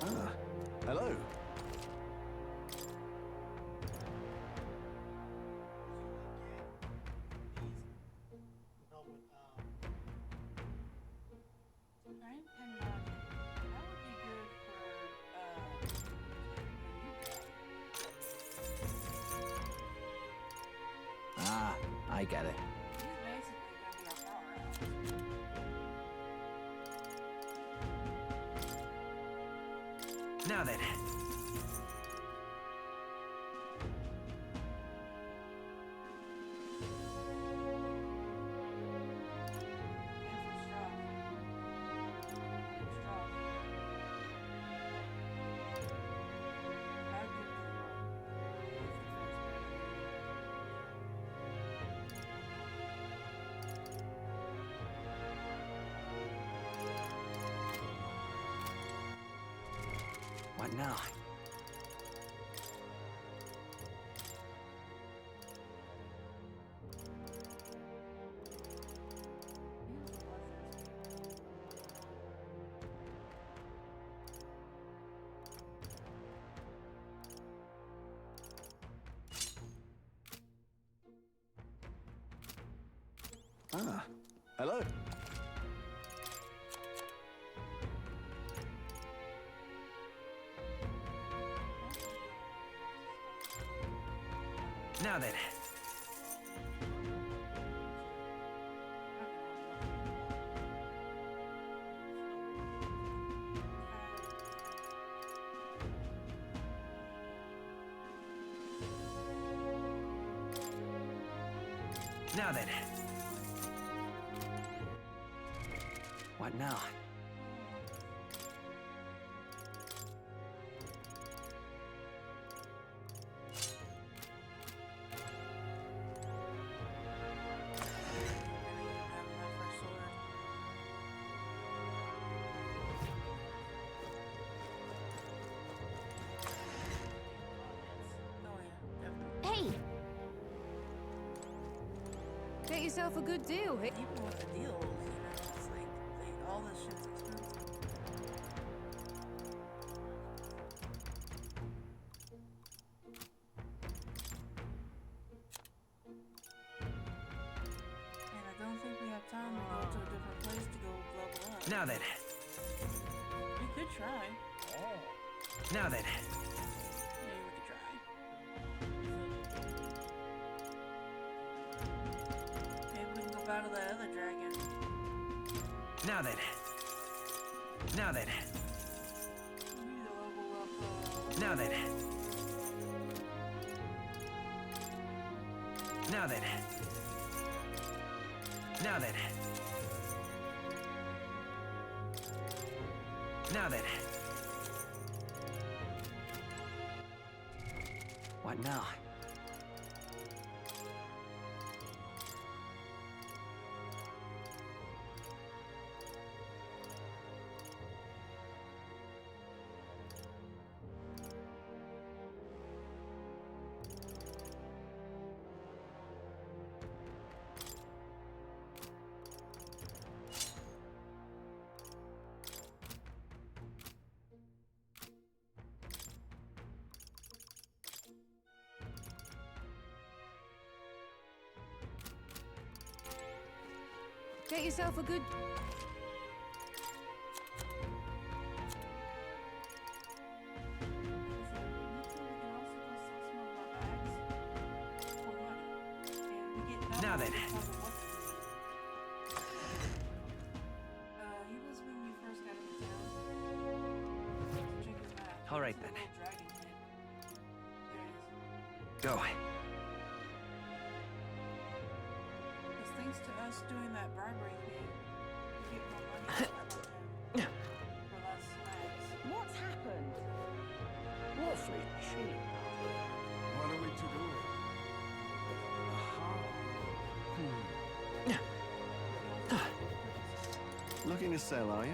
F: Ah, hello.
A: Frying pan magic. That would be good for,
X: Ah, I get it.
A: he's basically gonna be our powerhouse.
E: Now then. What now?
F: Ah, hello.
E: Now then. Now then. What now?
B: Hey!
R: Get yourself a good deal, hey?
A: Even with the deals, you know, it's like all this shit's expensive. And I don't think we have time to go to a different place to go level up.
E: Now then.
A: We could try.
E: Now then.
A: Maybe we could try. Maybe we can go battle that other dragon.
E: Now then. Now then.
A: We need to level up,
E: Now then. Now then. Now then. Now then. What now?
R: Get yourself a good...
A: Now
E: then.
A: He was when we first got into town. Check his map.
E: All right
A: It's a
E: then.
A: little dragon head. There it is.
E: Go.
A: Because thanks to us doing that bribery thing, we get more money for less snags.
P: What's happened?
J: Awfully cheap. What are we to do?
F: Looking to sell, are you?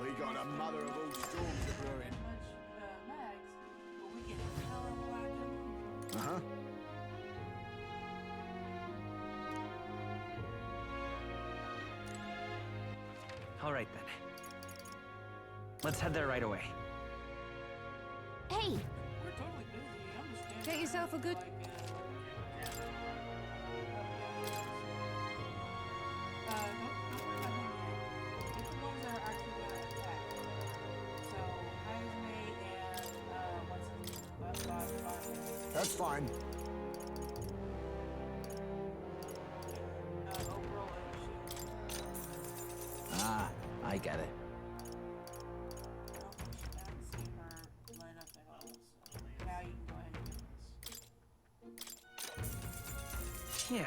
J: We got a mother of all storms a brewing.
I: Uh-huh.
E: All right then. Let's head there right away.
B: Hey!
A: We're totally busy. I'm just standing
R: Get yourself a good...
I: That's fine.
F: Ah, I get it.
E: Yeah.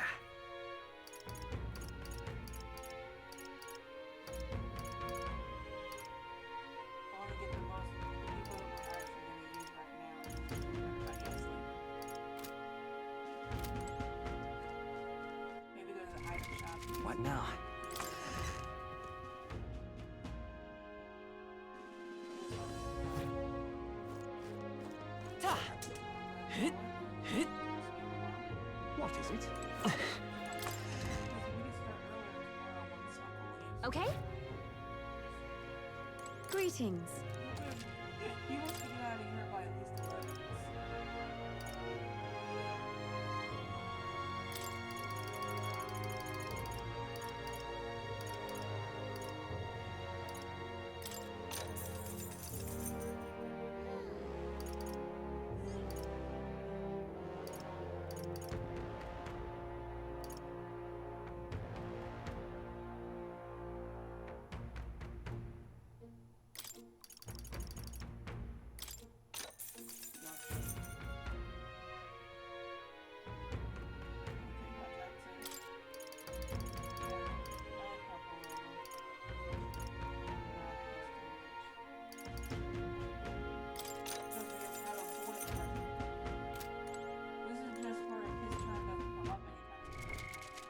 G: What now?
D: What is it?
B: Okay?
T: Greetings.
A: He wants to get out of here by at least 11.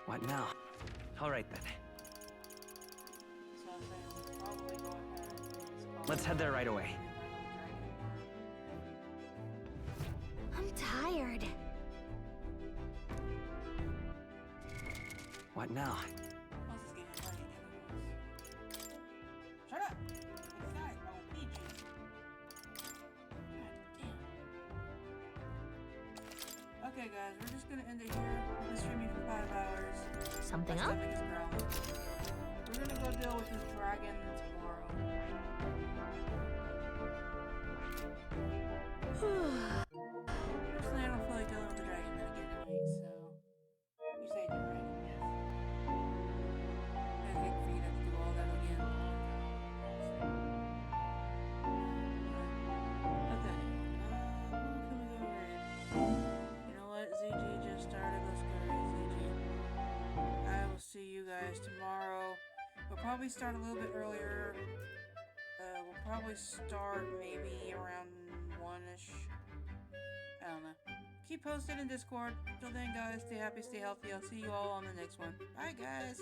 E: What now? All right then. Let's head there right away.
B: I'm tired.
E: What now?
A: Shut up! Inside, I will feed you. Okay, guys, we're just gonna end it here. We've been streaming for 5 hours.
B: Something
A: My
B: up?
A: stomach is growling. We're gonna go deal with this dragon tomorrow. Personally, I don't feel like dealing with the dragon again tonight, so you say it, right? Yes. I hate for you to have to do all that again. Okay. Who can we go raid? You know what? ZG just started. Let's go raid ZG. I will see you guys tomorrow. We'll probably start a little bit earlier. We'll probably start maybe around 1-ish. I don't know. Keep posted in Discord. Till then, guys, stay happy, stay healthy. I'll see you all on the next one. Bye, guys.